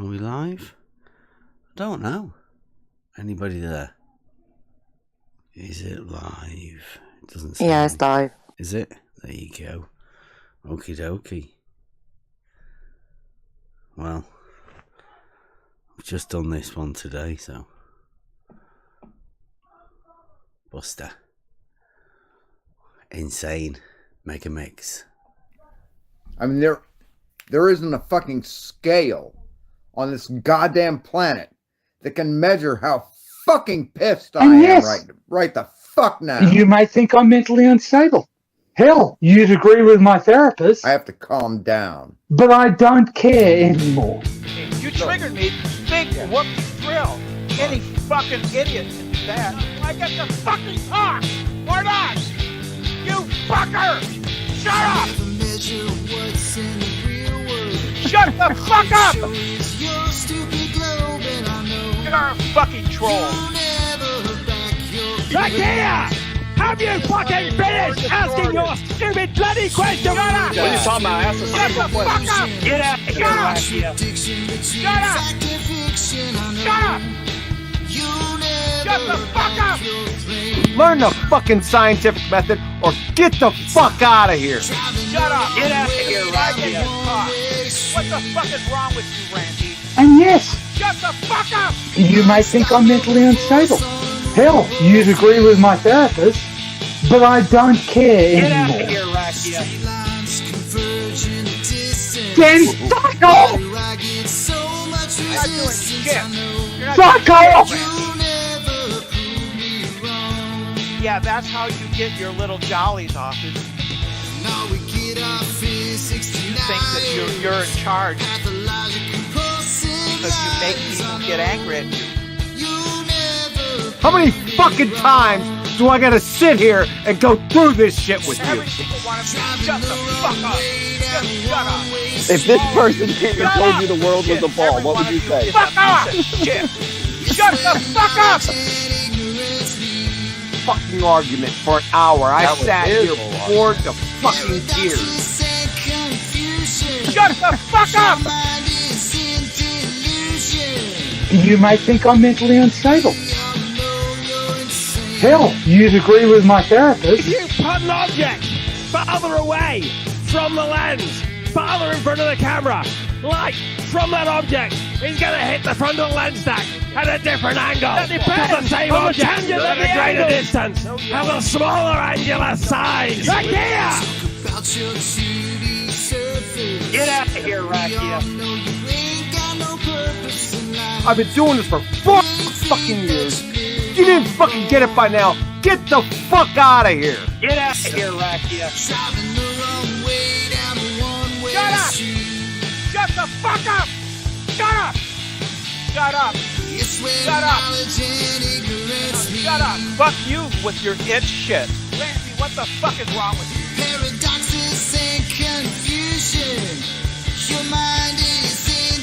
Are we live? I don't know. Anybody there? Is it live? It doesn't say. Yeah, it's live. Is it? There you go. Okie dokie. Well, I've just done this one today, so. Buster. Insane. Mega mix. I mean, there isn't a fucking scale on this goddamn planet that can measure how fucking pissed I am right the fuck now. You may think I'm mentally unstable. Hell, you'd agree with my therapist. I have to calm down. But I don't care anymore. You triggered me. Big whoopsie thrill. Any fucking idiot can do that. I get to fucking talk or not. You fucker! Shut up! Shut the fuck up! You're a fucking troll. Right here! Have you fucking finished asking your stupid bloody question? Shut up! What are you talking about? Ask the Shut the fuck up! Get out of here! Shut up! Shut up! Shut the fuck up! Learn the fucking scientific method or get the fuck out of here. Shut up! Get out of here, I get to talk. What the fuck is wrong with you, Randy? And yes, Shut the fuck up! you may think I'm mentally unstable. Hell, you'd agree with my therapist. But I don't care Get out anymore. of here, Rakia. Then fuck off! You're not doing shit. You're not Fuck doing off! shit. Yeah, that's how you get your little jollies off. You think that you're in charge because you make people get angry at you. How many fucking times do I gotta sit here and go through this shit with you? Every single one of you, shut the fuck up. Just shut up. If this person came and Shut told up. you the world was Shit, a ball, every what one would you of say? is a Fuck off! piece of shit. Shut the fuck up! Fucking argument for an hour. I sat here bored to fucking tears. Shut the fuck up! You may think I'm mentally unstable. Hell, you'd agree with my therapist. If you put an object farther away from the lens, farther in front of the camera, light from that object is going to hit the frontal lens stack at a different angle. That depends on the same object at a greater distance, have a smaller angular size. Right here! Get out of here, Rakia. I've been doing this for 4 fucking years. You didn't fucking get it by now. Get the fuck out of here. Get out of here, Rakia. Shut up! Shut the fuck up! Shut up! Shut up! Shut up! Shut up! Fuck you with your itch shit. Randy, what the fuck is wrong with you? Paradoxes and confusion. Your mind is in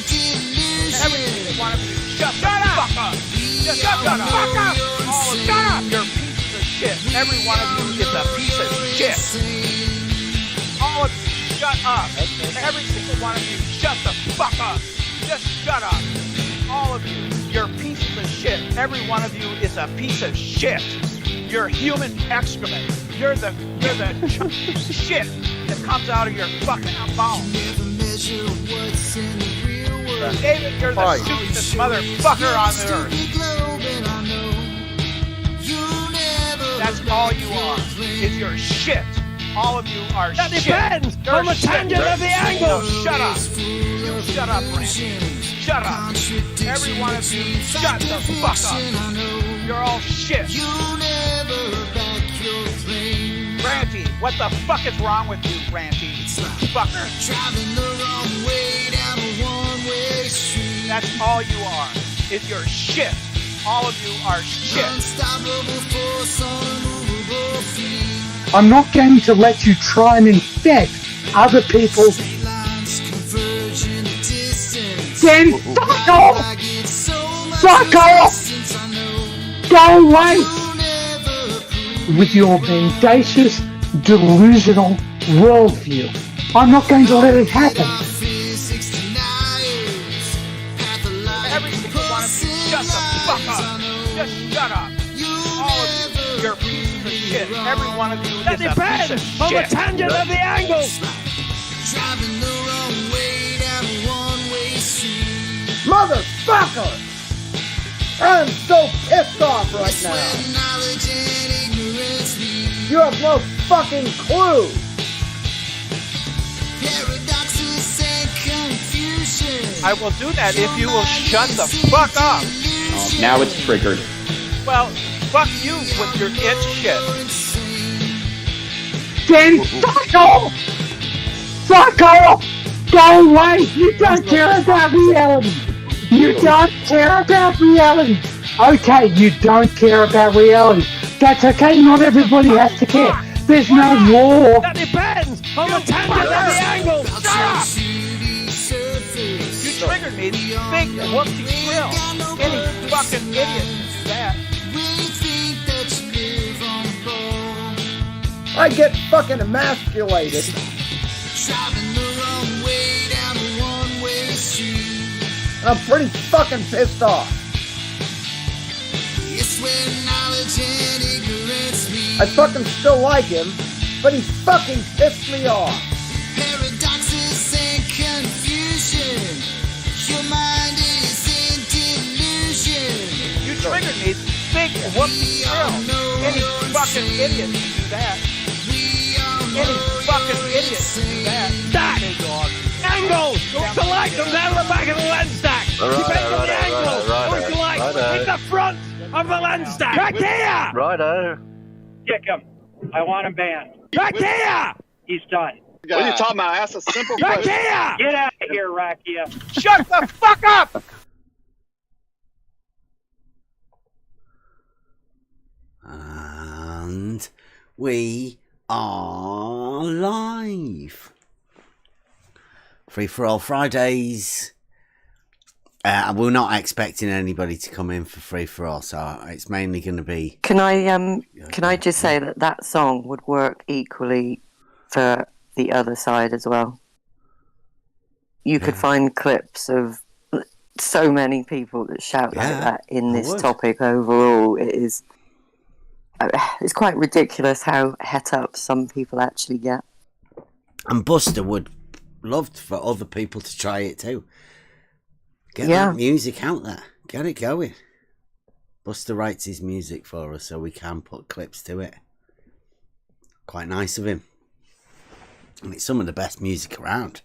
Every delusion. single one of you, shut the fuck up! Just shut the fuck up! All of you, shut up! You're pieces of shit. Every one of you is a piece of shit. All of you, shut up! Every single one of you, shut the fuck up! Just shut up! All of you, you're pieces of shit. Every one of you is a piece of shit. You're human excrement. You're the shit that comes out of your fucking mouth. David, you're the stupidest motherfucker on the earth. That's all you are. Is your shit. All of you are That shit. depends You're on the shit. tangent of the angle. No, shut up. You shut up, Randy. Shut up. Every one of you, shut the fuck up. You're all shit. Randy, what the fuck is wrong with you, Randy? Fucker. That's all you are. Is your shit. All of you are shit. I'm not going to let you try and infect other people. Then fuck off! Fuck off! Go away! With your mendacious, delusional worldview. I'm not going to let it happen. Every one of you That is a piece depends of on the shit. tangent of the angle. Driving the wrong way down a one-way street. Motherfucker! I'm so pissed off right It's now. where knowledge and ignorance meet. You have no fucking clue. Paradoxes and confusion. I will do that if you will shut the fuck up. Oh, now it's triggered. Well, fuck you with your itch shit. Danny, fuck off! Fuck off! Go away! You don't care about reality! You don't care about reality! Okay, you don't care about reality. That's okay, not everybody has to care. There's no law. That depends on the tangent of the angle. Shut up! You triggered me. Big whoopsie drill. Any fucking idiot can do that. I get fucking emasculated. Driving the wrong way down a one-way street. I'm pretty fucking pissed off. It's where knowledge and ignorance meet. I fucking still like him, but he fucking pissed me off. Paradoxes and confusion. Your mind is in delusion. You triggered me. Big whoopsie drill. Any fucking idiot can do that. Any fucking idiot can do that. Stack! Angle! Select comes out of the back of the lens stack. Depends on the angle. Or select in the front of the lens stack. Back here! Righto. Kick him. I want him banned. Back here! He's done. What are you talking about? I asked a simple Back question. here! Get out of here, Rakia. Shut the fuck up! And we are live. Free for All Fridays. We're not expecting anybody to come in for Free for All, so it's mainly going to be. Can I just say that that song would work equally for the other side as well? You could find clips of so many people that shout like that in this topic overall. It's quite ridiculous how het up some people actually get. And Buster would love for other people to try it too. Get that music out there. Get it going. Buster writes his music for us so we can put clips to it. Quite nice of him. And it's some of the best music around.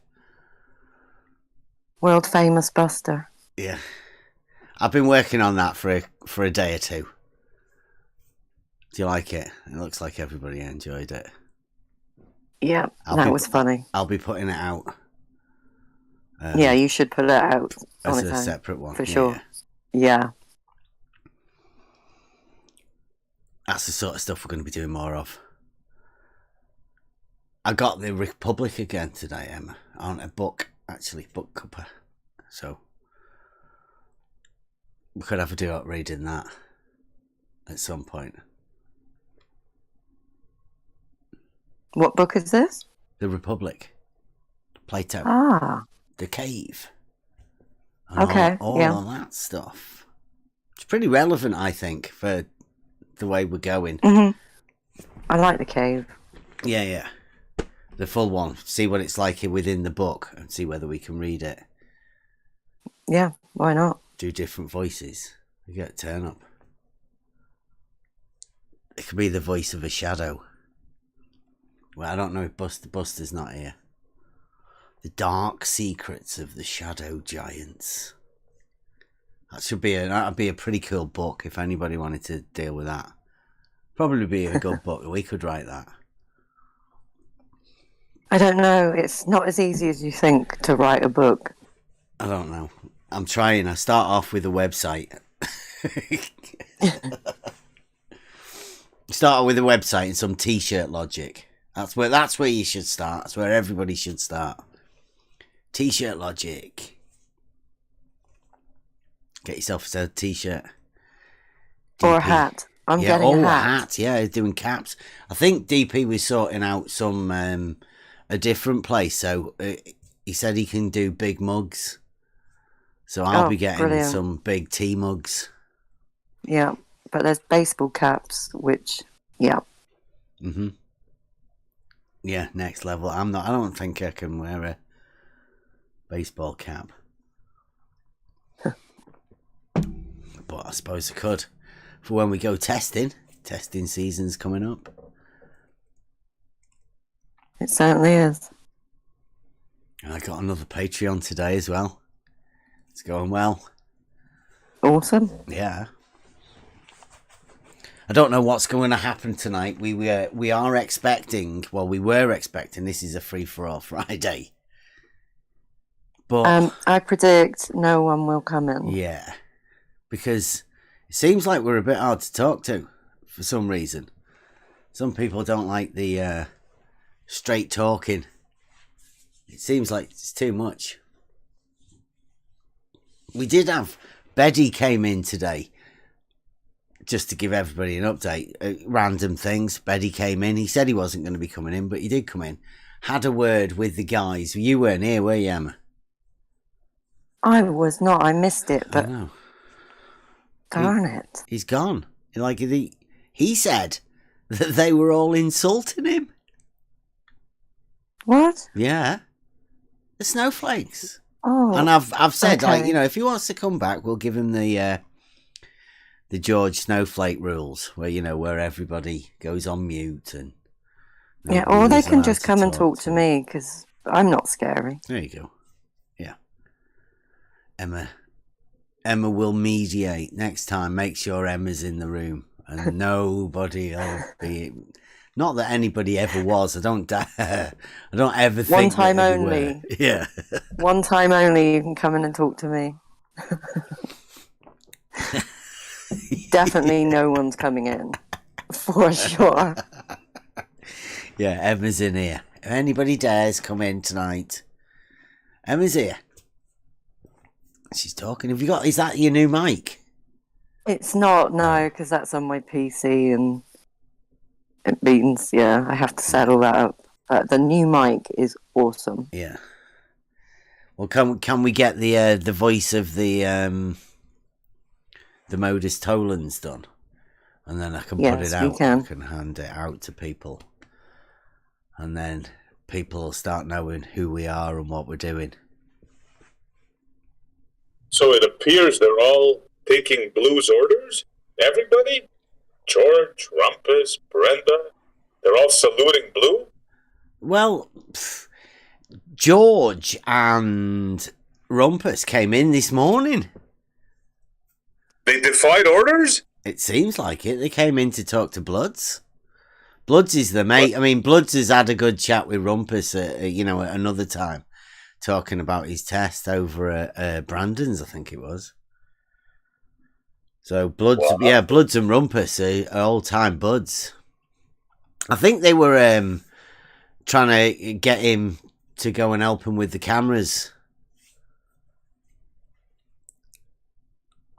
World famous Buster. Yeah. I've been working on that for a day or two. Do you like it? It looks like everybody enjoyed it. Yeah, that was funny. I'll be putting it out. Yeah, you should put it out on as its a own, separate one. for sure. Yeah. That's the sort of stuff we're going to be doing more of. I got the Republic again today, Emma, on a book, actually, book cover. So we could have a do out reading that at some point. What book is this? The Republic. Plato. Ah. The Cave. And Okay, all of that stuff. It's pretty relevant, I think, for the way we're going. Mm-hmm. I like The Cave. Yeah. The full one. See what it's like within the book and see whether we can read it. Yeah, why not? Do different voices. We get a turn up. It could be the voice of a shadow. Well, I don't know if Buster's not here. The Dark Secrets of the Shadow Giants. That'd be a pretty cool book if anybody wanted to deal with that. Probably be a good book. We could write that. I don't know. It's not as easy as you think to write a book. I don't know. I'm trying. I start off with a website. Start with a website and some t-shirt logic. That's where you should start. That's where everybody should start. T-shirt logic. Get yourself a t-shirt. Or a hat. I'm getting a hat. Yeah, doing caps. I think DP was sorting out some a different place. So he said he can do big mugs. So I'll be getting some big tea mugs. Yeah, but there's baseball caps, which, yeah. Mm-hmm. Yeah, next level. I don't think I can wear a baseball cap. But I suppose I could. For when we go testing. Testing season's coming up. It certainly is. And I got another Patreon today as well. It's going well. Awesome. Yeah. I don't know what's going to happen tonight. We were expecting, this is a free-for-all Friday. But I predict no one will come in. yeah. Because it seems like we're a bit hard to talk to for some reason. Some people don't like the straight talking. It seems like it's too much. We did have Betty came in today. Just to give everybody an update, random things. Betty came in. He said he wasn't going to be coming in, but he did come in. Had a word with the guys. You weren't here, were you, Emma? I was not. I missed it, but I know. darn it. He's gone. Like he said that they were all insulting him. What? Yeah. The snowflakes. Oh. And I've said, okay. if he wants to come back, we'll give him the George Snowflake rules, where everybody goes on mute and yeah, or they can just come and talk to me because I'm not scary. There you go. Yeah, Emma will mediate next time. Make sure Emma's in the room and nobody will be. Not that anybody ever was. I don't ever think. One time that they only. were. Yeah. One time only. You can come in and talk to me. Definitely no one's coming in. For sure. Yeah, Emma's in here. If anybody dares come in tonight, Emma's here. She's talking. Is that your new mic? It's not, no, because that's on my PC and it means, yeah, I have to settle that up. But the new mic is awesome. Yeah. Well, can we get the voice of the Modus Tollens done, and then I can put it out. I can hand it out to people, and then people will start knowing who we are and what we're doing. So it appears they're all taking Blue's orders. Everybody, George, Rumpus, Brenda, they're all saluting Blue. Well, George and Rumpus came in this morning. They defied orders? It seems like it. They came in to talk to Bloods. Bloods is the mate. I mean, Bloods has had a good chat with Rumpus, at another time, talking about his test over at Brandon's, I think it was. So Bloods, Bloods and Rumpus are old-time buds. I think they were trying to get him to go and help him with the cameras.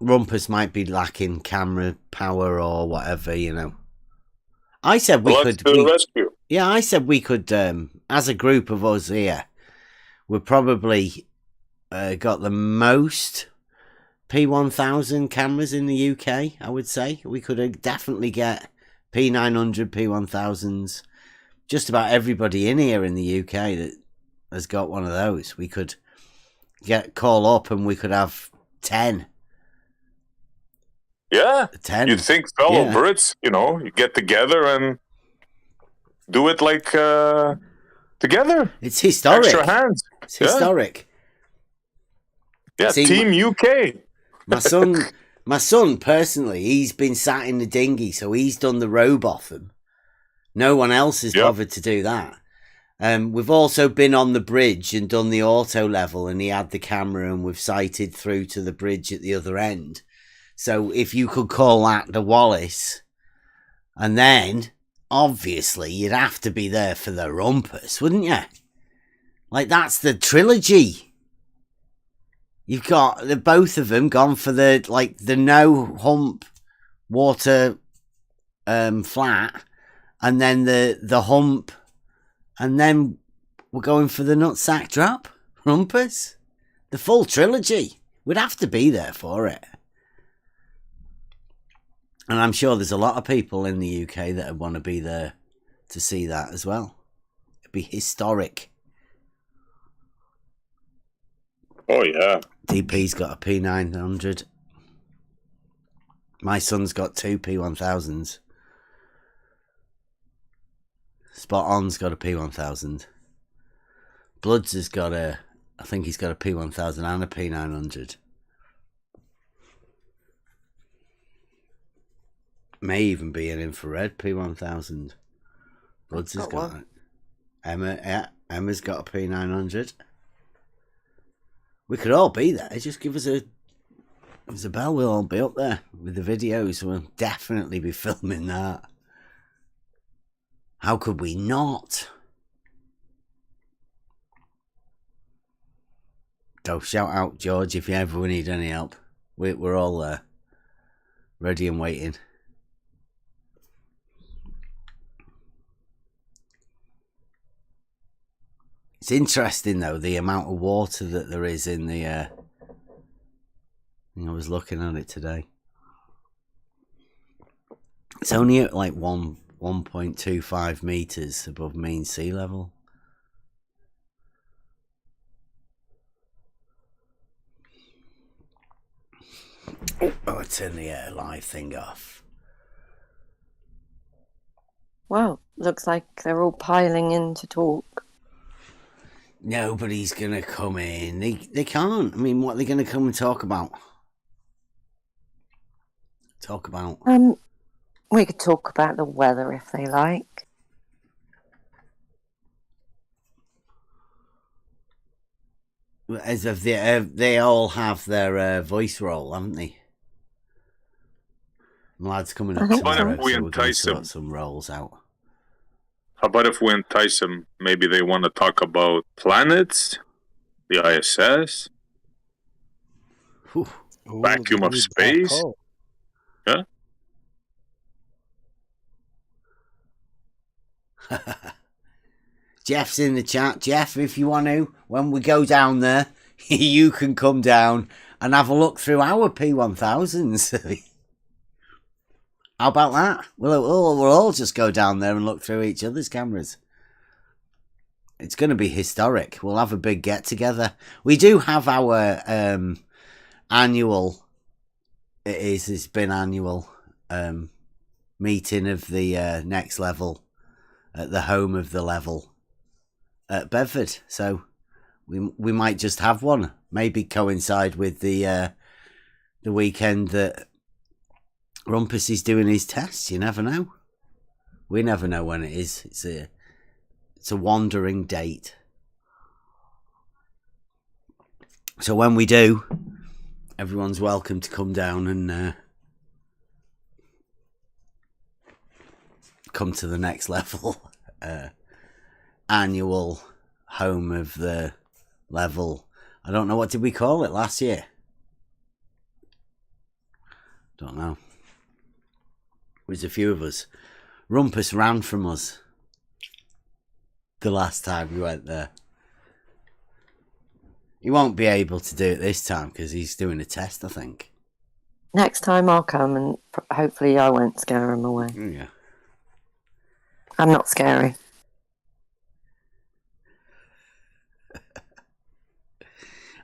Rumpus might be lacking camera power or whatever, I said we could. Rescue. Yeah, I said we could, as a group of us here, we probably got the most P1000 cameras in the UK, I would say. We could definitely get P900, P1000s. Just about everybody in here in the UK that has got one of those. We could call up and we could have 10. Yeah, 10. You'd think fellow Brits, you get together and do it like together. It's historic. Extra hands. It's historic. Yeah, See, Team UK. My son personally, he's been sat in the dinghy, so he's done the Robotham. No one else has bothered to do that. We've also been on the bridge and done the auto level, and he had the camera, and we've sighted through to the bridge at the other end. So if you could call that the Wallace, and then obviously you'd have to be there for the Rumpus, wouldn't you? Like, that's the trilogy. You've got both of them gone for the no hump water flat, and then the hump, and then we're going for the nutsack drop Rumpus. The full trilogy. We'd have to be there for it. And I'm sure there's a lot of people in the UK that want to be there to see that as well. It'd be historic. Oh, yeah. DP's got a P900. My son's got 2 P1000s. Spot On's got a P1000. Bloods has got I think he's got a P1000 and a P900. May even be an infrared P1000. Bloods has got it. Emma's got a P900. We could all be there. Just give us a bell. We'll all be up there with the videos. We'll definitely be filming that. How could we not? So shout out, George, if you ever need any help. We're all there, ready and waiting. It's interesting though, the amount of water that there is in the I was looking at it today. It's only at like 1.25 meters above mean sea level. Oh, I turn the live thing off. Well, looks like they're all piling in to talk. Nobody's gonna come in. They can't. I mean, what are they gonna come and talk about? We could talk about the weather if they like. As if they all have their voice roll, haven't they? Lads coming up tomorrow, so we're going to sort some rolls out. How about if we entice them? Maybe they want to talk about planets, the ISS, vacuum of space. Yeah. Jeff's in the chat. Jeff, if you want to, when we go down there, you can come down and have a look through our P1000s. How about that? We'll all just go down there and look through each other's cameras. It's going to be historic. We'll have a big get-together. We do have our annual... It's been annual meeting of the next level at the home of the level at Bedford. So we might just have one. Maybe coincide with the weekend that Rumpus is doing his tests. You never know. We never know when it is. It's a wandering date. So when we do, everyone's welcome to come down and come to the next level. Annual home of the level. I don't know, what did we call it last year? Don't know. It was a few of us. Rumpus ran from us the last time we went there. He won't be able to do it this time because he's doing a test, I think. Next time I'll come and hopefully I won't scare him away. Yeah. I'm not scary.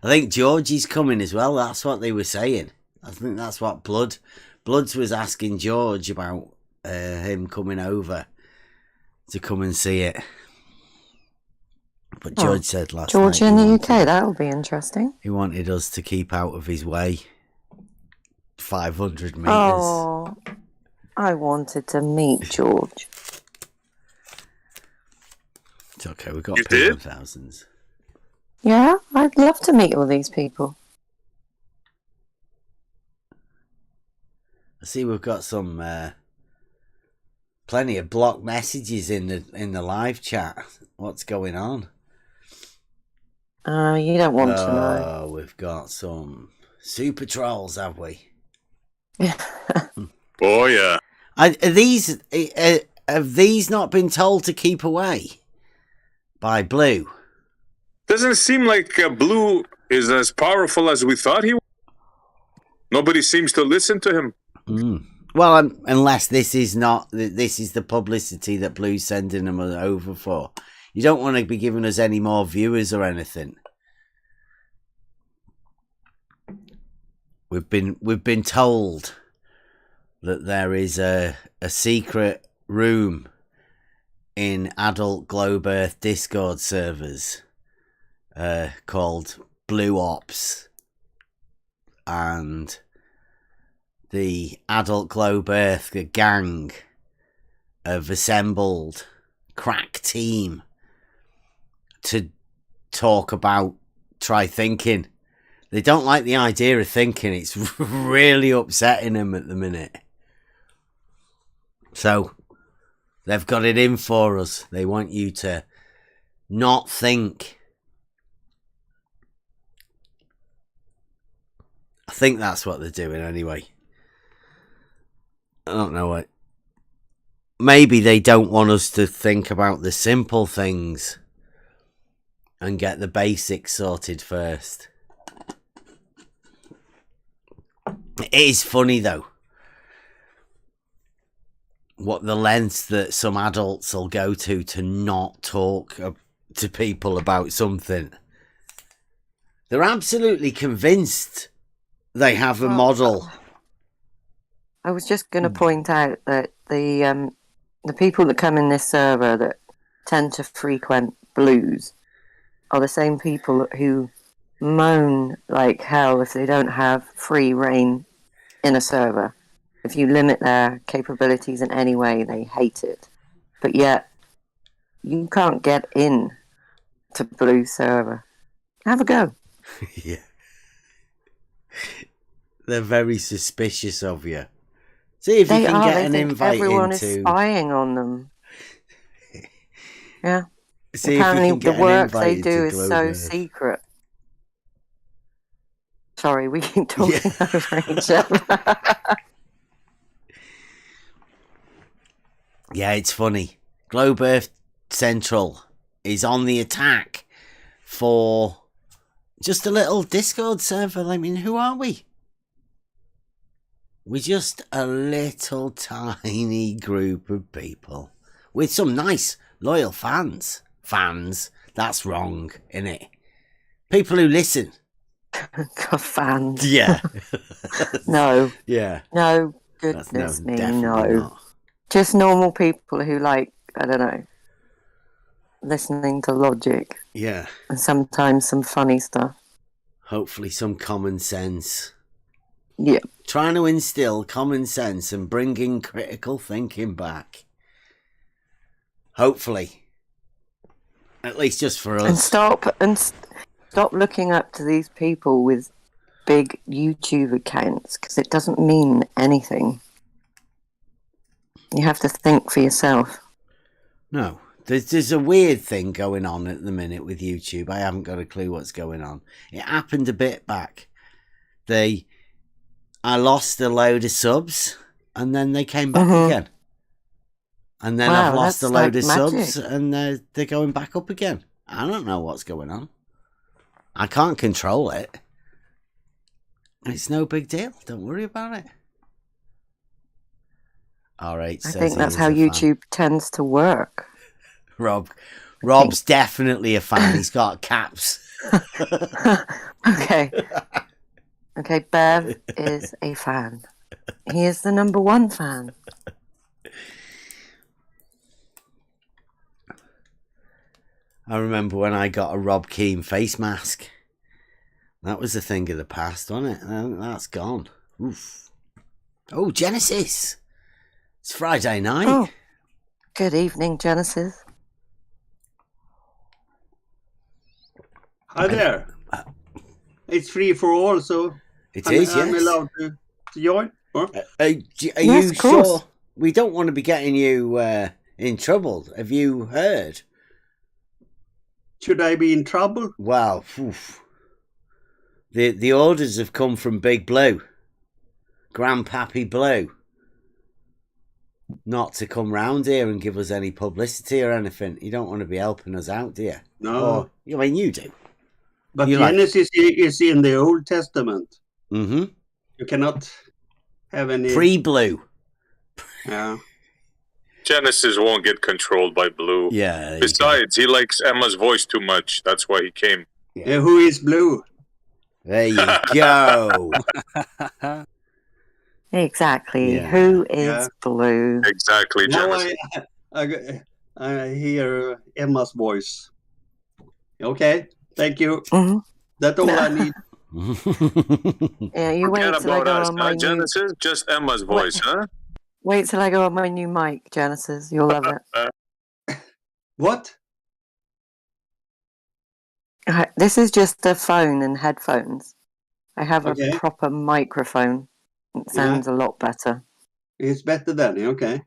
I think Georgie's coming as well. That's what they were saying. I think that's what Bloods was asking George about him coming over to come and see it. But George said last night... George in the UK, that would be interesting. He wanted us to keep out of his way. 500 metres. Oh, I wanted to meet George. It's okay, we've got P1000s. Yeah, I'd love to meet all these people. I see we've got some plenty of blocked messages in the live chat. What's going on? You don't want to know. Oh, we've got some super trolls, have we? Oh yeah. Have these not been told to keep away by Blue? Doesn't seem like Blue is as powerful as we thought he was. Nobody seems to listen to him. Well, unless this is the publicity that Blue's sending them over for. You don't want to be giving us any more viewers or anything. We've been told that there is a secret room in Adult Globe Earth Discord servers called Blue Ops, and the Adult Globe Earth gang have assembled crack team to talk about try thinking. They don't like the idea of thinking. It's really upsetting them at the minute. So they've got it in for us. They want you to not think. I think that's what they're doing anyway. I don't know what. Maybe they don't want us to think about the simple things and get the basics sorted first. It is funny though, what the lengths that some adults will go to not talk to people about something. They're absolutely convinced they have a model. I was just going to point out that the people that come in this server that tend to frequent Blues are the same people who moan like hell if they don't have free reign in a server. If you limit their capabilities in any way, they hate it. But yet, you can't get in to Blue server. Have a go. Yeah. They're very suspicious of you. See if you can get an invite everyone into... is spying on them. Yeah. See apparently if you can get the work an they invite do into is Globe so Earth. secret. Sorry, we keep talking over each other. Yeah, it's funny. Globe Earth Central is on the attack for just a little Discord server. I mean, who are we? We're just a little tiny group of people with some nice, loyal fans. Fans, that's wrong, innit? People who listen. God, fans. Yeah. No. Yeah. No, goodness me, definitely no. not. Just normal people who like, I don't know, listening to Logic. Yeah. And sometimes some funny stuff. Hopefully some common sense. Yeah. Trying to instill common sense and bringing critical thinking back. Hopefully. At least just for us. And stop looking up to these people with big YouTube accounts, because it doesn't mean anything. You have to think for yourself. No. There's a weird thing going on at the minute with YouTube. I haven't got a clue what's going on. It happened a bit back. I lost a load of subs, and then they came back again. And then I've lost a load of subs, and they're going back up again. I don't know what's going on. I can't control it. It's no big deal. Don't worry about it. All right. I think that's how YouTube tends to work. Rob's definitely a fan. He's got caps. Okay. Okay, Bev is a fan. He is the #1 fan. I remember when I got a Rob Keane face mask. That was a thing of the past, wasn't it? That's gone. Oof. Oh, Genesis. It's Friday night. Oh, good evening, Genesis. Hi there. It's free for all, so it is. I'm yes. allowed to join. Huh? Are you sure? We don't want to be getting you in trouble. Have you heard? Should I be in trouble? Well, oof. The orders have come from Big Blue, Grandpappy Blue, not to come round here and give us any publicity or anything. You don't want to be helping us out, do you? No. I mean, you do. But Genesis is in the Old Testament. Mm-hmm. You cannot have any... Pre-Blue. Yeah. Genesis won't get controlled by Blue. Yeah. Besides, he likes Emma's voice too much. That's why he came. Yeah, who is Blue? There you go. Exactly. Yeah. Who is Blue? Exactly, Now Genesis. I hear Emma's voice. Okay, thank you. Mhm. That's all I need. Yeah, you wait Forget till I about go us, on my new. Genesis. Just Emma's voice, huh? Wait till I go on my new mic, Genesis. You'll love it. What? This is just a phone and headphones. I have Okay. a proper microphone. It sounds a lot better. It's better than okay.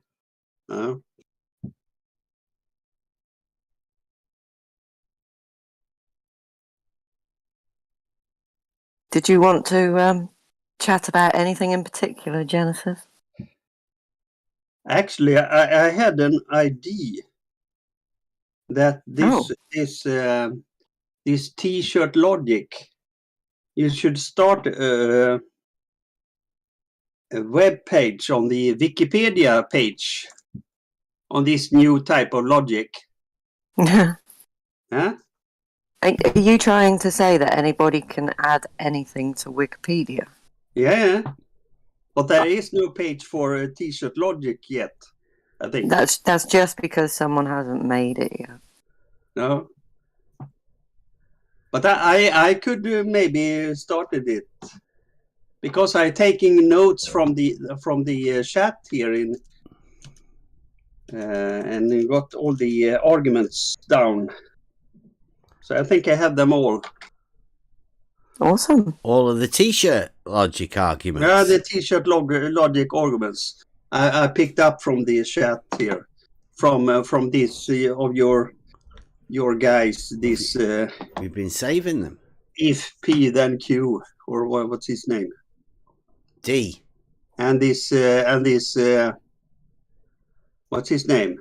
Did you want to chat about anything in particular, Genesis? Actually, I had an idea that this T-shirt logic, you should start a web page on the Wikipedia page on this new type of logic. Huh? Are you trying to say that anybody can add anything to Wikipedia? Yeah. But there is no page for a T-shirt logic yet, I think. That's just because someone hasn't made it yet. No. But I could maybe started it because I taking notes from the chat here in and got all the arguments down. So I think I have them all. Awesome. All of the T-shirt logic arguments. Yeah, the T-shirt logic arguments I picked up from the chat here, from this of your guys. This we've been saving them. If P then Q, or what's his name? D. And this what's his name?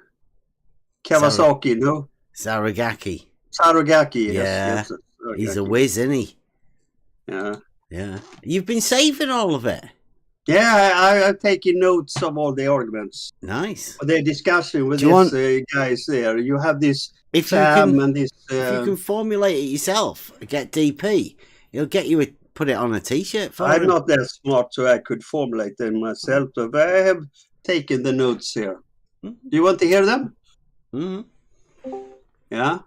Kawasaki, no? Saragaki. Saragaki, Yeah. yes. He's a whiz, isn't he? Yeah. Yeah. You've been saving all of it. Yeah, I've taken notes of all the arguments. Nice. The discussion with Do you these guys there. You have this If you Sam can, and this. if you can formulate it yourself, get DP. He'll get you put it on a T-shirt for I'm him. not that smart, so I could formulate them myself. But I have taken the notes here. Do you want to hear them? Mm-hmm. Yeah.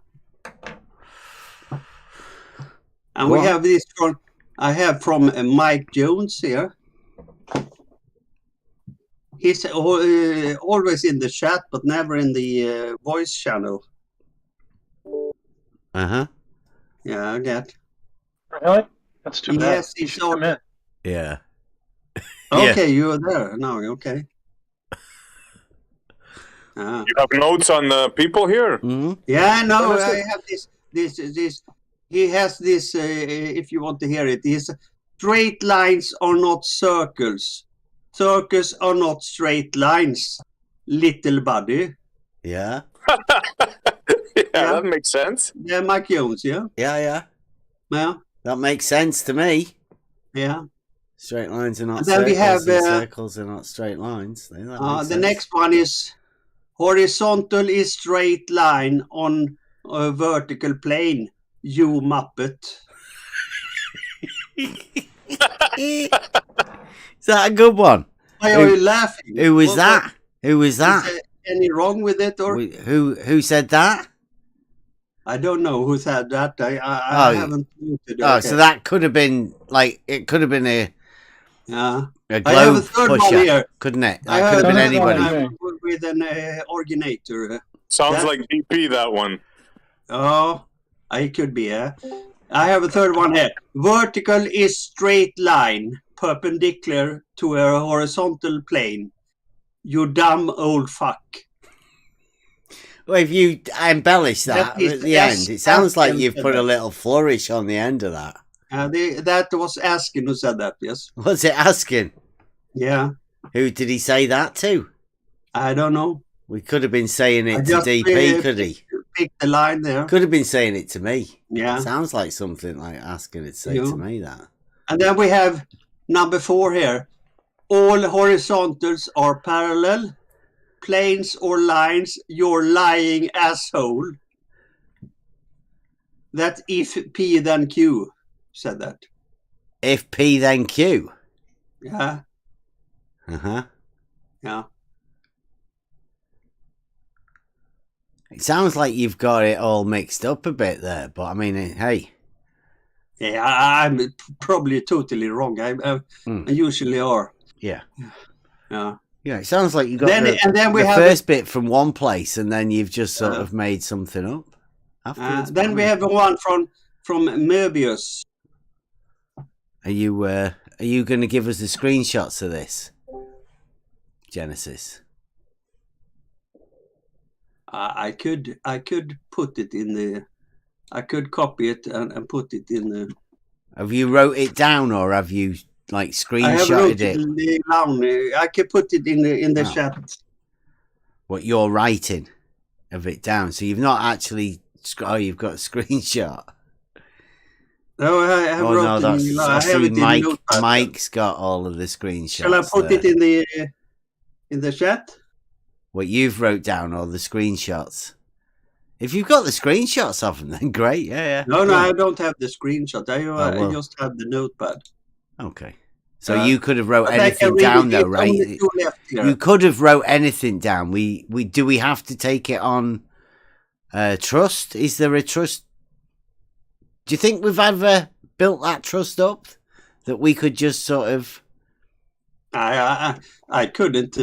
And Go we on. have this one I have from Mike Jones here. He's always in the chat, but never in the voice channel. Uh-huh. Yeah, I get. Really? That's too bad. Yes, You he's should come in. Yeah. Okay, you're there. No, okay. You have notes on the people here? Mm-hmm. Yeah, no, What is I it? have this. He has this, if you want to hear it, is straight lines are not circles. Circles are not straight lines, little buddy. Yeah. Yeah, that makes sense. Yeah, Mike Jones, yeah? Yeah. Yeah. That makes sense to me. Yeah. Straight lines are not And then circles, we have, and circles are not straight lines. That makes The sense. next one is horizontal is straight line on a vertical plane, you muppet. Is that a good one? Why are you laughing? Who was What- that? Who was that? Is there any wrong with it, or Who said that? I don't know who said that. I Oh, haven't noted. Oh, Okay. so that could have been like it could have been a Yeah. a I have a globe third one pusher, here. couldn't it? I That could have been a third one anybody. with an originator. Sounds That- like DP, that one. Oh, I could be. I have a third one here. Vertical is straight line perpendicular to a horizontal plane. You dumb old fuck. Well, if you embellish that That is at the end, it sounds like you've put a S- little flourish on the end of that. That was Askin who said that, yes. What's it asking? Yeah. Who did he say that to? I don't know. We could have been saying I it to just, DP, could he? Picked the line there. Could have been saying it to me. Yeah. Sounds like something like asking it to say Yeah. to me that. And then we have number 4 here. all horizontals are parallel, planes or lines, you're lying asshole. That if P then Q said that. If P then Q. Yeah. Uh-huh. Yeah. It sounds like you've got it all mixed up a bit there, but I mean, hey. Yeah, I'm probably totally wrong. I usually are. Yeah. Yeah. Yeah, it sounds like you got Then- the, and then we the have first bit from one place, and then you've just sort of made something up. Afterwards, Then we have one from Möbius. Are you going to give us the screenshots of this, Genesis? I could put it in the. I could copy it and put it in the. Have you wrote it down, or have you like I have wrote screenshotted it? in the down. I could put it in the Oh. chat. What you're writing of it down? So you've not actually. Oh, you've got a screenshot. No, I have Oh wrote no, in that's. the, I I have see it in the Mike. notepad. Mike's got all of the screenshots. Shall I put there. it in the chat? What you've wrote down, or the screenshots? If you've got the screenshots of them, then great. Yeah. No, Yeah. I don't have the screenshot. I well. just have the notepad. Okay. So you could have wrote but I can anything read down, it. though, It's right? only two left here. You could have wrote anything down. Do we have to take it on trust? Is there a trust? Do you think we've ever built that trust up that we could just sort of? I couldn't.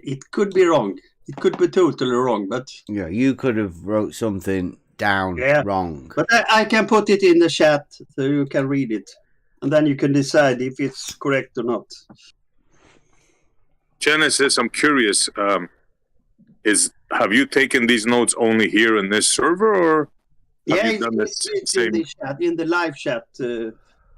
It could be wrong. It could be totally wrong, but Yeah, you could have wrote something down wrong. But I can put it in the chat so you can read it, and then you can decide if it's correct or not. Genesis, I'm curious. Have you taken these notes only here in this server, or have Yeah, you done this it's same? in the chat, in the live chat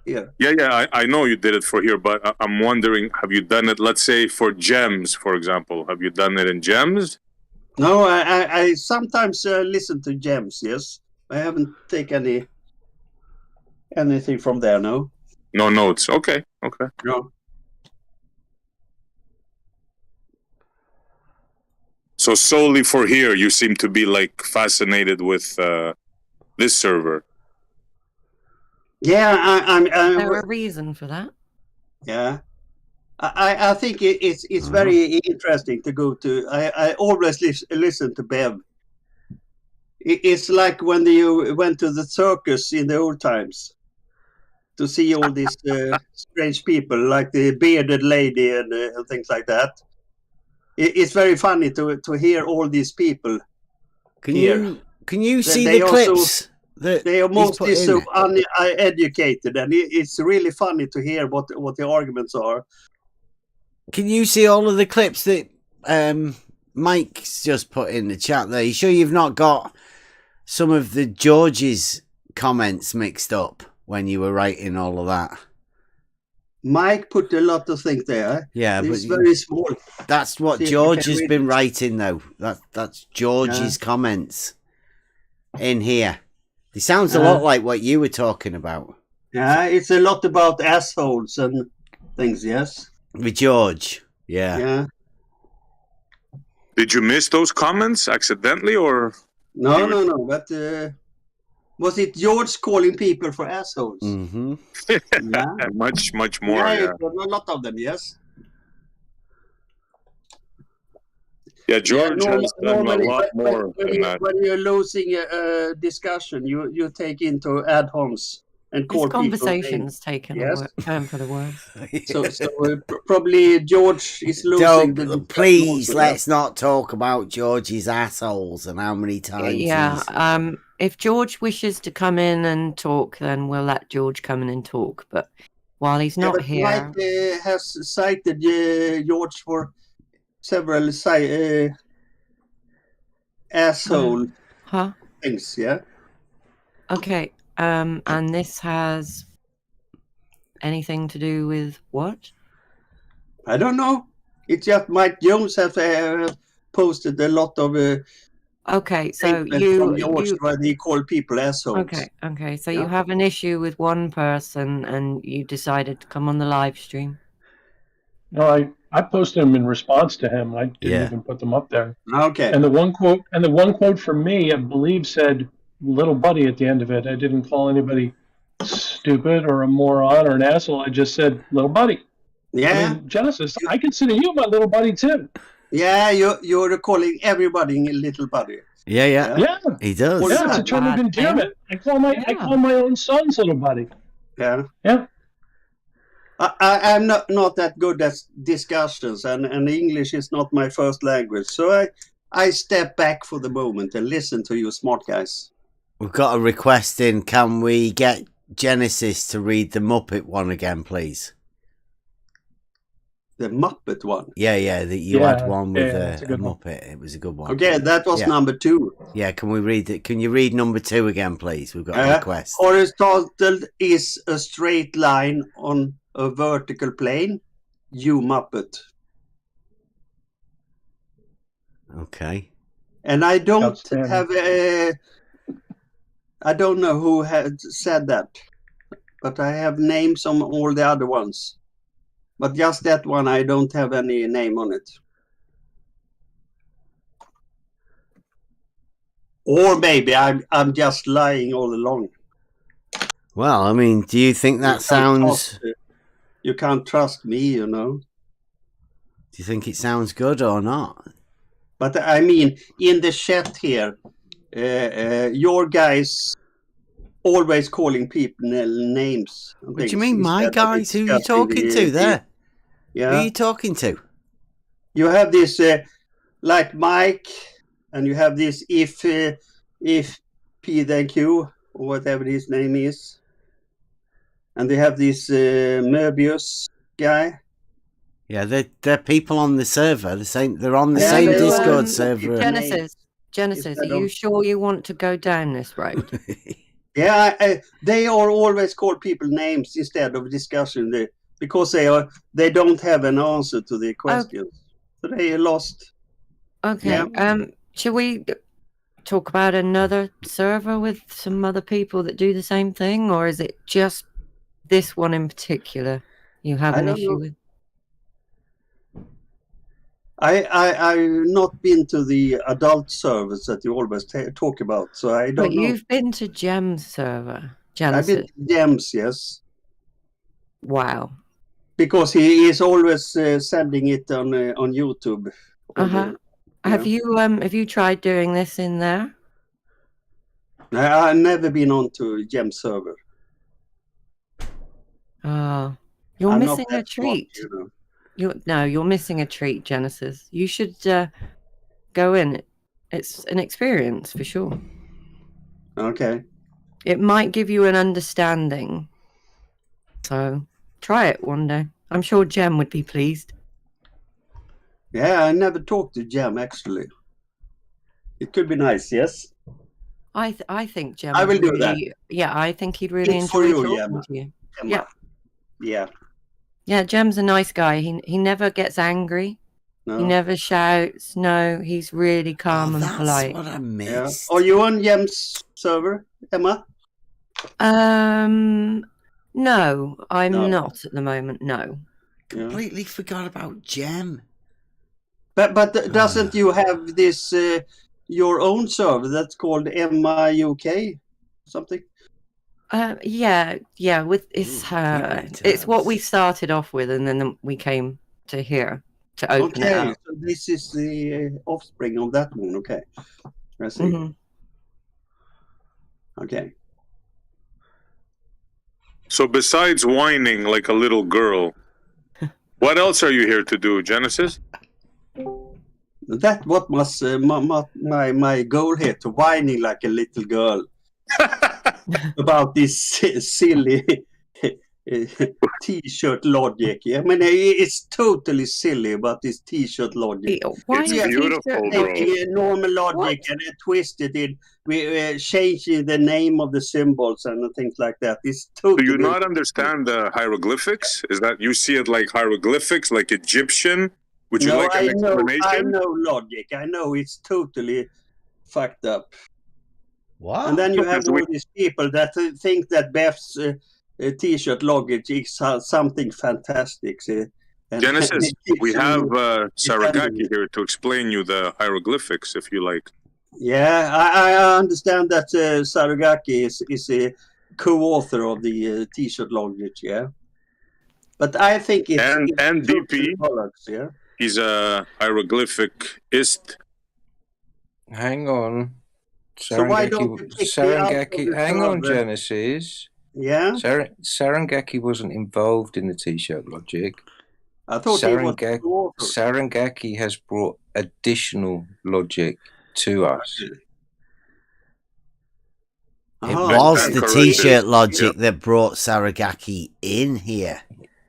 here. Yeah, I know you did it for here, but I'm wondering, have you done it, let's say, for gems, for example? Have you done it in gems? No, I sometimes listen to gems. Yes, I haven't taken anything from there. No. No notes. Okay. No. So solely for here, you seem to be like fascinated with this server. Yeah, I'm. Is there a reason for that? Yeah, I think it's very interesting to go to. I always listen to Bev. It's like when you went to the circus in the old times to see all these strange people, like the bearded lady and things like that. It's very funny to hear all these people. Can here. you see They the also- clips? That They are he's put mostly in so it? uneducated, and it's really funny to hear what the arguments are. Can you see all of the clips that Mike's just put in the chat there? You sure you've not got some of the George's comments mixed up when you were writing all of that? Mike put a lot of things there. Yeah, It's but very small. that's what See if you George can has read been it. writing, though. That's George's comments in here. It sounds a lot like what you were talking about Yeah, it's a lot about assholes and things. Yes. with George. Yeah. Yeah. Did you miss those comments accidentally, or? No. But was it George calling people for assholes? Mm-hmm. Yeah. much more. Yeah, Yeah, it was a lot of them. Yes. yeah George has done a Normally, lot when- more when, than you, that. when you're losing a discussion, you take into ad homs and call This people conversation's taken Yes. for the worse. So probably George is losing. the discussion Please, also. let's not talk about George's assholes and how many times Yeah. he's... If George wishes to come in and talk, then we'll let George come in and talk. But while he's Yeah, not but here, Mike has cited George for several asshole huh? things. Yeah. Okay. And this has anything to do with what? I don't know. It's just Mike Jones has posted a lot of Okay, so statement from George where they call people assholes. Okay. So you have an issue with one person, and you decided to come on the live stream. No, I posted them in response to him. I didn't even put them up there. Okay. And the one quote from me, I believe, said "little buddy" at the end of it. I didn't call anybody stupid or a moron or an asshole. I just said "little buddy." Yeah. I mean, Genesis, I consider you my little buddy too. Yeah, you're calling everybody a little buddy. Yeah. Yeah. He does. Yeah, it's a term of endearment. I call my own sons little buddy. Yeah. Yeah. I'm not that good at discussions, and English is not my first language. So I step back for the moment and listen to you smart guys. We've got a request in. Can we get Genesis to read the Muppet one again, please? The Muppet one? Yeah, that you had one with a Muppet. It was a good one. Okay, that was number 2. Yeah, can we read it? Can you read number 2 again, please? We've got a request. Horizontal is a straight line on a vertical plane. You Muppet. Okay. And I don't have I don't know who had said that, but I have names on all the other ones. But just that one, I don't have any name on it. Or maybe I'm just lying all along. Well, I mean, do you think that sounds... You can't trust me, you know. Do you think it sounds good or not? But I mean, in the chat here, your guys always calling people names. What do you mean, my guys? Who are you talking to there? Yeah. Who are you talking to? You have this, like Mike, and you have this if P then Q, or whatever his name is. And they have this Möbius guy. Yeah, they're people on the server. They're on the same Discord server. Genesis, are you sure you want to go down this road? Yeah, they are always call people names instead of discussion because they don't have an answer to the questions. So they are lost. Okay. Yeah. Should we talk about another server with some other people that do the same thing, or is it just this one in particular you have an issue with? I've not been to the adult servers that you always talk about, so I don't know. But you've been to Gem's server, Genesis. I've been to Gem's, yes. Wow. Because he is always sending it on YouTube. Yeah. Have you tried doing this in there? I've never been on to Gem's server. Oh, you're missing a treat. You're missing a treat, Genesis. You should go in. It's an experience for sure. Okay. It might give you an understanding. So try it one day. I'm sure Gem would be pleased. Yeah, I never talked to Gem actually. It could be nice, yes. I think Gem. I will do that. Yeah, I think he'd really enjoy talking to you. Yeah. Yeah. Yeah, Gem's a nice guy. He never gets angry. No. He never shouts. No, he's really calm and polite. That's what I missed. Yeah. Are you on Gem's server, Emma? No, I'm not at the moment. No. Completely forgot about Gem. But doesn't you have this your own server that's called Emma UK something? Yeah. With it's what we started off with, and then we came to here to open it up. So this is the offspring of that one. Okay, I see. Mm-hmm. Okay. So besides whining like a little girl, what else are you here to do, Genesis? That what was my goal here, to whining like a little girl. About this silly t-shirt logic. I mean, it's totally silly about this t-shirt logic. Why it's beautiful, bro. Normal logic, and they twisted it. We changing the name of the symbols and things like that. It's totally. Do you not understand the hieroglyphics? Is that you see it like hieroglyphics, like Egyptian? Would you like an explanation? I know logic. I know it's totally fucked up. What? And then you have Because we- all these people that think that Beth's T-shirt logic is something fantastic. And Genesis, it keeps we you have defending Saragaki it. here to explain you the hieroglyphics, if you like. Yeah, I understand that Sarugaki is a co-author of the T-shirt logic, yeah. But I think it's And DP, bollocks, yeah. he's a hieroglyphicist. Hang on. So why don't you pick me out of Sarangaki, the hang on, server? Genesis. Yeah? Sarangaki wasn't involved in the T-shirt logic. I thought he was the co-author. Sarangaki has brought additional logic to us. It Oh, was and the correct T-shirt it. logic that brought Saragaki in here.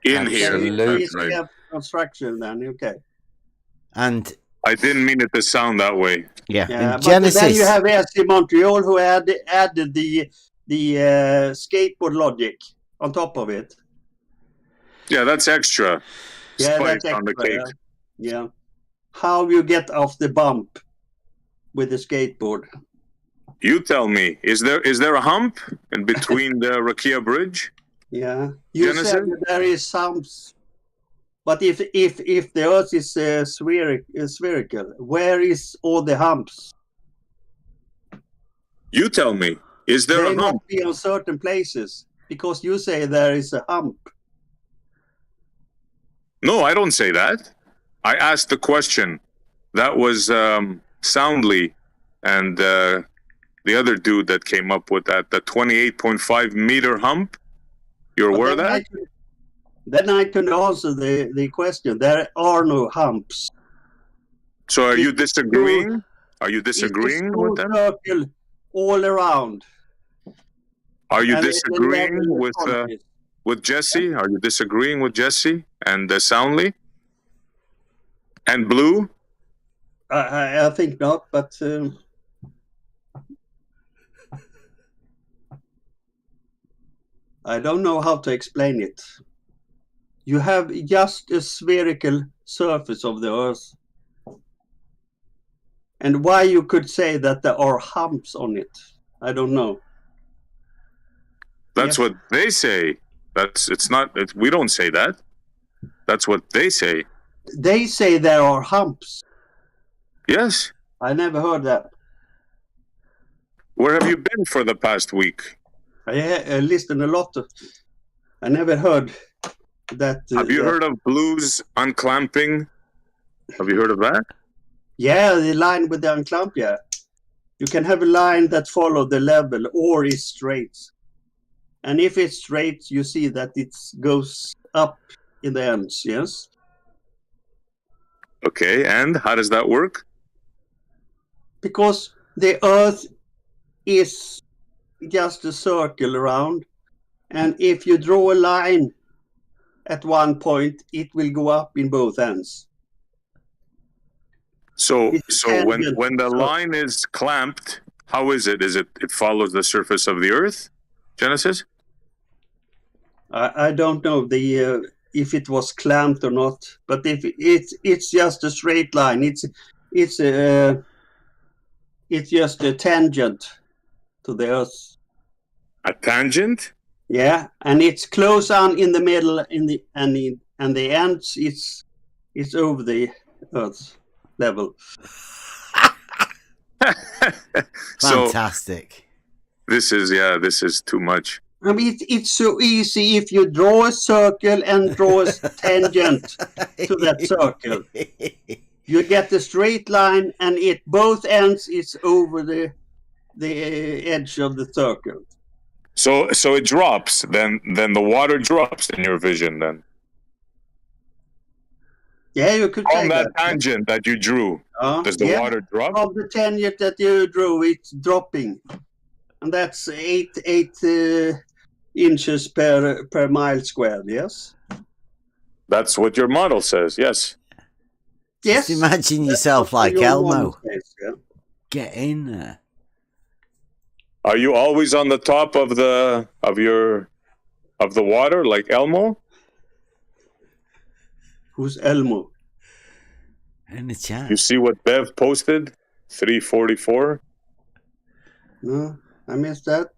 In here. Absolutely. That's right. Yeah, construction then, okay. And I didn't mean it to sound that way. yeah, Yeah, in but then Genesis. you have SC Montreal who added the skateboard logic on top of it. Yeah, that's extra. Yeah, Spice that's on the extra, cake. yeah. How you get off the bump with the skateboard? You tell me, is there a hump in between the Rakia Bridge? Yeah, you Genesis? said that there is some, but if the Earth is spherical, where is all the humps? You tell me, is there They a must hump? be on certain places because you say there is a hump. No, I don't say that. I asked the question. That was Soundly and the other dude that came up with that, the 28.5 meter hump. You're But aware of then that? Then I can answer the question. There are no humps. So are you disagreeing? Are you disagreeing It's a with small them? circle all around. Are you And it's a disagreeing level quantity. with Jesse? Are you disagreeing with Jesse and Soundly? And Blue? I think not, but I don't know how to explain it. You have just a spherical surface of the Earth. And why you could say that there are humps on it, I don't know. That's what they say. We don't say that. That's what they say. They say there are humps. Yes. I never heard that. Where have you been for the past week? I listened a lot. I never heard that. Have you heard of Blues unclamping? Have you heard of that? Yeah, the line with the unclamp, yeah. You can have a line that follows the level or is straight. And if it's straight, you see that it goes up in the ends, yes? Okay, and how does that work? Because the Earth is just a circle around. And if you draw a line at one point, it will go up in both ends. So when tangent. the line is clamped, how is it? Is it follows the surface of the Earth? Genesis? I don't know if it was clamped or not, but if it's just a straight line, it's just a tangent to the Earth. A tangent? Yeah, and it's close on in the middle, and the ends it's over the Earth level. So Fantastic. this is too much. I mean, it's so easy if you draw a circle and draw a tangent to that circle. You get a straight line, and both ends is over the edge of the circle. So it drops. Then the water drops in your vision. Then Yeah, you could say on that that. tangent that you drew, does the Yeah. water drop? Of the tangent that you drew, it's dropping, and that's 8 inches per mile squared. Yes. That's what your model says. Yes. Yes. Just imagine yourself what like your Elmo. model says, yeah. Get in there. Are you always on the top of the water like Elmo? Who's Elmo? In the chat. You see what Bev posted? 344. No, I missed that.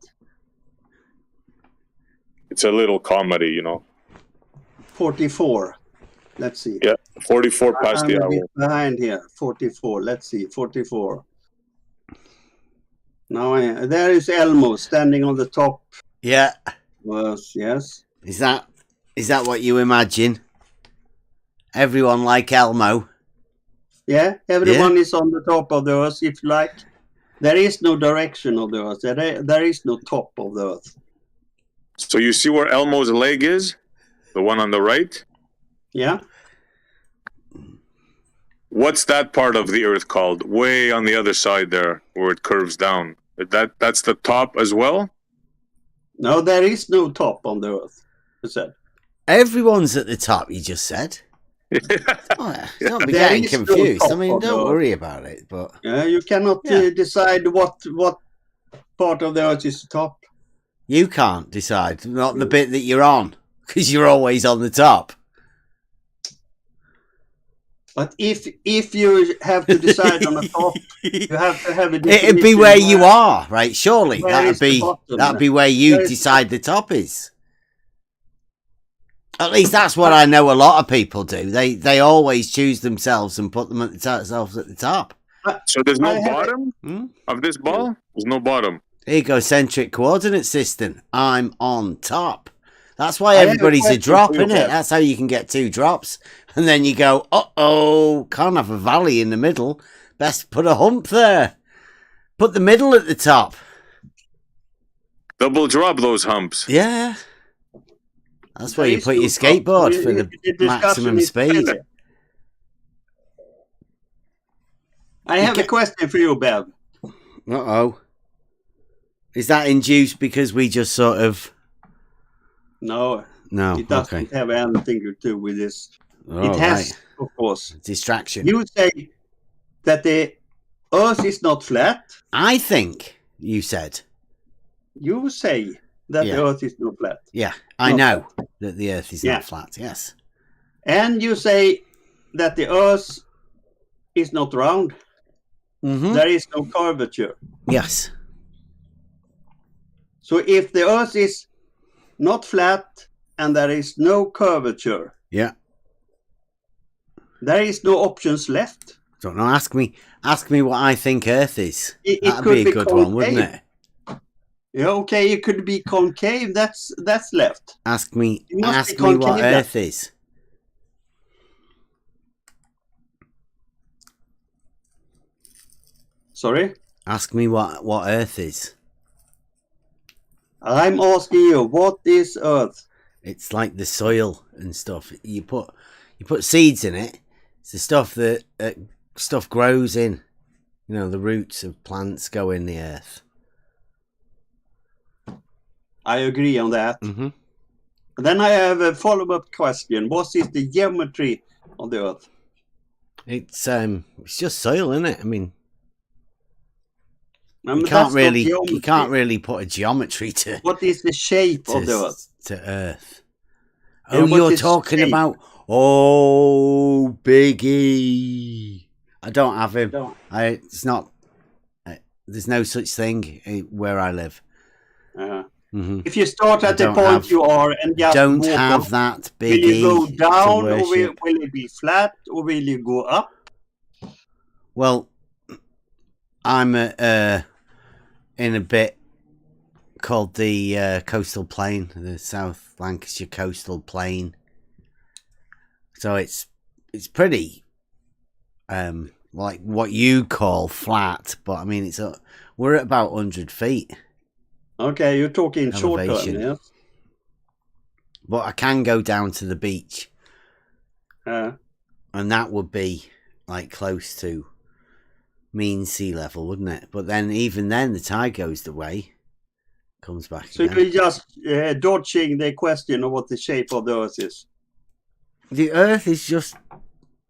It's a little comedy, you know. 44. Let's see. Yeah, 44 past I'm the a bit hour. behind here. 44. Let's see. 44. Now there is Elmo standing on the top. Yeah. Yes. Is that what you imagine? Everyone like Elmo? Yeah, everyone is on the top of the earth, if you like. There is no direction of the earth. There is no top of the earth. So you see where Elmo's leg is? The one on the right? Yeah. What's that part of the earth called? Way on the other side there, where it curves down. That's the top as well? No, there is no top on the earth, you said. Everyone's at the top, you just said. Don't be There getting is no confused. top I mean, of the don't earth. worry about it. But You cannot decide what part of the earth is the top. you can't decide. Not the bit that you're on, because you're always on the top. But if you have to decide on the top, you have to have a definition. It'd be where you are, right? Surely Where that'd is the be bottom? where you Where is decide the top is. At least that's what I know. A lot of people do. They always choose themselves and put themselves at the top. So there's no bottom of this ball? There's no bottom. Egocentric coordinate system. I'm on top. That's why I have a everybody's a question drop, for you, isn't it? Kev. That's how you can get 2 drops. And then you go, uh-oh, can't have a valley in the middle. Best put a hump there. Put the middle at the top. Double drop those humps. Yeah. That's where you put your skateboard for the maximum speed. I have a question for you, Bev. Uh-oh. Is that induced because we just sort of... No, No, it doesn't okay. have anything to do with this. Oh, it has, right. of course. Distraction. You say that the earth is not flat. I think you said. You say that Yeah. the earth is not flat. Yeah, I Not know flat. that the earth is Yeah. not flat, yes. And you say that the earth is not round. Mm-hmm. There is no curvature. Yes. So if the earth is not flat and there is no curvature, Yeah. there is no options left. Don't know. Ask me what I think Earth is. It That'd could be a be good one, wouldn't concave. it? Yeah, okay, it could be concave. That's left. Ask me It must ask be me what concave then. Earth is. Sorry? Ask me what Earth is. I'm asking you, what is Earth? It's like the soil and stuff. You put seeds in it. It's the stuff that stuff grows in. You know, the roots of plants go in the earth. I agree on that. Mm-hmm. Then I have a follow-up question. What is the geometry of the Earth? It's just soil, isn't it? I mean, No, you but can't that's not really geometry. put a geometry to What is the shape of the Earth? to Earth. Yeah, Oh, what you're is talking shape? about Biggie. I don't have him. No. It's not. There's no such thing where I live. Mhm. If you start I at the don't point have- you are and just don't walk have up, that will you Biggie go to down or worship. will it be flat or will you go up? Well, I'm in a bit called the coastal plain, the South Lancashire coastal plain. So it's pretty like what you call flat, but I mean we're at about 100 feet. Okay, you're talking short term, Elevation. yes? But I can go down to the beach, and that would be like close to mean sea level, wouldn't it? But then even then the tide goes away, comes back So again. you're just dodging the question of what the shape of the Earth is. The earth is just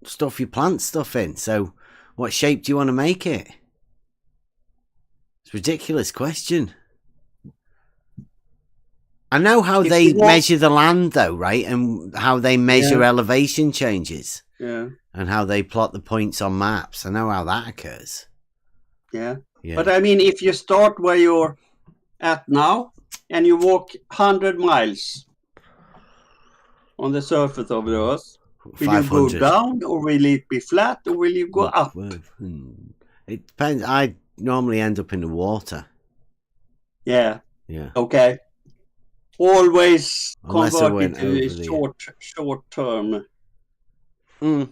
stuff you plant stuff in, so what shape do you want to make it? It's a ridiculous question. I know how If they you want- measure the land though, right? And how they measure Yeah. elevation changes Yeah, and how they plot the points on maps. I know how that occurs. yeah. Yeah. But I mean, if you start where you're at now and you walk 100 miles on the surface of the Earth, will you go 500. down or will it be flat or will you go up? It depends. I normally end up in the water. Yeah. Yeah. Okay. Always Unless I convert went it to a over the- short term.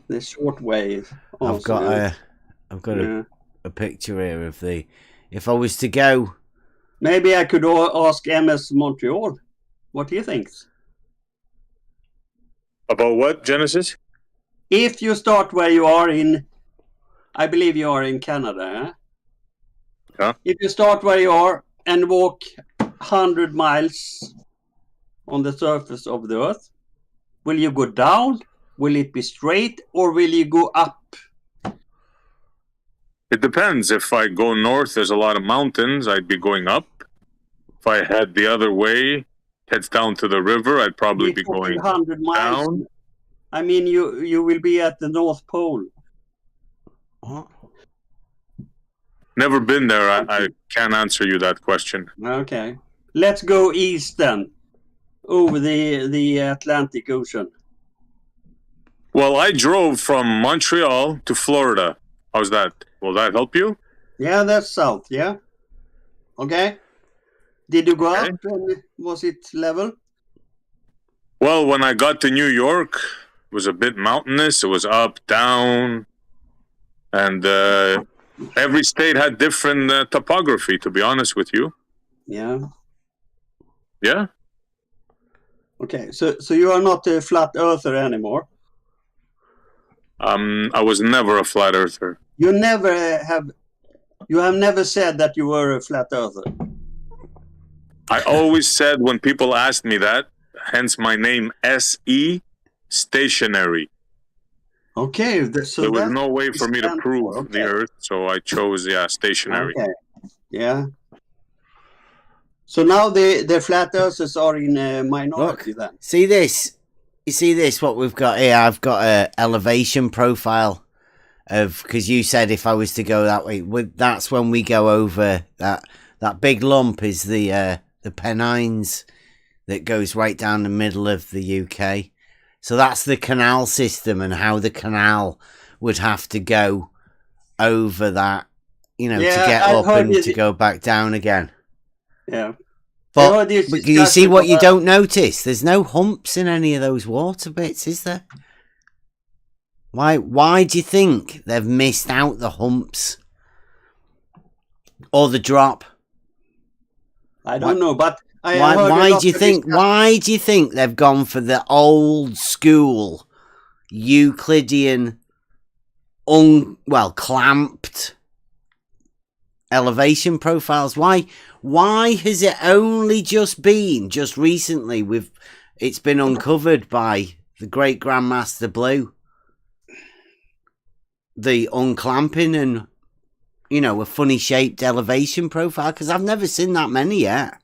The short way. I've got Yeah. a picture here of the. If I was to go, Maybe I could ask MS Montreal what he thinks. About what, Genesis? If you start where you are in, I believe you are in Canada. Eh? Yeah. If you start where you are and walk 100 miles on the surface of the Earth, will you go down? Will it be straight or will you go up? It depends. If I go north, there's a lot of mountains. I'd be going up. If I head the other way, heads down to the river, I'd probably be going 100 miles. down. I mean, you will be at the North Pole. Never been there. I can't answer you that question. Okay. Let's go east then, over the Atlantic Ocean. Well, I drove from Montreal to Florida. How's that? Will that help you? Yeah, that's south, yeah. Okay. Did you go up and was it level? Well, when I got to New York, it was a bit mountainous. It was up, down. And every state had different topography, to be honest with you. Yeah. Yeah? Okay, so you are not a flat earther anymore? I was never a flat earther. You have never said that you were a flat earther. I always said when people asked me that, hence my name SE, stationary. Okay, so there was no way for me to prove the Earth, so I chose stationary. Okay, yeah. So now the flat earthers are in a minority then. see this. You see this? What we've got here? I've got a elevation profile of, because you said if I was to go that way, that's when we go over that big lump is the Pennines that goes right down the middle of the UK. So that's the canal system and how the canal would have to go over that, to get up and to go back down again. Yeah. But you see what you don't notice? There's no humps in any of those water bits, is there? Why do you think they've missed out the humps? Or the drop? I don't know, but why do you think they've gone for the old school Euclidean clamped elevation profiles? Why has it only just recently it's been uncovered by the great Grandmaster Blue, the unclamping and a funny shaped elevation profile? Because I've never seen that many yet.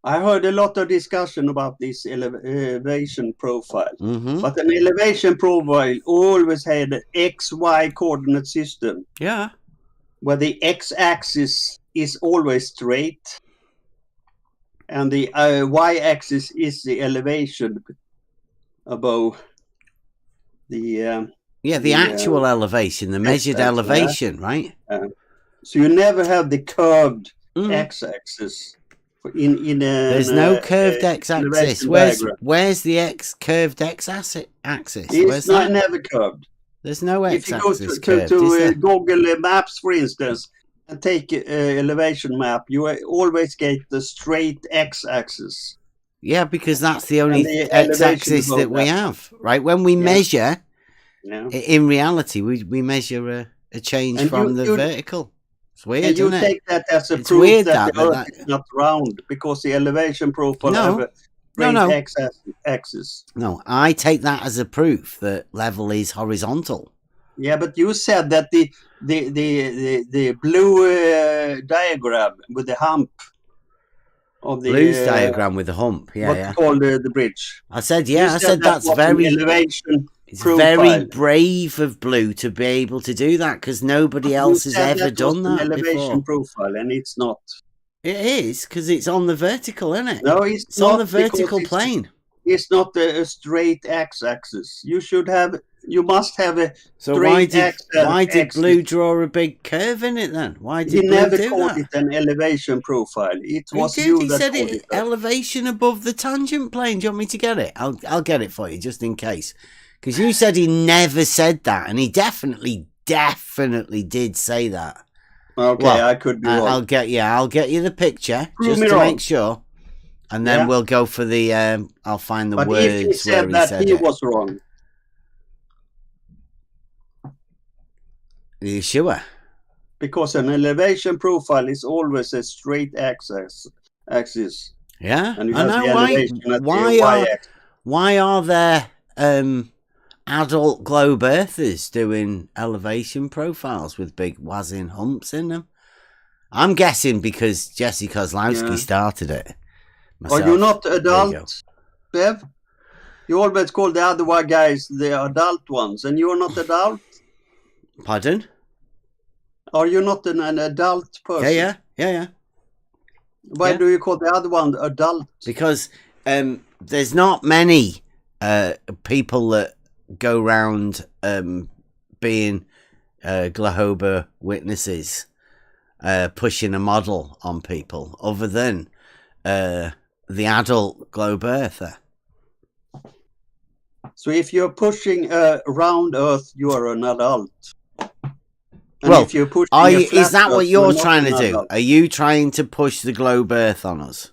I heard a lot of discussion about this elevation profile, but an elevation profile always had an XY coordinate system. Yeah, where the x-axis is always straight, and the y-axis is the elevation above the actual elevation, the measured elevation, right? So you never have the curved x-axis. There's no curved x-axis. Where's the curved x-axis? It's never curved. There's no x-axis. If you go to Google Maps, for instance, and take an elevation map, you always get the straight x-axis. Yeah, because that's the only x-axis that we have, right? When we measure, in reality, we measure a change from the vertical. It's weird, and you isn't take it? that as a It's proof weird that the Earth is not round, because the elevation profile have a straight x-axis. No, I take that as a proof that level is horizontal. Yeah, but you said that the blue diagram with the hump of the diagram with the hump, what's called the bridge. I said that's very elevation It's profile. very brave of Blue to be able to do that because nobody else You has said ever that was done an that elevation before. profile, and it's not. It is because it's on the vertical, isn't it? No, it's It's on not the vertical because plane. It's not a straight x-axis. You must have a So straight why did axis. Blue draw a big curve in it then? Why He did Blue never do called that? it an elevation profile. It He was did. you He that said called it it that. elevation above the tangent plane. Do you want me to get it? I'll get it for you just in case. Because you said he never said that, and he definitely did say that. Okay, Well, I could be wrong. I'll get you the picture Prove just me to wrong. make sure, and then Yeah. we'll go for the. I'll find the But words if he where said he that, said he it. was wrong. Are you sure? Because an elevation profile is always a straight axis. Yeah, And you I have know the why. elevation at the Why y-axis. why are there adult globe earthers doing elevation profiles with big wazzing humps in them? I'm guessing because Jesse Kozlowski Yeah. started it. Are you myself. not There you go. adult, Bev? You always call the other one guys the adult ones, and you're not adult? Pardon? Are you not an adult person? Yeah. Why Yeah. do you call the other one adult? Because there's not many people that go round being Jehovah's Witnesses pushing a model on people other than the adult globe earther. So if you're pushing a round Earth, you are an adult. And Well, if you're pushing are a you, flat is that what Earth, you're not trying to an do? adult. Are you trying to push the globe earth on us?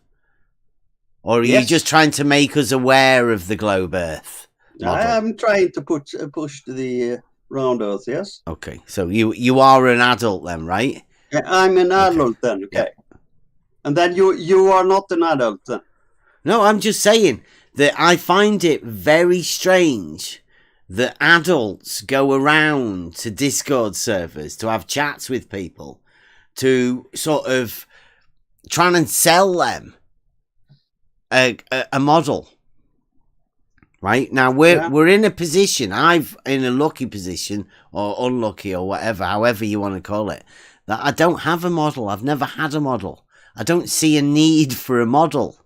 Or are you Yes. just trying to make us aware of the globe earth model? I'm trying to push the round Earth, yes? Okay, so you are an adult then, right? I'm an adult then, okay. And then you are not an adult then. No, I'm just saying that I find it very strange that adults go around to Discord servers to have chats with people to sort of try and sell them a model. Right now, we're in a position. In a lucky position or unlucky or whatever, however you want to call it. That I don't have a model. I've never had a model. I don't see a need for a model.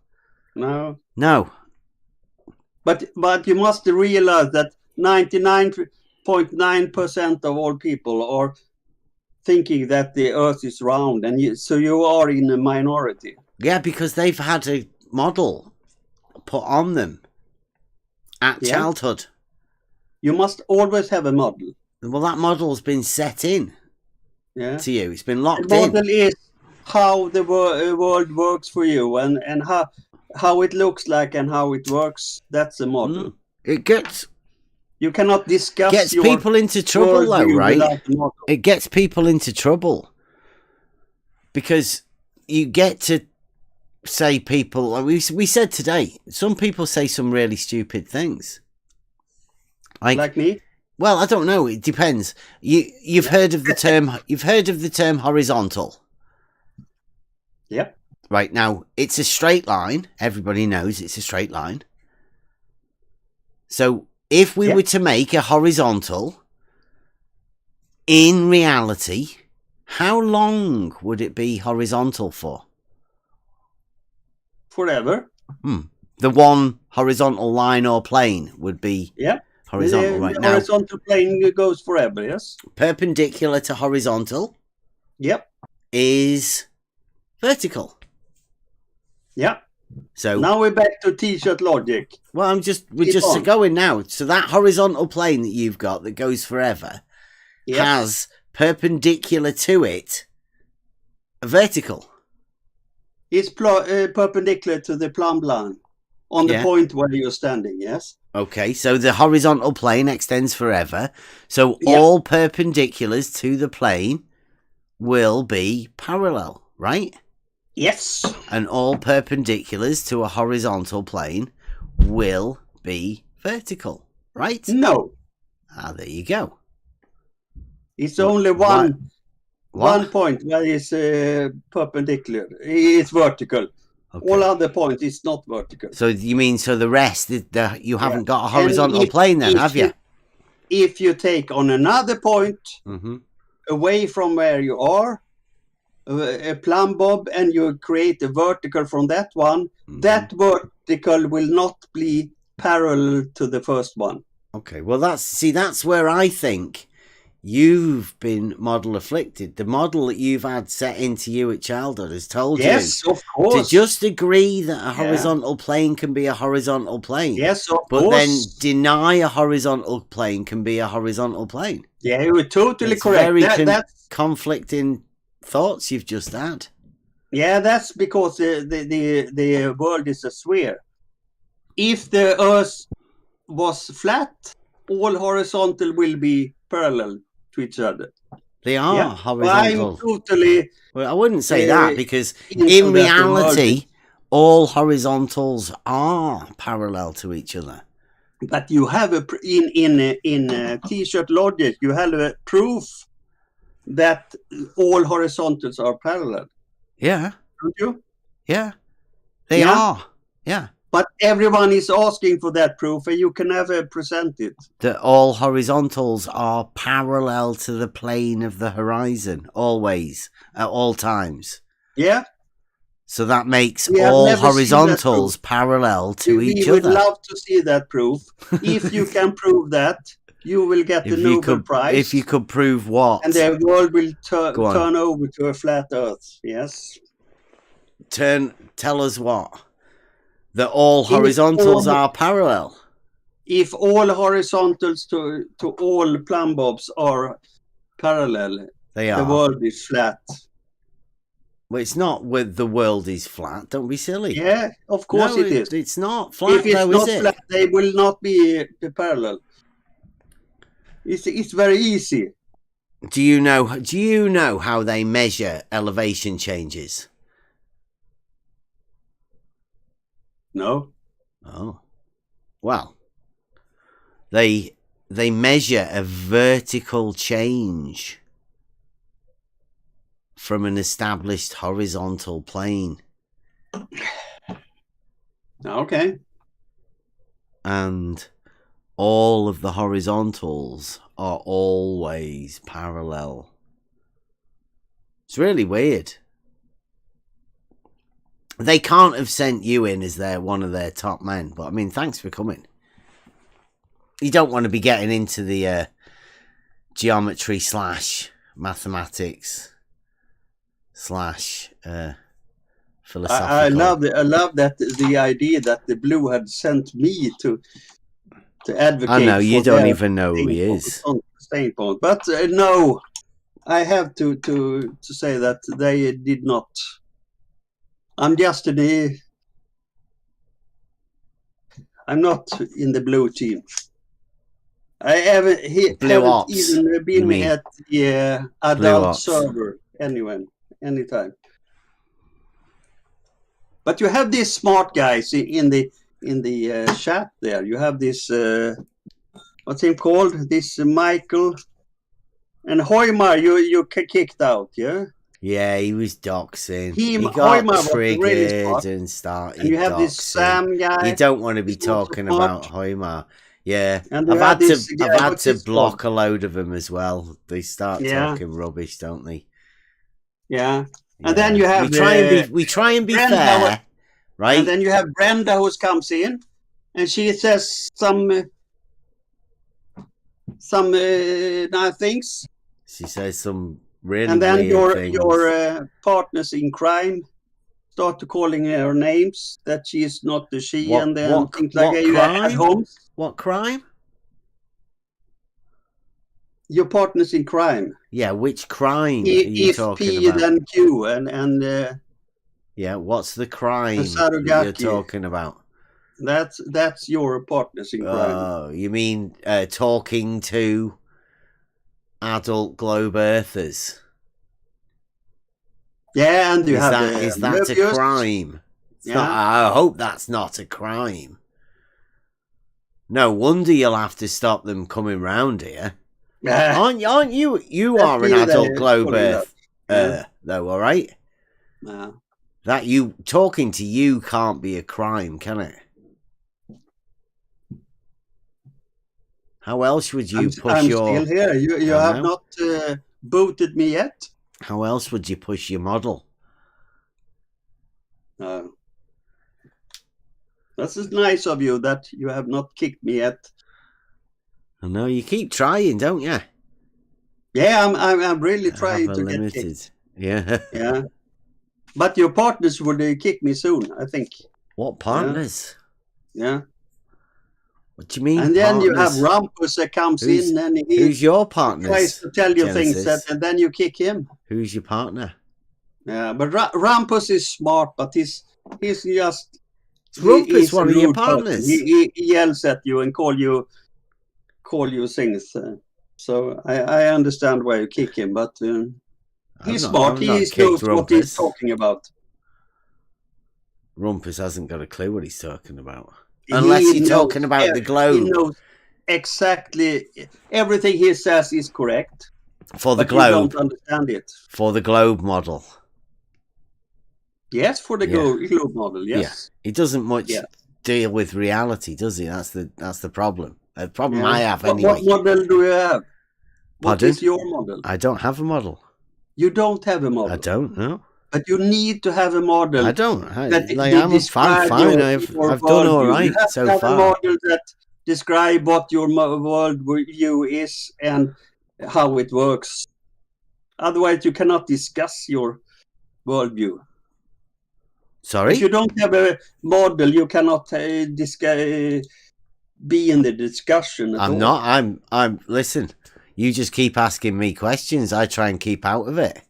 No. No. But you must realize that 99.9% of all people are thinking that the Earth is round, and so you are in a minority. Yeah, because they've had a model put on them at childhood. You must always have a model. Well, that model's been set in to you. It's been locked The in. model is how the world works for you, and how it looks like and how it works. That's a model. It gets You cannot discuss your people into trouble, though, worldview right? without a model. It gets people into trouble because you get to say people. Like we said today, some people say some really stupid things. Like me? Well, I don't know. It depends. You've heard of the term. You've heard of the term horizontal. Yep. Right, now, it's a straight line. Everybody knows it's a straight line. So, if we were to make a horizontal, in reality, how long would it be horizontal for? Forever. The one horizontal line or plane would be horizontal the, right the now. horizontal plane goes forever, yes? Perpendicular to horizontal is vertical. Yeah. So now we're back to t-shirt logic. Well, we're just going now. So that horizontal plane that you've got that goes forever has perpendicular to it a vertical. It's perpendicular to the plumb line on the point where you're standing, yes? Okay, so the horizontal plane extends forever. So all perpendiculars to the plane will be parallel, right? Yes. And all perpendiculars to a horizontal plane will be vertical, right? No. There you go. It's only one point where it's perpendicular. It's vertical. Okay. All other points is not vertical. So you mean the rest, you haven't got a horizontal plane then, have you? if you take on another point Mm-hmm. away from where you are, a plumb bob, and you create a vertical from that one, that vertical will not be parallel to the first one. Okay, well that's where I think you've been model afflicted. The model that you've had set into you at childhood has told Yes, you of course. to just agree that a horizontal plane can be a horizontal plane. Yes, of but course. then deny a horizontal plane can be a horizontal plane. Yeah, you were totally It's correct. Very That's conflicting thoughts you've just had. Yeah, that's because the world is a sphere. If the Earth was flat, all horizontal will be parallel to each other. They are Yeah. horizontal. I'm totally. Well, I wouldn't say that because into in that the world reality, all horizontals are parallel to each other. But you have in T-shirt logic, you have a proof that all horizontals are parallel. Yeah. Don't you? Yeah. They Yeah. are. Yeah. But everyone is asking for that proof, and you can never present it. That all horizontals are parallel to the plane of the horizon, always, at all times. Yeah. So that makes We have all never seen that horizontals proof. parallel to each we would other. love to see that proof. If you can prove that, you will get the If you Nobel could, Prize. if you could prove what? And the world will Go on. turn over to a flat Earth. Yes. Tell us what? That all If horizontals all- are parallel. If all horizontals to all plumb bobs are parallel, They the are. world is flat. Well, it's not with the world is flat. Don't be silly. Yeah, of course No, it is. It's not flat, If it's though, not is it? flat, they will not be parallel. It's very easy. Do you know how they measure elevation changes? No. Oh. Well, they measure a vertical change from an established horizontal plane. Okay. And all of the horizontals are always parallel. It's really weird. They can't have sent you in as one of their top men, but I mean, thanks for coming. You don't want to be getting into the geometry / mathematics / philosophical. I love that the idea that the Blue had sent me to advocate. I know you for don't their even know who he is. standpoint, but no, I have to say that they did not. I'm just I'm not in the Blue team. I haven't Ops, even you been mean? at the Blue adult Ops. server anytime. But you have these smart guys in the chat there. You have this what's him called? This Michael and Hoymar. You kicked out, yeah. Yeah, he was doxing. He- He Hoyma got was really triggered smart. and started And you have this doxing. Sam guy. You don't want to be He's also talking smart. about Hoymar. Yeah, And you I've have had this to. guy, I've had what's to his block a load of them as well. They start Yeah. talking rubbish, don't they? Yeah. And then you have we try and be Brenda, fair, right? And then you have Brenda who comes in, and she says some nice things. She says some really And then weird your things. partners in crime start to calling her names that she is not the she, and then things like that. You crime? at home. What crime? Your partners in crime. Yeah, which crime are you If talking P about? then Q and Yeah, what's the crime that Sarugaki. you're talking about? that's your partners in crime. Oh, you mean talking to adult globe earthers? Yeah, and you Is have that a Möbius. crime? It's Yeah. not, I hope that's not a crime. No wonder you'll have to stop them coming round here. Aren't you? You That's are an me adult that globe pulling earth, up. though, all right? Yeah. That you talking to you can't be a crime, can it? How else would you push I'm your... still here. You I have know. not booted me yet. How else would you push your model? That's nice of you that you have not kicked me yet. I know, you keep trying, don't you? Yeah, I'm really trying Have to a get limited. kicked. Yeah. Yeah, but your partners would kick me soon, I think. What partners? Yeah. What do you mean? And then you have partners? Rumpus that comes Who's- in and he Who's your tries partners? to tell you things Genesis? and then you kick him. Who's your partner? Yeah, but Rumpus is smart, but he's just. Is Rumpus he's a one of your rude person. partners? He yells at you and call you things. So I understand why you kick him, but he's smart. He knows what he's talking about. Rumpus hasn't got a clue what he's talking about. Unless you're talking about the globe. He knows exactly everything he says is correct. For the but you globe. don't understand it. For the globe model. Yes, for the globe model. Yes. Yeah. He doesn't much deal with reality, does he? That's the problem. The problem I have anyway. What model do you have? What Pardon? is your model? I don't have a model. You don't have a model. I don't know. But you need to have a model. I don't. that I'm describe fine. your I've done worldview. all right You have so to have far. a model that describe what your worldview is and how it works. Otherwise, you cannot discuss your worldview. Sorry? If you don't have a model, you cannot be in the discussion at all. I'm not. I'm. Listen. You just keep asking me questions. I try and keep out of it.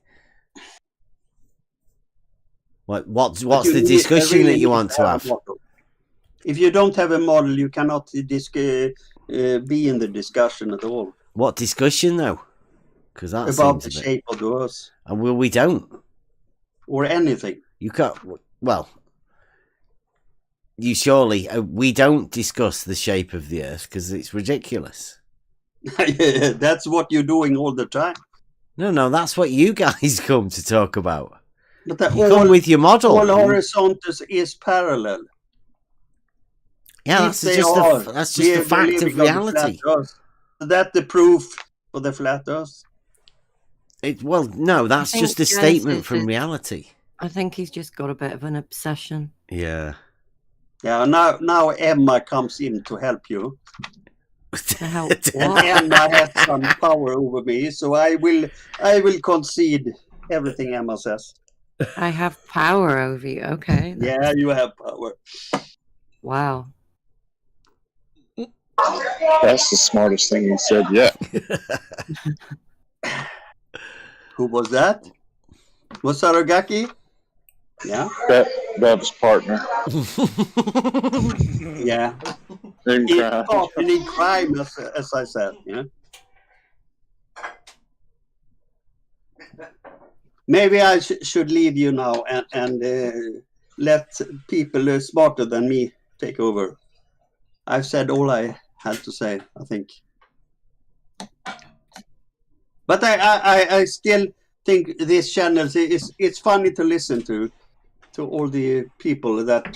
What's the discussion that you want to have? If you don't have a model, you cannot be in the discussion at all. What discussion though? Because that's about the shape of the Earth. Well, we don't. Or anything. You can't. Well, you surely we don't discuss the shape of the Earth because it's ridiculous. That's what you're doing all the time. No, that's what you guys come to talk about. But you come with your model. All horizontals is parallel. Yeah, that's just a fact of reality. That's the proof for the flat Earth. No, that's just a statement from reality. I think he's just got a bit of an obsession. Yeah. Yeah. Now Emma comes in to help you. To help And what? Emma has some power over me, so I will concede everything Emma says. I have power over you. Okay. Yeah, you have power. Wow. That's the smartest thing he said yet. Who was that? Was Saragaki? Yeah. Bev's partner. Yeah. In crime. In crime, as I said. Yeah. Maybe I should leave you now and let people smarter than me take over. I've said all I had to say, I think. But I still think this channel it's funny to listen to all the people that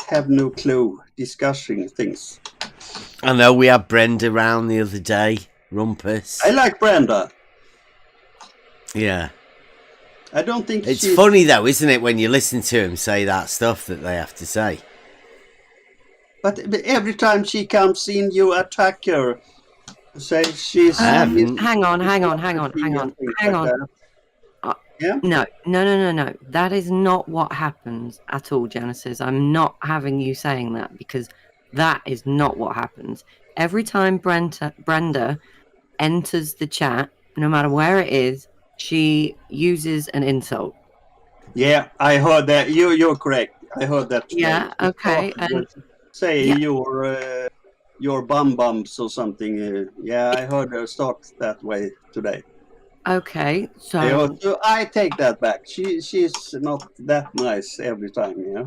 have no clue discussing things. I know we had Brenda round the other day. Rumpus. I like Brenda. Yeah. I don't think it's funny though, isn't it, when you listen to him say that stuff that they have to say. But every time she comes in, you attack her. Say she's. Hang on. Yeah? No. That is not what happens at all, Genesis. I'm not having you saying that because that is not what happens. Every time Brenda enters the chat, no matter where it is, she uses an insult. Yeah, I heard that. You're correct. I heard that. Yeah. Okay. And say your bums or something. Yeah, I heard her start that way today. Okay, so I take that back. She's not that nice every time, yeah.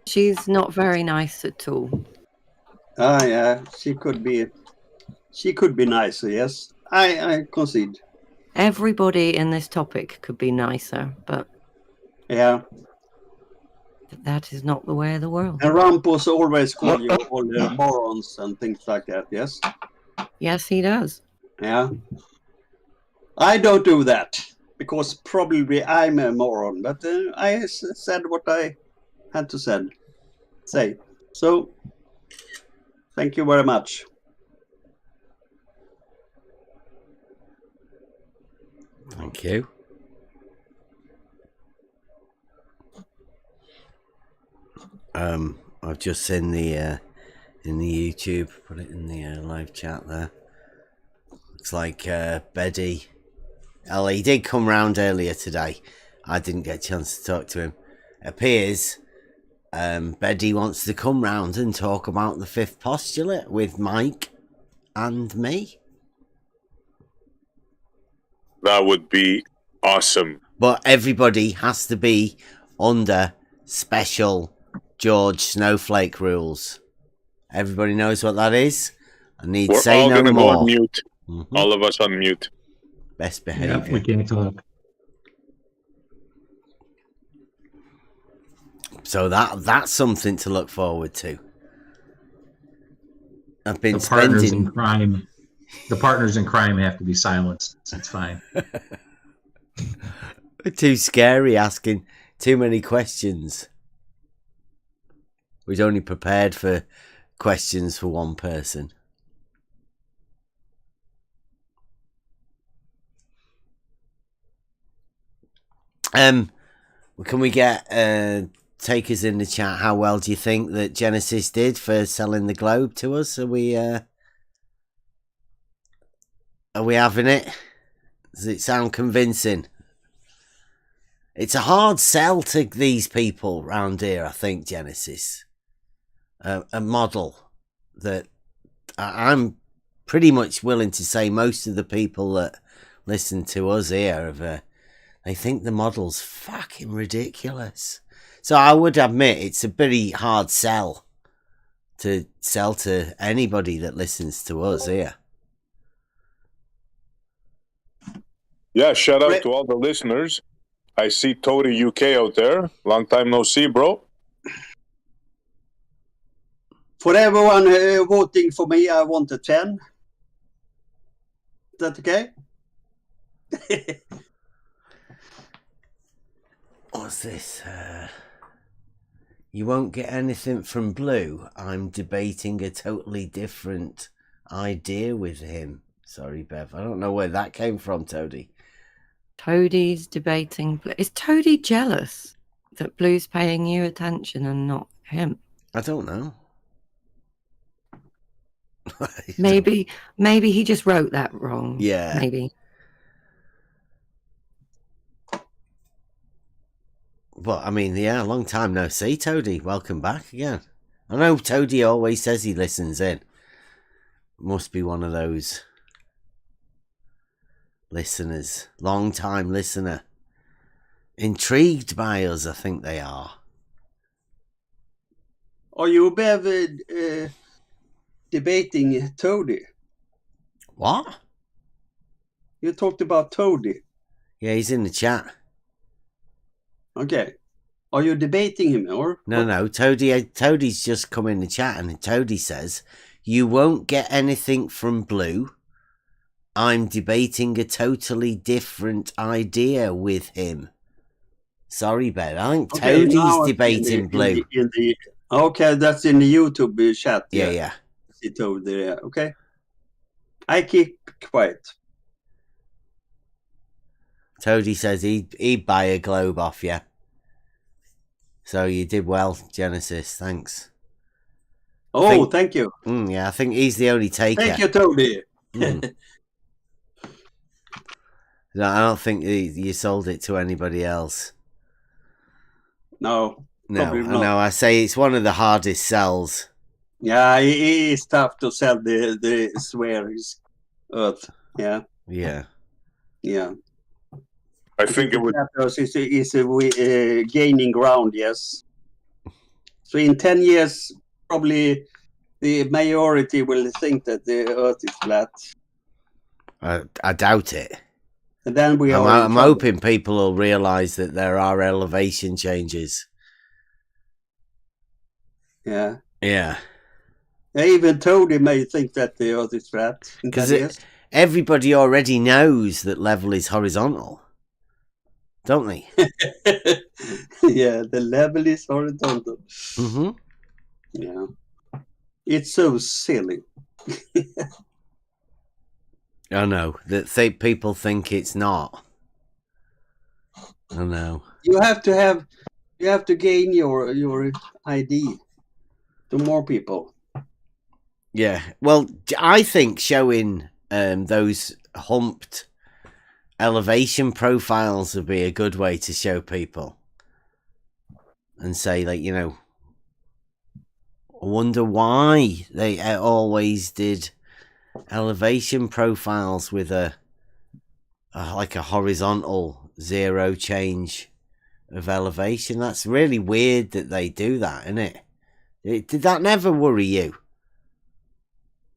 She's not very nice at all. Ah, yeah, she could be nicer. Yes, I concede. Everybody in this topic could be nicer, but yeah. That is not the way of the world. And Rampos always call you all the morons and things like that, yes? Yes, he does. Yeah. I don't do that, because probably I'm a moron, but I said what I had to say. So, thank you very much. Thank you. I've just seen the in the YouTube, put it in the live chat there. Looks like Beddy. Oh, he did come round earlier today. I didn't get a chance to talk to him. Appears Beddy wants to come round and talk about the fifth postulate with Mike and me. That would be awesome. But everybody has to be under special George Snowflake rules. Everybody knows what that is. I need We're say all no gonna more. go on mute. All of us on mute. Best behavior. Yep, we can't talk. So that's something to look forward to. I've been The partners spending in crime. The partners in crime have to be silenced. It's fine. too scary asking too many questions. We'd only prepared for questions for one person. Can we get takers in the chat? How well do you think that Genesis did for selling the globe to us? Are we having it? Does it sound convincing? It's a hard sell to these people round here, I think, Genesis. A model that I'm pretty much willing to say most of the people that listen to us here have, they think the model's fucking ridiculous. So I would admit it's a pretty hard sell to anybody that listens to us here. Yeah, shout out to all the listeners. I see Toady UK out there. Long time no see, bro. For everyone voting for me, I want a 10. Is that okay? What's this? You won't get anything from Blue. I'm debating a totally different idea with him. Sorry, Bev. I don't know where that came from, Toady. Toadie's debating. Is Toadie jealous that Blue's paying you attention and not him? I don't know. Maybe he just wrote that wrong. Yeah. Maybe. But, I mean, yeah, long time no see, Toady. Welcome back again. I know Toady always says he listens in. Must be one of those listeners. Long time listener. Intrigued by us, I think they are. Are you, Bev, debating Toady? What? You talked about Toady. Yeah, he's in the chat. Okay. Are you debating him, or? No. Toady's just come in the chat, and Toady says, you won't get anything from Blue. I'm debating a totally different idea with him. Sorry, Ben. I think Toadie's debating Blue. Okay, that's in the YouTube chat. Yeah. See Toady, yeah. Okay. I keep quiet. Toady says he'd buy a globe off you. So you did well, Genesis. Thanks. Thank you. Yeah, I think he's the only taker. Thank you, Toady. No, I don't think you sold it to anybody else. No. No, I say it's one of the hardest sells. Yeah, it is tough to sell the swears earth. Yeah. Yeah. Yeah. I think it would. Is gaining ground, yes. So in 10 years, probably the majority will think that the earth is flat. I doubt it. And then I'm hoping people will realise that there are elevation changes. Yeah. Yeah. I even told him I think that the Earth is flat. Because everybody already knows that level is horizontal, don't they? Yeah, the level is horizontal. Mm-hmm. Yeah. It's so silly. I know that people think it's not. I know. You have to gain your ID to more people. Yeah. Well, I think showing those humped elevation profiles would be a good way to show people and say, like, you know, I wonder why they always did elevation profiles with a like a horizontal zero change of elevation. That's really weird that they do that, isn't it? Did that never worry you?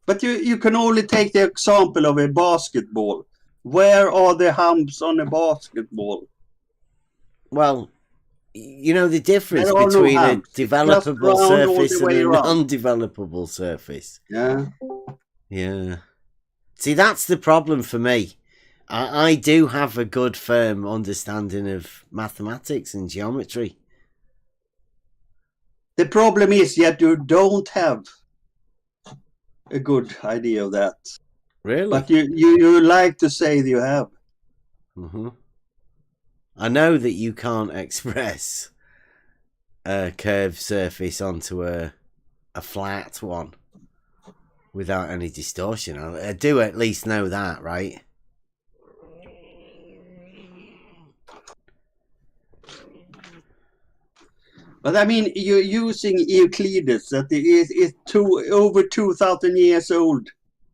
But you can only take the example of a basketball. Where are the humps on a basketball? Well, you know the difference There are no between a humps. It's just developable round all surface the and way a around. non-developable surface. Yeah. Yeah. See, that's the problem for me. I do have a good, firm understanding of mathematics and geometry. The problem is that you don't have a good idea of that. Really? But you like to say that you have. Mm-hmm. I know that you can't express a curved surface onto a flat one without any distortion. I do at least know that, right? But I mean, you're using Euclides that is over 2,000 years old.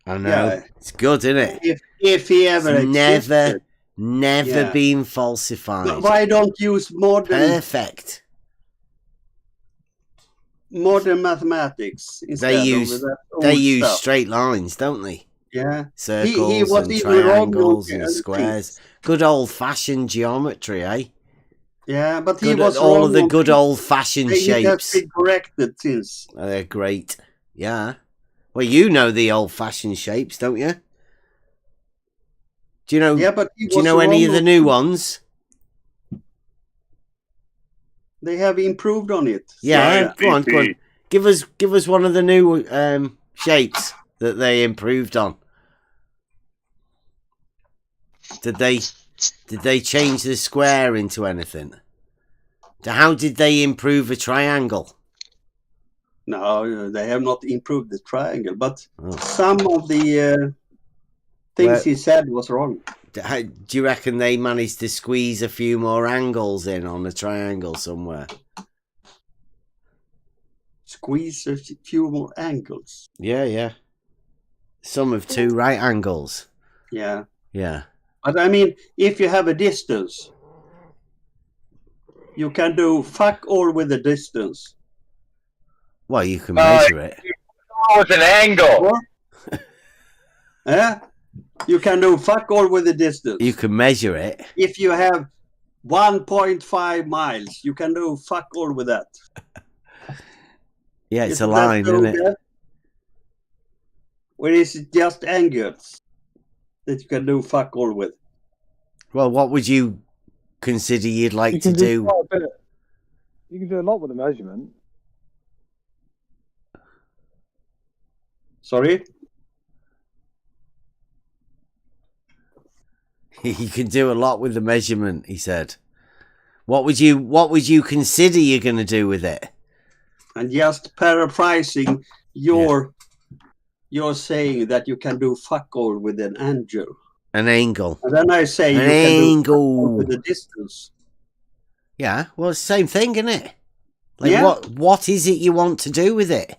I know. Yeah. It's good, isn't it? If he ever It's existed. never Yeah. been falsified. But why don't you use Perfect. modern mathematics instead They of use that old stuff? straight lines, don't they? Yeah. Circles He was and even wrong triangles with and the squares. Good old-fashioned geometry, eh? Yeah, but he Good, was all wrong of the on good things. old-fashioned He has shapes. been corrected since. They're great. Yeah. Well, you know the old-fashioned shapes, don't you? Do you know? Yeah, but he do you was know any wrong of the on new things. ones? They have improved on it. Yeah, go on. Give us one of the new shapes that they improved on. Did they change the square into anything? How did they improve a triangle? No, they have not improved the triangle, but some of the things Well- he said was wrong. Do you reckon they managed to squeeze a few more angles in on a triangle somewhere? Squeeze a few more angles. Yeah. Some of 2 right angles. Yeah. Yeah. But I mean, if you have a distance, you can do fuck all with the distance. Well, you can measure it. With an angle. Yeah? You can do fuck all with the distance. You can measure it. If you have 1.5 miles, you can do fuck all with that. Yeah, it's Isn't a that line, so isn't it? good? Or is it just angles that you can do fuck all with? Well, what would you consider you'd like You to can do? quite a bit. You can do a lot with a measurement. Sorry? You can do a lot with the measurement, he said. What would you consider you're going to do with it? And just paraphrasing your saying that you can do fuck all with an angle. An angle. And then I say An you can do fuck all angle. with the distance. Yeah, well, it's the same thing, isn't it? Like, Yeah. what is it you want to do with it?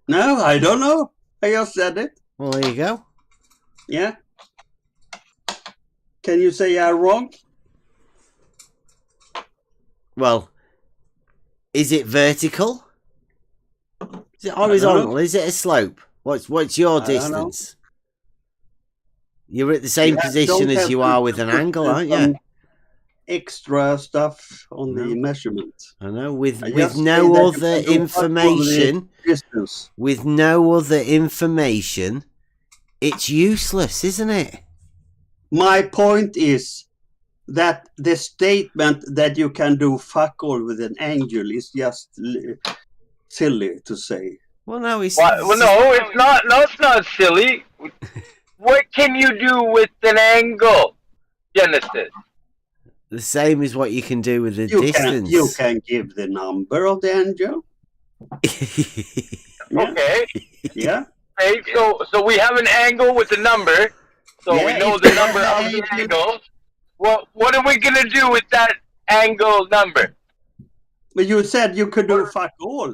No, I don't know. I just said it. Well, there you go. Yeah. Can you say I'm wrong? Well, is it vertical? Is it horizontal? Is it a slope? What's your I don't know. distance? You're at the same Yeah, position don't as have you to are with an put angle, this aren't you? on extra stuff on the measurement. I know, with just say no that you other can do information, distance. with no other information, it's useless, isn't it? My point is that the statement that you can do fuck all with an angle is just silly to say. Well, no, it's Well, no, it's not. No, it's not silly. What can you do with an angle, Genesis? the same as what you can do with the You distance. you can give the number of the angle. Okay. Yeah. Okay, so we have an angle with a number, so we Yeah, know if the you have number an of the angle- angle. Well, what are we gonna do with that angle number? But you said you could do fuck all.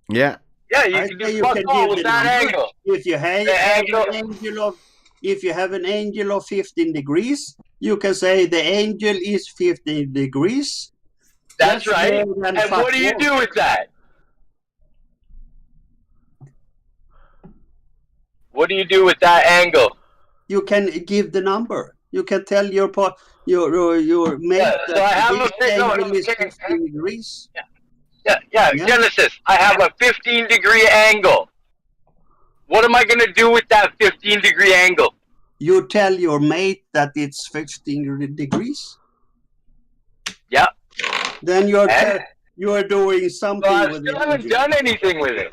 Yeah. Yeah, you I can say do you fuck can all give with the that number. angle. If you have The an angle. angle of, if you have an angle of 15 degrees, you can say the angle is 15 degrees. That's right. more than And fuck what do you all. do with that? What do you do with that angle? You can give the number. You can tell your mate Yeah, so I have that a this no, angle is okay. 15 degrees. Yeah, Genesis, I have a 15-degree angle. What am I going to do with that 15-degree angle? You tell your mate that it's 15 degrees. Yeah. Then you're And? you're doing something I with still the haven't angle. done anything with it.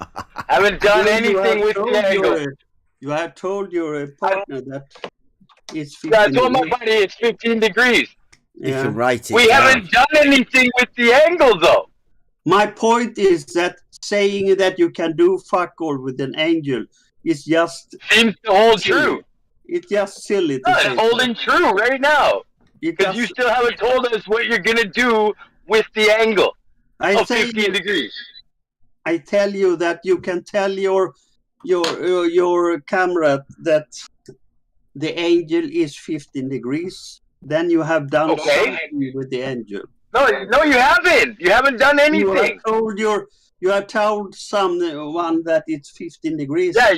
Haven't done You anything have with told the angle. You have told your partner that it's 15 Yeah, I told my degrees. buddy it's 15 degrees. You Yeah. can write it We down. haven't done anything with the angle, though. My point is that saying that you can do fuck all with an angel is just Seems to hold silly. true. It's just silly to No, say. it's holding true right now. It Because you just- still haven't told us what you're going to do with the angle I of say 15 degrees. I tell you that you can tell your camera that the angel is 15 degrees. Then you have done Okay. something with the angel. No, you haven't. You haven't done anything. You have told someone that it's 15 degrees. Yeah,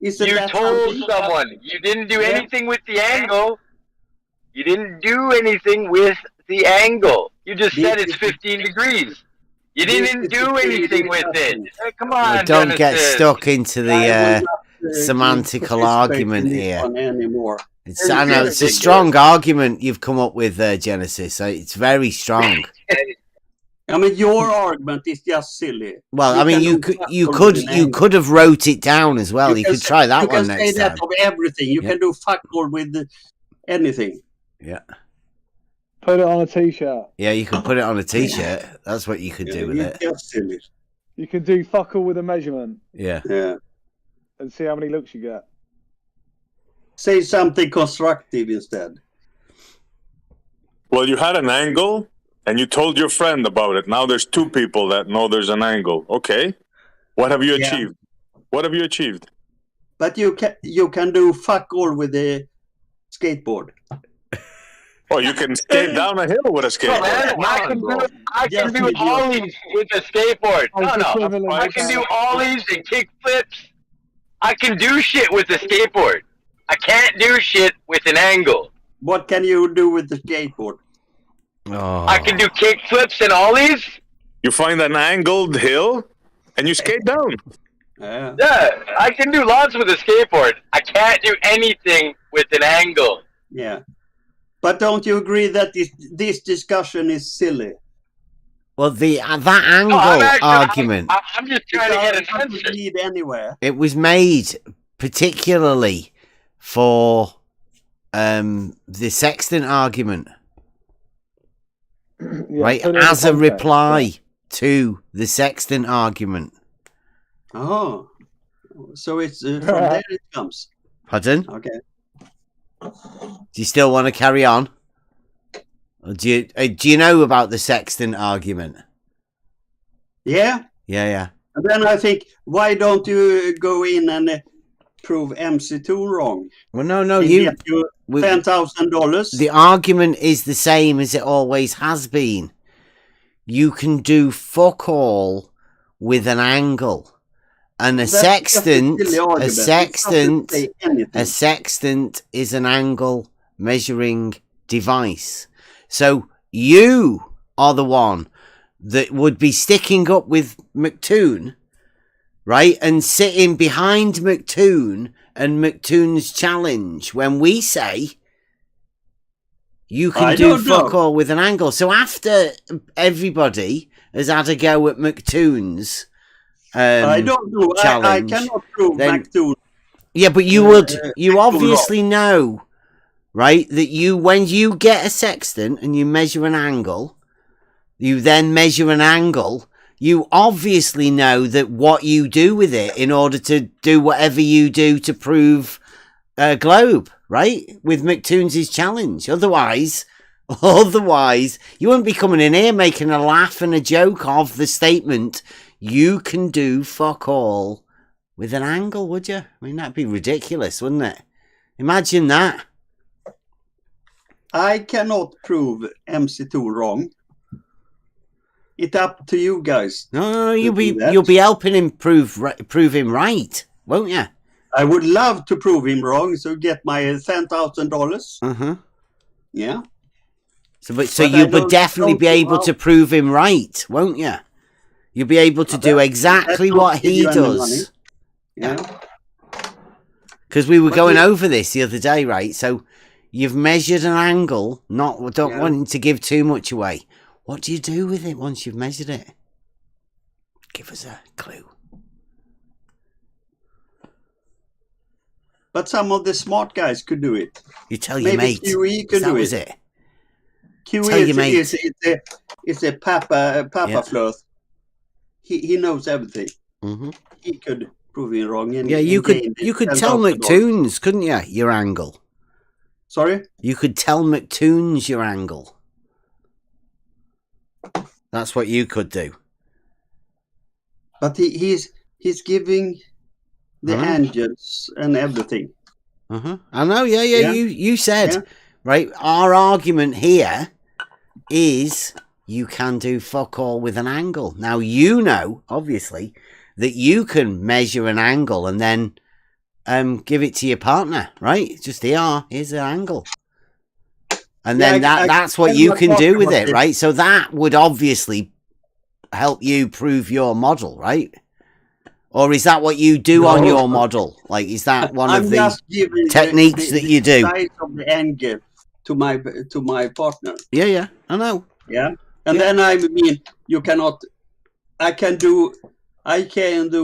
Isn't you that told something? someone. You didn't do Yeah. anything with the angle. You didn't do anything with the angle. You just said it's 15 degrees. You didn't do anything with it. Hey, come on, Don't get Genesis. stuck into the I will not, semantical participate argument in this here. one anymore. I know it's a strong argument you've come up with there, Genesis. It's very strong. I mean, your argument is just silly. Well, I mean, can you do could fuck you all could with an you angle. could have wrote it down as well. You can could say- try that you one can say next that time. of everything. You Yeah. can do fuck all with anything. Yeah, Put it on a t-shirt. yeah, you could put it on a t-shirt. That's what you could do with It's it. just silly. You can do fuck all with a measurement Yeah. Yeah. and see how many looks you get. Say something constructive instead. Well, you had an angle and you told your friend about it. Now there's two people that know there's an angle. Okay. What have you Yeah. achieved? What have you achieved? But you can do fuck all with a skateboard. Oh, you can skate down a hill with a No, skateboard. man, I can do Yes, you do. ollies with a skateboard. Oh, No, it's no. equivalent I to can that. do ollies and kick flips. I can do shit with a skateboard. I can't do shit with an angle. What can you do with the skateboard? Oh. I can do kick flips and ollies. You find an angled hill and you skate down. Yeah. Yeah, I can do lots with a skateboard. I can't do anything with an angle. Yeah. But don't you agree that this discussion is silly? Well, that angle No, I'm actually- argument, I'm just trying to get an It doesn't answer. lead anywhere. it was made particularly for the sextant argument, Yeah, right? put it in As a context. reply to the sextant argument. Oh. So it's from there it comes. Pardon? Okay. Do you still want to carry on? Or do you know about the sextant argument? Yeah. Yeah. And then I think, why don't you go in and prove MC2 wrong? Well, no, And you. get you $10,000. The argument is the same as it always has been. You can do fuck all with an angle. And a That's just a sextant, silly argument. It doesn't say anything. a sextant is an angle measuring device. So You are the one that would be sticking up with McToon, right? And sitting behind McToon and McToon's challenge when we say you can do fuck all with an angle. So after everybody has had a go at McToon's I don't know. challenge, I cannot prove then, McToon. Yeah, but you obviously know, right, that when you get a sextant and you measure an angle, you then measure an angle, you obviously know that what you do with it in order to do whatever you do to prove a globe, right? With McToon's challenge. Otherwise, you wouldn't be coming in here making a laugh and a joke of the statement, you can do fuck all with an angle, would you? I mean, that'd be ridiculous, wouldn't it? Imagine that. I cannot prove MC2 wrong. It's up to you guys. No, you'll be helping him prove him right, won't you? I would love to prove him wrong, so get my $10,000. Yeah. So you would definitely be able to prove him right, won't you? You'll be able to do exactly what he does. Yeah. Because we were going over this the other day, right? So you've measured an angle, don't want to give too much away. What do you do with it once you've measured it? Give us a clue. But some of the smart guys could do it. You tell your mate. QE can do it. QE is a Papa Fluth. He knows everything. Mm-hmm. He could prove me wrong. You could tell McToon's, couldn't you? Your angle. Sorry? You could tell McToon's your angle. That's what you could do. But he's giving the angels and everything. I know, yeah. You said, right, our argument here is you can do fuck all with an angle. Now, you know, obviously, that you can measure an angle and then give it to your partner, right? Just here's the angle. And then that's what you can do with it, right? So that would obviously help you prove your model, right? Or is that what you do on your model? Like, is that one of the techniques that you do? Size of the angle to my partner. Yeah, I know. Yeah, and then I mean, you cannot. I can do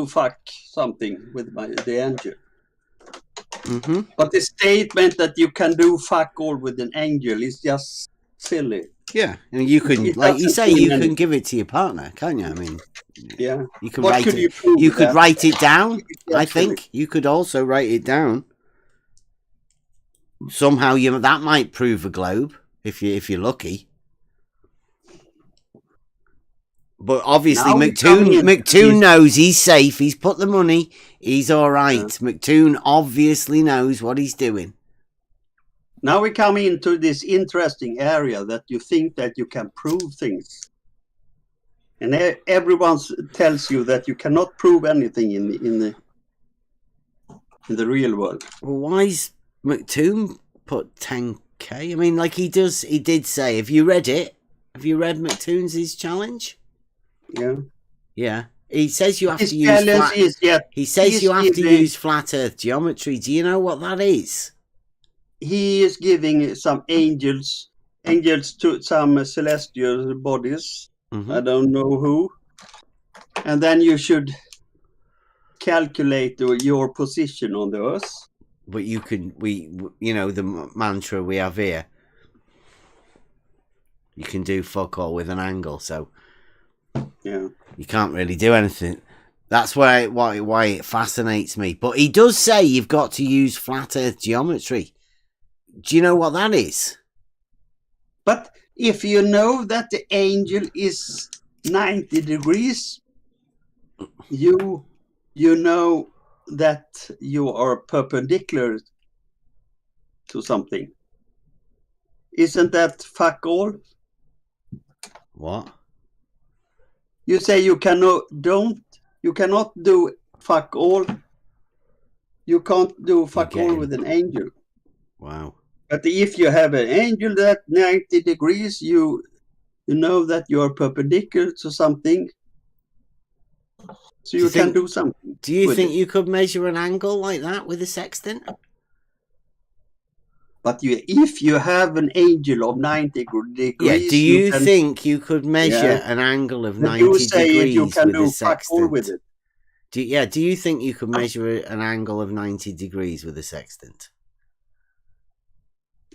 fuck something with the angle. But the statement that you can do fuck all with an angle is just silly. Yeah, and you can, like you say, you can give it to your partner, can't you? I mean, yeah, you can write it. You could write it down. I think you could also write it down. Somehow, that might prove a globe if you're lucky. But obviously, McToon knows he's safe. He's put the money. He's all right. Yeah. McToon obviously knows what he's doing. Now we come into this interesting area that you think that you can prove things. And everyone tells you that you cannot prove anything in the real world. Well, why's McToon put 10K? I mean, like he did say, have you read it? Have you read McToon's challenge? Yeah. He says you have to use use flat Earth geometry. Do you know what that is? He is giving some angels to some celestial bodies. I don't know who. And then you should calculate your position on the Earth. But you can, the mantra we have here. You can do fuck all with an angle, so. Yeah, you can't really do anything. That's why it fascinates me. But he does say you've got to use flat Earth geometry. Do you know what that is? But if you know that the angel is 90 degrees, you know that you are perpendicular to something. Isn't that fuck all? What? You say you cannot do fuck all. You can't do fuck all with an angel. Wow. But if you have an angel that 90 degrees, you You know that you are perpendicular to something. So you can do something. Do you with think it. you could measure an angle like that with a sextant? But if you have an angle of 90 degrees... Yeah, do you can, think you could measure an angle of 90 you say degrees you can with do a fuck all with sextant? it. Do you think you could measure an angle of 90 degrees with a sextant?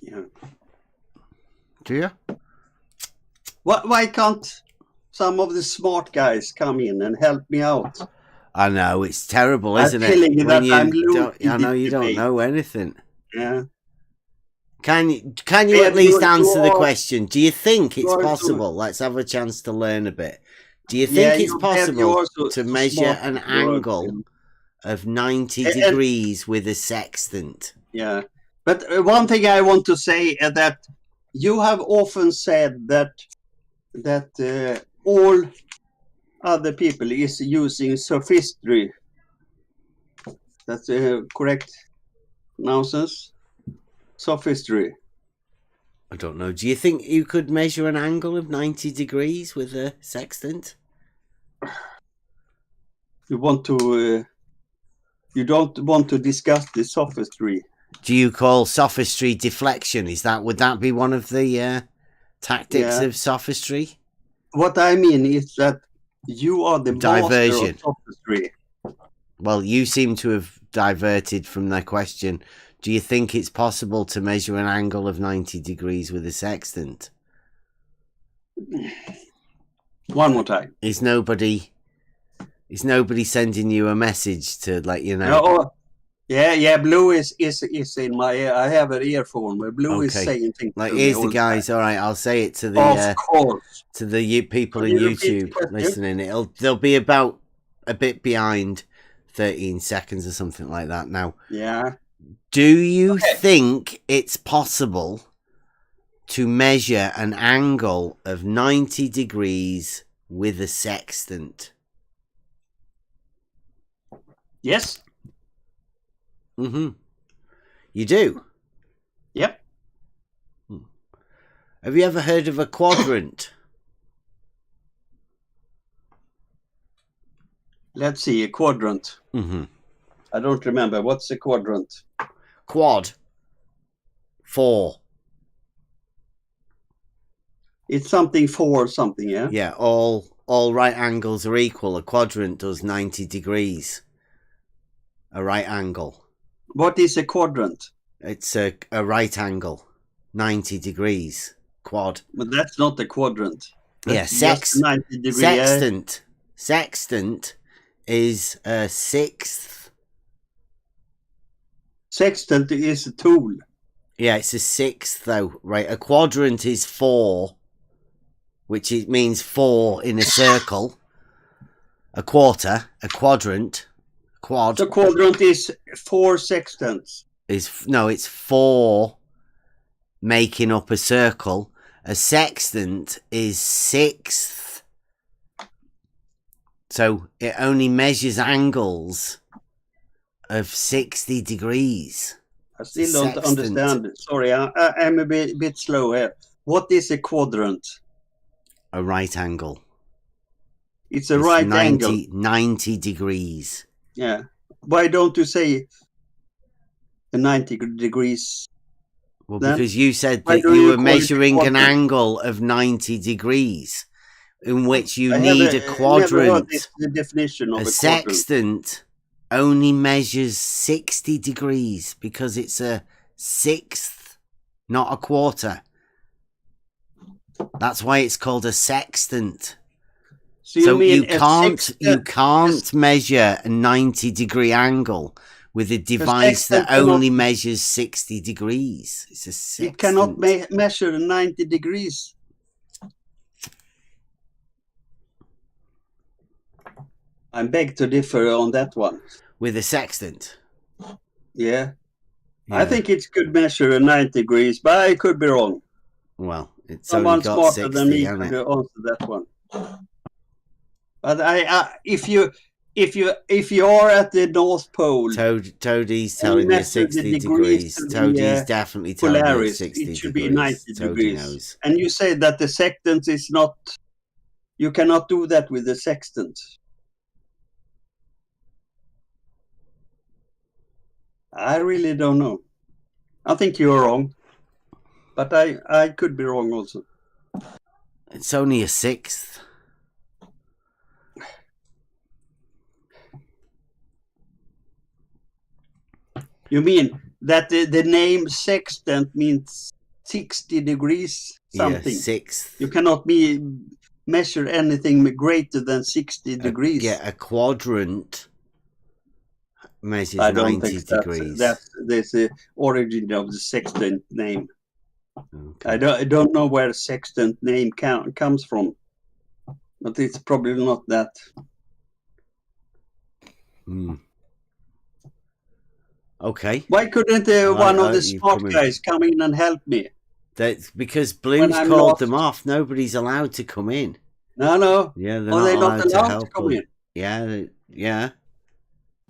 Yeah. Do you? Why can't some of the smart guys come in and help me out? I know, it's terrible, I'm isn't feeling it? that When I'm you don't, losing I know this you don't debate. know anything. Yeah. Can you Yeah, at least you answer the are- question? Do you think you it's are so- possible? Let's have a chance to learn a bit. Do you Yeah, think it's you possible are so to measure smart, an you are, angle of 90 And- degrees with a sextant? Yeah. But one thing I want to say is that you have often said that all other people is using sophistry. That's correct nonsense. Sophistry. I don't know. Do you think you could measure an angle of 90 degrees with a sextant? You want to? You don't want to discuss the sophistry. Do you call sophistry deflection? Would that be one of the tactics Yeah. of sophistry? What I mean is that you are the Diversion. master of sophistry. Well, you seem to have diverted from the question. Do you think it's possible to measure an angle of 90 degrees with a sextant? One more time. Is nobody sending you a message to let you know? Oh, yeah. Blue is in my ear. I have an earphone where Blue is saying things. Like, to me here's all the time. guys. All right, I'll say it to the Of course. to the people Can in you repeat the YouTube question? listening. They'll be about a bit behind 13 seconds or something like that. Now, Yeah. do you think it's possible to measure an angle of 90 degrees with a sextant? Yes. Mm-hmm. You do? Yep. Have you ever heard of a quadrant? Let's see, a quadrant. Mm-hmm. I don't remember. What's a quadrant? Quad. 4. It's something for something, yeah? Yeah, all right angles are equal. A quadrant does 90 degrees. A right angle. What is a quadrant? It's a right angle. 90 degrees. Quad. But that's not a quadrant. Yeah, That's just 90 degree, sextant. Sextant is a sixth. Sextant is a tool. Yeah, it's a sixth though, right? A quadrant is 4, which it means 4 in a circle. A quarter, a quadrant, quad. The quadrant is 4 sextants. It's 4 making up a circle. A sextant is 6th. So it only measures angles of 60 degrees. I still don't understand it. Sorry, I'm a bit slow here. What is a quadrant? A right angle. It's a right 90, angle. 90 degrees. Yeah. Why don't you say a 90 degrees? Well, then? because you said Why that do you were call it measuring an quadrant? angle of 90 degrees, in which you I need a never heard quadrant. the definition of A a quadrant. sextant only measures 60 degrees because it's a sixth, not a quarter. That's why it's called a sextant. So you mean a you can't measure a 90-degree angle with a device that sextant cannot- only measures 60 degrees. It's a sextant. It cannot measure 90 degrees. I beg to differ on that one. With a sextant. Yeah. I think it could measure 90 degrees, but I could be wrong. Well, it's Someone only got smarter 60, than me hasn't could it? answer that one. But if you if you are at the North Pole, Toadie's telling you 60 degrees. Toadie's definitely telling you Polaris, 60 it should degrees. be 90 Toadie degrees. knows. And you say that the sextant is not. You cannot do that with the sextant. I really don't know. I think you're wrong, but I could be wrong also. It's only a sixth. You mean that the name sextant means 60 degrees something? Yeah, sixth. You cannot measure anything greater than 60 degrees. Yeah, a quadrant measures I don't 90 think degrees. that's the origin of the sextant name. Okay. I don't know where sextant name comes from, but it's probably not that. Okay. Why couldn't one of the smart guys come in and help me? That's because Blue's called them off. Nobody's allowed to come in. No. Yeah, they're not allowed to come in. Yeah.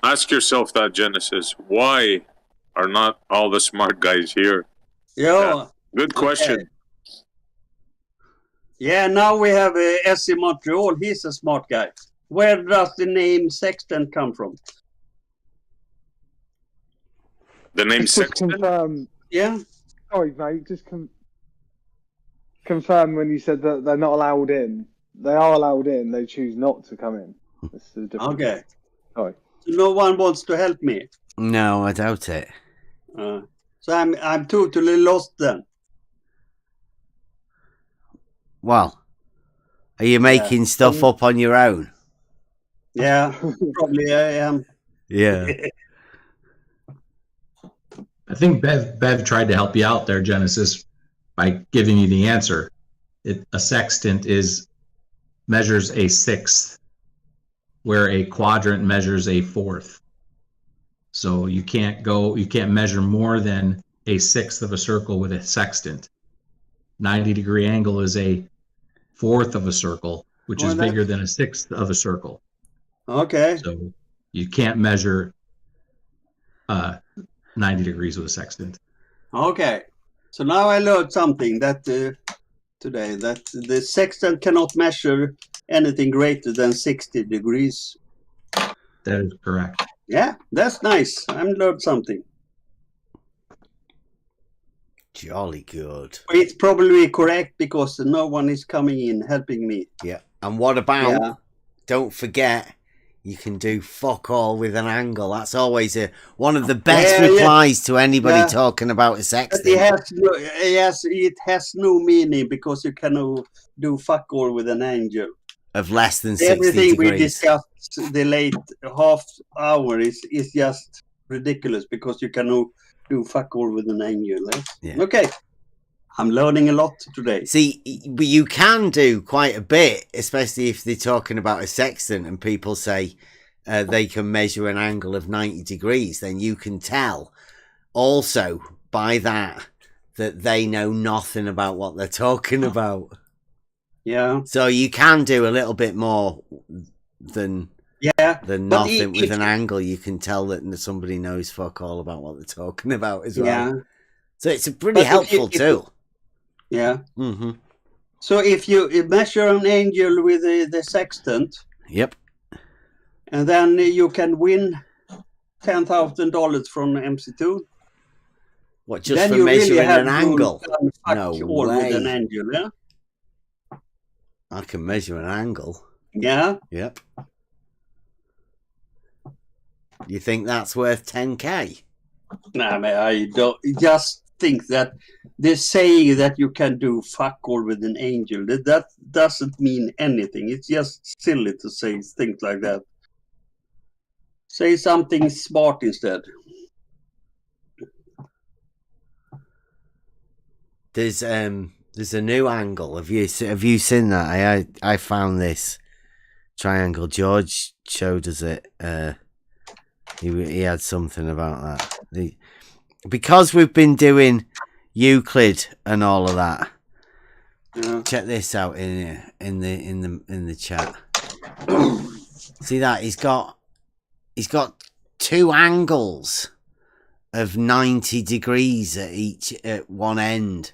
Ask yourself that, Genesis. Why are not all the smart guys here? Yeah. Good question. Okay. Yeah, now we have SC Montreal. He's a smart guy. Where does the name sextant come from? The name Just sextant? confirm. Yeah. Sorry, mate. Just confirm when you said that they're not allowed in. They are allowed in. They choose not to come in. This is a different. Okay. Sorry. So no one wants to help me. No, I doubt it. So I'm totally lost then. Well, are you making stuff up on your own? Yeah, probably I am. Yeah. I think Bev tried to help you out there, Genesis, by giving you the answer. A sextant measures a sixth, where a quadrant measures a fourth. So you can't measure more than a sixth of a circle with a sextant. 90-degree angle is a fourth of a circle, which is bigger than a sixth of a circle. Okay. So you can't measure 90 degrees with a sextant. Okay. So now I learned something that today, that the sextant cannot measure anything greater than 60 degrees. That is correct. Yeah, that's nice. I learned something. Jolly good. It's probably correct because no one is coming in helping me. Yeah. And what about, don't forget, you can do fuck all with an angle. That's always one of the best replies to anybody talking about a sextant. It has no meaning because you cannot do fuck all with an angle. Of less than 60 Everything degrees. we discussed the late half hour is just ridiculous because you cannot do fuck all with an angle. Right? Yeah. Okay. I'm learning a lot today. See, but you can do quite a bit, especially if they're talking about a sextant and people say they can measure an angle of 90 degrees. Then you can tell also by that they know nothing about what they're talking about. Yeah. So you can do a little bit more than nothing with an angle. You can tell that somebody knows fuck all about what they're talking about as well. Yeah. So it's a pretty helpful tool. Yeah. Mm-hmm. So if you measure an angle with the sextant, yep, and then you can win $10,000 from MC2. What, just for measuring an angle? No way. With an angle, yeah. I can measure an angle. Yeah. Yep. You think that's worth 10K? Nah, man, I don't. Just think that they say that you can do fuck all with an angel. That doesn't mean anything. It's just silly to say things like that. Say something smart instead. There's a new angle. Have you seen that? I found this triangle. George showed us it. He had something about that. Because we've been doing Euclid and all of that. Yeah. Check this out in the chat. See that he's got he's got two angles of 90 degrees at one end,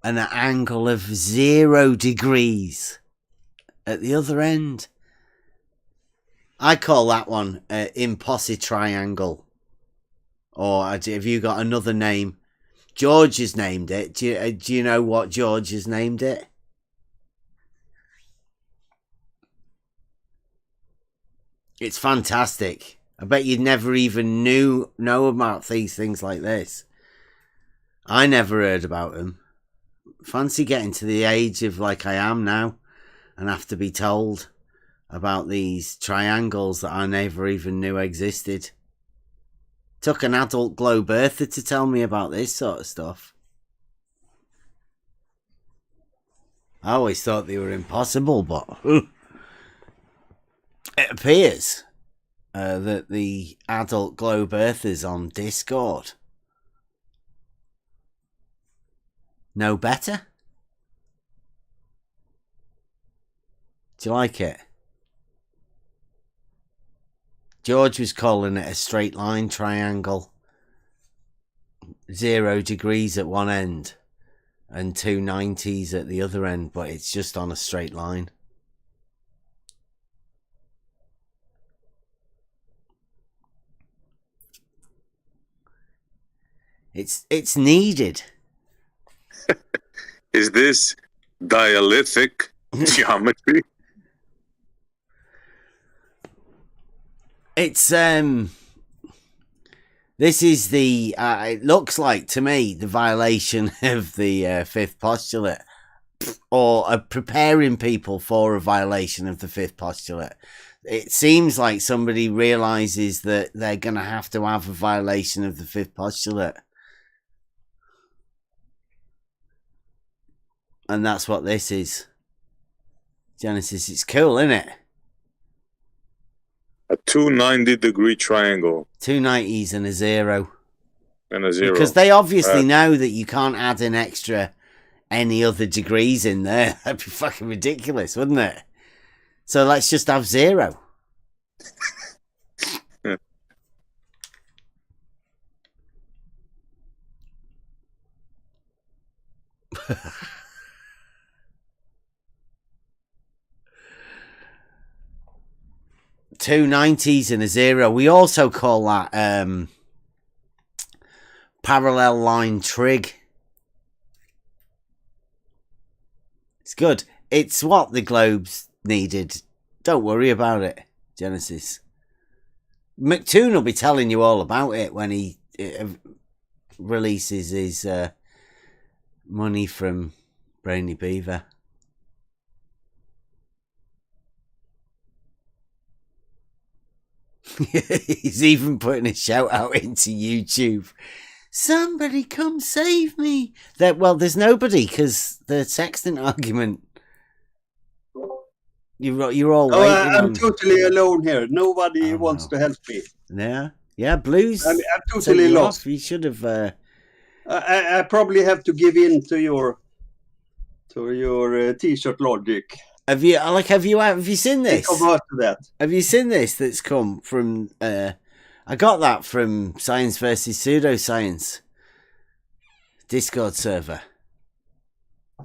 and an angle of 0 degrees at the other end. I call that one impossible triangle. Or have you got another name? George has named it. Do you know what George has named it? It's fantastic. I bet you'd never even know about these things like this. I never heard about them. Fancy getting to the age of like I am now and have to be told about these triangles that I never even knew existed. Took an adult globe earther to tell me about this sort of stuff. I always thought they were impossible, but it appears that the adult globe earthers on Discord know better. Do you like it? George was calling it a straight line triangle. 0 degrees at one end and 2 90s at the other end, but it's just on a straight line. It's needed. Is this dialectic geometry? It's this is the it looks like to me the violation of the fifth postulate, or preparing people for a violation of the fifth postulate. It seems like somebody realizes that they're going to have a violation of the fifth postulate. And that's what this is. Genesis, it's cool, isn't it? A 290-degree triangle. 2 90s and a 0. And a 0. Because they obviously know that you can't add an extra any other degrees in there. That'd be fucking ridiculous, wouldn't it? So let's just have 0. Yeah. Two 90s and a 0. We also call that parallel line trig. It's good. It's what the globes needed. Don't worry about it, Genesis. McToon will be telling you all about it when he releases his money from Brainy Beaver. He's even putting a shout out into YouTube. Somebody come save me. Well, there's nobody, because the sextant argument. You're all waiting. I'm totally alone here. Nobody wants to help me. Yeah. Blues. I'm totally lost. You should have. I probably have to give in to your t-shirt logic. Have you seen this? Come out to that. Have you seen this? That's come from. I got that from Science versus Pseudoscience Discord server.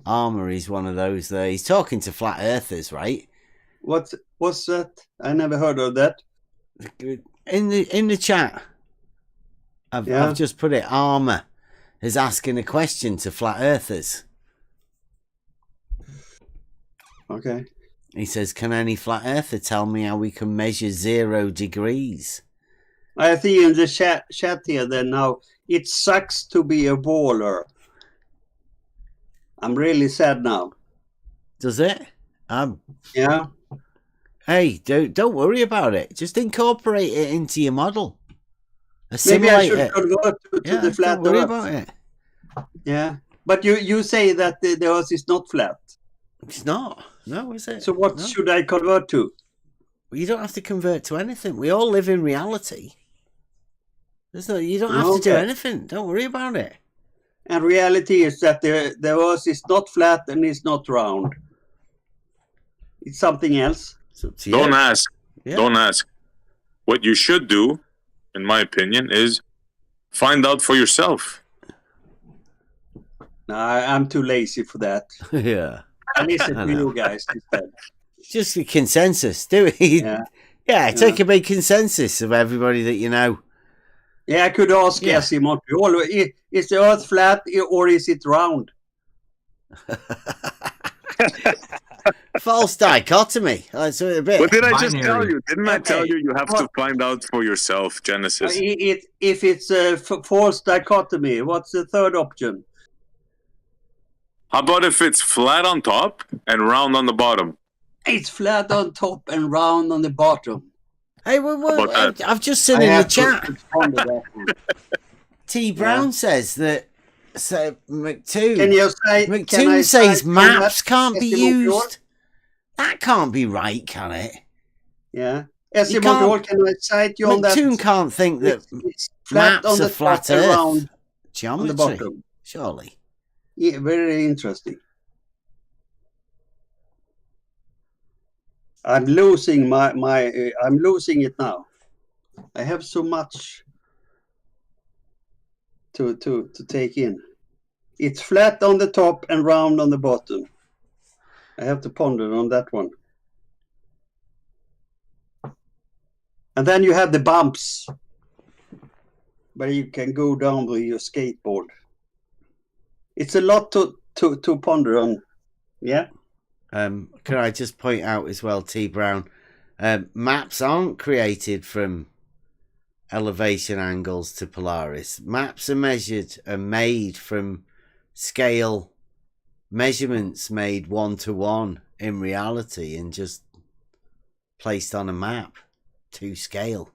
Armour is one of those there. He's talking to flat earthers, right? What's that? I never heard of that. In the chat, I've just put it. Armour is asking a question to flat earthers. Okay. He says, "Can any flat earther tell me how we can measure 0 degrees?" I see in the chat here then now, it sucks to be a baller. I'm really sad now. Does it? Yeah. Hey, don't worry about it. Just incorporate it into your model. Maybe I should it. convert to the flat. Don't worry about it. Yeah, but you say that the Earth is not flat. It's not. No, is it? So what should I convert to? Well, you don't have to convert to anything. We all live in reality. You don't have to do anything. Don't worry about it. And reality is that the Earth is not flat and it's not round. It's something else. Don't ask. Yeah. Don't ask. what you should do, in my opinion, is find out for yourself. No, I'm too lazy for that. Yeah. I listen I to know. you guys instead. Just a consensus, do it. Yeah, take a big consensus of everybody that you know. Yeah, I could ask Essie Montreal, is the earth flat or is it round? False dichotomy. That's a bit. What did I just tell Binary. you? Didn't I tell you have to find out for yourself, Genesis? If it's a false dichotomy, what's the third option? How about if it's flat on top and round on the bottom? It's flat on top and round on the bottom. Hey, I've just seen in the chat. Can T. Brown says that. So McToon. you say? McToon says maps can't be used. That can't be right, can it? Yeah. Essie You can't- Montreal, can I cite you on that? McToon can't think that It's flat maps on are the flat top and Earth round on the geometry. bottom. Surely. Yeah, very interesting. I'm losing I'm losing it now. I have so much to take in. It's flat on the top and round on the bottom. I have to ponder on that one. And then you have the bumps where you can go down with your skateboard. It's a lot to ponder on. Yeah. Can I just point out as well, T. Brown, maps aren't created from elevation angles to Polaris. Maps are made from scale measurements made 1-to-1 in reality and just placed on a map to scale.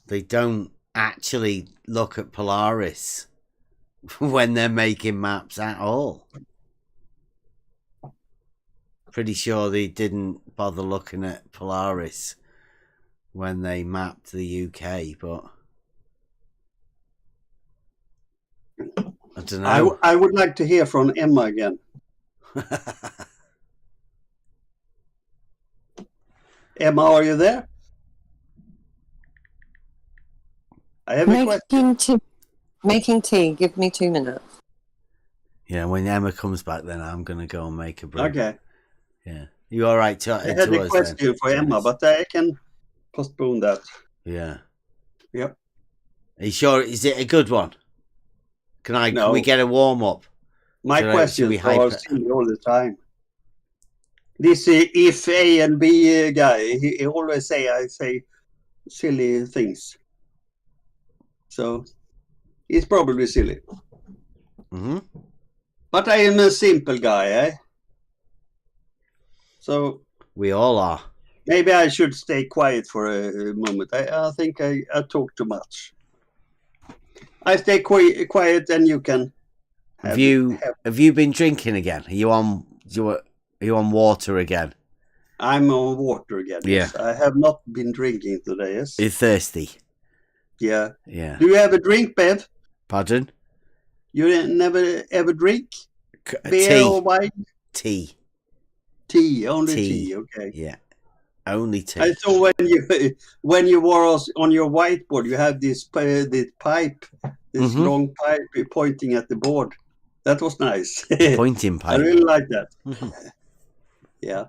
They don't actually look at Polaris when they're making maps at all. Pretty sure they didn't bother looking at Polaris when they mapped the UK, but I don't know. I would like to hear from Emma again. Emma, are you there? I have a question. Making tea. Give me 2 minutes. Yeah, when Emma comes back, then I'm going to go and make a brew. Okay. Yeah. You all right to I had a us question then? for Emma, but I can postpone that. Yeah. Yep. Are you sure? Is it a good one? Can we get a warm up? My Should questions we hype are it? silly all the time. This if A and B guy, he always I say silly things. So he's probably silly. Mm-hmm. But I am a simple guy, eh? So we all are. Maybe I should stay quiet for a moment. I think I talk too much. I stay quiet, and you can. Have you been drinking again? Are you on water again? I'm on water again. Yeah. Yes. I have not been drinking today. Yes. You're thirsty. Yeah. Yeah. Do you have a drink, Bev? Pardon? You never ever drink beer tea. or wine? Tea. Tea, only tea. Okay. Yeah. Only tea. I saw when you were on your whiteboard, you have this pipe, this long pipe pointing at the board. That was nice. Pointing pipe. I really like that. Yeah.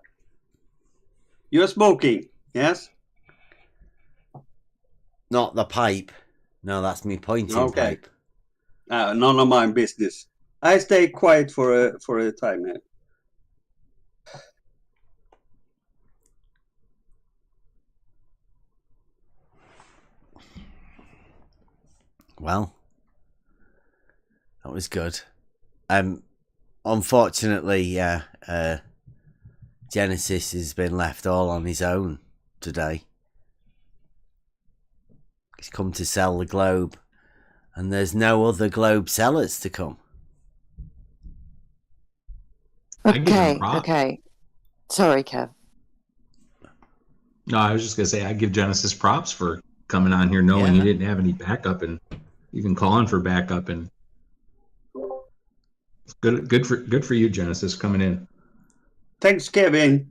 You're smoking, yes? Not the pipe. No, that's me pointing pipe. None of my business. I stay quiet for a time now. Well, that was good. Unfortunately, Genesis has been left all on his own today. He's come to sell the globe, and there's no other globe sellers to come. Okay. Sorry, Kev. No, I was just gonna say I give Genesis props for coming on here knowing he didn't have any backup and even calling for backup, and good for you, Genesis, coming in. Thanks, Kevin.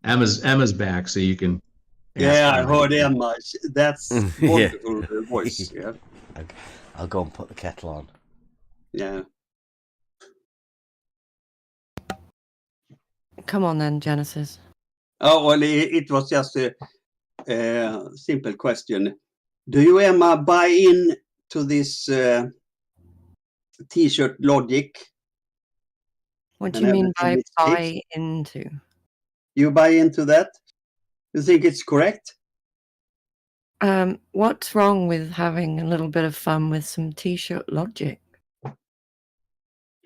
Emma's back, so you can. Yeah, I heard Emma. That's Yeah. wonderful voice. Yeah. I'll go and put the kettle on. Yeah. Come on then, Genesis. Oh, well, it was just a simple question. Do you, Emma, buy in to this T-shirt logic? What do And you mean by everything it buy takes? into? You buy into that? You think it's correct? What's wrong with having a little bit of fun with some T-shirt logic?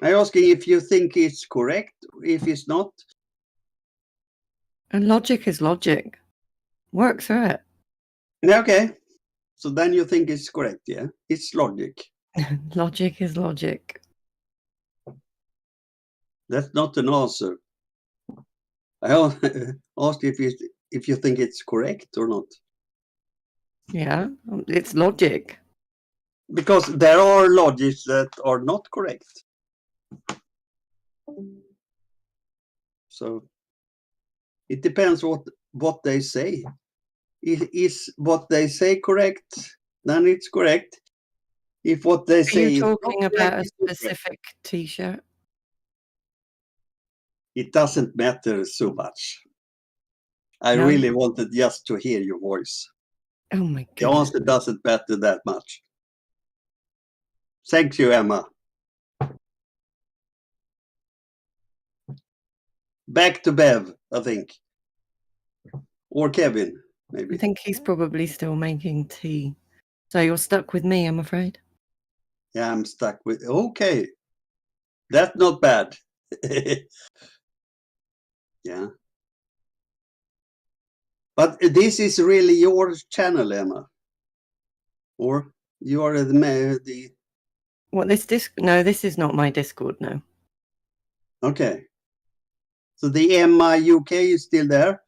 I asking if you think it's correct. If it's not, And logic is logic. Work through it. yeah, okay. So then you think it's correct, yeah? It's logic. Logic is logic. That's not an answer. I asked if you think it's correct or not. Yeah, it's logic. Because there are logics that are not correct. So it depends what they say. Is what they say correct? Then it's correct. If what they Are say you is not talking about correct, a it's not correct. specific T-shirt? It doesn't matter so much. I No? really wanted just to hear your voice. Oh my The goodness. answer doesn't matter that much. Thank you, Emma. Back to Bev, I think. Or Kevin, maybe. I think he's probably still making tea. So you're stuck with me, I'm afraid. Yeah, I'm stuck with. Okay. That's not bad. Yeah. But this is really your channel, Emma. Or you are the What, this disc? No, this is not my Discord, no. okay. So the Emma UK is still there?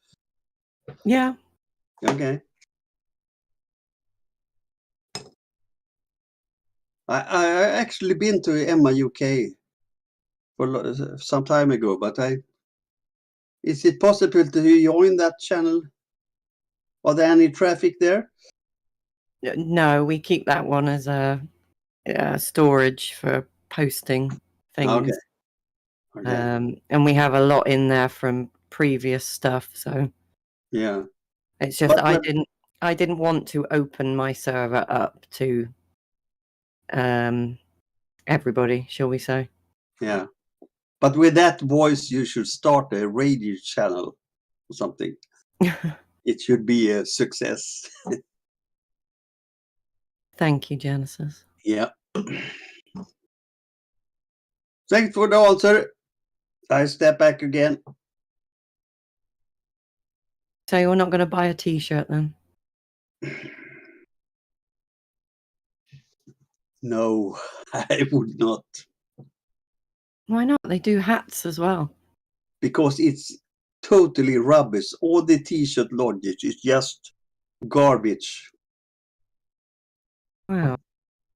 Yeah. Okay. I actually been to Emma UK for some time ago, but is it possible to join that channel? Are there any traffic there? No, we keep that one as a storage for posting things. Okay. Okay. And we have a lot in there from previous stuff, so Yeah. it's just But I didn't want to open my server up to everybody, shall we say. Yeah. But with that voice, you should start a radio channel or something. It should be a success. Thank you, Genesis. Yeah. Thanks for the answer. I step back again. So you're not going to buy a T-shirt then? No, I would not. Why not? They do hats as well. Because it's totally rubbish. All the T-shirt logic is just garbage. Wow.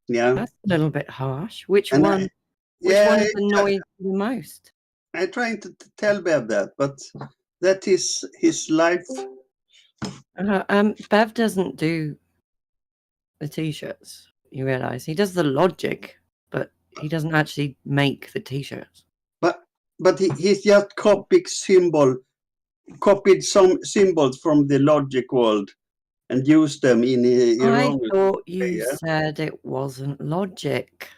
Yeah. That's a little bit harsh. Which And one? Which one has annoyed you the most? I'm trying to tell Bev that, but that is his life. Bev doesn't do the T-shirts. You realise he does the logic, but he doesn't actually make the T-shirts. But he's just copied some symbols from the logic world and used them in I thought you said it wasn't logic.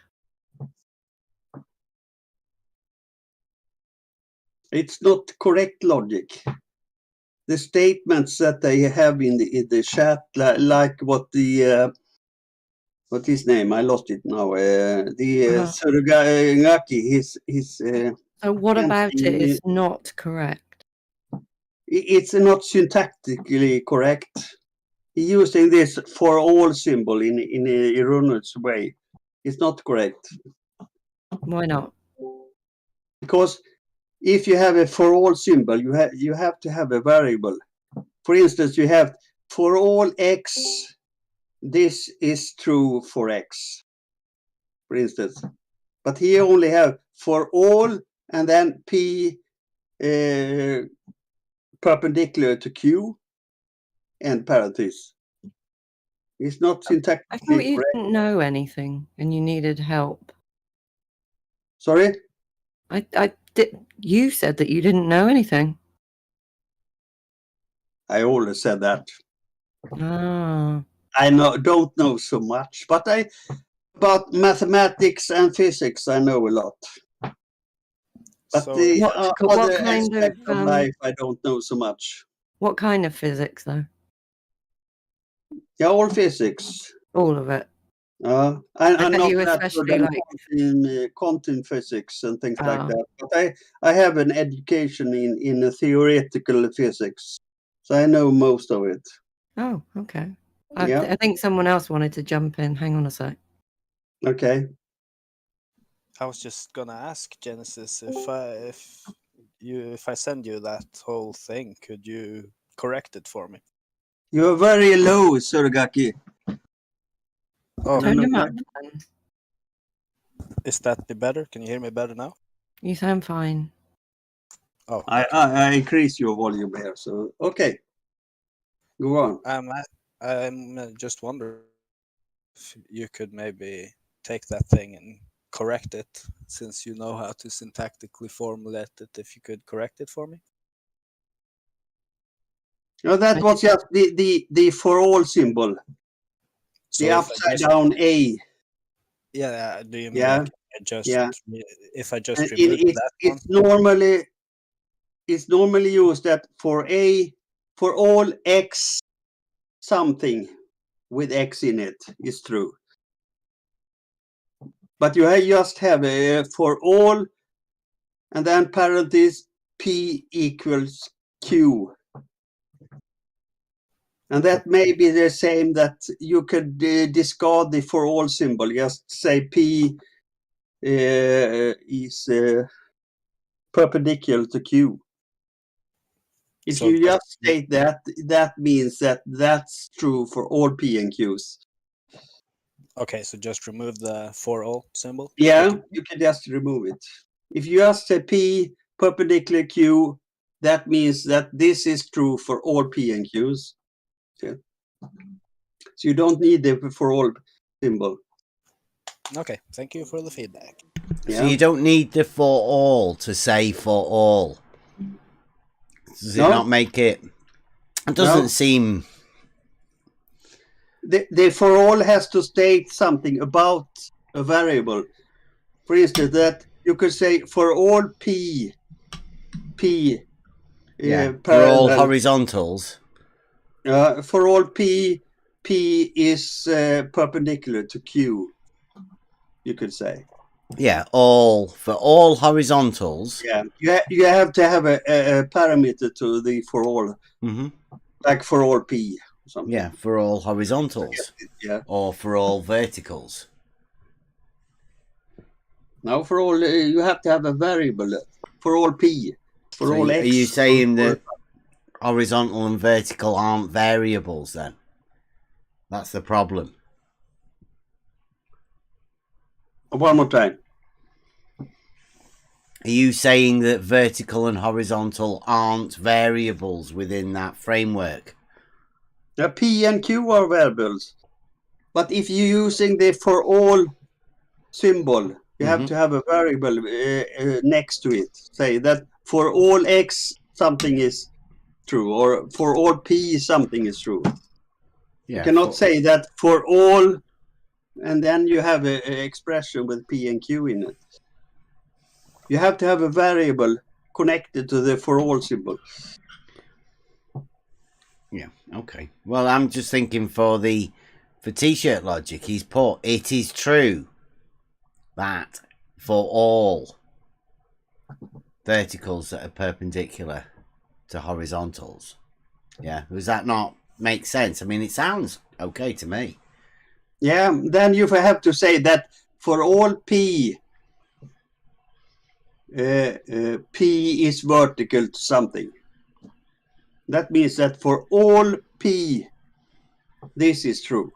It's not correct logic. The statements that they have in the chat, like what the what his name? I lost it now. The Surugaki, his. So what about it is not correct? It's not syntactically correct. He's using this for all symbol in a erroneous way. It's not correct. Why not? Because if you have a for all symbol, you have to have a variable. For instance, you have for all x, this is true for x, for instance. But here only have for all and then p perpendicular to Q and parentheses. It's not I syntactically thought you correct. didn't know anything and you needed help. Sorry? I did. You said that you didn't know anything. I always said that. Ah. I don't know so much, but about mathematics and physics I know a lot. But So- the What other kind aspect of, of life I don't know so much. What kind of physics, though? Yeah, all physics. All of it. I'm bet not you that especially good at like- quantum physics and things like Oh. that. But I have an education in theoretical physics, so I know most of it. Oh, okay. Yeah. I think someone else wanted to jump in. Hang on a sec. Okay. I was just gonna ask Genesis if I send you that whole thing, could you correct it for me? You're very low, Surgaki. Oh, Turn no, him no. up. Then. Is that better? Can you hear me better now? You sound fine. Oh, I increase your volume here, so okay. Go on. I'm just wondering if you could maybe take that thing and correct it, since you know how to syntactically formulate it. If you could correct it for me. No, that was just the for all symbol. So The if I upside just- down A. Yeah. Do you mean Yeah. like if I just And remove that one? It's normally used that for all X something with X in it is true. But you just have a for all and then parentheses P equals Q. And that may be the same that you could discard the for all symbol. Just say P is perpendicular to Q. If So you just state that, that means that that's true for all P and Qs. Okay, so just remove the for all symbol. Yeah, you can just remove it. If you just say P perpendicular Q, that means that this is true for all P and Qs. Okay. So you don't need the for all symbol. Okay, thank you for the feedback. So you don't need the for all to say for all. Does it No. not make it? It doesn't No. seem. The for all has to state something about a variable. For instance, that you could say for all P. Yeah, for all parallel. horizontals. For all P is perpendicular to Q. You could say. Yeah, for all horizontals. Yeah, you have to have a parameter to the for all, like for all P. Or something. Yeah, for all horizontals. Yeah. Or for all verticals. Now for all you have to have a variable for all P. For So all X. are you saying or- that horizontal and vertical aren't variables then? That's the problem. One more time. Are you saying that vertical and horizontal aren't variables within that framework? The P and Q are variables. But if you're using the for all symbol, you have to have a variable next to it. Say that for all X something is true, or for all P something is true. Yeah, you cannot say that for all, and then you have an expression with P and Q in it. You have to have a variable connected to the for all symbol. Yeah, okay. Well, I'm just thinking for T-shirt logic, he's put, it is true that for all verticals that are perpendicular to horizontals. Yeah, does that not make sense? I mean, it sounds okay to me. Yeah, then you have to say that for all P, P is vertical to something. That means that for all P, this is true.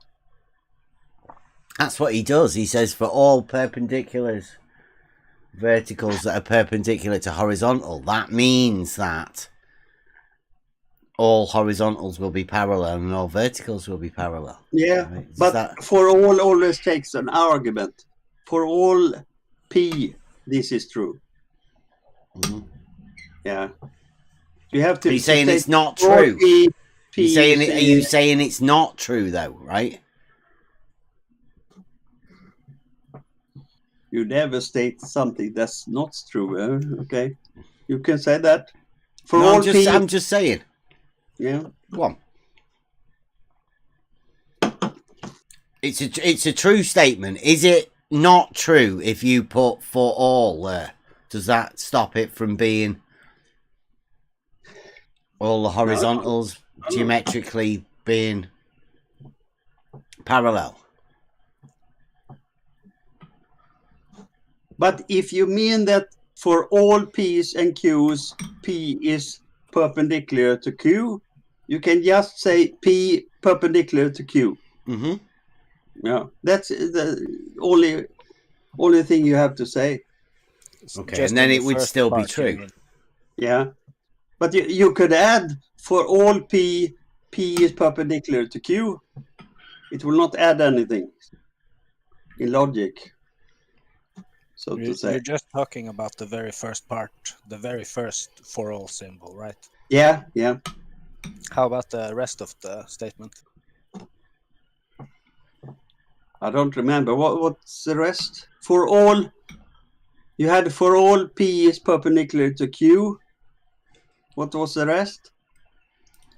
That's what he does. He says for all perpendiculars, verticals that are perpendicular to horizontal, that means that all horizontals will be parallel and all verticals will be parallel. Yeah, Right? Is but that- for all always takes an argument. For all P, this is true. Mhm. Yeah. You have to. Are you saying state it's not for true? P, Are you saying is, are you saying it's not true though? Right? You never state something that's not true. Okay, you can say that. For No, all I'm just saying. Yeah. Go on. It's a true statement. Is it not true if you put for all there? Does that stop it from being all the horizontals geometrically being parallel? But if you mean that for all P's and Q's, P is perpendicular to Q, you can just say P perpendicular to Q. Mm-hmm. Yeah, that's the only thing you have to say. Okay, and then it would still be true. Yeah, but you could add for all P is perpendicular to Q. It will not add anything in logic. So to say. You're just talking about the very first part, the very first for all symbol, right? Yeah, yeah. How about the rest of the statement? I don't remember. What's the rest? For all, you had for all P is perpendicular to Q. What was the rest?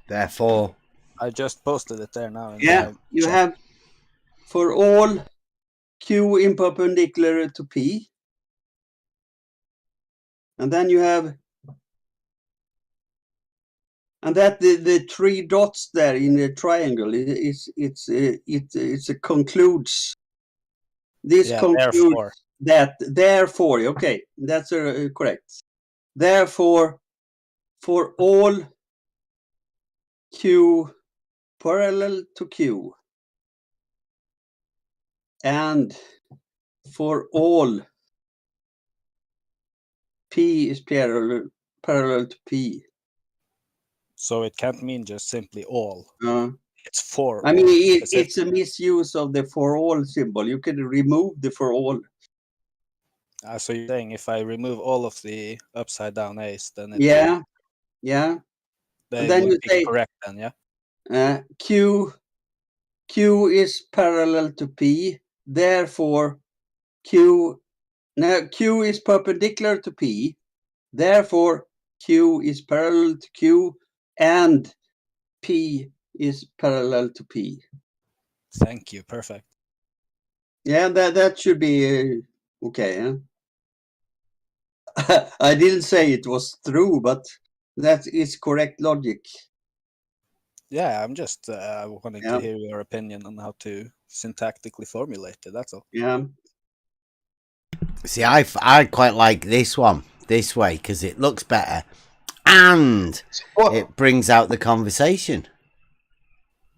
Therefore, I just posted it there now. Yeah, you have for all Q in perpendicular to P. And then you have, and that the three dots there in the triangle, it concludes. This concludes therefore. that therefore, okay, that's correct. Therefore, for all Q parallel to Q, and for all P is parallel to P. So it can't mean just simply all. It's for I mean, all. it's a misuse of the for all symbol. You can remove the for all. So you're saying if I remove all of the upside down A's, then it Yeah, yeah. they And then would you be say correct then, yeah? Q is parallel to P. Therefore, Q is perpendicular to P. Therefore, Q is parallel to Q, and P is parallel to P. Thank you. Perfect. Yeah, that should be okay. Huh? I didn't say it was true, but that is correct logic. Yeah, I'm just wanting to hear your opinion on how to syntactically formulate it. That's all. Yeah. See, I quite like this one this way because it looks better and it brings out the conversation.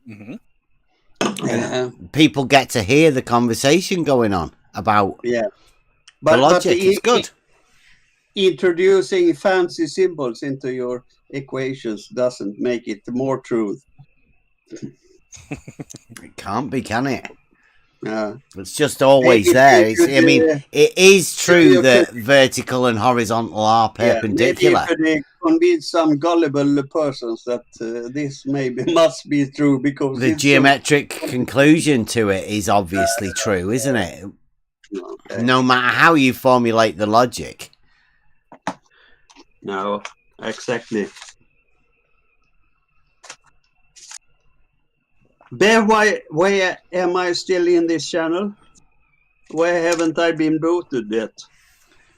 Mm-hmm. And people get to hear the conversation going on about the logic. It's good. Introducing fancy symbols into your equations doesn't make it more truth. It can't be, can it? Yeah. It's just always there. I mean, it is true that vertical and horizontal are perpendicular. Maybe you could convince some gullible persons that this must be true because The geometric conclusion to it is obviously true, isn't it? Okay. No matter how you formulate the logic. No, exactly. Bev, why am I still in this channel? Why haven't I been voted yet?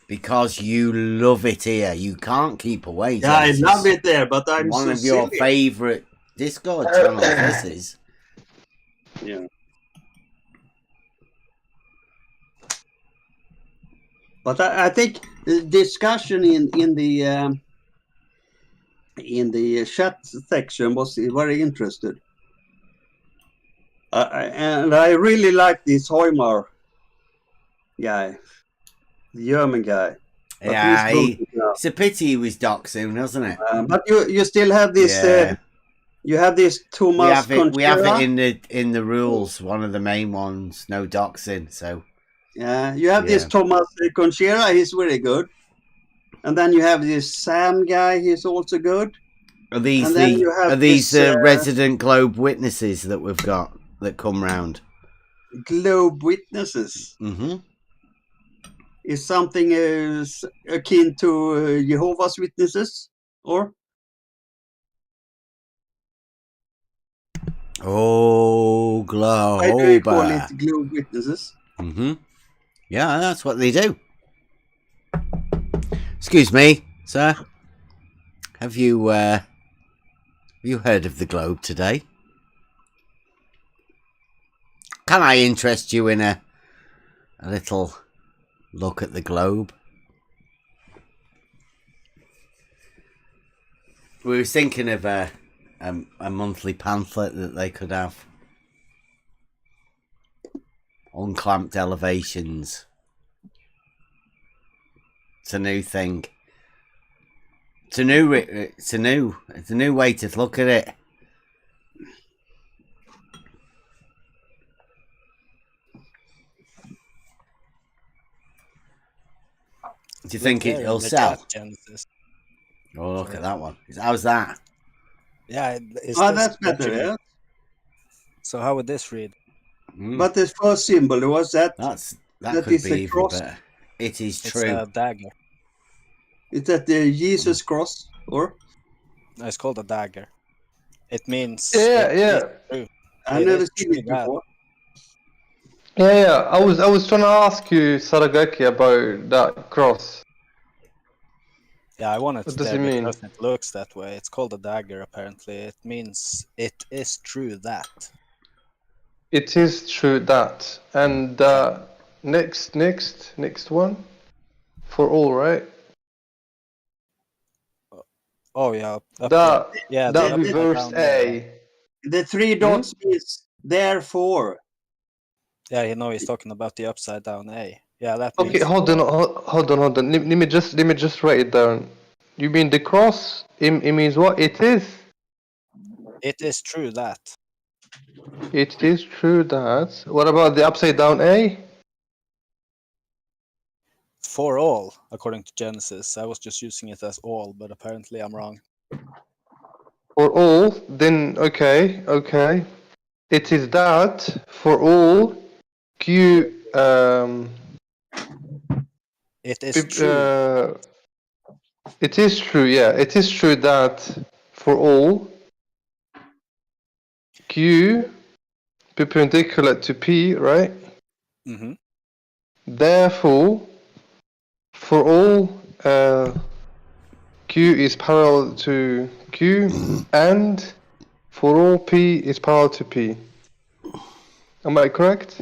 Because you love it here. You can't keep away. Yeah, Genesis. I love it there, but I'm one so of your silly. favourite Discord channels. This is. Yeah. But I think the discussion in the chat section was very interesting. And I really like this Hoymar guy, the German guy. But Yeah, he's voted now. it's a pity he was docked soon, wasn't it? But you still have this You have this Thomas We have Conchera. it in the rules. One of the main ones, no doxing. So Yeah, you have this Thomas Conchera. He's very good. And then you have this Sam guy. He's also good. Are these And then you have this, resident Globe witnesses that we've got that come round? Globe witnesses? Mm-hmm. Is something akin to Jehovah's Witnesses, or? Oh, Why do you call Globe. it Globe Witnesses? Mm-hmm. Yeah, that's what they do. Excuse me, sir. Have you heard of the Globe today? Can I interest you in a little look at the Globe? We were thinking of a monthly pamphlet that they could have. Unclamped elevations. It's a new thing. It's a new way to look at it. Do you think it'll sell? Oh, look at that one. How's that? Yeah, that's better, yeah. So how would this read? But the first symbol was that. That could is be a even cross. better. It is It's true. a dagger. Is that the Jesus cross, or? No, it's called a dagger. It means. Yeah, it yeah. is true. I've It never is seen it true that. before. Yeah. I was trying to ask you, Saragaki, about that cross. Yeah, I wanted What to does there it mean? because it looks that way. It's called a dagger, apparently. It means it is true that. It is true that. And next one for all, right? Oh yeah. up That there. Yeah, that the upside reverse down there. A. The three dots is therefore. Yeah, you know he's talking about the upside down A. Yeah, that Okay, means. hold on. Let me just write it down. You mean the cross? It means what? It is. It is true that. It is true that. What about the upside down A? For all, according to Genesis. I was just using it as all, but apparently I'm wrong. For all, then okay. It is that for all. Q. It is true. It is true. Yeah, it is true that for all. Q perpendicular to P, right? Mm-hmm. Therefore, for all Q is parallel to Q, and for all P is parallel to P. Am I correct?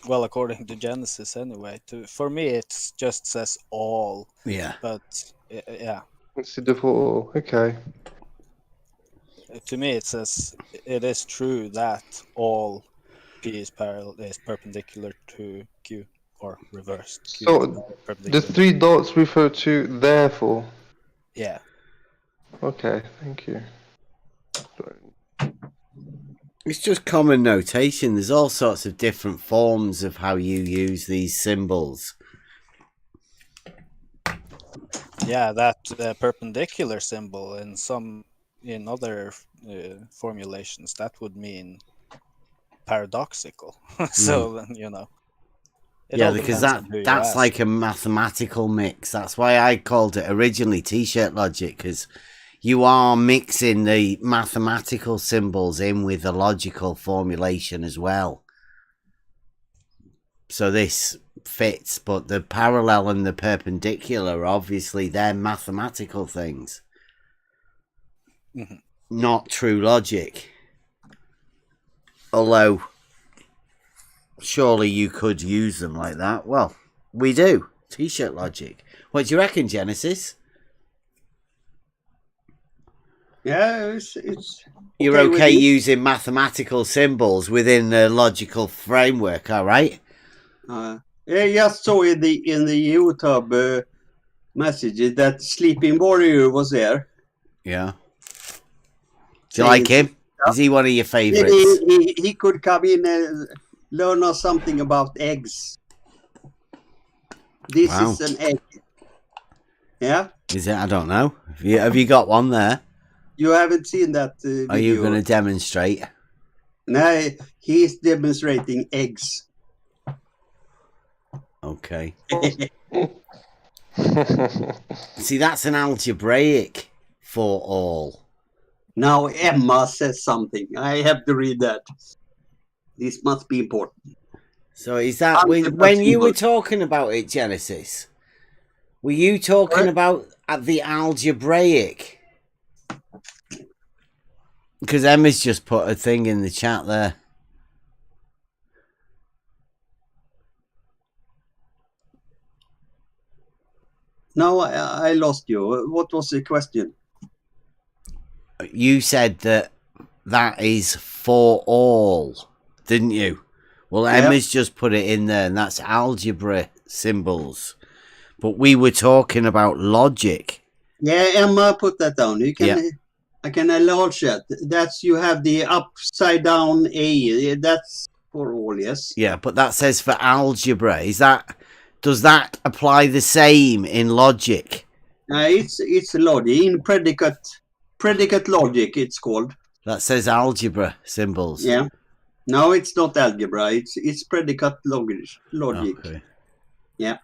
Well, according to Genesis, anyway. For me, it just says all. Yeah. But yeah, Let's see the for all. Okay. to me it says it is true that all P is perpendicular to Q or reversed. Q So is the perpendicular. three dots refer to therefore. Yeah. Okay, thank you. It's just common notation. There's all sorts of different forms of how you use these symbols. Yeah, that perpendicular symbol in other formulations that would mean paradoxical. So you know. It Yeah, all because depends on who you that's ask. like a mathematical mix. That's why I called it originally T-shirt logic, because you are mixing the mathematical symbols in with the logical formulation as well. So this fits, but the parallel and the perpendicular, obviously, they're mathematical things. Mhm. Not true logic. Although, surely you could use them like that. Well, we do. T-shirt logic. What do you reckon, Genesis? Yeah, it's You're okay with okay me. using mathematical symbols within the logical framework, all right? I just saw in the YouTube messages that Sleeping Warrior was there. Yeah. Do you like him? Is he one of your favourites? He could come in and learn us something about eggs. This Wow. is an egg. Yeah? Is it? I don't know. Have you got one there? You haven't seen that video. Are you going to demonstrate? No, he's demonstrating eggs. Okay. See, that's an algebraic for all. Now Emma says something. I have to read that. This must be important. So is that when you were talking about it, Genesis? Were you talking about the algebraic? Because Emma's just put a thing in the chat there. No, I lost you. What was the question? You said that is for all, didn't you? Well, Emma's just put it in there, and that's algebra symbols. But we were talking about logic. Yeah, Emma put that down. You can, I can enlarge that. That's you have the upside down A. That's for all, yes. Yeah, but that says for algebra. Does that apply the same in logic? It's logic in predicate logic. It's called. That says algebra symbols. Yeah. No, it's not algebra. It's predicate logic. Okay. Yeah.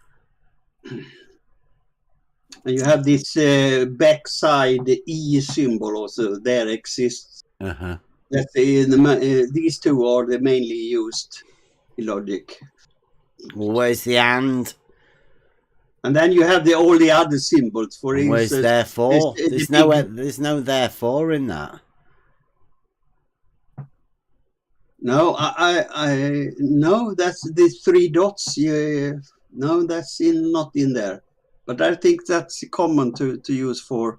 And you have this backside E symbol also. There exists. Uh-huh. That's these two are the mainly used in logic. Well, where's the and? And then you have all the other symbols. For instance, where's therefore? There's no therefore in that. No, no. That's the three dots. No, that's not in there. But I think that's common to use for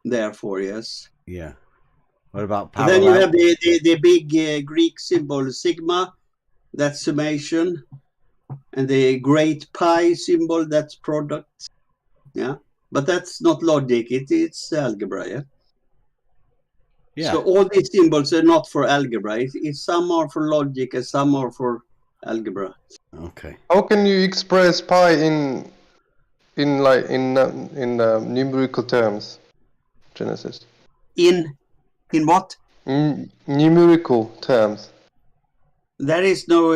therefore. Yes. Yeah. What about parallel? And then you have the big Greek symbol sigma. That's summation. And the great pi symbol, that's product. Yeah. But that's not logic. It's algebra. Yeah. Yeah. So all these symbols are not for algebra. Some are for logic and some are for algebra. Okay. How can you express pi in numerical terms, Genesis? In what? Numerical terms. There is no.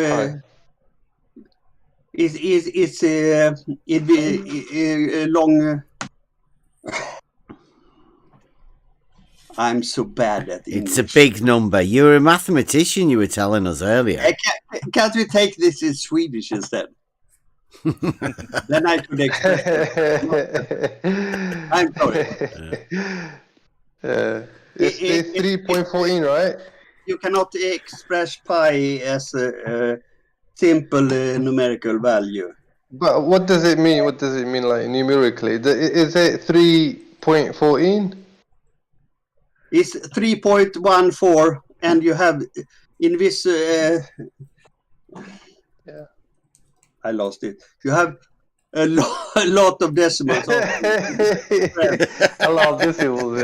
It's a long. I'm so bad at English. It's a big number. You're a mathematician, you were telling us earlier. Can't we take this in Swedish instead? Then I could express it. I'm sorry. It's 3.14, right? You cannot express pi as a simple numerical value. But what does it mean? What does it mean, like numerically? Is it 3.14? It's 3.14, and you have in this. Yeah, I lost it. You have a lot of decimals. A lot of decimals.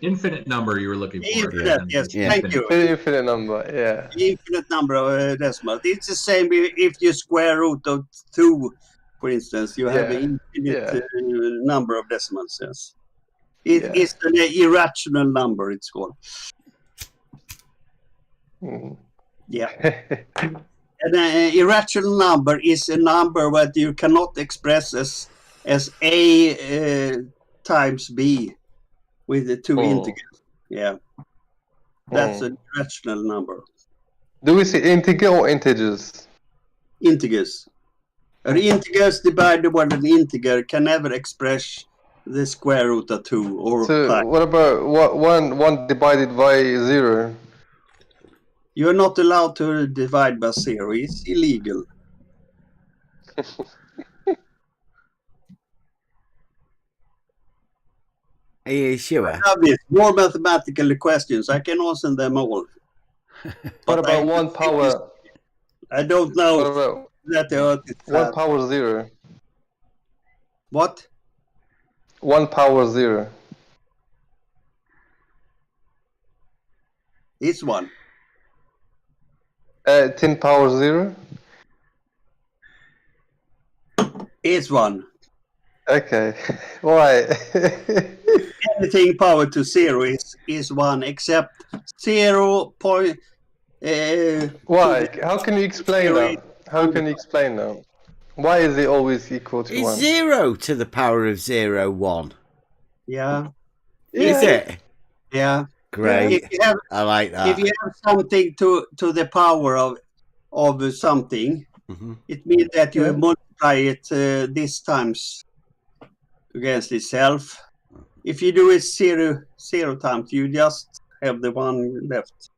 Infinite number you were looking for. Infinite, yes. Thank you. Infinite number, yeah. Infinite number of decimals. It's the same if you square root of 2, for instance. You have an infinite number of decimals. Yes. It's an irrational number. It's called. Yeah. An irrational number is a number that you cannot express as A times B with the two integers. Yeah. That's an irrational number. Do we say integer or integers? Integers. An integers divided by an integer can never express the square root of 2 or pi. What about one divided by 0? You're not allowed to divide by 0. It's illegal. Are you sure? More mathematical questions. I can answer them all. What about 1 power? I don't know. What about that the earth is 1 power 0? What? 1 power 0. Is 1. 10 power 0? Is 1. Okay. Why? Anything power to 0 is 1, except 0. Why? How can you explain that? How can you explain that? Why is it always equal to Is 1? 0 to the power of 0 1? Yeah. Is it? Yeah. Great. If you have, I like that. if you have something to the power of something, it means that you multiply it this times against itself. If you do it 0 times, you just have the 1 left.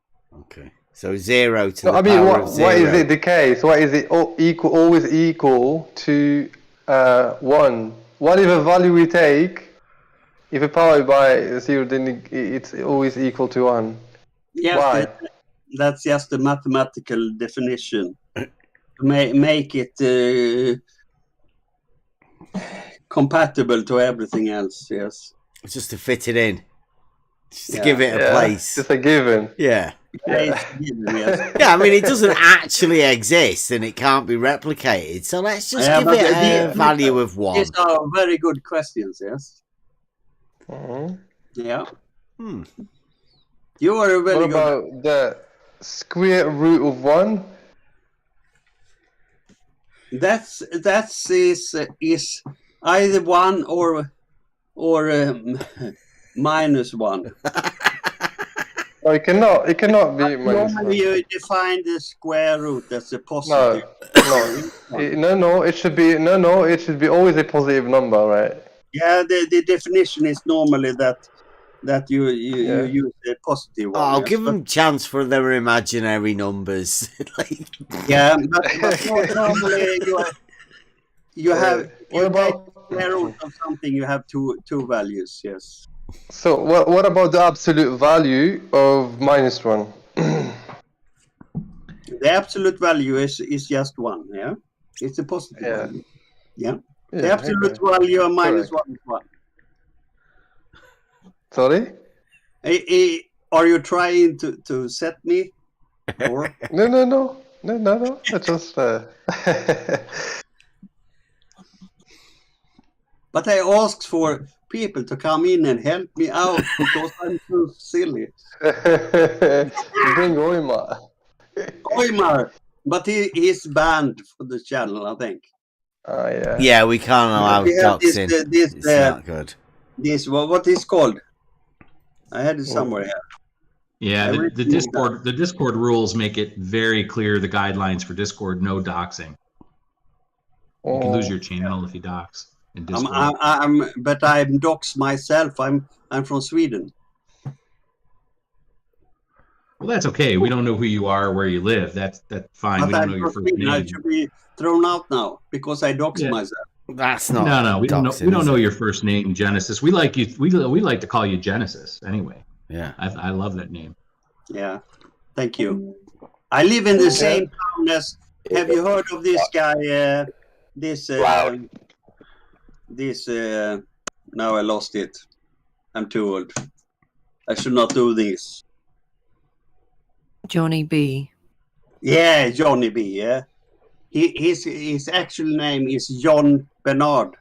Okay. So 0 to No, the I mean, power of 0. why is it the case? Why is it always equal to 1? What if a value we take, if a power by 0, then it's always equal to 1? Yes, Why? that's just a mathematical definition. Make it compatible to everything else, yes. Just to fit it in. Just to Yeah. give it a place. Just a given. Yeah. It's given, yes. Yeah, I mean, it doesn't actually exist and it can't be replicated. So let's just give but it a value of 1. These are very good questions, yes. Mhm. Yeah. You are a very What about the square root of 1? That is either 1 or minus 1. No, it cannot be minus 1. Normally you define the square root as a positive. It should be always a positive number, right? Yeah, the definition is normally that you use a positive one. I'll yes, give but- them chance for their imaginary numbers. Yeah, but normally you have what about square root of something? You have two values. Yes. So what about the absolute value of minus 1? The absolute value is just 1. Yeah, it's a positive value. Yeah. The absolute value of minus 1 is 1. Sorry? Are you trying to set me? Or? No. I just But I asked for people to come in and help me out because I'm so silly. Bring Oimar. Oimar, but he's banned for the channel, I think. Oh yeah. Yeah, we can't allow We have doxing. It's not good. This what is called? I had it somewhere here. Yeah, I the Discord rules make it very clear, the guidelines for Discord, no doxing. You can lose your channel if you dox in Discord. But I'm dox myself. I'm from Sweden. Well, that's okay. We don't know who you are, where you live. That's fine. But We don't I'm know your from first Sweden. I name. should be thrown out now because I dox myself. That's not. No, we don't know. doxing, We don't is know it? your first name, Genesis. We like you. We like to call you Genesis anyway. Yeah, I love that name. Yeah, thank you. I live in the same town as. Have you heard of this guy? Now I lost it. I'm too old. I should not do this. Johnny B. Yeah, Johnny B. Yeah, his actual name is John Bernard.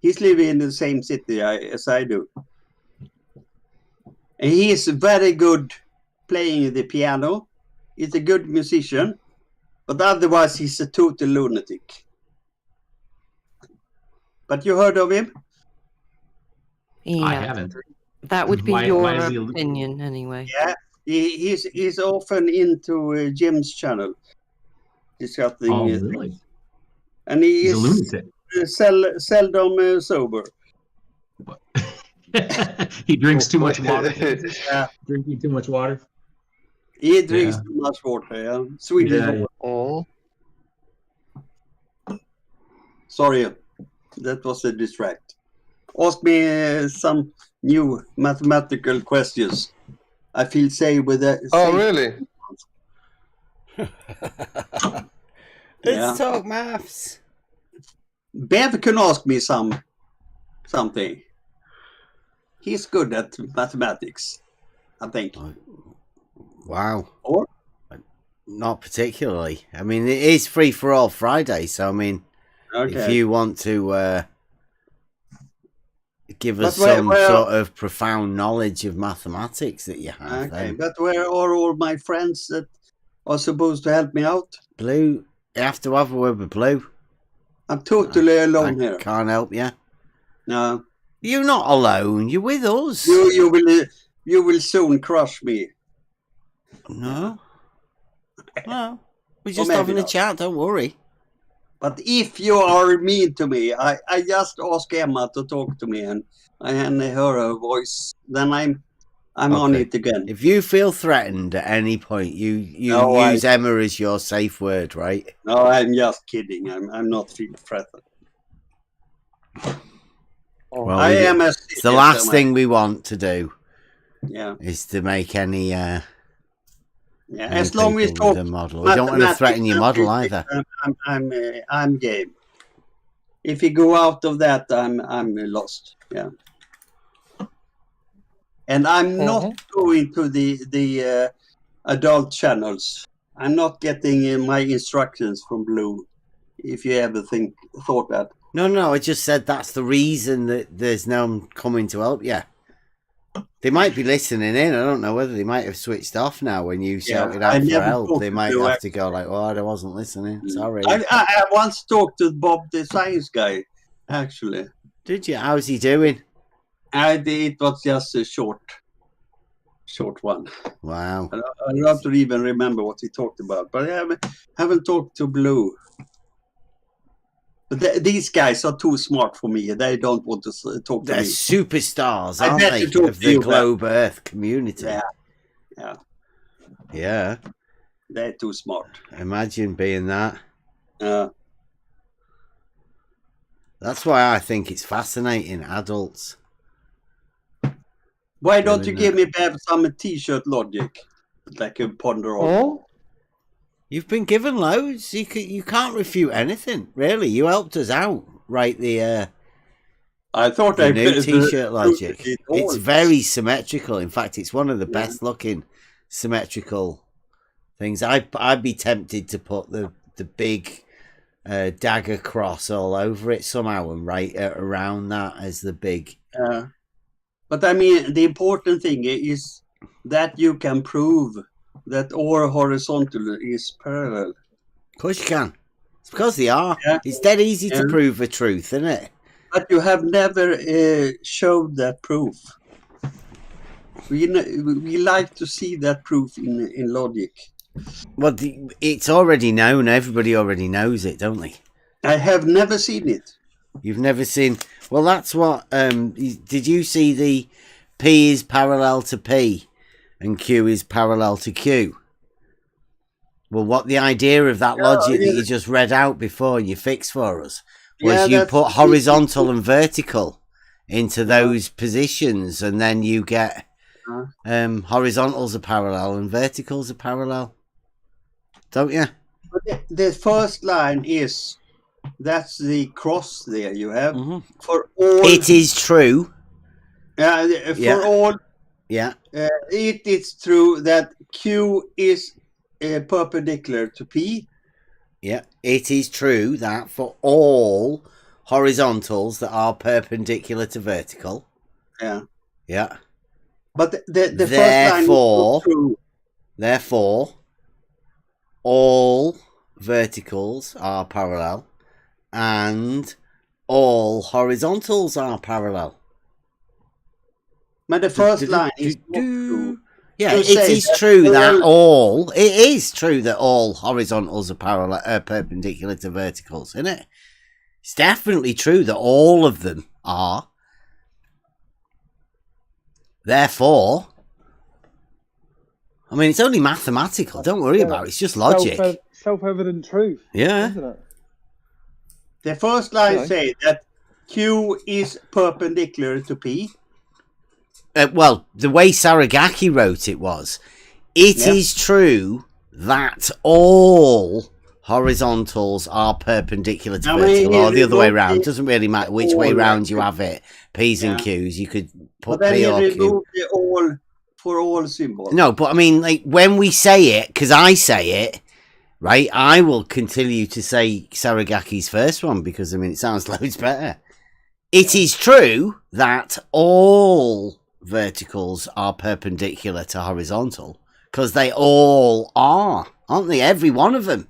He's living in the same city as I do. And he is very good playing the piano. He's a good musician, but otherwise he's a total lunatic. But you heard of him? Yeah. I haven't. That would be Why your is he a- opinion, anyway. Yeah, he's often into Jim's channel discussing. Oh, really? And he He's a is lunatic. seldom sober. He drinks too much water. Yeah. Drinking too much water. He drinks Yeah. too much water. Yeah, Swedish. Yeah, water. Sorry, that was a distract. Ask me some new mathematical questions. I feel safe with that. Oh really? Let's talk maths. Bev can ask me something. He's good at mathematics. I think. Wow. Or? Not particularly. I mean, it is free for all Friday, so I mean, if Okay. you want to give us But some where- sort of profound knowledge of mathematics that you have, Okay, then but where are all my friends that are supposed to help me out? Blue, you have to have a word with Blue. I'm totally alone I here. can't help you. No. You're not alone. You're with us. You will soon crush me. No. No. We're Or just maybe having a not. chat. Don't worry. But if you are mean to me, I just ask Emma to talk to me and hear her voice. Then I'm on Okay. it again. If you feel threatened at any point, you No, I- use Emma as your safe word, right? No, I'm just kidding. I'm not feeling threatened. Well, I am a it's the last thing we want to do. Yeah. Is to make any Yeah, any as long as people with talk a model. We don't want to threaten your model either. I'm game. If you go out of that, I'm lost. Yeah. And I'm not going to the adult channels. I'm not getting my instructions from Blue. If you ever thought that. No, I just said that's the reason that there's no one coming to help you. They might be listening in. I don't know whether they might have switched off now when you shouted I out for never help. talked They to might Blue, have to go like, "Oh, I wasn't listening. Sorry." I once talked to Bob, the science guy, actually. Did you? How's he doing? It was just a short one. Wow. I don't even remember what he talked about, but I haven't talked to Blue. But these guys are too smart for me. They don't want to talk to They're me. superstars, I aren't bet they, you talk of to the you, globe Earth community? Yeah. Yeah. They're too smart. Imagine being that. Yeah. That's why I think it's fascinating, adults. Why don't you Doing give me back some t-shirt logic? Like a ponder on. You've been given loads. You can't refute anything, really. You helped us out, right? I thought the I new could- T-shirt logic. it all. It's very symmetrical. In fact, it's one of the best looking symmetrical things. I'd be tempted to put the big dagger cross all over it somehow and write around that as the big. But I mean, the important thing is that you can prove that all horizontal is parallel. Of course you can. It's because they are. It's dead easy to Yeah. prove a truth, isn't it? But you have never showed that proof. We like to see that proof in logic. Well, it's already known. Everybody already knows it, don't they? I have never seen it. You've never seen. Well, that's what. Did you see the P is parallel to P and Q is parallel to Q? Well, what the idea of that logic that you just read out before and you fixed for us was you put horizontal and vertical into those positions, and then you get horizontals are parallel and verticals are parallel, don't you? But the first line is that's the cross there you have for all. It is true. For Yeah. all. Yeah. It is true that Q is perpendicular to P. Yeah, it is true that for all horizontals that are perpendicular to vertical. Yeah. Yeah. But the first line is not true. Therefore, all verticals are parallel and all horizontals are parallel. But the first line is not true. Yeah, You it say is true that all- it is true that all horizontals are perpendicular to verticals, isn't it? It's definitely true that all of them are. Therefore, I mean, it's only mathematical. Don't worry about it. It's just logic. Self-evident truth. Yeah. Isn't it? The first line Okay. say that Q is perpendicular to P. Well, the way Saragaki wrote it was, it is true that all horizontals are perpendicular to I mean, vertical, or the you other way don't round. need Doesn't really matter which way all round that. you have it. P's and Yeah. Q's. You could But put then P you or Q. remove the all for all symbol. No, but I mean, like, when we say it, because I say it, right, I will continue to say Saragaki's first one because, I mean, it sounds loads better. It is true that all verticals are perpendicular to horizontal because they all are, aren't they? Every one of them.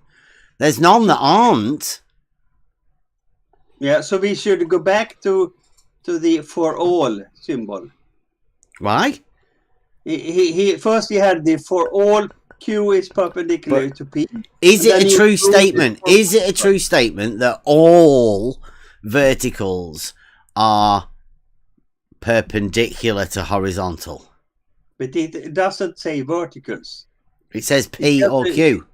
There's none that aren't. Yeah, so we should go back to the for all symbol. Why? He first he had the for all Q is perpendicular to P. Is it a true statement? Is it a true statement that all verticals are perpendicular to horizontal? But it doesn't say verticals. It says P or Q.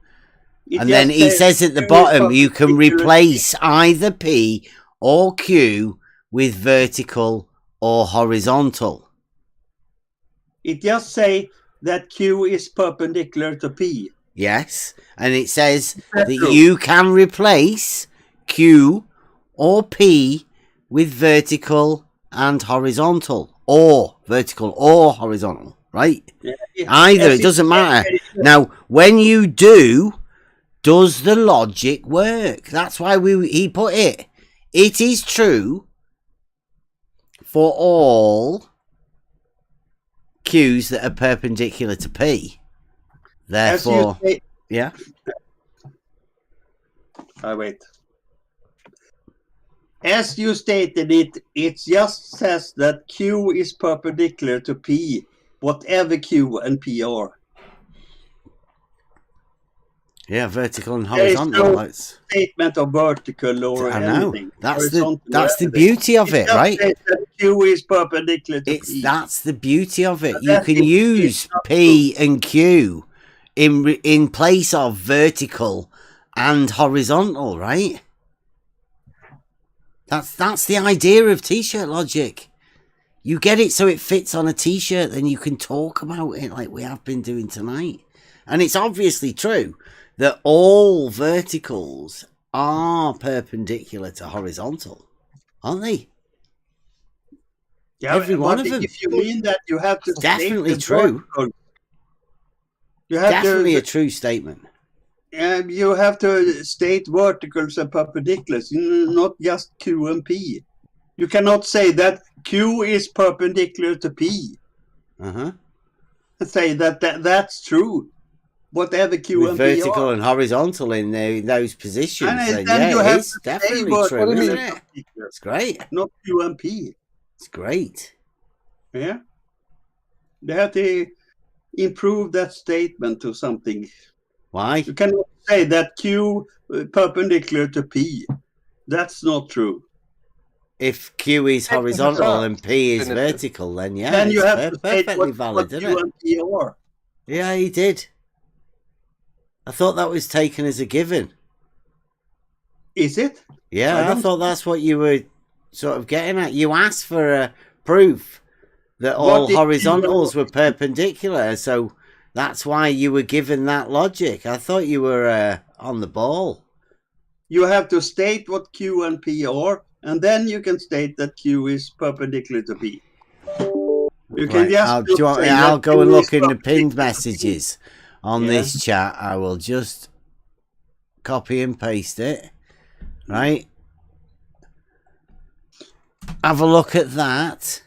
It And then just he says at the Q is bottom you can perpendicular to replace either P or Q with vertical or horizontal. It just say that Q is perpendicular to P. Yes. And it says that true? you can replace Q or P with vertical and horizontal. Or vertical or horizontal. Right? Yeah, Either. yes, It doesn't matter. it- Now, when you do, does the logic work? That's why he put it. It is true for all Qs that are perpendicular to P. Therefore, As you say, yeah. wait. As you stated it just says that Q is perpendicular to P, whatever Q and P are. Yeah, vertical and There is horizontal. no statement of vertical or I know. anything. That's the Horizontal or that's the anything. beauty of it, just right? says that Q is perpendicular to P. That's the beauty of it. But You that can is- use it's not P and Q in place of vertical and horizontal, right? That's the idea of t-shirt logic. You get it so it fits on a t-shirt, then you can talk about it like we have been doing tonight. And it's obviously true that all verticals are perpendicular to horizontal, aren't they? Yeah, Every one but of them. If you mean that, you have to Definitely state the true. vertical. You have Definitely a to, true statement. you have to state verticals and perpendiculars, not just Q and P. You cannot say that Q is perpendicular to P. Uh-huh. And say that's true. Whatever Q With and P vertical are. and horizontal in those positions, And then then yeah, you it have is to say definitely what- true, what do you isn't mean? it? It's great. Not Q and P. It's great. Yeah. They have to improve that statement to something. Why? You cannot say that Q perpendicular to P. That's not true. If Q is horizontal and P is vertical, then yeah, then you it's have to state perfectly what valid, Q isn't it? and P are. Yeah, he did. I thought that was taken as a given. Is it? Yeah, I I don't- thought that's what you were sort of getting at. You asked for a proof that What all did you- horizontals were perpendicular, so that's why you were given that logic. I thought you were on the ball. You have to state what Q and P are, and then you can state that Q is perpendicular to P. You can Right, just do you want me- say I'll that go Q and is look in the perpendicular pinned to messages on Yeah. this chat. I will just copy and paste it. Right? Have a look at that.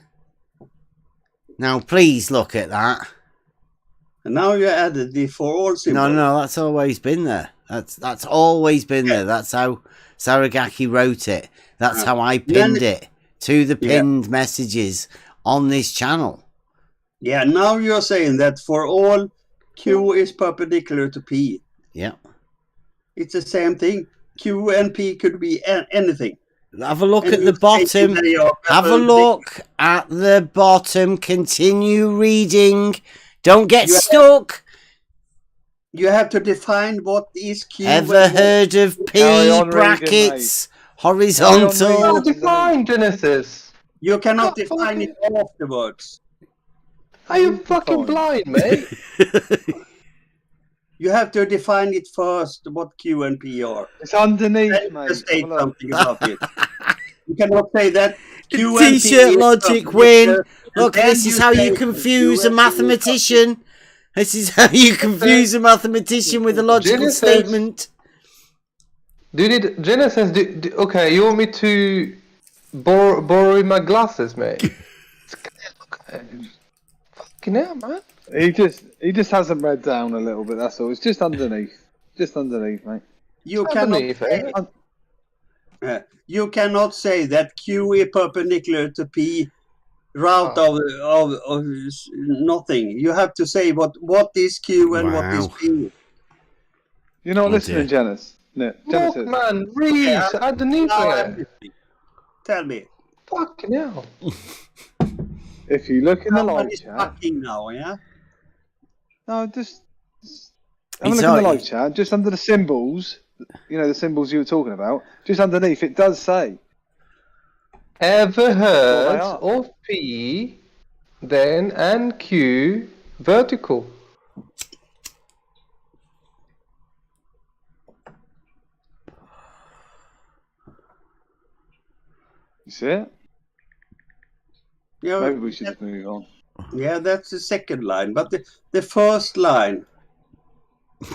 Now, please look at that. And now you added the for all symbol. No, that's always been there. That's always been there. That's how Saragaki wrote it. That's how I pinned it to the pinned messages on this channel. Yeah, now you're saying that for all Q is perpendicular to P. Yeah. It's the same thing. Q and P could be anything. Have a look And at you the say bottom. they are Have a perpendicular. look at the bottom. Continue reading. Don't get You have- stuck. You have to define what is Q. Ever and what- heard of P Carry on reading, brackets How horizontal? define Genesis? You cannot define it afterwards. Are you fucking blind, mate? You have to define it first, what Q and P are. It's underneath, Then mate. you state Have a look. something about it. You cannot say that. Q and P T-shirt is logic win. perpendicular, Look, and this then is how say you confuse Q a and P is mathematician. This is how you confuse a mathematician with a logical Genesis. statement. Do you need Genesis? Okay, you want me to borrow my glasses, mate? Fucking hell, man. He just hasn't read down a little bit. That's all. It's just underneath. Just underneath, mate. You cannot say, you cannot say that Q is perpendicular to P route of nothing. You have to say what is Q and what is P. You're not listening, Genesis. No, Look, Genesis. man, read underneath there. Tell me. Fucking hell. If you look in the live Somebody's chat. fucking now, yeah? No, just have a It's look in the all- live chat. Just under the symbols, you know, the symbols you were talking about. Just underneath, it does say. Ever heard are. of P, then and Q vertical? You see it? Yeah, Maybe we should just move on. yeah, that's the second line. But the first line,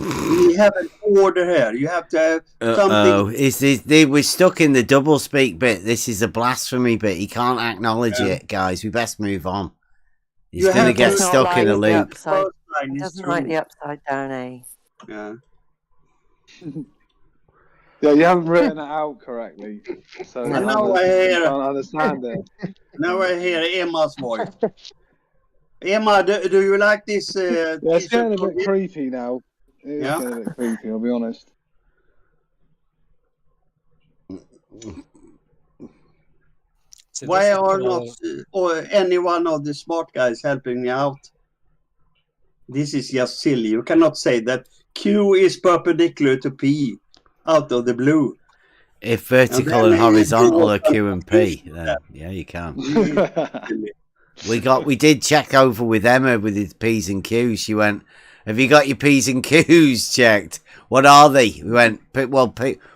we have an order here. You have to have Uh-oh. something. We're stuck in the double speak bit. This is a blasphemy bit. He can't acknowledge it, guys. We best move on. He's You going to have get to- stuck in a Like the loop. upside- First line He is doesn't like true. the upside down A. Yeah. Yeah, you haven't written it out correctly. So And now I hear- can't understand it. Now I hear Emma's voice. Emma, do you like this? Yeah, it's t-shirt getting a bit logo? creepy now. It's Yeah. getting a bit creepy, I'll be honest. Why are not or any one of the smart guys helping me out? This is just silly. You cannot say that Q is perpendicular to P out of the blue. If vertical and horizontal are Q and P, then yeah, you can. We did check over with Emma with his P's and Q's. She went, "Have you got your P's and Q's checked? What are they?" We went, "Well,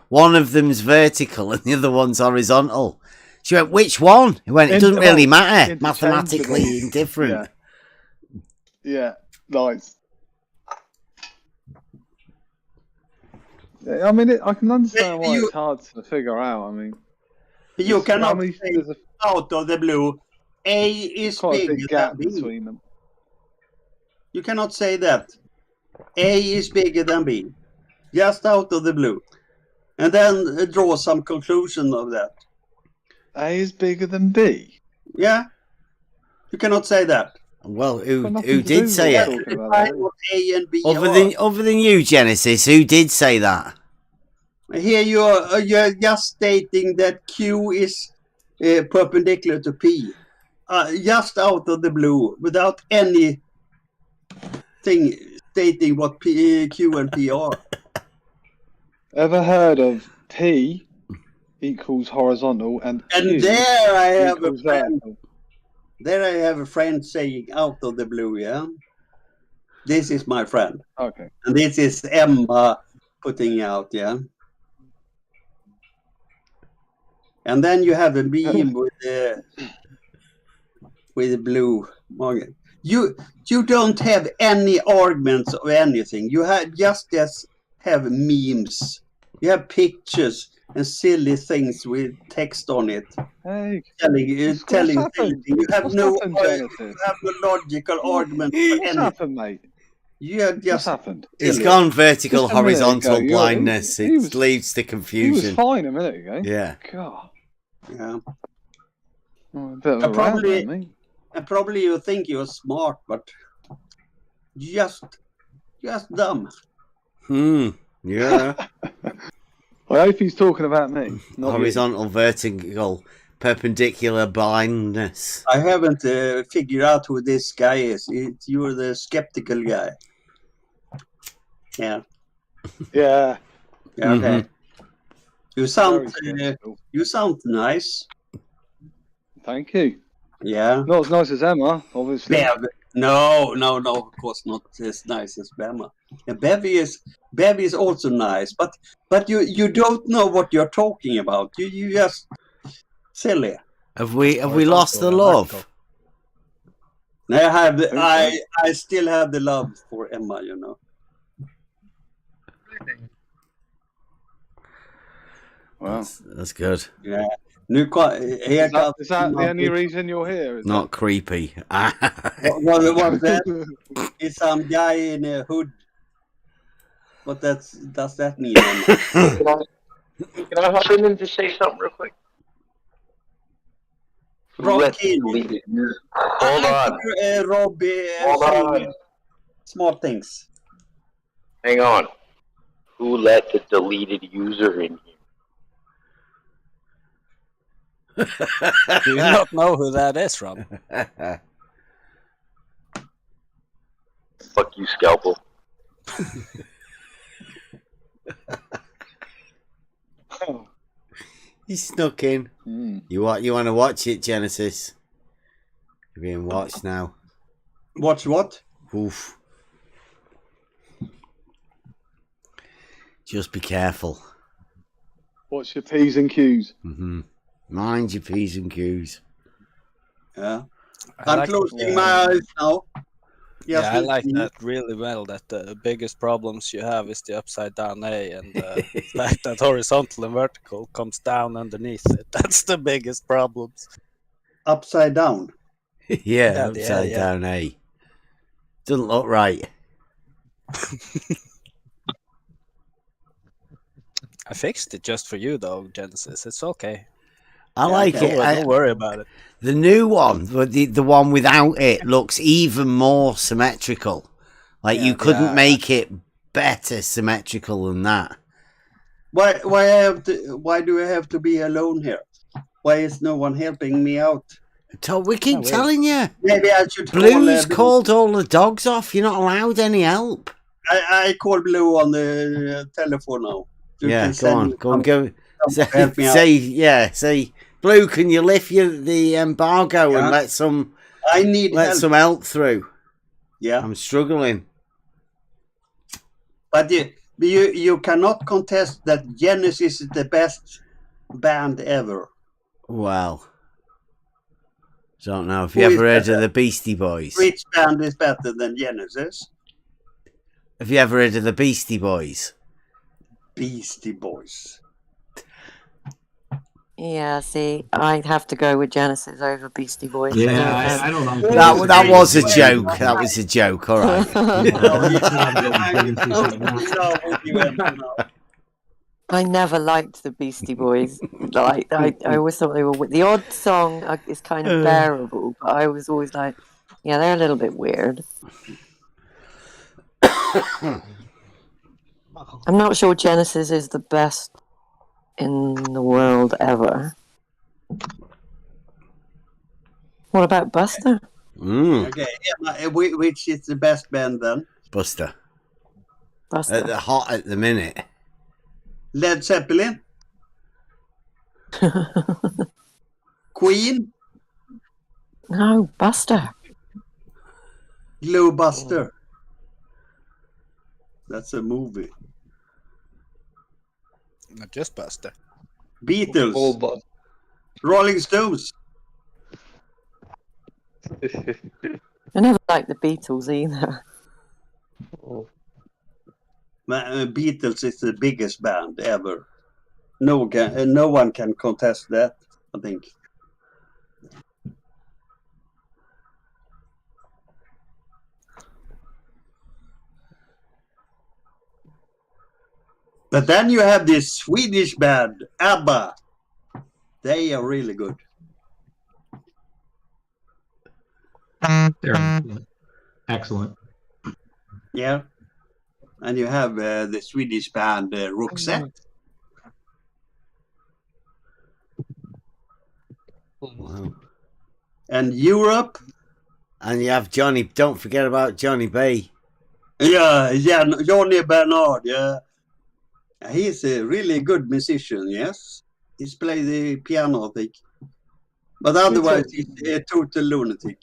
one of them's vertical and the other one's horizontal." She went, "Which one?" He went, "It doesn't really matter. Mathematically indifferent." Yeah, nice. Yeah, I mean, I can understand why it's hard to figure out. I mean, You Just how cannot many- say there's a out of the blue A is quite a bigger big gap than B. between them. You cannot say that. A is bigger than B. Just out of the blue. And then draw some conclusion of that. A is bigger than B. Yeah. You cannot say that. Well, who nothing to do did with say what it? we're talking about, Define what A and B Other than you, Genesis, who did say that? Here you're just stating that Q is perpendicular to P. Just out of the blue, without any thing stating what Q and P are. Ever heard of P equals horizontal and Q And there I have a equals friend. vertical? There I have a friend saying out of the blue, yeah? This is my friend. Okay. And this is Emma putting out, yeah? And then you have a beam with the blue. Morgan. You don't have any arguments or anything. You just have memes. You have pictures and silly things with text on it. Hey, telling what's things. happened? You have What's no happened, Genesis? logical argument for What's anything. happened, mate? You have What's just happened? It's gone vertical, Just a minute horizontal ago, blindness. he It was- leads to He was confusion. fine a minute ago. Yeah. God. Yeah. Oh, a bit of a And rant there, mate. probably you think you're smart, but just dumb. Yeah. I hope he's talking about me. Not you. Horizontal, vertical, perpendicular blindness. I haven't figured out who this guy is. You're the skeptical guy. Yeah. Yeah. Yeah. Okay. You sound Very skeptical. you sound nice. Thank you. Yeah. Not as nice as Emma, obviously. Bev. No, of course not as nice as Bema. And Bev is also nice, but you don't know what you're talking about. You just silly. Have we lost the love? I still have the love for Emma, you know. Wow. That's good. Yeah. Is that the only reason you're here? Is Not creepy. What that? It's some guy in a hood. What does that mean? Can I hop in and just say something real quick? Rob Keane. Hold on. Robbie. Hold on. Small things. Hang on. Who let the deleted user in here? Do you not know who that is, Rob? Fuck you, Scalpel. He snuck in. You want to watch it, Genesis? You're being watched now. Watch what? Oof. Just be careful. What's your P's and Q's? Mm-hmm. Mind your P's and Q's. Yeah. I'm closing my eyes now. Yeah, I like that really well, that the biggest problems you have is the upside down A, and the fact that horizontal and vertical comes down underneath it. That's the biggest problems. Upside down? Yeah, upside down A. Doesn't look right. I fixed it just for you, though, Genesis. It's okay. I like it. Don't worry about it. The new one, the one without it, looks even more symmetrical. Like you couldn't make it better symmetrical than that. Why do I have to be alone here? Why is no one helping me out? We keep telling you. Maybe I should Blue's called all the dogs off. You're not allowed any help. I call Blue on the telephone now. Yeah, go on. Help me out. Say, Blue, can you lift the embargo and let some help through? Yeah, I'm struggling. But you cannot contest that Genesis is the best band ever. Well, don't know. Have you ever heard of the Beastie Boys? Which band is better than Genesis? Have you ever heard of the Beastie Boys? Beastie Boys. Yeah, see, I'd have to go with Genesis over Beastie Boys. Yeah, I don't know. That was a joke. That was a joke. All right. I never liked the Beastie Boys. Like, I always thought they were. The odd song is kind of bearable, but I was always like, yeah, they're a little bit weird. I'm not sure Genesis is the best in the world ever. What about Buster? Okay, which is the best band then? Buster. They're hot at the minute. Led Zeppelin? Queen? No, Buster. Glow Buster. That's a movie. Not just Buster. Beatles. Rolling Stones. I never liked the Beatles either. Beatles is the biggest band ever. No one can contest that, I think. But then you have this Swedish band, ABBA. They are really good. They're excellent. Yeah. And you have the Swedish band Roxette. Wow. And Europe. And you have Johnny. Don't forget about Johnny B. Yeah, Johnny Bernard. Yeah. He's a really good musician, yes. He's played the piano, I think. But otherwise, he's a total lunatic.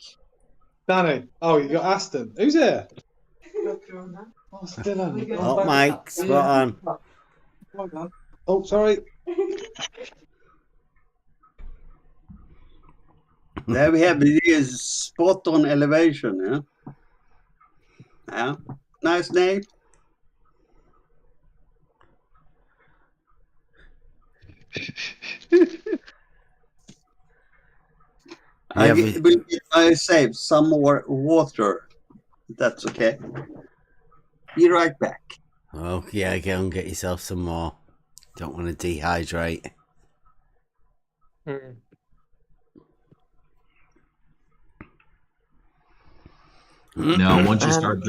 Danny, oh, you got Aston. Who's here? Oh, Dylan. Oh, Mike, spot on. Oh, sorry. There we have it is spot on elevation, yeah. Yeah. Nice name. I saved some more water. That's okay. Be right back. Oh, yeah, go and get yourself some more. Don't want to dehydrate. No, once you start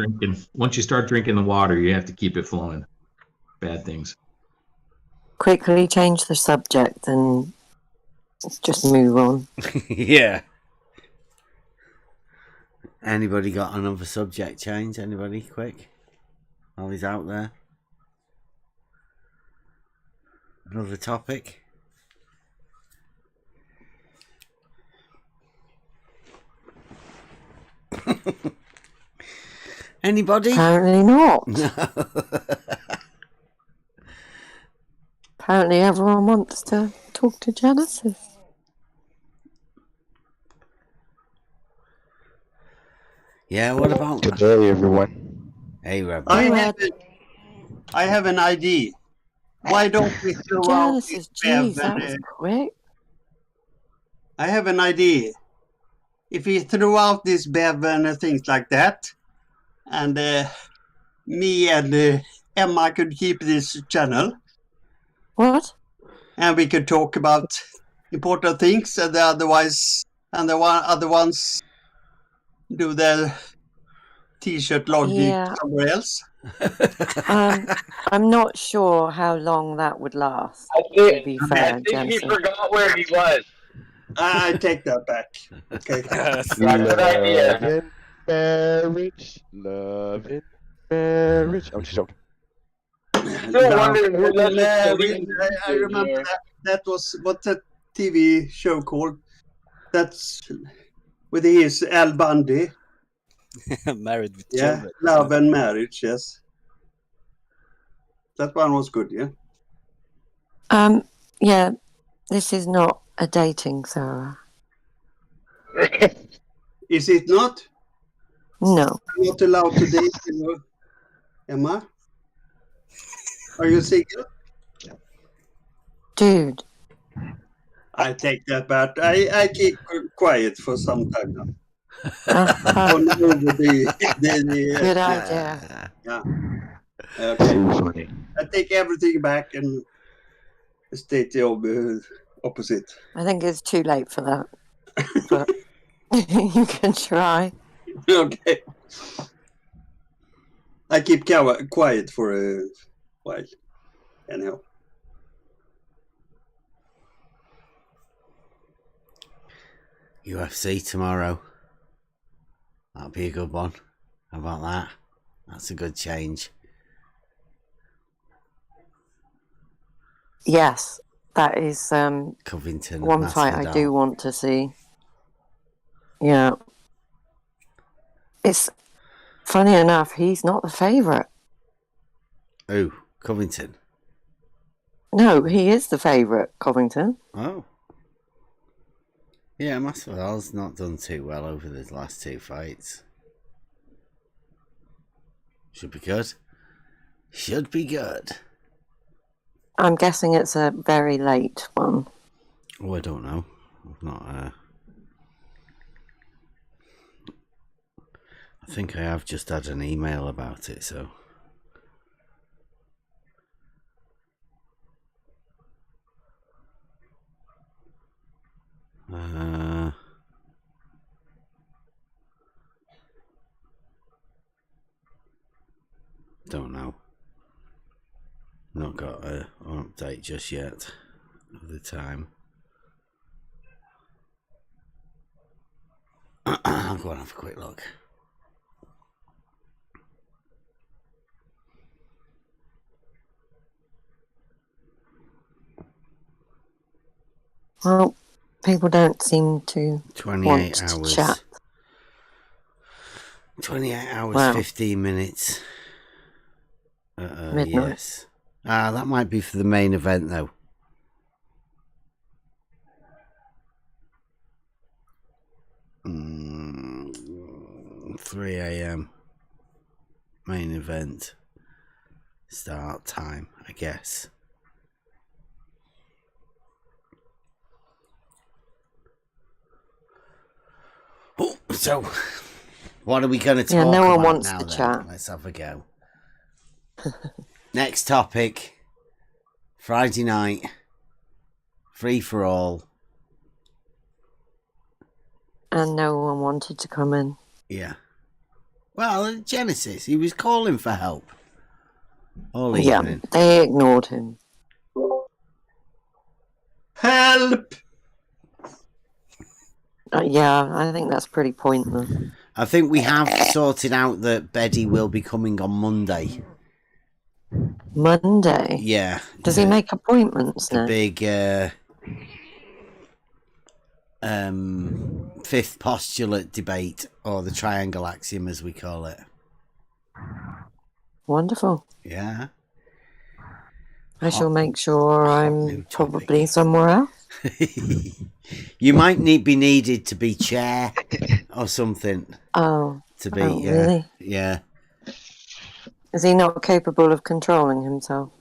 drinking the water, you have to keep it flowing. Bad things. Quickly change the subject and just move on. Yeah. Anybody got another subject change? Anybody? Quick. While he's out there. Another topic. Anybody? Apparently not. No. Apparently everyone wants to talk to Genesis. Yeah, what about... Good day, everyone. Hey, Rob. I have an idea. Why don't we throw out Genesis, this Bev jeez, that was quick. I have an idea. If we threw out this Bev and things like that, and me and Emma could keep this channel. What? And we could talk about important things, and the other ones do their T-shirt logic somewhere else. I'm not sure how long that would last. I to be fair, think he Jensen. forgot where he was. I take that back. Okay. Good idea. Love and marriage. Love and marriage. I'm just joking. Still wondering who I remember that was what's that TV show called? That's with his Al Bundy. Married with Yeah, children. Love and Marriage. Yes, that one was good. Yeah. Yeah, this is not a dating Sarah. Is it not? No. I'm not allowed to date you, Emma. Are you single? Dude. I take that back. I keep quiet for some time now. Good idea. Yeah. Okay. I take everything back and state the opposite. I think it's too late for that. But you can try. Okay. I keep quiet for a while. Anyhow. UFC tomorrow. That'll be a good one. How about that? That's a good change. Yes, that is Covington. one fight I do want to see. Yeah. It's funny enough, he's not the favourite. Oh, Covington. No, he is the favourite, Covington. Oh. Yeah, Masvidal's not done too well over the last two fights. Should be good. Should be good. I'm guessing it's a very late one. Oh, I don't know. I've not. I think I have just had an email about it, so. Don't know. Not got an update just yet of the time. I'll go and have a quick look. Well, people don't seem to 28 want to hours. chat. 28 hours, Wow. 15 minutes. Midnight. Yes. That might be for the main event, though. 3 a.m. main event start time, I guess. Oh, so what are we going to talk no one about wants now to then? chat. Let's have a go. Next topic. Friday night. Free for all. And no one wanted to come in. Yeah. Well, Genesis, he was calling for help all Yeah, evening. they ignored him. Help! Yeah, I think that's pretty pointless. I think we have sorted out that Betty will be coming on Monday. Monday? Yeah. Does he make appointments now? The big fifth postulate debate, or the triangle axiom as we call it. Wonderful. Yeah. I shall make sure I'm probably somewhere else. You might be needed to be chair or something. Oh. To be, oh, yeah. Really? Yeah. Is he not capable of controlling himself?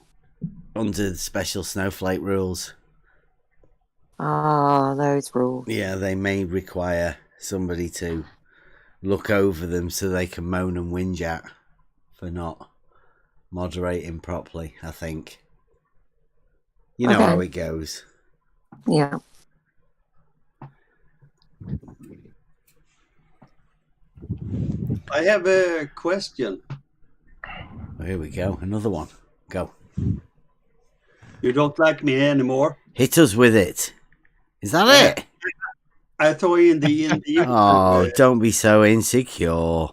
Under the special snowflake rules. Ah, those rules. Yeah, they may require somebody to look over them so they can moan and whinge at for not moderating properly, I think. You know how it goes. Yeah. I have a question. Oh, here we go. Another one. Go. You don't like me anymore? Hit us with it. Is that it? I saw in the Oh, don't be so insecure.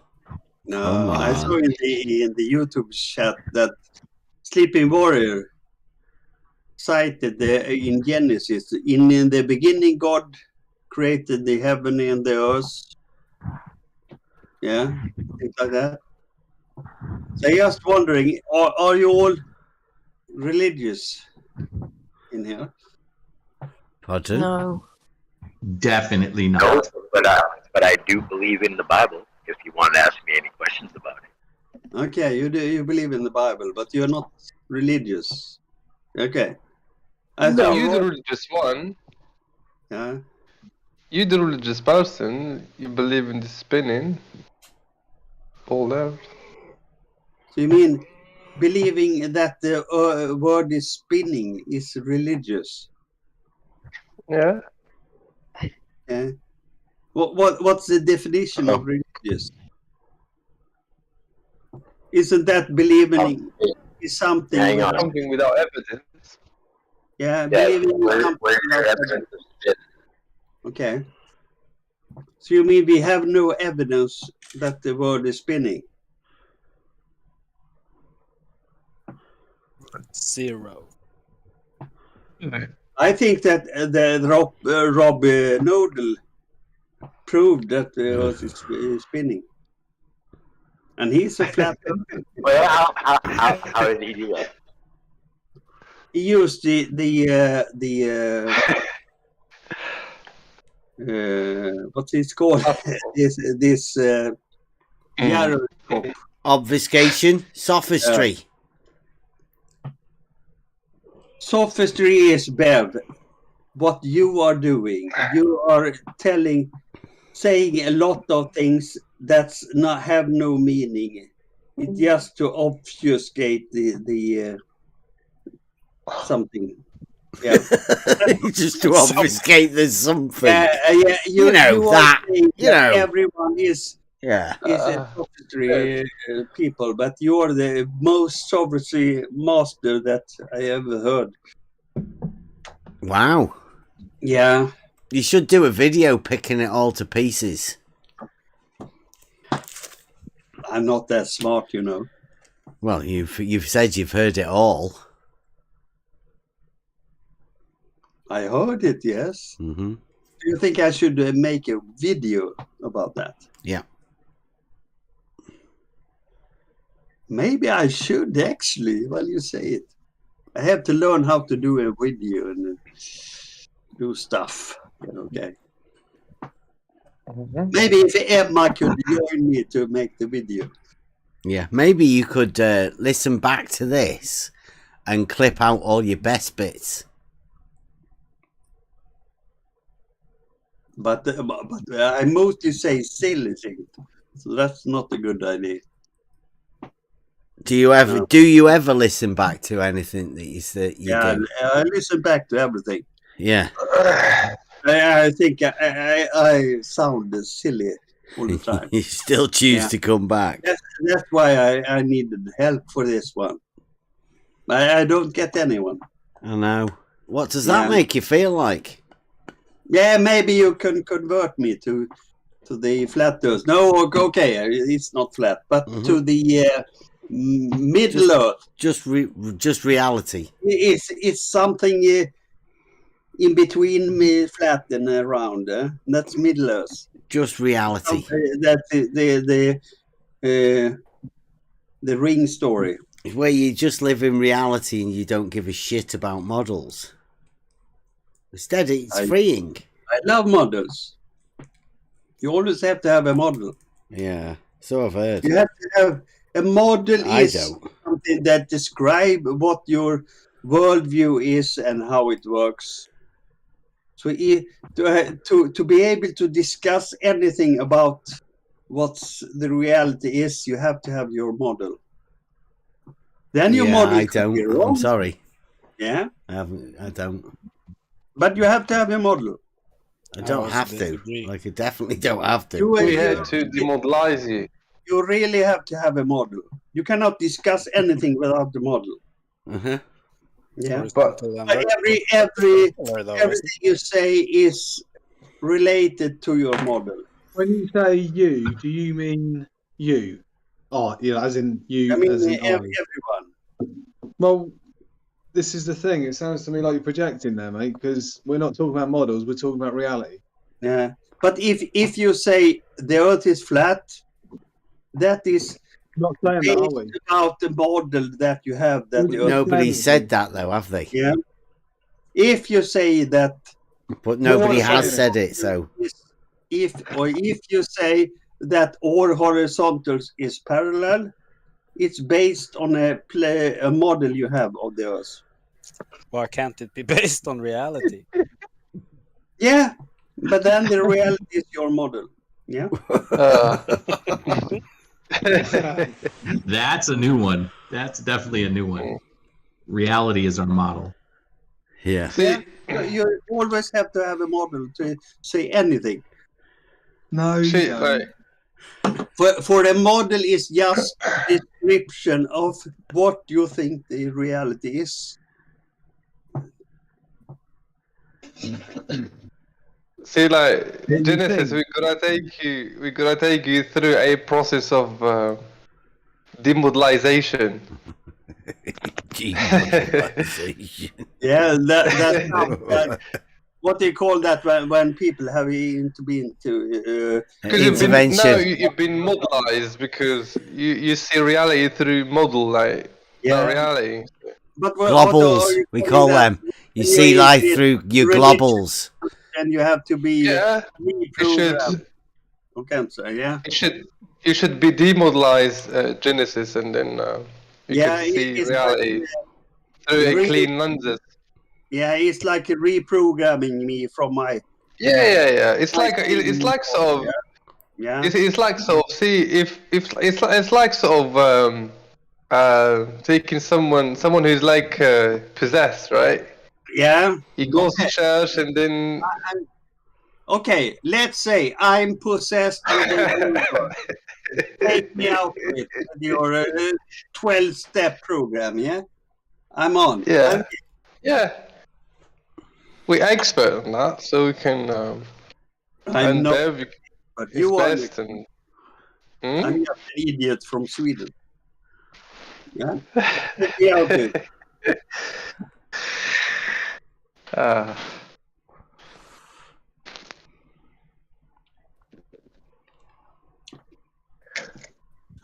No, I saw in the YouTube chat that Sleeping Warrior cited in Genesis, in the beginning God created the heaven and the earth. Yeah, things like that. So I'm just wondering, are you all religious in here? Pardon? No. Definitely not. But I do believe in the Bible. If you want to ask me any questions about it. Okay, you believe in the Bible, but you're not religious. Okay. You the religious one. Yeah. You the religious person. You believe in the spinning. All that. So you mean believing that the word is spinning is religious? Yeah. Yeah. What's the definition of religious? Isn't that believing is something? Hang on. Something without evidence. Yeah, believing in something without evidence. Okay. So you mean we have no evidence that the world is spinning? Zero. I think that the Rob Noodle proved that the Earth is spinning, and he's a flat earther. Well, how did he do that? He used what's it called? this gyroscope. Obfuscation, sophistry. Sophistry is, Bev, what you are doing. You are saying a lot of things that's not have no meaning. It's just to obfuscate the something. Yeah. Just to obfuscate there's something. Yeah, you know that. You know. Everyone is a sophistry people, but you're the most sophistry master that I ever heard. Wow. Yeah. You should do a video picking it all to pieces. I'm not that smart, you know. Well, you've said you've heard it all. I heard it, yes. Mm-hmm. Do you think I should make a video about that? Yeah. Maybe I should, actually, while you say it. I have to learn how to do a video and do stuff. Okay. Maybe if Emma could join me to make the video. Yeah, maybe you could listen back to this and clip out all your best bits. But I mostly say silly things, so that's not a good idea. Do you ever listen back to anything that you do? I listen back to everything. Yeah. I think I sound silly all the time. You still choose to come back. That's why I needed help for this one. I don't get anyone. I know. What does that make you feel like? Yeah, maybe you can convert me to the flat Earth. No, okay, it's not flat, but to the Middle Earth. Just reality. It's something in between me, flat and round. That's Middle Earth. Just reality. That's the ring story. Where you just live in reality and you don't give a shit about models. Instead, it's freeing. I love models. You always have to have a model. Yeah, so I've heard. You have to have a model. Something that describes what your worldview is and how it works. So to be able to discuss anything about what's the reality is, you have to have your model. Then your model. I don't. I'm sorry. Yeah. I don't. But you have to have a model. I don't have to. Like, I definitely don't have to. We had to demodelize you. You really have to have a model. You cannot discuss anything without the model. Yeah, but everything you say is related to your model. When you say you, do you mean you? Oh, yeah, as in you. I mean, as in everyone. Well, this is the thing. It sounds to me like you're projecting there, mate, because we're not talking about models. We're talking about reality. Yeah, but if you say the Earth is flat, that is not saying that, are we? About the model that you have. That nobody said that though, have they? Yeah. If you say that, but nobody has said it. So if you say that all horizontals is parallel, it's based on a model you have of the Earth. Why can't it be based on reality? Yeah, but then the reality is your model. Yeah. That's a new one. That's definitely a new one. Reality is our model. Yeah. You always have to have a model to say anything. No. For the model is just a description of what you think the reality is. See, like Genesis, we're gonna take you through a process of demodelization. Yeah, that what do you call that when people have intervened to intervention? You've been modelized because you see reality through model, like not reality. But globals, we call them. You see life through your globals. And you have to be reprogrammed. Okay, so yeah. You should be demodelized Genesis, and then you can see reality through a clean lenses. Yeah, it's like reprogramming me from my. Yeah. It's like sort of. Yeah. It's like sort of if it's like sort of taking someone who's like possessed, right? Yeah. He goes to church and then. Okay, let's say I'm possessed with take me out with your 12-step program, yeah? I'm on. Yeah. Yeah. We're expert on that, so we can. I know. But you are. Best and, I'm just an idiot from Sweden. Yeah? Take me out with.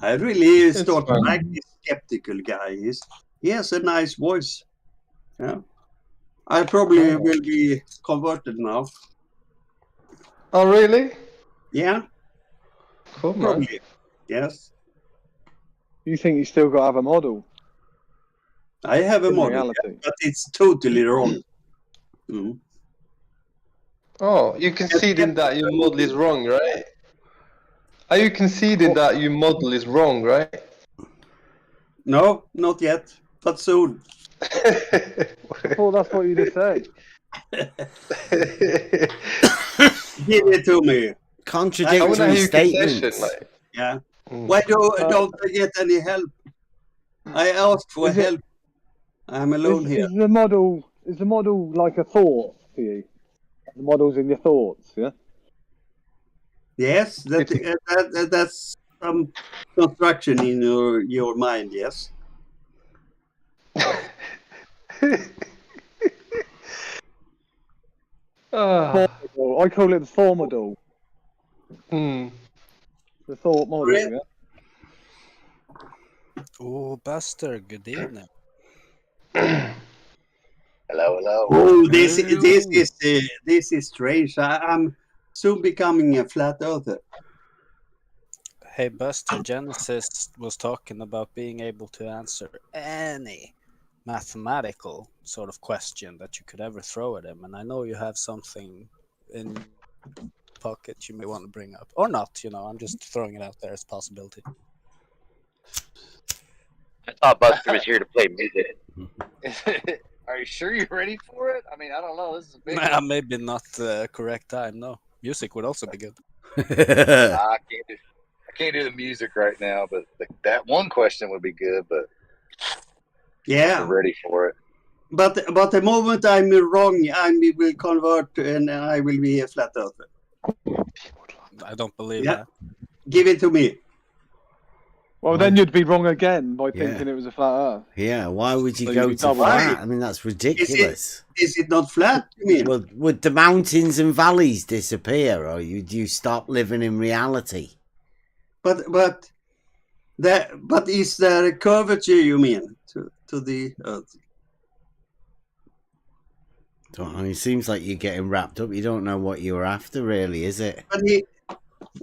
I really start to like this skeptical guy. He has a nice voice. Yeah, I probably will be converted now. Oh, really? Yeah. Cool, man. Probably. Yes. You think you still got to have a model? I have a In model, reality. yeah, but it's totally wrong. Mm. Oh, you conceding that your model is wrong, right? Are you conceding that your model is wrong, right? No, not yet, but soon. I thought that's what you just said. Give it to me. Contradictory statements. Yeah. Why don't I get any help? I asked for help. I'm alone here. Is the model like a thought for you? The model's in your thoughts, yeah? Yes, that's some construction in your mind. Yes. I call it the thought model. The thought model, yeah? Oh, Buster, good evening. Hello. Oh, this is strange. I'm soon becoming a flat earther. Hey, Buster, Genesis was talking about being able to answer any mathematical sort of question that you could ever throw at him, and I know you have something in pocket you may want to bring up, or not. I'm just throwing it out there as a possibility. I thought Buster was here to play music. Are you sure you're ready for it? I mean, I don't know. This is a big Nah, maybe not the correct time. No, music would also be good. I can't do the music right now, but that one question would be good. But Yeah. I'm ready for it. But the moment I'm wrong, I will convert and I will be a flat earther. I don't believe Yeah. that. Give it to me. Well, then you'd be wrong again by thinking it was a flat Earth. Yeah, why would you So go you'd be to double flat? right. I mean, that's ridiculous. Is it not flat? You mean? Well, would the mountains and valleys disappear, or would you stop living in reality? But is there a curvature? You mean to the Earth? Don't know. It seems like you're getting wrapped up. You don't know what you're after, really, is it? But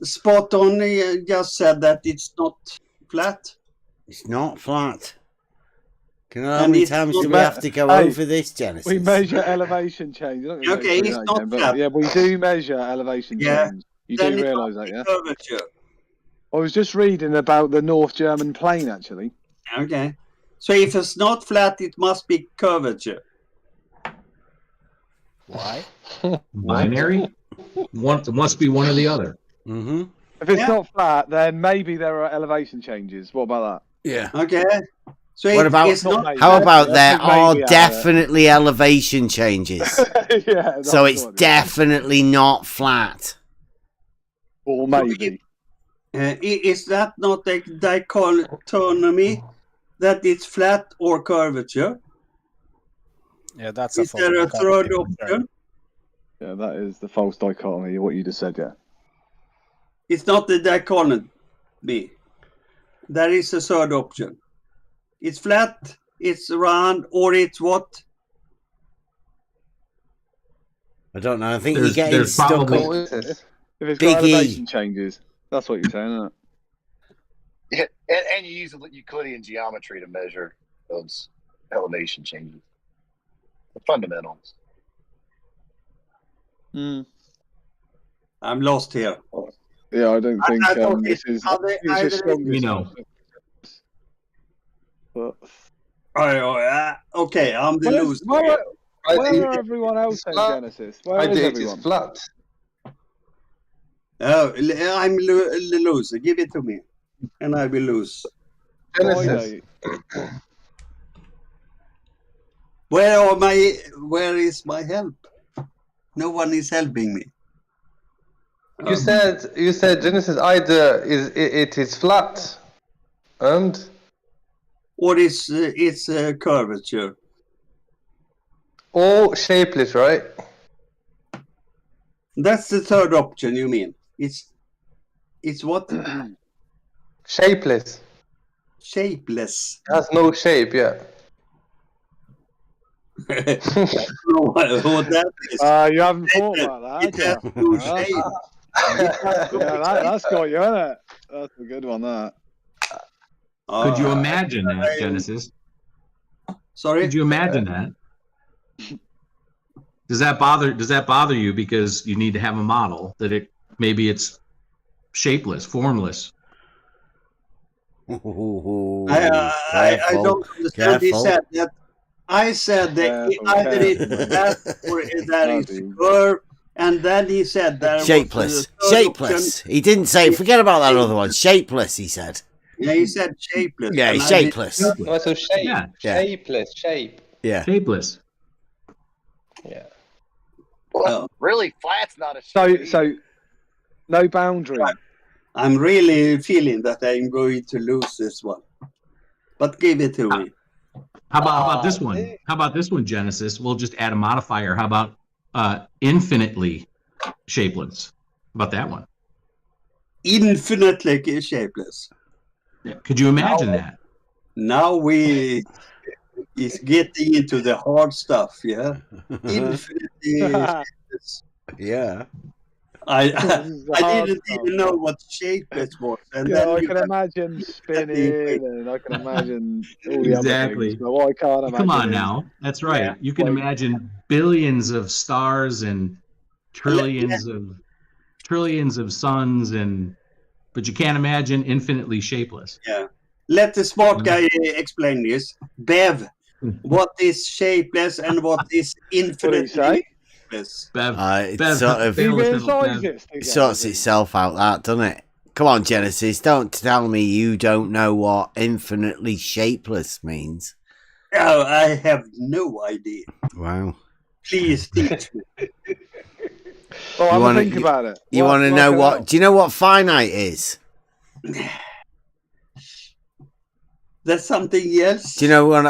spot on. He just said that it's not flat. It's not flat. Can I, how And many it's times not do we flat. have to go Hey, over this, Genesis? We measure elevation change. You're not gonna Okay, go through it's that not again, but flat. yeah, we do measure elevation Yeah. change. You Then do it realise must that, be yeah? curvature. I was just reading about the North German plain, actually. Okay. So if it's not flat, it must be curvature. Why? Binary? One, it must be one or the other. Mm-hmm. If it's not flat, then maybe there are elevation changes. What about Yeah. Okay. So What about? it's not How about there Maybe are out there. definitely elevation changes? that? Yeah. So that's it's what it is. definitely not flat. Or maybe. Is that not a dichotomy that it's flat or curvature? Yeah, that's a Is there a false third dichotomy. option? Yeah, that is the false dichotomy, what you just said, yeah. It's not the dichotomy. There is a third option. It's flat, it's round, or it's what? I don't know. I think There's- you're getting there's stuck probably- on If it's got Big E. elevation changes. That's what you're saying, isn't it? Yeah, and you use Euclidean geometry to measure those elevation changes. The fundamentals. I'm lost here. Yeah, I don't think I thought this it- is. are they- These are either- strongest You know. ones. But Okay, I'm the loser. where I are think everyone else in flat. Genesis? Where I is think everyone? it's flat. Oh, I'm the loser. Give it to me, and I will lose. Genesis. Where is my help? No one is helping me. You said Genesis either it is flat and Or it's a curvature. or shapeless, right? That's the third option. You mean it's what? Shapeless. Shapeless. It has no shape, yeah. I don't know what that is. You haven't thought about that, It has have no you? shape. that's got you, isn't it? That's a good one, that. Could you imagine that, Genesis? Sorry? Could you imagine that? Does that bother you because you need to have a model that maybe it's shapeless, formless? I don't understand. He said that. I said that either it's that or that is curve, and then he said that shapeless. Shapeless. He didn't say. Forget about that other one. Shapeless. He said. Yeah, he said shapeless. Yeah, shapeless. Oh, so shape. Yeah. Shapeless. Shape. Yeah. Shapeless. Yeah. Well, really, flat's not a shape. So, no boundary. I'm really feeling that I'm going to lose this one, but give it to me. How about this one? How about this one, Genesis? We'll just add a modifier. How about infinitely shapeless? How about that one? Infinitely shapeless. Yeah. Could you imagine that? Now we is getting into the hard stuff, yeah. Infinitely shapeless. Yeah. I didn't even know what shapeless was. And then I can imagine spinning, and I can imagine all the Exactly. other things. But what I can't imagine. Come on is- now. That's right. You can imagine billions of stars and trillions of suns, but you can't imagine infinitely shapeless. Yeah. Let the smart guy explain this. Bev, what is shapeless and what is infinitely shapeless? Bev, It Bev, sort of sorts itself out, that, doesn't it? Come on, Genesis. Don't tell me you don't know what infinitely shapeless means. Oh, I have no idea. Wow. Please teach me. Well, You wanna- think about it. You Work- want to work know it what? out. Do you know what finite is? That's something else. Do you know what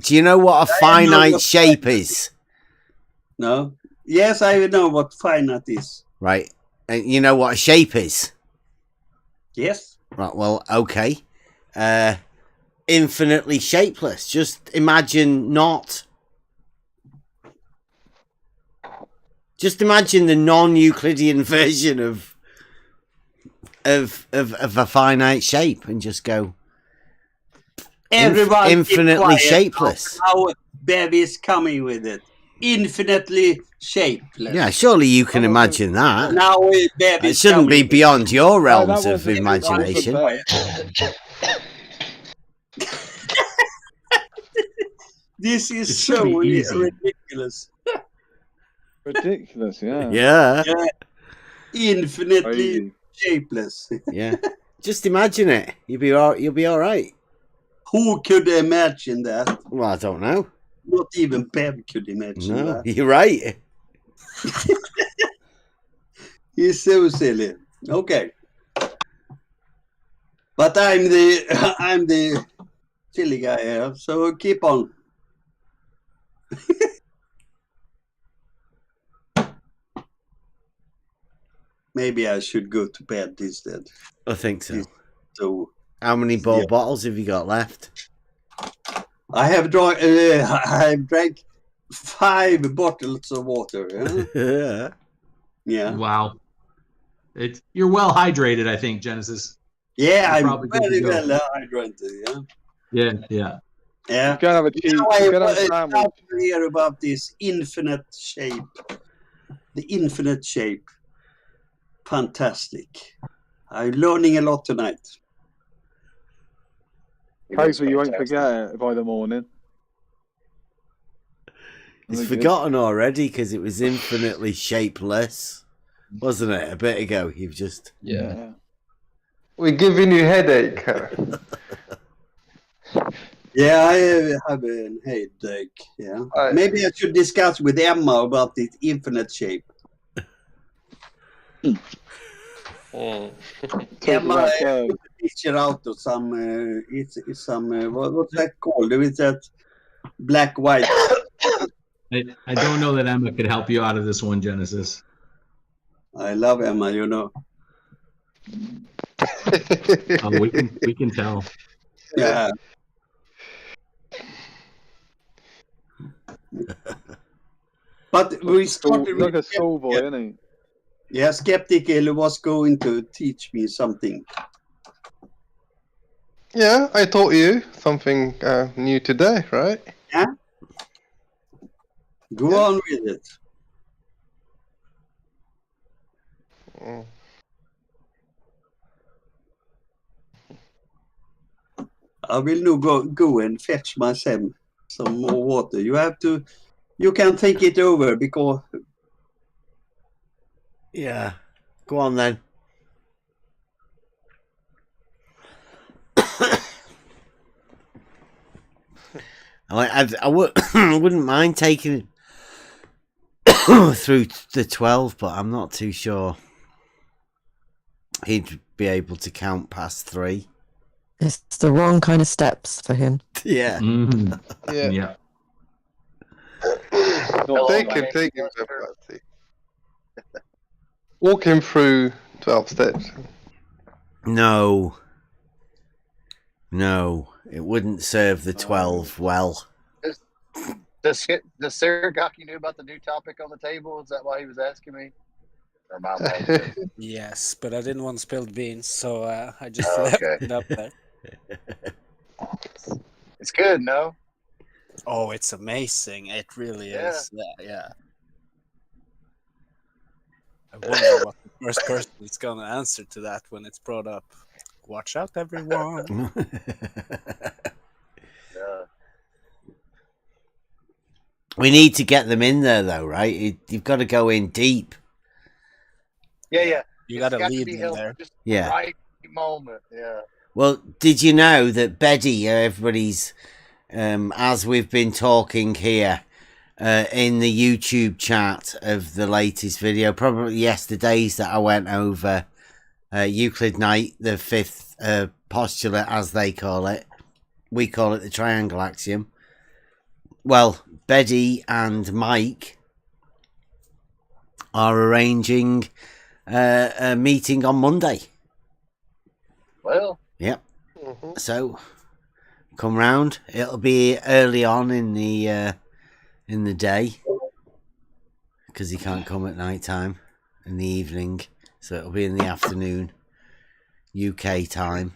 do you know what a finite shape is? No. Yes, I know what finite is. Right. And you know what a shape is? Yes. Right. Well, okay. Infinitely shapeless. Just imagine not. Just imagine the non-Euclidean version of a finite shape, and just go. Everyone keep infinitely quiet. shapeless. How Bev is coming with it. Infinitely shapeless. Yeah, surely you can imagine that. Now Bev It is shouldn't be coming. beyond your realms that of wasn't- imagination. This is It should so be easy. ridiculous. Ridiculous, yeah. Yeah. Infinitely Crazy. shapeless. Yeah. Just imagine it. You'll be all right. Who could imagine that? Well, I don't know. Not even Bev could imagine No, that. you're right. He's so silly. Okay. But I'm the silly guy here, so keep on. Maybe I should go to bed instead. I think so. So how many bottles have you got left? I have drunk. I've drank 5 bottles of water. Yeah. Yeah. Wow. You're well hydrated, I think, Genesis. Yeah, You're I'm probably good very to go. well hydrated. Yeah, yeah. Yeah. Go and have a cheese. I Go and have a sandwich. to hear about this infinite shape. The infinite shape. Fantastic. I'm learning a lot tonight. Hopefully you won't forget it by the morning. It's Very good. forgotten already because it was infinitely shapeless, wasn't it? A bit ago, you've just Yeah. We're giving you headache. Yeah, I have a headache. Yeah. Maybe I should discuss with Emma about this infinite shape. Emma, I put a picture out of some. It's some. What's that called? Is that black white? I don't know that Emma could help you out of this one, Genesis. I love Emma. You know. Oh, we can tell. Yeah. But we started Like a with schoolboy, isn't he? Yeah, Skeptical was going to teach me something. Yeah, I taught you something new today, right? Yeah. Go on with it. Mm. I will now go and fetch myself some more water. You can think it over because Yeah. Go on then. I wouldn't mind taking it through the 12, but I'm not too sure he'd be able to count past 3. It's the wrong kind of steps for him. Yeah. Yeah. Take him to party. Walk him through 12 steps. No, it wouldn't serve the 12 well. Does Saragaki knew about the new topic on the table? Is that why he was asking me? Or am I wrong? Yes, but I didn't want spilled beans, so I just Oh, left okay. it up there. It's good, no? Oh, it's amazing. It really is. Yeah. I wonder what the first person is going to answer to that when it's brought up. Watch out, everyone. We need to get them in there, though, right? You've got to go in deep. Yeah. You got to got lead be them held there. for just Yeah. the right moment. Yeah. Well, did you know that Betty, everybody's, as we've been talking here in the YouTube chat of the latest video, probably yesterday's that I went over Euclid Night, the fifth postulate, as they call it. We call it the triangle axiom. Well, Betty and Mike are arranging a meeting on Monday. Well. Yep. So come round. It'll be early on in the day because he can't come at night time in the evening. So it'll be in the afternoon, UK time,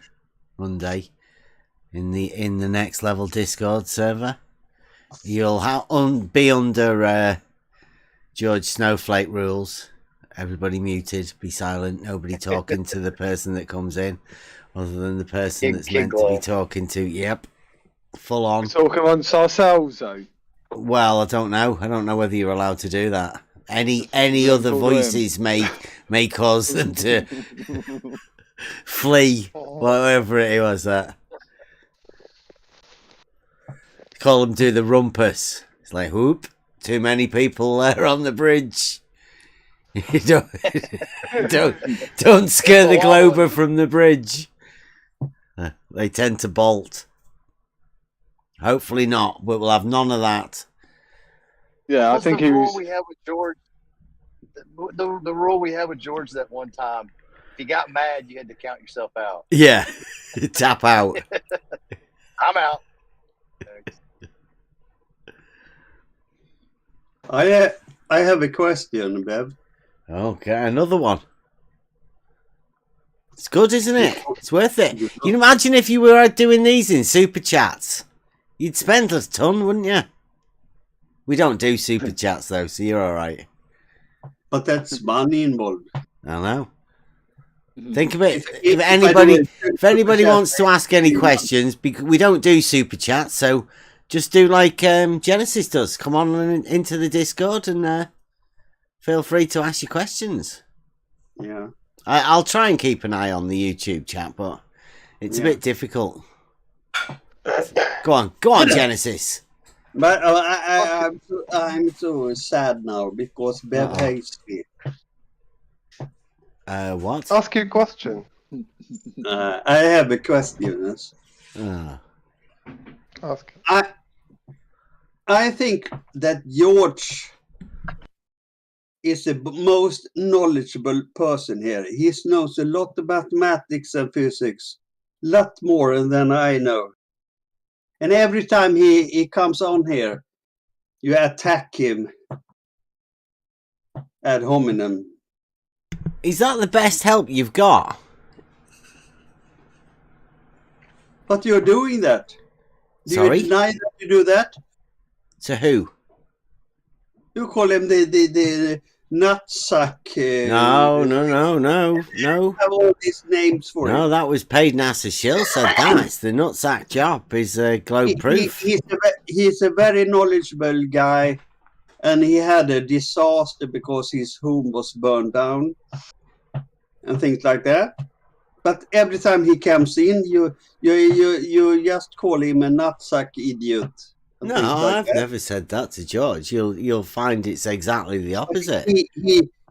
Monday, in the Next Level Discord server. You'll be under George Snowflake rules. Everybody muted, be silent, nobody talking to the person that comes in, other than the person that's meant to be talking to. Yep, full on. We're talking amongst ourselves, though. Well, I don't know. I don't know whether you're allowed to do that. Any other voices may cause them to flee, whatever it was that. Call them to the rumpus. It's like, whoop, too many people there on the bridge. You don't scare the Glober from the bridge. They tend to bolt. Hopefully not, but we'll have none of that. Yeah, What's I think the he rule was. we had with George? The rule we had with George that one time. If you got mad, you had to count yourself out. Yeah, tap out. I'm out. I have a question, Bev. Okay, another one. It's good, isn't it? It's worth it. You can imagine if you were doing these in super chats. You'd spend a ton, wouldn't you? We don't do super chats though, so you're all right. But that's money involved. I know. Think of it. If anybody wants to ask any questions, because we don't do super chats, so just do like Genesis does. Come on into the Discord and feel free to ask your questions. Yeah. I'll try and keep an eye on the YouTube chat, but it's a bit difficult. Go on, Genesis. But I'm so sad now because Bev hates me. What? Ask your question. I have a question. Yes. Ask. I think that George is the most knowledgeable person here. He knows a lot about mathematics and physics, a lot more than I know. And every time he comes on here, you attack him ad hominem. Is that the best help you've got? But you're doing that. Do Sorry? you deny that you do that? To who? You call him the nutsack. No. You have all these names for No, him. that was paid NASA Shill said that. It's the nutsack job is globe proof. He's a very knowledgeable guy, and he had a disaster because his home was burned down and things like that. But every time he comes in, you just call him a nutsack idiot. and No, things like I've that. never said that to George. You'll find it's exactly the opposite.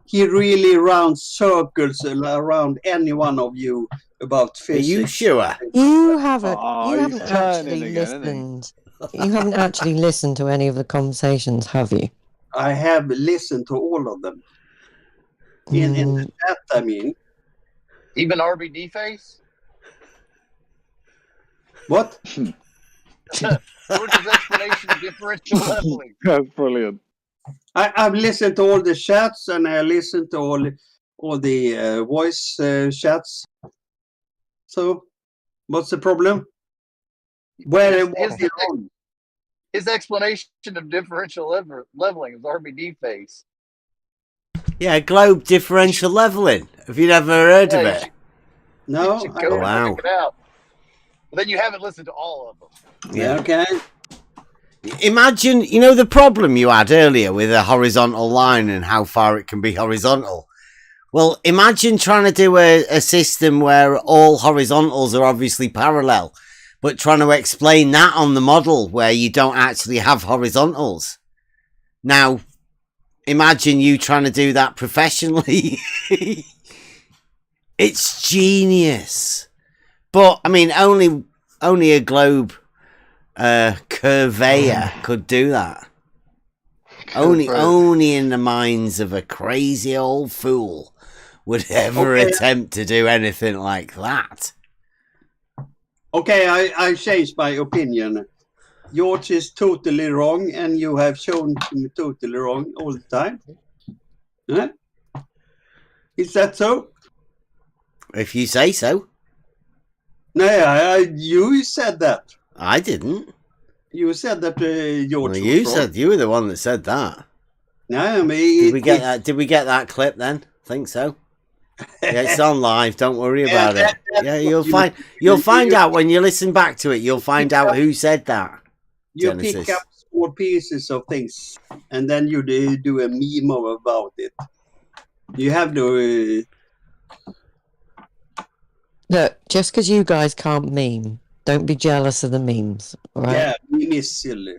He really rounds circles around any one of you about Are physics. you sure? You haven't. Oh, you he's haven't turning actually again, isn't he? listened. You haven't actually listened to any of the conversations, have you? I have listened to all of them. In the chat, I mean. Even RBD face? What? George's explanation of differential leveling. That's brilliant. I've listened to all the chats, and I listened to all the voice chats. So, what's the problem? Where was he wrong? His explanation of differential leveling is RBD face. Yeah, globe differential leveling. Have you never heard of it? No. You should go and Wow. check it out. But then you haven't listened to all of them. Yeah. Okay. Imagine, you know, the problem you had earlier with a horizontal line and how far it can be horizontal. Well, imagine trying to do a system where all horizontals are obviously parallel, but trying to explain that on the model where you don't actually have horizontals. Now, imagine you trying to do that professionally. It's genius. But, I mean, only a globe curveyor could do that. Only in the minds of a crazy old fool would ever attempt to do anything like that. Okay, I changed my opinion. George is totally wrong, and you have shown him totally wrong all the time. Huh? Is that so? If you say so. No, you said that. I didn't. You said that George. Well, was you wrong. said you were the one that said that. No, I mean, Did we get that? Did we get that clip then? Think so. Yeah, it's on live. Don't worry about it. Yeah, you'll find out when you listen back to it. You'll find out who said that. You Genesis. pick up small pieces of things, and then you do a meme about it. You have to. Look, just because you guys can't meme, don't be jealous of the memes, all right? Yeah, meme is silly.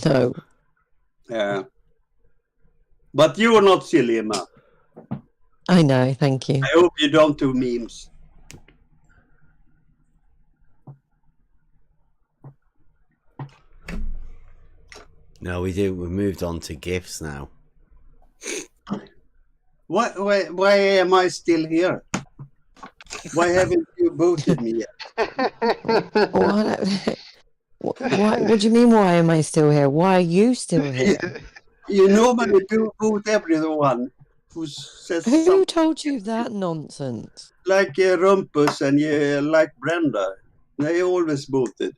No. Yeah. But you are not silly, Emma. I know, thank you. I hope you don't do memes. No, we do. We've moved on to GIFs now. Why am I still here? Why haven't you booted me yet? What do you mean, why am I still here? Why are you still here? You normally do boot everyone who says Who something told you that nonsense? like Rumpus and like Brenda. They always booted.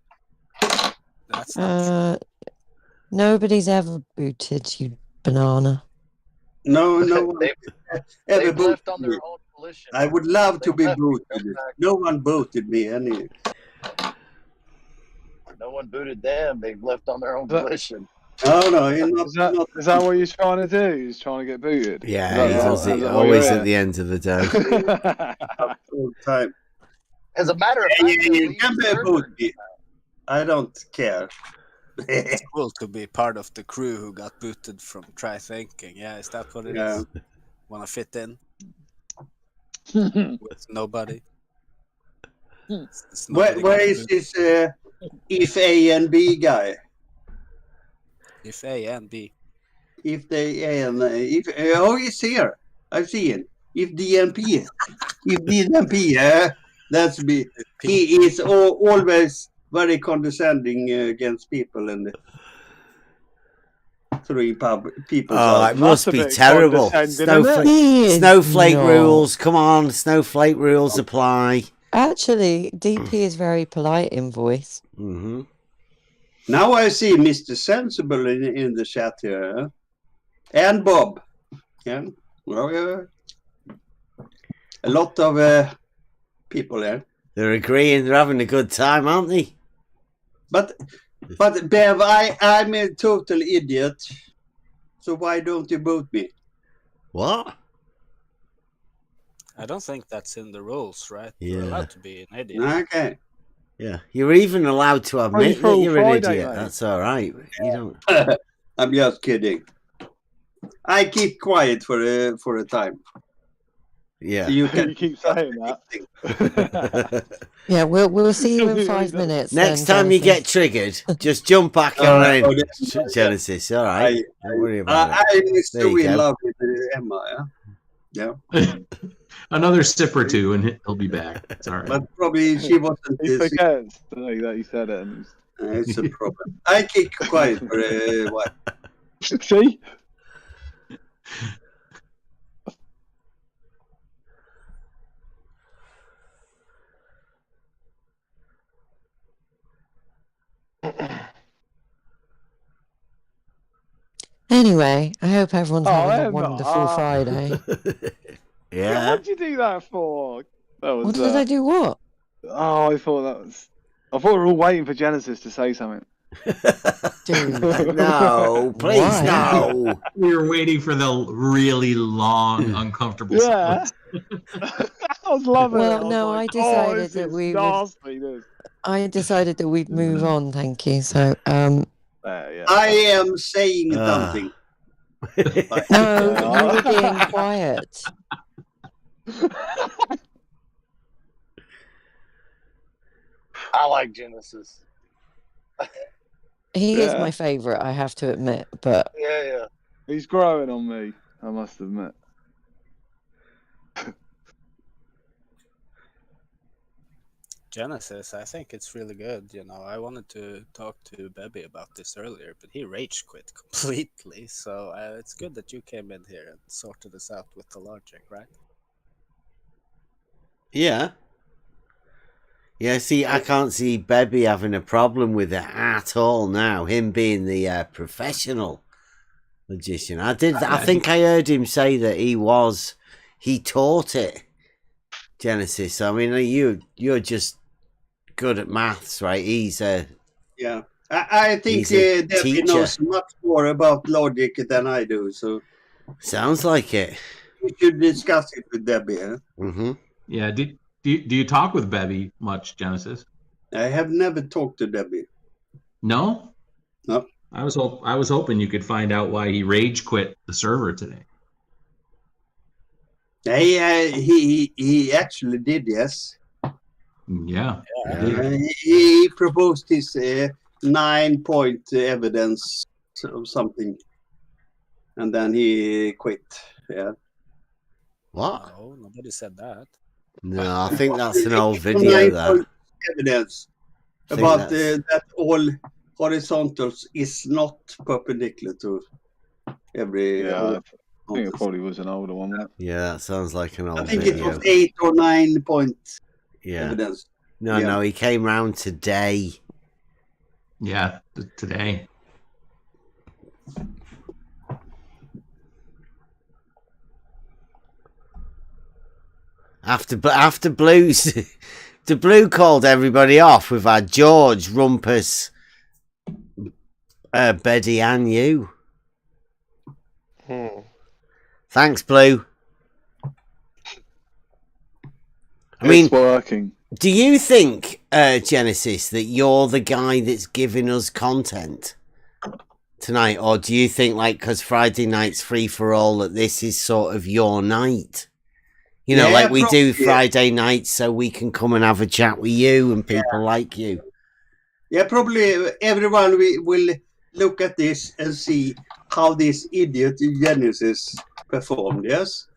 Nobody's ever booted, you banana. No one ever They've booted left on me. their own volition. I would love to They've be left booted. to come back. No one booted me any. No one booted them. They've left on their own But- volition. No, Is that what you're trying to do? He's trying to get booted? Yeah, Is he's that- always, is that why always you're at the end of the day. all the time. As a matter of Yeah, fact, you can be boot me. I don't care. It's cool to be part of the crew who got booted from Try Thinking. Yeah, is that what it is? Yeah. Want to fit in with nobody? It's nobody Where got is booted. this if A and B guy? If A and B. If they and if he's here. I've seen. If D and P, if D and P, that's B. He is always very condescending against people, and three people. Oh, it must be terrible. He is Snowflake not. rules. Come on, snowflake rules apply. Actually, DP is very polite in voice. Mm-hmm. Now I see Mr. Sensible in the chat here. Huh? And Bob. Yeah. Well, a lot of people there. They're agreeing. They're having a good time, aren't they? But Bev, I'm a total idiot. So why don't you vote me? What? I don't think that's in the rules, right? Yeah. You're allowed to be an idiot. Okay. Yeah, you're even allowed to admit that you're an Friday, idiot. mate. That's all right. You don't. I'm just kidding. I keep quiet for a time. Yeah. So you can You keep saying that. Yeah, we'll see you in 5 minutes. Next then, time you Genesis. get triggered, just jump back Oh, on that's- Genesis. All right. Don't worry about it. I'm There still you in go. love with Emma, yeah? Yeah. Another sip or two, and he'll be back. It's all right. But probably she wasn't. He forgets that he said it. And It's a problem. I keep quiet for a while. See? Anyway, I hope everyone's Oh, having a Emma, wonderful Friday. Yeah. What did you do that for? That was, What did I do? What? Oh, I thought that was. I thought we were all waiting for Genesis to say something. No, please, Why? no. We were waiting for the really long, uncomfortable Yeah. silence. I was loving it. Well, was no, I like, decided this that is we would. nasty, this. I decided that we'd move on. Thank you. So, Yeah. I am saying something. no, you were being quiet. I like Genesis. He is Yeah. my favourite, I have to admit. But Yeah. He's growing on me, I must admit. Genesis, I think it's really good. You know, I wanted to talk to Bebby about this earlier, but he rage quit completely. So it's good that you came in here and sorted us out with the logic, right? Yeah. Yeah, see, I can't see Bebby having a problem with it at all now. Him being the professional magician. I think I heard him say that he taught it. Genesis. I mean, you're just good at maths, right? He's a Yeah. I think He's a Debbie teacher. knows much more about logic than I do. So sounds like it. we should discuss it with Debbie. Huh? Mm-hmm. Yeah. Do you talk with Bebby much, Genesis? I have never talked to Debbie. No. No. I was hoping you could find out why he rage quit the server today. He actually did, yes. Yeah. He proposed his 9-point evidence of something, and then he quit. Yeah. What? No, nobody said that. No, I think that's an old video. That 9-point evidence I think about that's- that all horizontals is not perpendicular to every. Yeah, I think it probably was an older one. Wasn't it? Yeah, that sounds like an old I think video. it was 8 or 9 point Yeah. evidence. No, Yeah. no, he came round today. Yeah, today. After Blues, the Blue called everybody off. We've had George, Rumpus, Betty, and you. Thanks, Blue. I mean, It's working. do you think, Genesis, that you're the guy that's giving us content tonight? Or do you think, like, because Friday night's free for all, that this is sort of your night? You know, Yeah, like we do probably. Friday nights so we can come and have a chat with you and people like you. Yeah, probably everyone will look at this and see how this idiot Genesis performed, yes?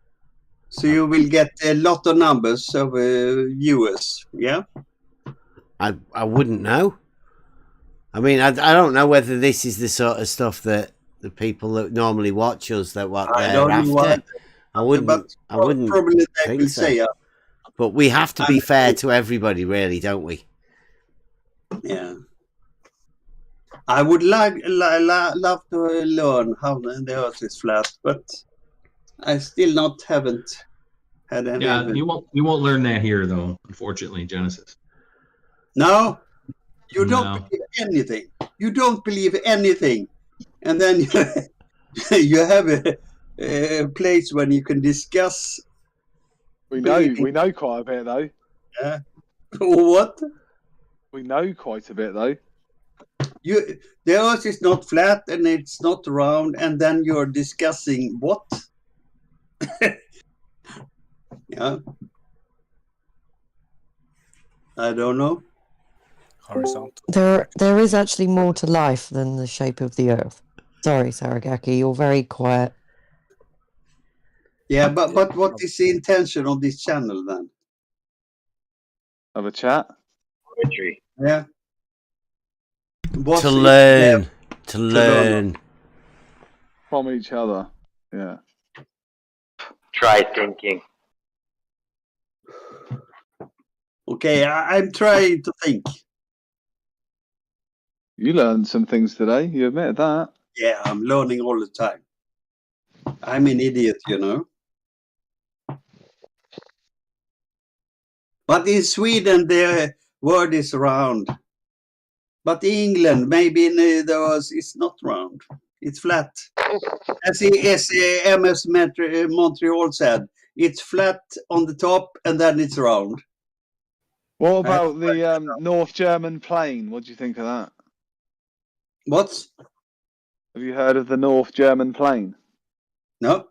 So you will get a lot of numbers of viewers, yeah? I wouldn't know. I mean, I don't know whether this is the sort of stuff that the people that normally watch us that what I they're don't know what- after. I wouldn't probably they think will so. say, But we have to be fair to everybody, really, don't we? yeah. I would love to learn how the Earth is flat, but I still haven't had any. Yeah, you won't learn that here though, unfortunately, Genesis. No, you don't No. believe anything. You don't believe anything, and then you have a place when you can discuss. We know quite a bit though. Yeah. What? We know quite a bit though. The Earth is not flat and it's not round, and then you're discussing what? Yeah. I don't know. There is actually more to life than the shape of the Earth. Sorry, Saragaki, you're very quiet. Yeah, but what is the intention of this channel then? Have a chat. Poetry. Yeah. What's To it learn. there? To learn. From each other. Yeah. Try thinking. Okay, I'm trying to think. You learned some things today. You admit that. Yeah, I'm learning all the time. I'm an idiot, you know. But in Sweden, the word is round. But in England, maybe in the Earth, it's not round. It's flat. As MS Montreal said, it's flat on the top and then it's round. What about the North German plane? What do you think of that? What? Have you heard of the North German plane? No.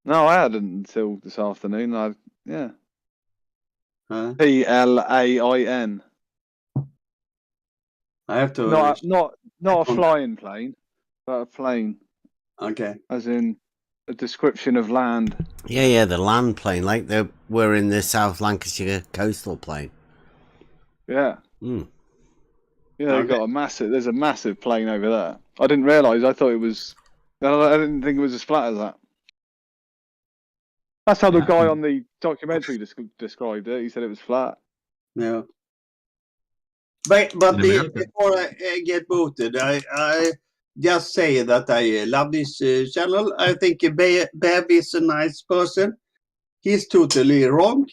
No, I hadn't until this afternoon. Yeah. Huh? PLAIN. I have to. Not a flying plane, but a plane. Okay. As in a description of land. Yeah, the land plane, like we're in the South Lancashire coastal plain. Yeah. Mm. Yeah, they've got there's a massive plane over there. I didn't realise. I thought it was. I didn't think it was as flat as that. That's how the guy on the documentary described it. He said it was flat. Yeah. But before I get voted, I just say that I love this channel. I think Bev is a nice person. He's totally wrong,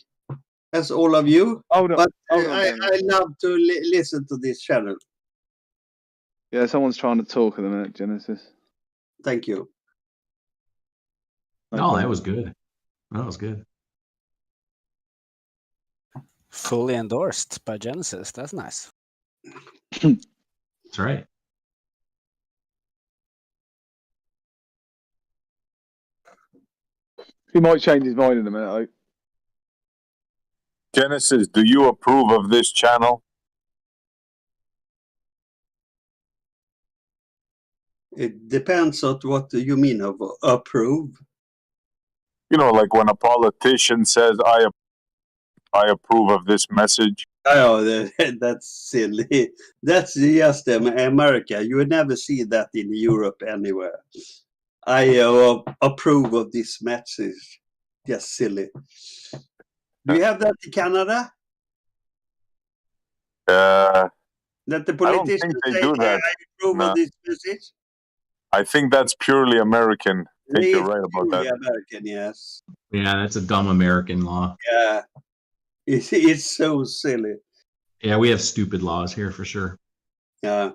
as all of you. But I love to listen to this channel. Yeah, someone's trying to talk at the minute, Genesis. Thank you. No, that was good. That was good. Fully endorsed by Genesis. That's nice. That's right. He might change his mind in a minute, though. Genesis, do you approve of this channel? It depends on what you mean of approve. You know, like when a politician says, I approve of this message. Oh, that's silly. That's just America. You would never see that in Europe anywhere. I approve of this message. Just silly. Do you have that in Canada? That the I don't politicians think they say, do that. I approve No. of this message? I think that's purely American. I think you're It's right about purely that. American, yes. Yeah, that's a dumb American law. Yeah. It's so silly. Yeah, we have stupid laws here for sure. Yeah.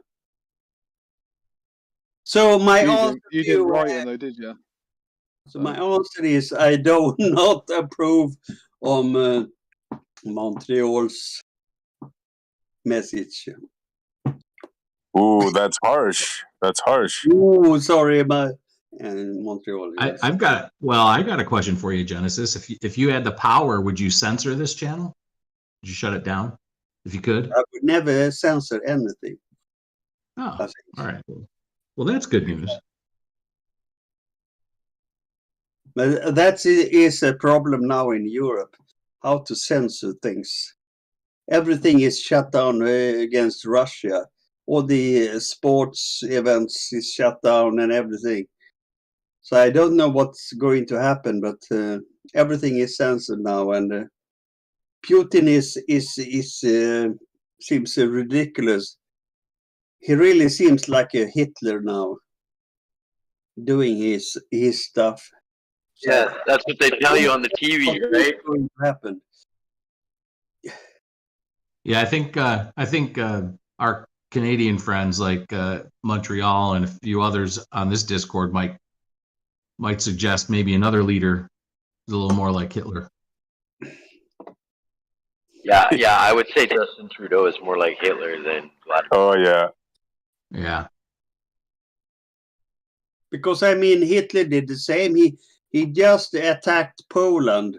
So my answer You to didn't write it though, did you? So my answer is I do not approve of Montreal's message. Ooh, that's harsh. That's harsh. Ooh, sorry about Montreal. Yes. I got a question for you, Genesis. If you had the power, would you censor this channel? Would you shut it down if you could? I would never censor anything. Oh, all right. Well, that's good news. But that is a problem now in Europe, how to censor things. Everything is shut down against Russia. all the sports events is shut down and everything. So I don't know what's going to happen, but everything is censored now, and Putin seems ridiculous. He really seems like a Hitler now, doing his stuff. So, Yeah, that's what they tell you on the TV, right? What's going to happen? Yeah, I think our Canadian friends like Montreal and a few others on this Discord might suggest maybe another leader is a little more like Hitler. Yeah, I would say Justin Trudeau is more like Hitler than Vladimir. Oh yeah. Yeah. Because I mean, Hitler did the same. He just attacked Poland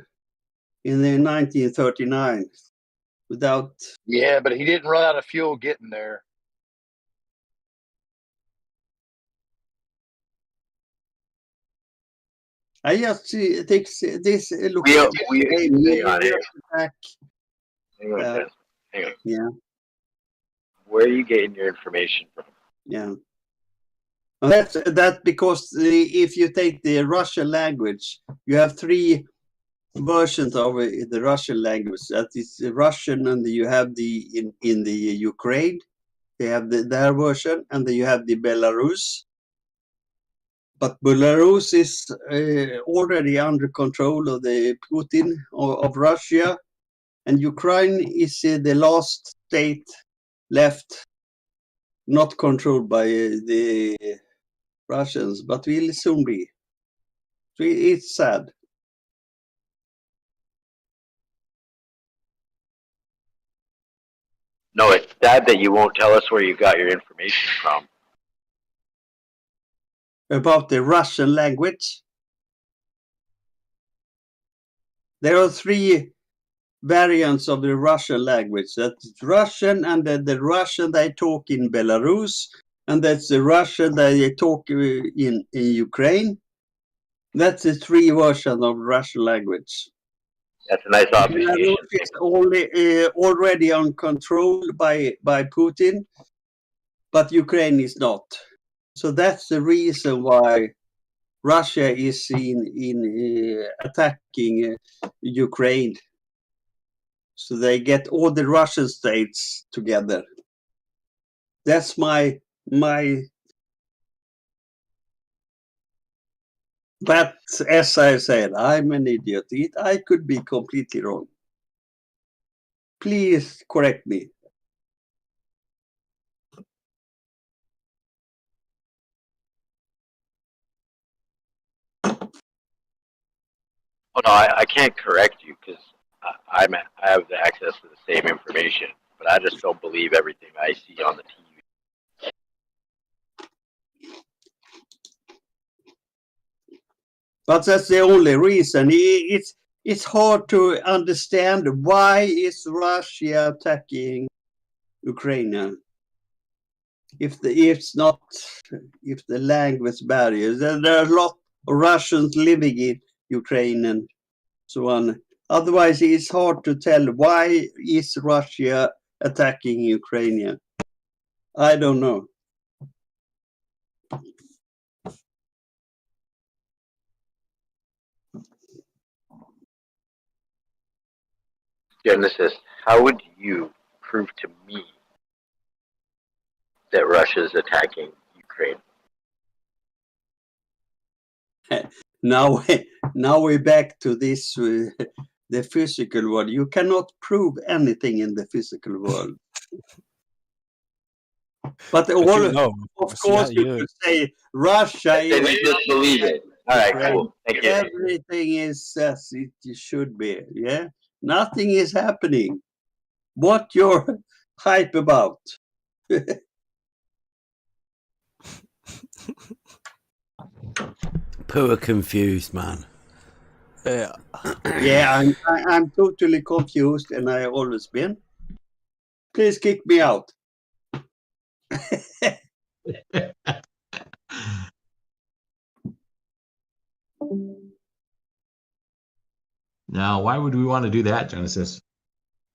in 1939 without. Yeah, but he didn't run out of fuel getting there. I just think this looks Hang attack. Hang on. Yeah. Where are you getting your information from? Yeah. And that's because if you take the Russian language, you have three versions of the Russian language. That is the Russian, and you have in the Ukraine, they have their version, and then you have the Belarus. But Belarus is already under control of the Putin of Russia, and Ukraine is the last state left not controlled by the Russians, but will soon be. So it's sad. No, it's sad that you won't tell us where you got your information from. About the Russian language. There are three variants of the Russian language. That's Russian, and then the Russian they talk in Belarus, and that's the Russian that they talk in Ukraine. That's the three versions of Russian language. That's a nice observation. Belarus is already on control by Putin, but Ukraine is not. So that's the reason why Russia is in attacking Ukraine. So they get all the Russian states together. That's my. But as I said, I'm an idiot. I could be completely wrong. Please correct me. Oh no, I can't correct you because I have the access to the same information, but I just don't believe everything I see on the TV. But that's the only reason. It's hard to understand why is Russia attacking Ukraine. If the language barriers, there are a lot of Russians living in Ukraine and so on. Otherwise, it's hard to tell why is Russia attacking Ukraine. I don't know. Genesis, how would you prove to me that Russia's attacking Ukraine? Now we're back to this, the physical world. You cannot prove anything in the physical world. But of course, you could say Russia Then we just believe it. All right, cool. Thank you. Everything is as it should be. Yeah, nothing is happening. What you're hype about? Poor confused man. Yeah. Yeah, I'm totally confused, and I always been. Please kick me out. Now, why would we want to do that, Genesis?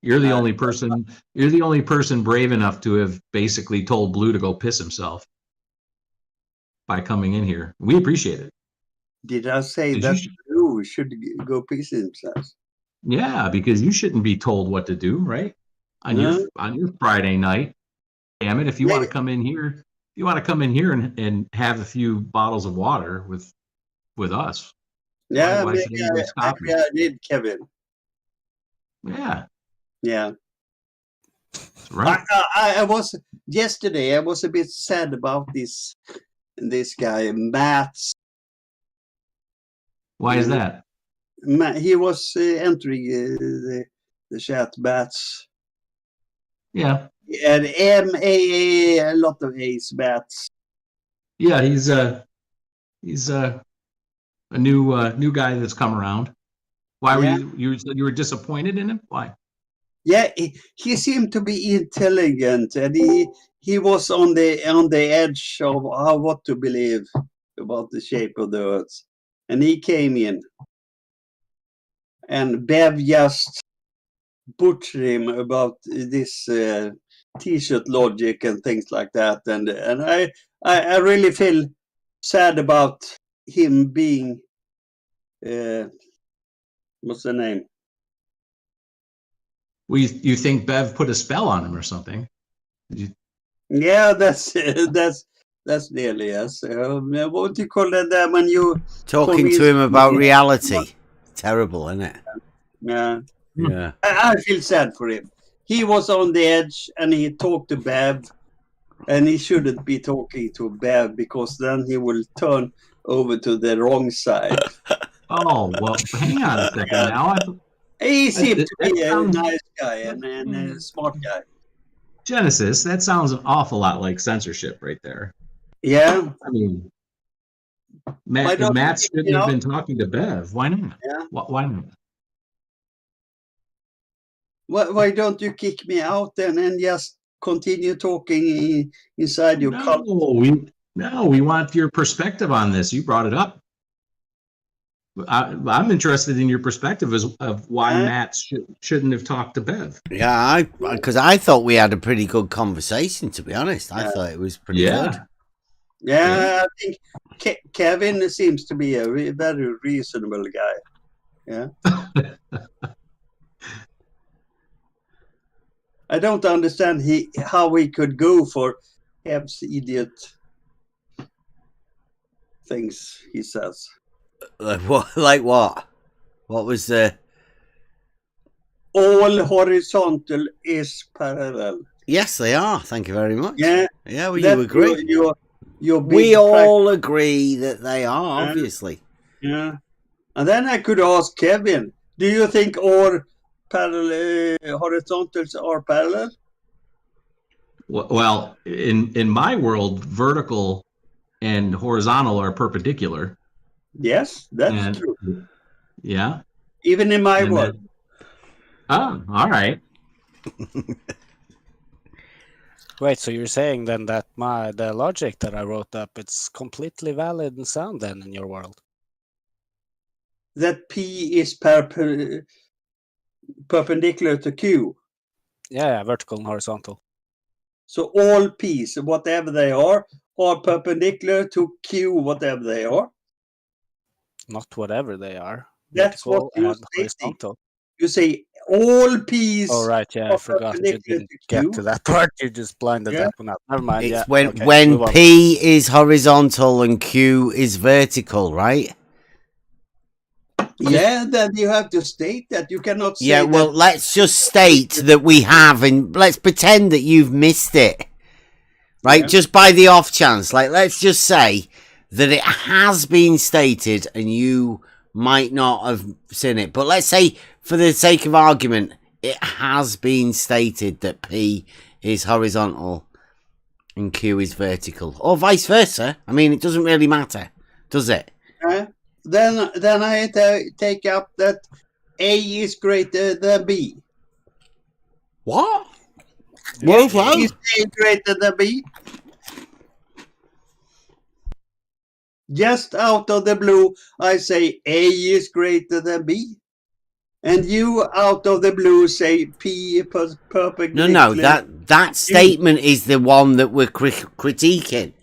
You're the only person. You're the only person brave enough to have basically told Blue to go piss himself by coming in here. We appreciate it. Did I say Did that you- Blue should go piss himself? Yeah, because you shouldn't be told what to do, right? On your Friday night. Damn it! If you want to come in here, and have a few bottles of water with us. Yeah, why should anybody stop maybe I did, Kevin. Yeah. Yeah. Right. I was yesterday. I was a bit sad about this guy, Matt. Why is that? He was entering the chat bats. Yeah. And MAA, a lot of ace bats. Yeah, he's a new guy that's come around. Why were you were disappointed in him? Why? Yeah, he seemed to be intelligent, and he was on the edge of what to believe about the shape of the earth. And he came in, and Bev just butchered him about this T-shirt logic and things like that. And I really feel sad about him being what's the name? Well, you think Bev put a spell on him or something? Yeah, that's nearly yes. What do you call that when you Talking to him about reality? Terrible, isn't it? Yeah. Yeah. I feel sad for him. He was on the edge and he talked to Bev, and he shouldn't be talking to Bev because then he will turn over to the wrong side. Oh, well, hang on a second now. He seemed to be a nice guy and a smart guy. Genesis, that sounds an awful lot like censorship right there. Yeah. I mean, Matt shouldn't have been talking to Bev. Why not? Yeah. Why not? Why don't you kick me out then and just continue talking inside your cult? No, we want your perspective on this. You brought it up. I'm interested in your perspective of why Matt shouldn't have talked to Bev. Yeah, because I thought we had a pretty good conversation, to be honest. I thought it was pretty good. Yeah, I think Kevin seems to be a very reasonable guy. Yeah. I don't understand how he could go for Ev's idiot things he says. Like what? Like what? What was the? All horizontal is parallel. Yes, they are. Thank you very much. Yeah. Yeah, well, you agree. Your we all agree that they are, obviously. Yeah. And then I could ask Kevin, do you think all parallel horizontals are parallel? Well, in my world, vertical and horizontal are perpendicular. Yes, that's true. Yeah. Even in my world. Oh, all right. Wait, so you're saying then that the logic that I wrote up, it's completely valid and sound then in your world? That P is perpendicular to Q. Yeah, vertical and horizontal. So all P's, whatever they are perpendicular to Q, whatever they are. Not whatever they are. That's vertical what you're and saying. horizontal. You say all P's. Oh, right, yeah, I forgot. You didn't get to that part. You just blinded that one out. Never mind. It's yeah, when P is horizontal and Q is vertical, right? Yeah, then you have to state that. You cannot say Yeah, well, that. let's just state that we have, and let's pretend that you've missed it, right? Yeah. Just by the off chance. Like, let's just say that it has been stated and you might not have seen it. But let's say, for the sake of argument, it has been stated that P is horizontal and Q is vertical. Or vice versa. I mean, it doesn't really matter, does it? Then I take up that A is greater than B. What? Yes, is A greater than B? Just out of the blue, I say A is greater than B. and you out of the blue say P perpendicular. No, that statement is the one that we're critiquing.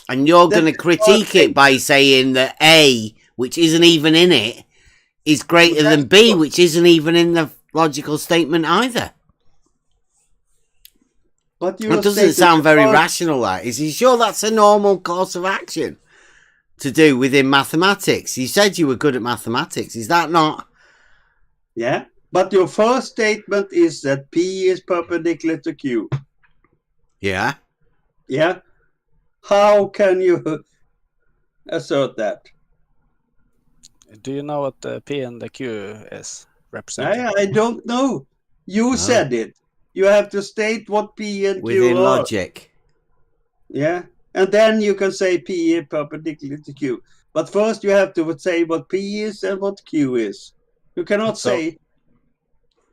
And you're going to critique it by saying that A, which isn't even in it, is greater than B, which isn't even in the logical statement either. But that doesn't sound very rational, that. Is you sure that's a normal course of action to do within mathematics? You said you were good at mathematics. Is that not? Yeah, but your first statement is that P is perpendicular to Q. Yeah. Yeah. How can you assert that? Do you know what the P and the Q is representing? I don't know. You said it. You have to state what P and Q within are. logic. Yeah, and then you can say P is perpendicular to Q. But first you have to say what P is and what Q is. You cannot say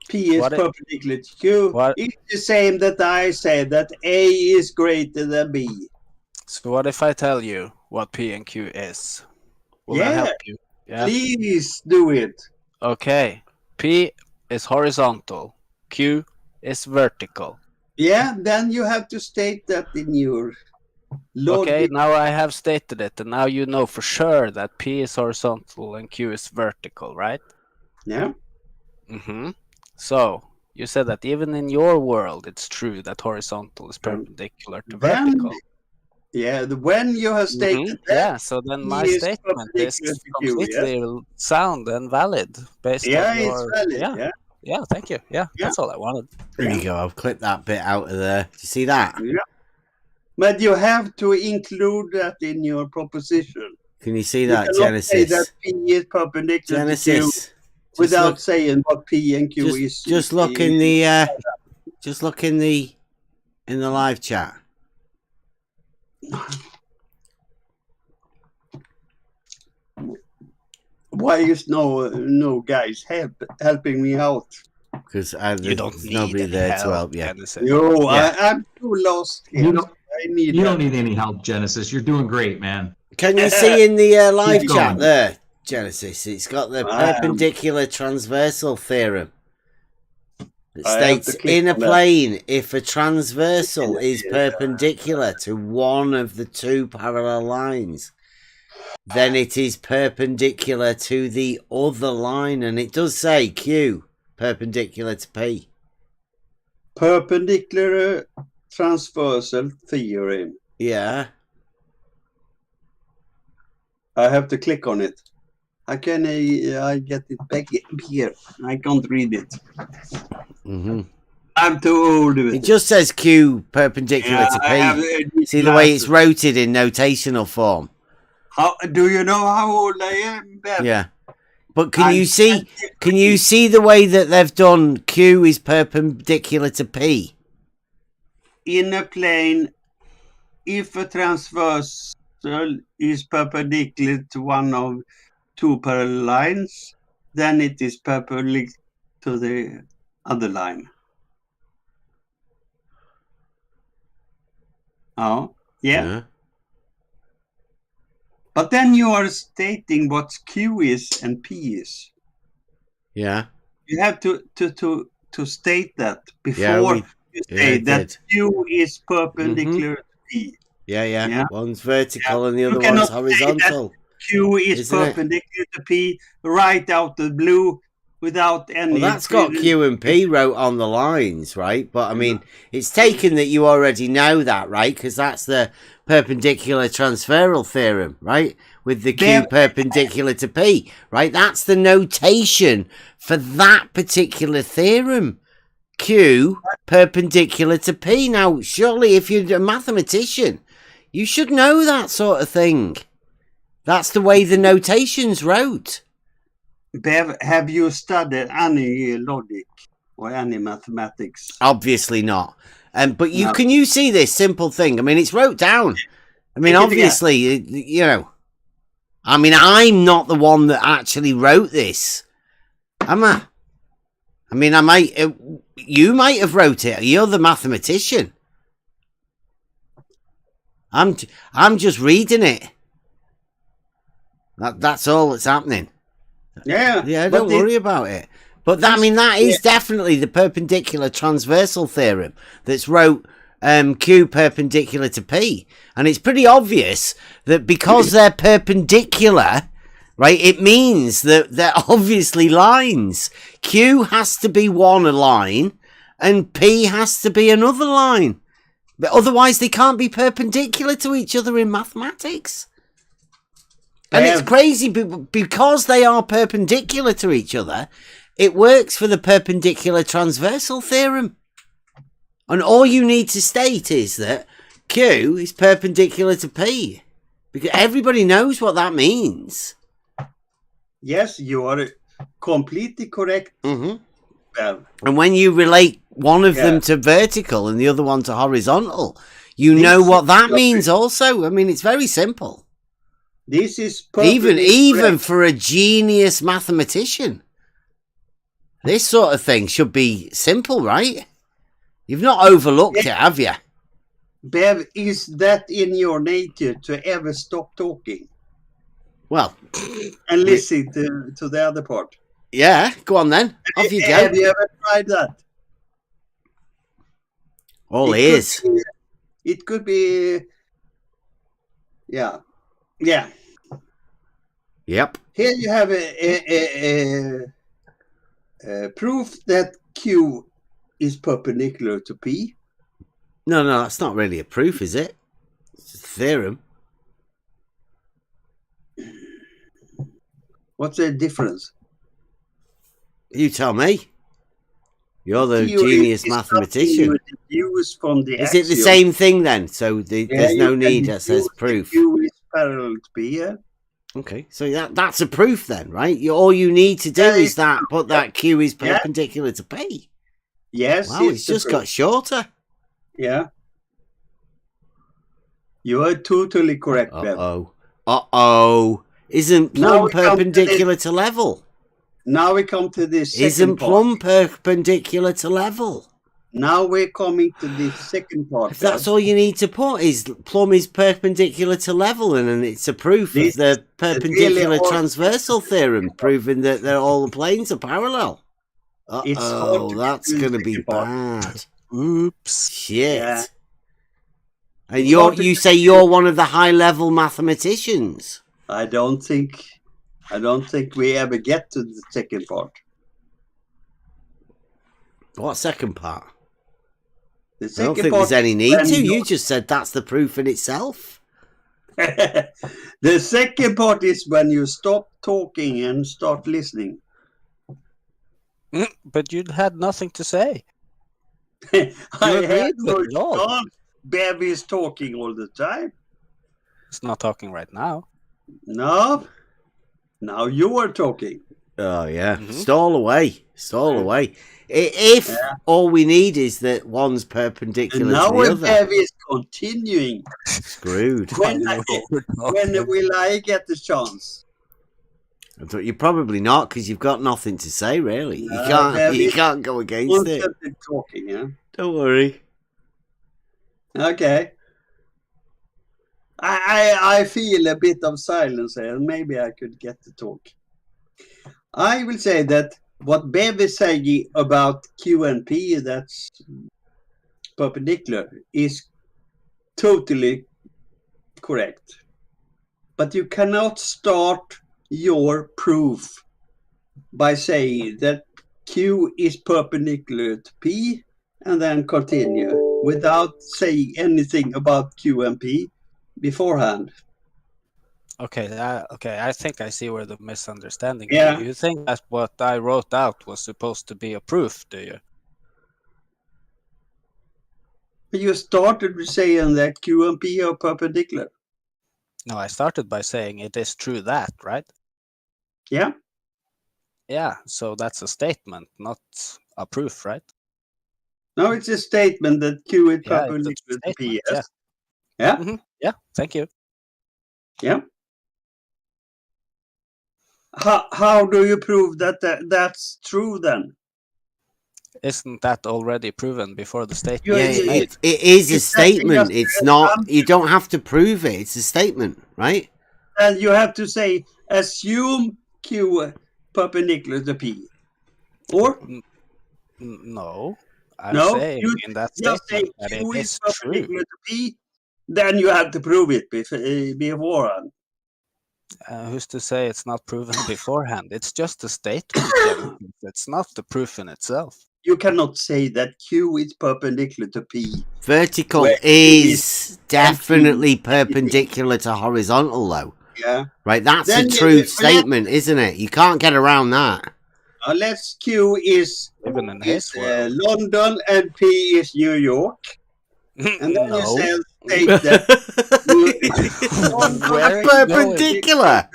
P is perpendicular to Q. It's the same that I said that A is greater than B. So what if I tell you what P and Q is? Will that help you? Yeah. Please do it. Okay. P is horizontal. Q is vertical. Yeah, then you have to state that in your logic. Okay, now I have stated it, and now you know for sure that P is horizontal and Q is vertical, right? Yeah. Mm-hmm. So, you said that even in your world, it's true that horizontal is perpendicular to vertical. Yeah, when you have stated that. Yeah, so then my statement is completely sound and valid based on your... it's valid, yeah, thank you. Yeah, that's all I wanted. There you go. I've clipped that bit out of there. Do you see that? Yeah. But you have to include that in your proposition. Can you see that, you Genesis? Say that P is perpendicular to Q without saying what P and Q is. Just look in the in the live chat. Why is no guys helping me out? Because there's nobody there to help you. No, I'm too lost here. You don't need any help, Genesis. You're doing great, man. Can you see in the live chat there, Genesis? It's got the perpendicular transversal theorem. It states in a plane, if a transversal is perpendicular to one of the two parallel lines, then it is perpendicular to the other line. And it does say Q, perpendicular to P. Perpendicular transversal theorem. Yeah. I have to click on it. How can I get it back here? I can't read it. Mm-hmm. I'm too old. It just says Q perpendicular to P. See the way it's rotated in notational form. How do you know how old I am, Bev? Yeah. But can you see the way that they've done Q is perpendicular to P? In a plane, if a transversal is perpendicular to one of two parallel lines, then it is perpendicular to the other line. Oh, yeah. But then you are stating what Q is and P is. Yeah. You have to state that before you say that Q is perpendicular to P. Yeah. One's vertical and the other one's horizontal. Q is perpendicular to P right out the blue without any... Well, that's got Q and P wrote on the lines, right? But, I mean, it's taken that you already know that, right? Because that's the perpendicular transversal theorem, right? With the Q perpendicular to P, right? That's the notation for that particular theorem. Q perpendicular to P. Now, surely if you're a mathematician, you should know that sort of thing. That's the way the notations wrote. Bev, have you studied any logic or any mathematics? Obviously not. But can you see this simple thing? I mean, it's wrote down. I mean, obviously, you know. I mean, I'm not the one that actually wrote this. Am I? I mean, you might have wrote it. You're the mathematician. I'm just reading it. That's all that's happening. Yeah. Don't worry about it. But that, I mean, that is definitely the perpendicular transversal theorem that's wrote Q perpendicular to P. And it's pretty obvious that because they're perpendicular, right, it means that they're obviously lines. Q has to be one line and P has to be another line. But otherwise they can't be perpendicular to each other in mathematics. And it's crazy because they are perpendicular to each other. It works for the perpendicular transversal theorem. And all you need to state is that Q is perpendicular to P. Because everybody knows what that means. Yes, you are completely correct. And when you relate one of them to vertical and the other one to horizontal, you know what that means also. I mean, it's very simple. This is even for a genius mathematician. This sort of thing should be simple, right? You've not overlooked it, have you? Bev, is that in your nature to ever stop talking? Well, and listen to the other part. Yeah, go on then. Off you go. Have you ever tried that? All ears. It could be. Yeah. Yeah. Yep. Here you have a proof that Q is perpendicular to P. No, that's not really a proof, is it? It's a theorem. What's the difference? You tell me. You're the genius mathematician. Is it the same thing then? So there's no need that says proof. Q is parallel to P, yeah? Okay, so that's a proof then, right? All you need to do is put that Q is perpendicular to P. Yes. Wow, it's just got shorter. Yeah. You are totally correct, Bev. Uh-oh. Isn't plumb perpendicular to level? Now we come to this second Isn't plumb perpendicular to level? Now we're coming to the second part. If that's all you need to put is plumb is perpendicular to level, and it's a proof of the perpendicular transversal theorem, proving that all the planes are parallel. Uh-oh, that's going to be bad. Oops. Shit. Yeah. And you say you're one of the high-level mathematicians. I don't think we ever get to the second part. What second part? The I second don't think part there's any need is to. when You just said that's the proof in itself. The second part is when you stop talking and start listening. But you had nothing to say. I agreed have with it all. no Bev is talking all the time. He's not talking right now. No. Now you are talking. Oh, yeah. Stall away. If all we need is that one's perpendicular And now to the other. Bev is continuing. Screwed. When will I get the chance? You're probably not, because you've got nothing to say, really. You can't go against it. Talking, yeah? Don't worry. Okay. I feel a bit of silence here. Maybe I could get to talk. I will say that what Bev is saying about Q and P, that's perpendicular, is totally correct. But you cannot start your proof by saying that Q is perpendicular to P and then continue without saying anything about Q and P beforehand. Okay, I think I see where the misunderstanding Yeah. is. You think that what I wrote out was supposed to be a proof, do you? You started with saying that Q and P are perpendicular. No, I started by saying it is true that, right? Yeah. Yeah, so that's a statement, not a proof, right? No, it's a statement that Q is Yeah, it's a perpendicular to P. statement, Yes. Yeah. Mhm. Yeah, thank you. Yeah. How do you prove that that's true then? Isn't that already proven before the statement? Yeah, it is a statement. It's not. You don't have to prove it. It's a statement, right? And you have to say, assume Q perpendicular to P. Or No. I'm no, saying you in that just say statement that it Q is is true. perpendicular to P. Then you have to prove it beforehand. Who's to say it's not proven beforehand? It's just a statement. Genesis. It's not the proof in itself. You cannot say that Q is perpendicular to P. Vertical Where is definitely perpendicular to horizontal, though. Yeah. Right, that's Then a you- true let's- statement, isn't it? You can't get around that. Let's Q is London and P is New York. And then you say state that Where perpendicular.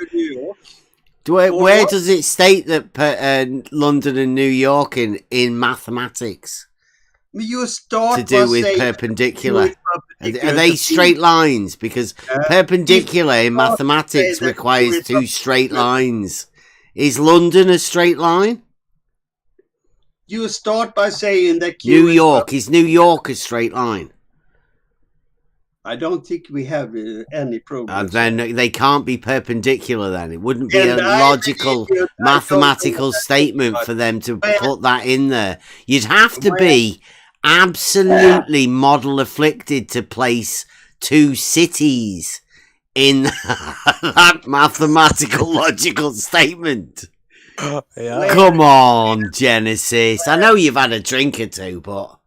Where does it state that London and New York in mathematics? You start To do by with saying perpendicular. Q is perpendicular Are they to P. straight lines? Because perpendicular in start to mathematics say that requires Q is two straight lines. Is London a straight line? You start by saying that Q New is York. Is New York a straight line? I don't think we have any problem. Then they can't be perpendicular then. It wouldn't be And a I logical believe you, mathematical statement for them to put that in there. You'd have to be absolutely model afflicted to place two cities in that mathematical logical statement. Yeah. Come on, Genesis. I know you've had a drink or two, but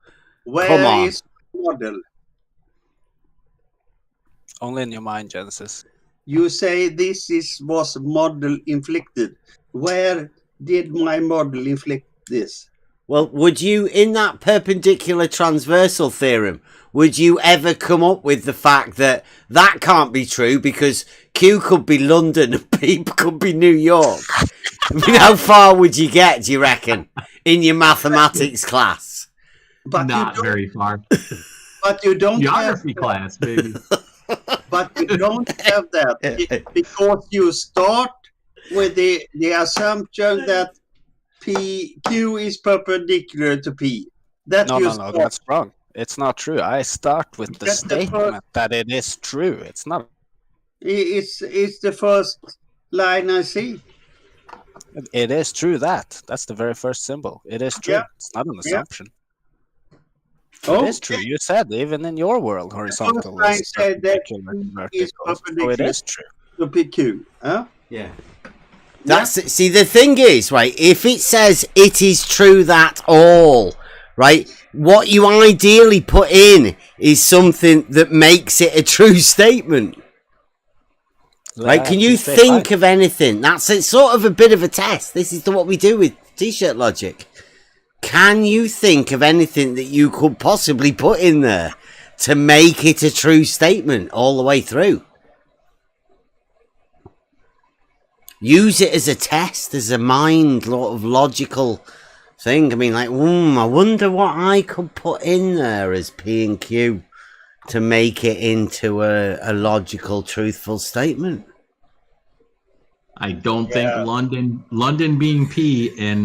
Where come on. is model? Only in your mind, Genesis. You say was model inflicted. Where did my model inflict this? Well, would you, in that perpendicular transversal theorem, would you ever come up with the fact that that can't be true because Q could be London and P could be New York? I mean, how far would you get, do you reckon, in your mathematics class? But Not very far. But you don't Geography class, baby. But you don't have that because you start with the assumption that Q is perpendicular to P. That No, you no, start. that's wrong. It's not true. I start with the That's the first- statement that it is true. It's not. It's the first line I see. It is true that's the very first symbol. It is true. Yeah. It's not an Yeah. assumption. Oh, It is true. You said even in your world, horizontal I is said that perpendicular to is vertical. So it perpendicular is true. to PQ. Huh? Yeah. That's it. See, the thing is, right, if it says it is true that all, right, what you ideally put in is something that makes it a true statement. Right, can you think of anything? It's sort of a bit of a test. This is what we do with t-shirt logic. Can you think of anything that you could possibly put in there to make it a true statement all the way through? Use it as a test, as a mind sort of logical thing. I mean, like, I wonder what I could put in there as P and Q to make it into a logical, truthful statement. I don't think London being P and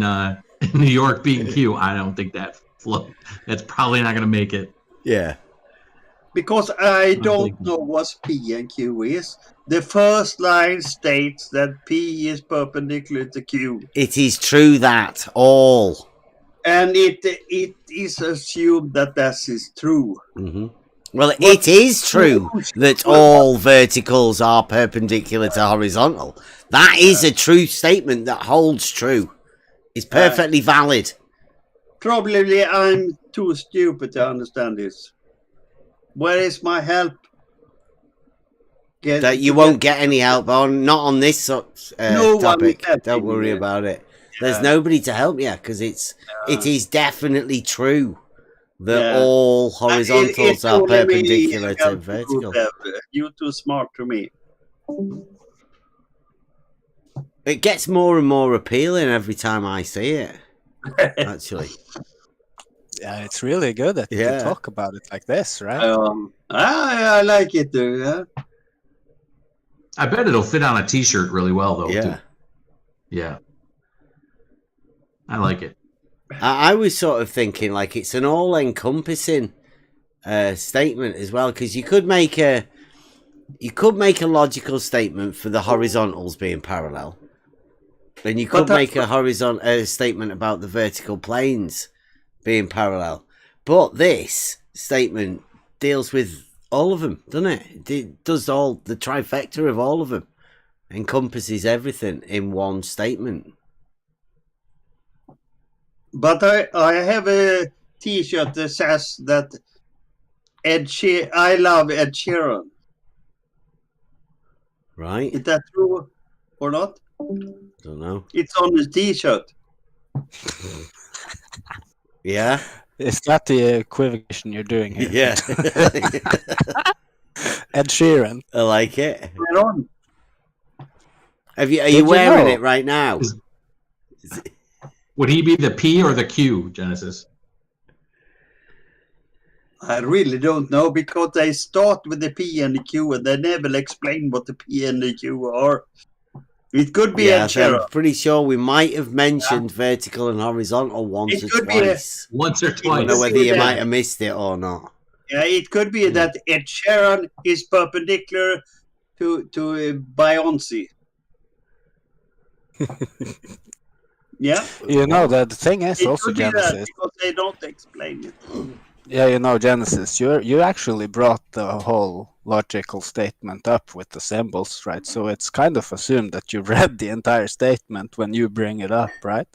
New York being Q. I don't think that's probably not going to make it. Yeah. Because I don't know what P and Q is. The first line states that P is perpendicular to Q. It is true that all. And it is assumed that is true. Mm-hmm. Well, it is true that all verticals are perpendicular to horizontal. That is a true statement that holds true. It's perfectly valid. Probably I'm too stupid to understand this. Where is my help? That you won't get any help on, not on this No one topic. will help Don't you, worry yeah. about it. There's nobody to help you because it is definitely true that all horizontals are only me perpendicular to help vertical. You're too smart to me. It gets more and more appealing every time I see it. Actually, Yeah, it's really good that you Yeah. talk about it like this, right? I like it too. Yeah. I bet it'll fit on a T-shirt really well, though. Yeah. Too. Yeah. I like it. I was sort of thinking like it's an all-encompassing statement as well, because you could make a logical statement for the horizontals being parallel, And you could make a statement about the vertical planes being parallel. But this statement deals with all of them, doesn't it? It does all the trifecta of all of them. Encompasses everything in one statement. But I have a T-shirt that says that I love Ed Sheeran. Right. Is that true or not? Don't know. It's on the T-shirt. Yeah. Is that the equivocation you're doing here? Yeah. Ed Sheeran. I like it. Right on. Are Did you you wearing know? it right now? Would he be the P or the Q, Genesis? I really don't know because they start with the P and the Q and they never explain what the P and the Q are. It could be Ed Yeah, Sheeran. I'm pretty sure we might have mentioned vertical and horizontal once It or could be twice. Once or I don't know twice. whether you might have missed it or not. Yeah, it could be that Ed Sheeran is perpendicular to Beyoncé. Yeah. You know, the thing is It also, could be that Genesis. because they don't explain it. Yeah, you know, Genesis, you actually brought the whole logical statement up with the symbols, right? So it's kind of assumed that you read the entire statement when you bring it up, right?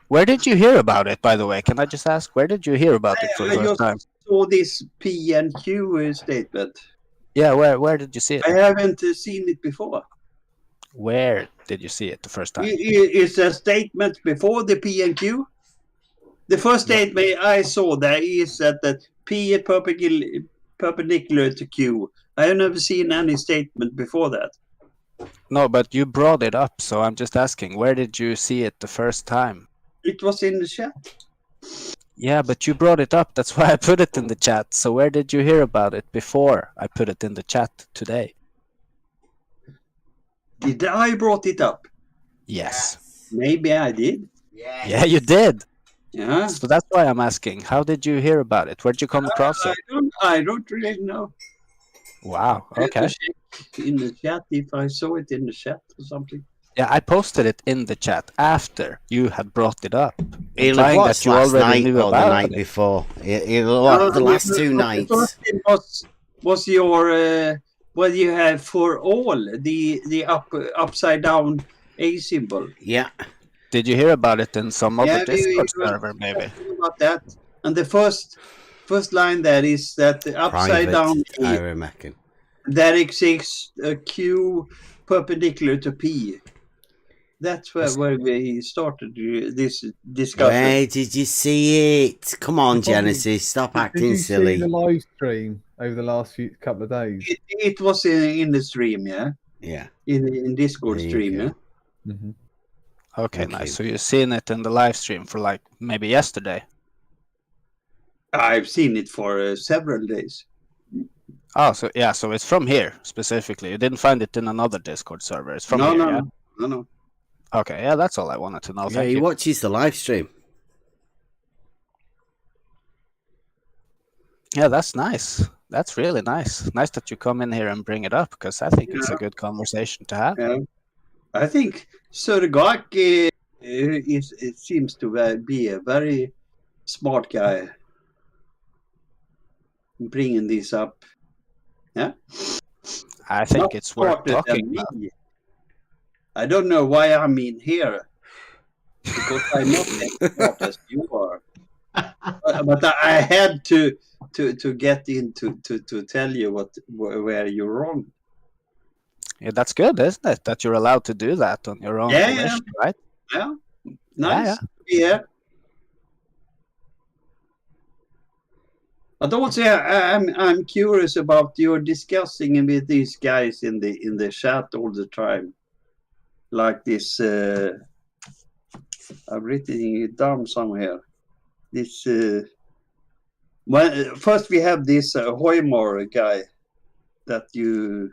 Where did you hear about it, by the way? Can I just ask, where did you hear about it for the I first just time? saw this P and Q statement. Yeah, where did you see it? I haven't seen it before. Where did you see it the first time? It's a statement before the P and Q. The first statement I saw there is that the P is perpendicular to Q. I have never seen any statement before that. No, but you brought it up, so I'm just asking, where did you see it the first time? It was in the chat. Yeah, but you brought it up. That's why I put it in the chat. So where did you hear about it before I put it in the chat today? Did I brought it up? Yes. Maybe I did. Yeah, you did. Yeah. So that's why I'm asking, how did you hear about it? Where'd you come across it? I don't really know. Wow, I have to okay. check in the chat if I saw it in the chat or something. Yeah, I posted it in the chat after you had brought it up. It'll have implying watched that you last already night knew or the about night it. before. It'll watch the last two The nights. first thing was your what you have for all the upside down A symbol. Yeah. Did you hear about it in some other Yeah, Discord server, maybe? About that, and the first line there is that the upside Private down Ira Meccan. there exists a Q perpendicular to P. That's where we started this discussion. Where did you see it? Come on, Probably- Genesis. Stop Did acting you see silly. the live stream over the last couple of days? It was in the stream, yeah. Yeah. In Discord There you stream, go. yeah. Mm-hmm. Okay, nice. So you've seen it in the live stream for like maybe yesterday. I've seen it for several days. Oh, so yeah, so it's from here specifically. You didn't find it in another Discord server. It's from No, here, no, yeah? no. Okay, yeah, that's all I wanted to know. Yeah, Thank he you. watches the live stream. Yeah, that's nice. That's really nice. Nice that you come in here and bring it up because I think it's a good conversation to have. Yeah. I think Surgak it seems to be a very smart guy bringing this up. Yeah. I think Not it's worth smarter than talking me. about. I don't know why I'm in here because I'm not as smart as you are. But I had to get in to tell you where you're wrong. Yeah, that's good, isn't it? That you're allowed to do that on your own Yeah, volition, right? Yeah, nice. Yeah, Yeah. But also, I'm curious about you're discussing with these guys in the chat all the time, like this. I've written it down somewhere. This. Well, first we have this Hoymar guy that you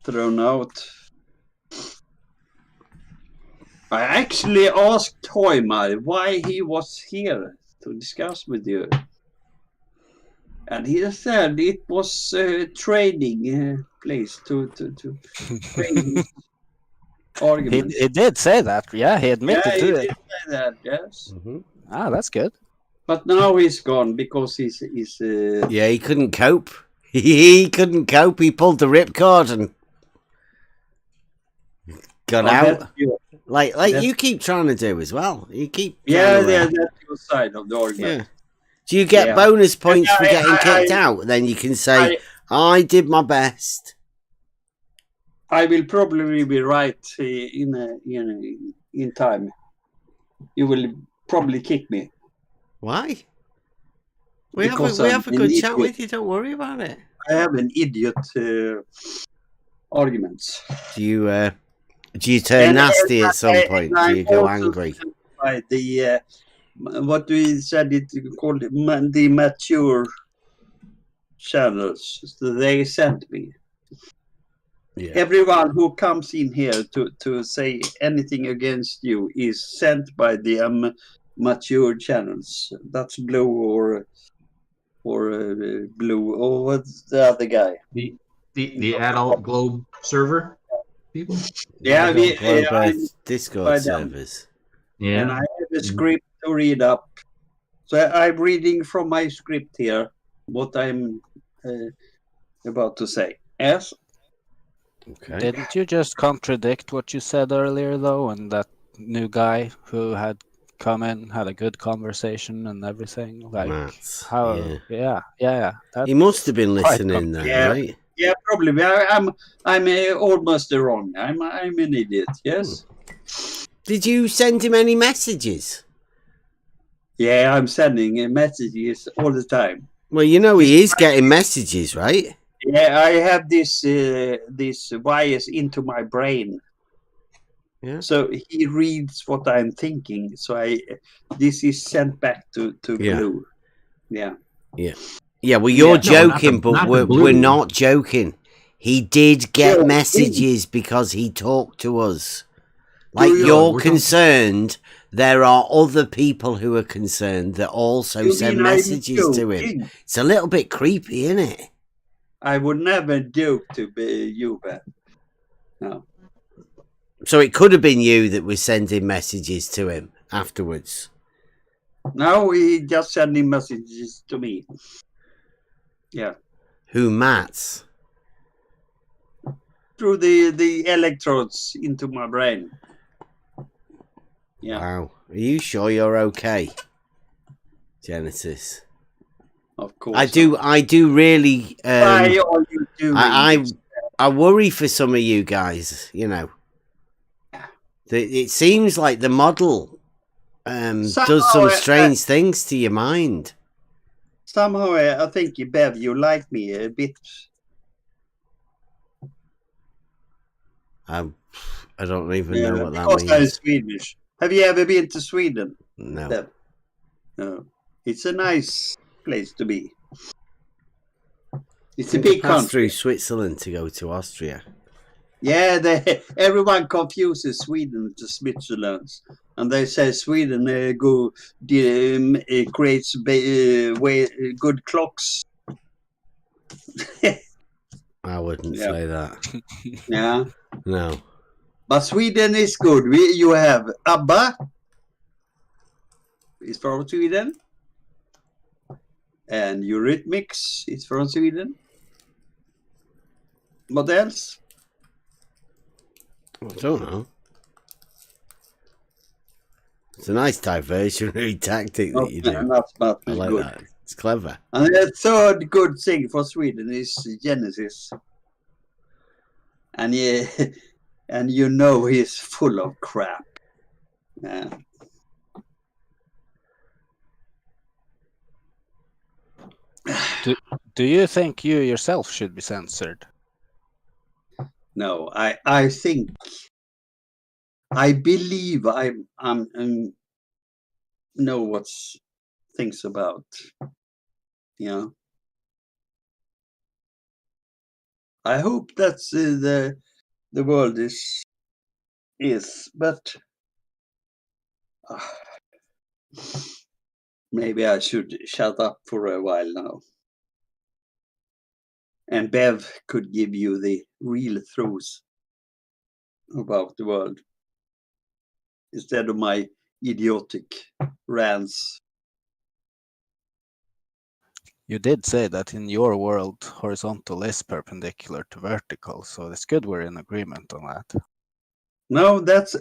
thrown out. I actually asked Hoymar why he was here to discuss with you. And he said it was a training place to train his arguments. He did say that. Yeah, he admitted Yeah, he to did it. say that, yes. Ah, that's good. But now he's gone because he's Yeah, he couldn't cope. He couldn't cope. He pulled the ripcord and got out. Like you keep trying to do as well. You keep trying to, that's your side of the argument. Yeah. Do you get bonus points for getting kicked I- out? Then you can say, I did my best. I will probably be right in time. You will probably kick me. Why? We have Because a I'm good an chat idiot. with you. Don't worry about it. I have an idiot arguments. Do you turn nasty at some point? Do you go I'm also angry? sent by the what we said it called the mature channels. So they sent me. Yeah. Everyone who comes in here to say anything against you is sent by the mature channels. That's Blue or Blue or what's the other guy? The adult globe server people. Yeah, Adult Globe I- Discord by them. servers. And I have a script to read up. So I'm reading from my script here what I'm about to say. Yes? Okay. Didn't you just contradict what you said earlier, though, and that new guy who had come in had a good conversation and everything? Like Mats, how? Yeah. That He must have been quite listening then, Yeah. right? Yeah, probably. I'm almost wrong. I'm an idiot. Yes. Did you send him any messages? Yeah, I'm sending messages all the time. Well, you know he is getting messages, right? Yeah, I have this wires into my brain. Yeah. So he reads what I'm thinking. So this is sent back to Yeah. Blue. Yeah. Yeah. Yeah, well, you're Yeah. No, not joking, the- but not the we're blue. not joking. He did get Yeah, messages because he talked to us. Like, yeah, you're we're talking- concerned, there are other people who are concerned that also You send mean I'm messages to him. joking? It's a little bit creepy, isn't it? I would never joke to be you, Ben. No. So it could have been you that was sending messages to him afterwards. Now he just sending messages to me. Yeah. Who, Matt? Through the electrodes into my brain. Yeah. Wow. Are you sure you're okay, Genesis? Of course. I do really. Why are you doing I worry for some of you guys. You know, it seems like the model does some Somehow, strange things to your mind. Somehow I think, Bev, you like me a bit. I don't even know what that because I'm means. Swedish. Have you ever been to Sweden? No. Bev? No. It's a nice place to be. It's a big Pass country. through Switzerland to go to Austria. Yeah, everyone confuses Sweden to Switzerland, and they say Sweden creates good clocks. I wouldn't Yeah. say that. Yeah, No. but Sweden is good. You have ABBA, is from Sweden, and Eurythmics is from Sweden. What else? I don't know. It's a nice diversionary tactic that you do. Not I like good. that. It's clever. And the third good thing for Sweden is Genesis. And yeah, and you know he's full of crap. Yeah. Do you think you yourself should be censored? No, I think I believe I'm know what's things about. Yeah. I hope that's the world is, but maybe I should shut up for a while now. and Bev could give you the real truth about the world instead of my idiotic rants. You did say that in your world, horizontal is perpendicular to vertical, so it's good we're in agreement on that. No, that's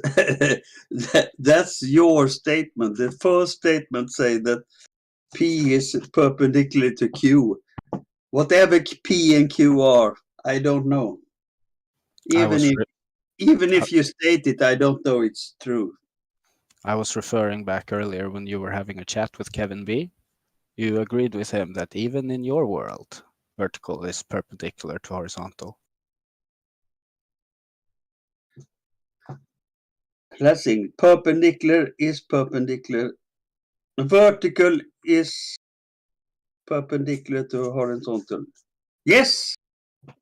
that's your statement. The first statement say that P is perpendicular to Q. Whatever P and Q are, I don't know. Even if you state it, I don't know it's true. I was referring back earlier when you were having a chat with Kevin B. You agreed with him that even in your world, vertical is perpendicular to horizontal. Let's see. Perpendicular is perpendicular. Vertical is perpendicular to horizontal. Yes.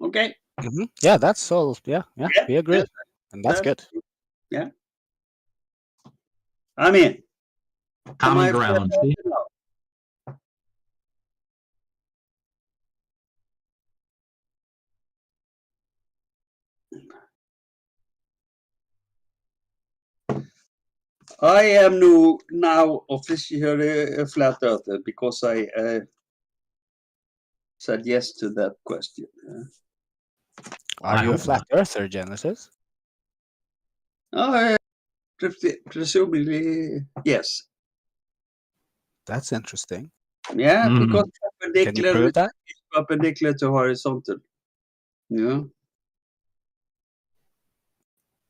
Okay. Mm-hmm. Yeah, that's all. Yeah, we agree. Yeah. And that's good. Yeah. I mean, Common ground. I am now officially a flat earther because I said yes to that question. Are you a flat earther, Genesis? Presumably, yes. That's interesting. Yeah, because Can you perpendicular prove that? is perpendicular to horizontal. Yeah.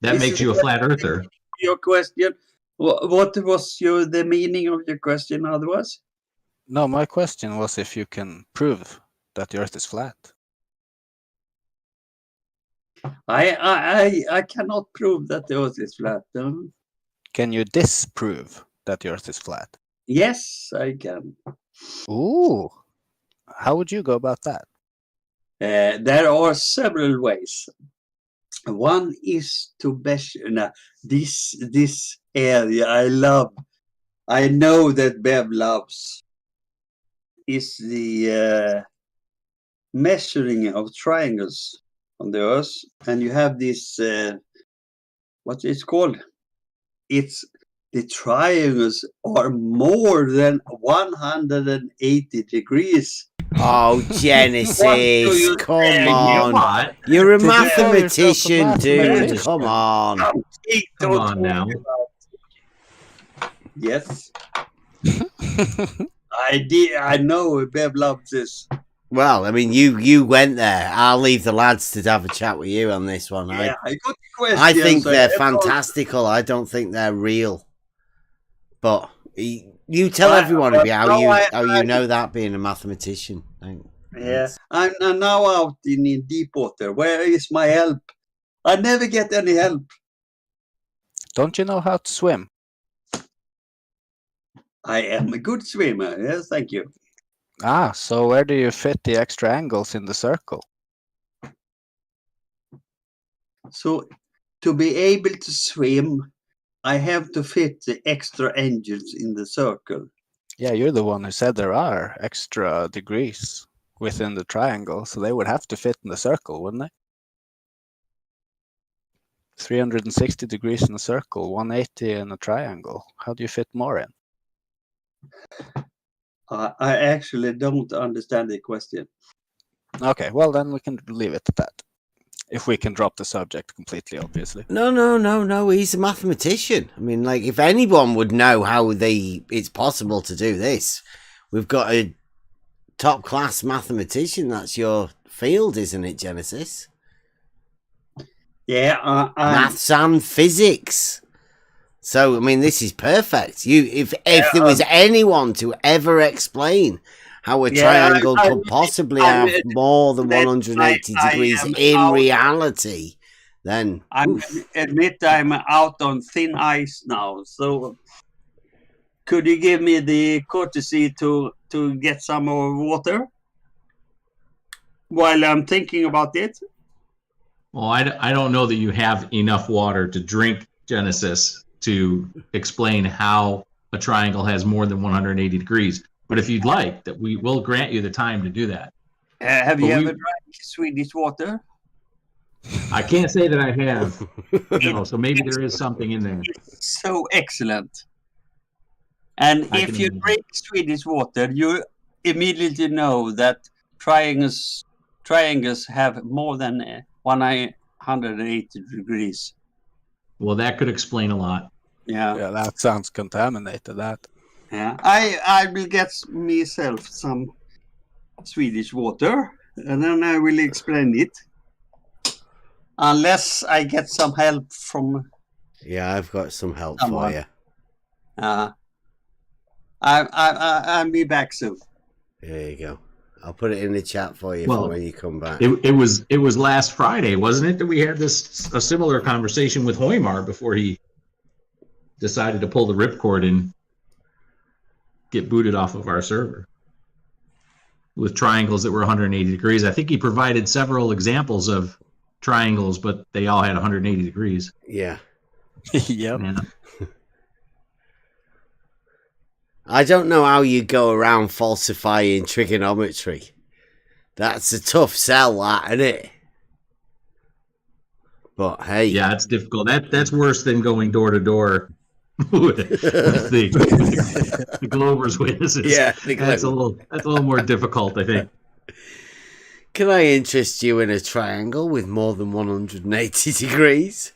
That makes you a flat earther. Your question. What was the meaning of your question otherwise? No, my question was if you can prove that the Earth is flat. I cannot prove that the Earth is flat. Can you disprove that the Earth is flat? Yes, I can. Ooh. How would you go about that? There are several ways. One is to measure this area I love. I know that Bev loves is the measuring of triangles on the Earth, and you have this what it's called. It's the triangles are more than 180 degrees. Oh, Genesis, come on. You're a mathematician, dude. Come on. Come on now. Yes. I did. I know Bev loves this. Well, I mean, you went there. I'll leave the lads to have a chat with you on this one. Yeah, I got the question. I think they're fantastical. I don't think they're real. But you tell everyone how you know that being a mathematician. Yeah, I'm now out in deep water. Where is my help? I never get any help. Don't you know how to swim? I am a good swimmer. Yes, thank you. Ah, so where do you fit the extra angles in the circle? So to be able to swim, I have to fit the extra angles in the circle. Yeah, you're the one who said there are extra degrees within the triangle, so they would have to fit in the circle, wouldn't they? 360 degrees in a circle, 180 in a triangle. How do you fit more in? I actually don't understand the question. Okay, well then we can leave it at that. If we can drop the subject completely, obviously. No. He's a mathematician. I mean, like, if anyone would know how it's possible to do this, we've got a top-class mathematician. That's your field, isn't it, Genesis? Yeah, maths and physics. So, I mean, this is perfect. If there was anyone to ever explain how a triangle could possibly have more than 180 degrees in reality, then I admit I'm out on thin ice now. So, could you give me the courtesy to get some more water while I'm thinking about it? Well, I don't know that you have enough water to drink, Genesis, to explain how a triangle has more than 180 degrees. But if you'd like, that we will grant you the time to do that. Have you But we- ever drank Swedish water? I can't say that I have. No, so maybe there is something in there. It's so excellent. And I if can you imagine. drink Swedish water, you immediately know that triangles have more than 180 degrees. Well, that could explain a lot. Yeah. Yeah, that sounds contaminated. That. Yeah. I will get myself some Swedish water, and then I will explain it. Unless I get some help from Yeah, I've got some help someone. for you. I'll be back soon. There you go. I'll put it in the chat for you Well, for when you come back. It was last Friday, wasn't it, that we had a similar conversation with Hoymar before he decided to pull the ripcord and get booted off of our server with triangles that were 180 degrees. I think he provided several examples of triangles, but they all had 180 degrees. Yeah. Yep. Yeah. I don't know how you go around falsifying trigonometry. That's a tough sell, that, isn't it? But hey. Yeah, it's difficult. That's worse than going door to door with the Glover's witnesses. Yeah, that's a little more difficult, I think. Can I interest you in a triangle with more than 180 degrees?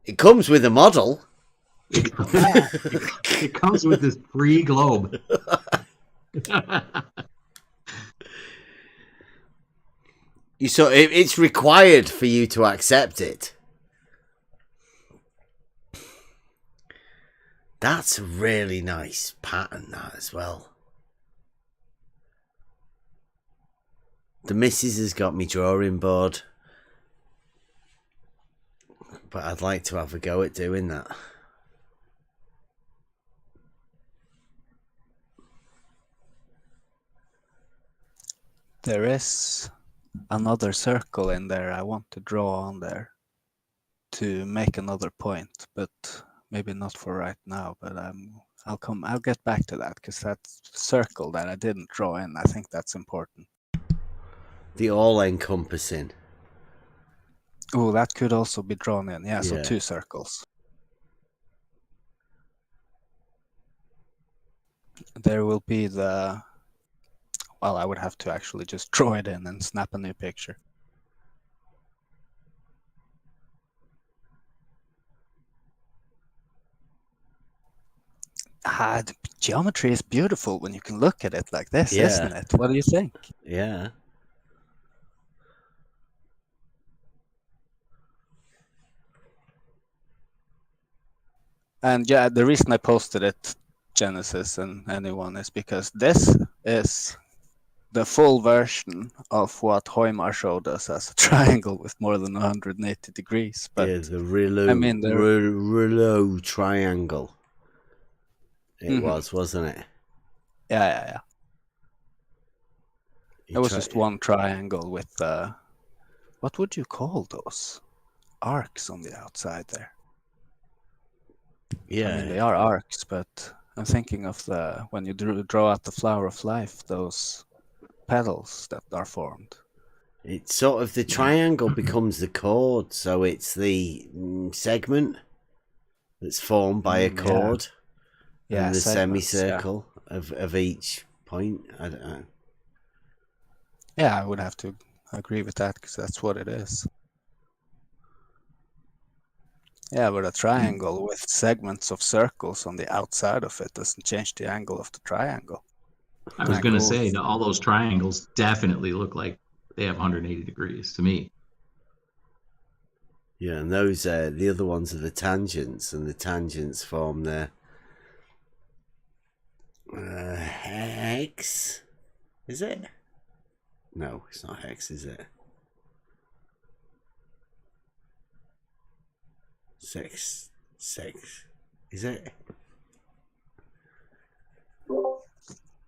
It comes with a model. It comes with this free globe. It's required for you to accept it. That's a really nice pattern, that as well. The missus has got me drawing board, but I'd like to have a go at doing that. There is another circle in there I want to draw on there to make another point, but maybe not for right now. But I'll get back to that because that circle that I didn't draw in, I think that's important. The all-encompassing. Oh, that could also be drawn in. Yeah, so Yeah. 2 circles. There will be the... Well, I would have to actually just draw it in and snap a new picture. The geometry is beautiful when you can look at it like this, Yeah. isn't it? What do you think? Yeah. And yeah, the reason I posted it, Genesis and anyone, is because this is the full version of what Hoymar showed us as a triangle with more than 180 degrees. But yeah, the Rillo, I mean, there- Rillo triangle. It Mhm. wasn't it? Yeah. It was just one triangle with what would you call those arcs on the outside there? Yeah. I mean, they are arcs, but I'm thinking of when you draw out the flower of life, those petals that are formed. It's sort of the triangle becomes the chord, so it's the segment that's formed by a Yeah. chord, Yeah, and the segments, semicircle of each point. I don't know. Yeah, I would have to agree with that because that's what it is. Yeah, but a triangle with segments of circles on the outside of it doesn't change the angle of the triangle. I was going to say that all those triangles definitely look like they have 180 degrees to me. Yeah, and those the other ones are the tangents, and the tangents form the hex. Is it? No, it's not hex, is it? 6. Is it?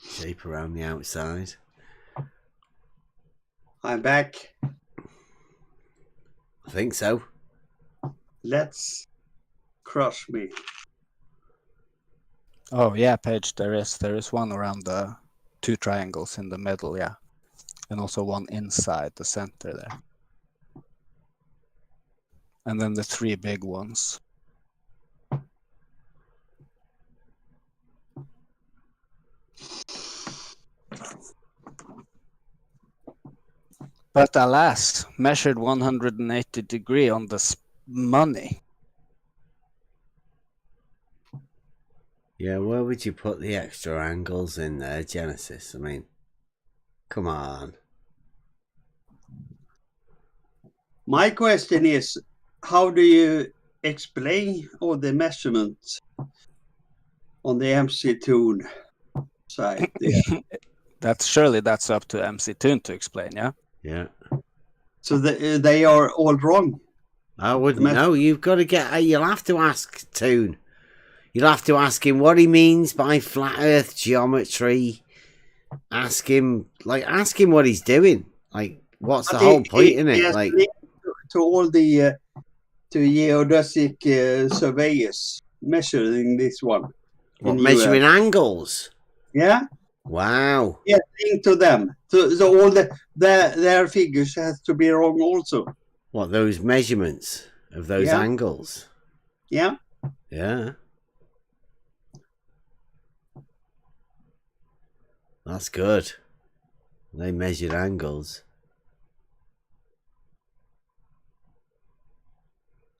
Shape around the outside. I'm back. I think so. Let's crush me. Oh yeah, Paige, there is one around the 2 triangles in the middle. Yeah, and also one inside the center there. And then the 3 big ones. But alas, measured 180 degree on the money. Yeah, where would you put the extra angles in there, Genesis? I mean, come on. My question is, how do you explain all the measurements on the MC Tune side there? That's up to MC Tune to explain, yeah? Yeah. So they are all wrong. I wouldn't know. You've got to get. You'll have to ask Toon. You'll have to ask him what he means by flat Earth geometry. Ask him what he's doing. Like, what's the whole point in it? Like, to all the geodesic surveyors measuring this one. What, measuring angles? Yeah. Wow. Yeah, link to them. So all their figures has to be wrong also. What, those measurements of those angles? Yeah. Yeah. That's good. They measured angles.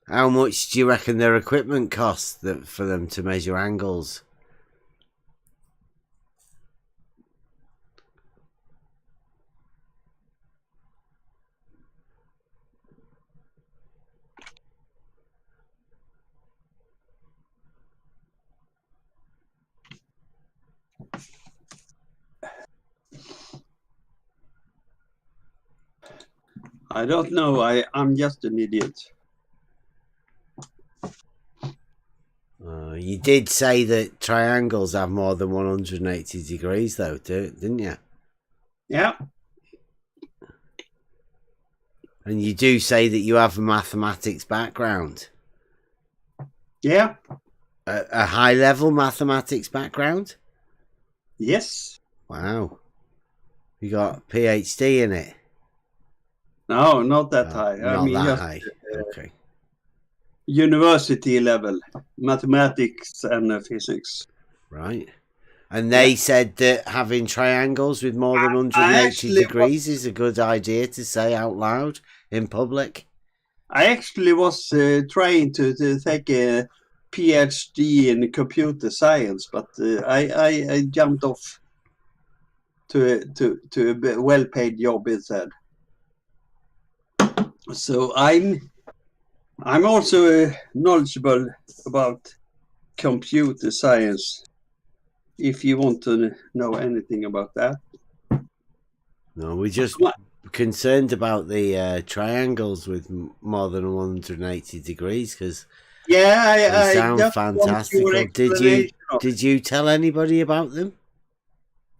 How much do you reckon their equipment costs for them to measure angles? I don't know. I'm just an idiot. You did say that triangles have more than 180 degrees, though, didn't you? Yeah. And you do say that you have a mathematics background. Yeah. A high-level mathematics background? Yes. Wow. You got a PhD in it? No, not that high. Not that high. Okay. University level, mathematics and physics. Right. And they said that having triangles with more than 180 degrees is a good idea to say out loud in public. I actually was trying to take a PhD in computer science, but I jumped off to a well-paid job instead. So I'm also knowledgeable about computer science, if you want to know anything about that. No, we're just concerned about the triangles with more than 180 degrees because they sound fantastical. Did you tell anybody about them?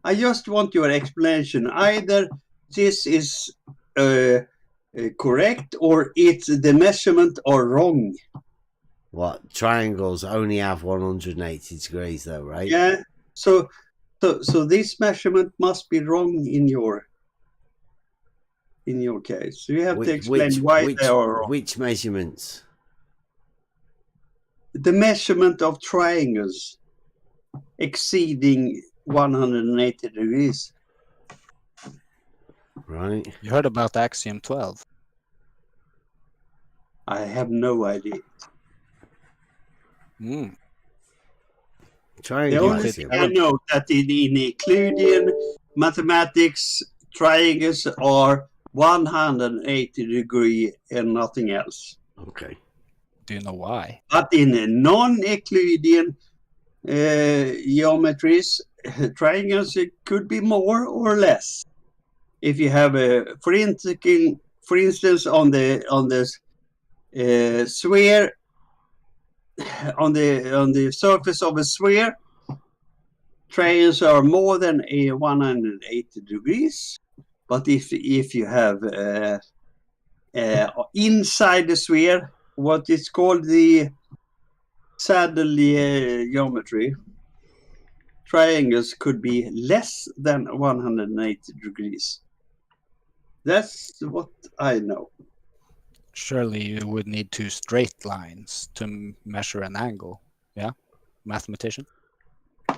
I just want your explanation. Either this is correct or it's the measurement are wrong. What, triangles only have 180 degrees though, right? Yeah. So this measurement must be wrong in your case. So you have to explain why they are wrong. Which measurements? The measurement of triangles exceeding 180 degrees. Right. You heard about Axiom 12? I have no idea. The only thing I know that in Euclidean mathematics, triangles are 180 degree and nothing else. Okay. Do you know why? But in non-Euclidean geometries, triangles it could be more or less. If you have for instance, on the sphere, on the surface of a sphere, triangles are more than 180 degrees. But if you have inside the sphere, what is called the saddle geometry, triangles could be less than 180 degrees. That's what I know. Surely you would need two straight lines to measure an angle. Yeah, mathematician.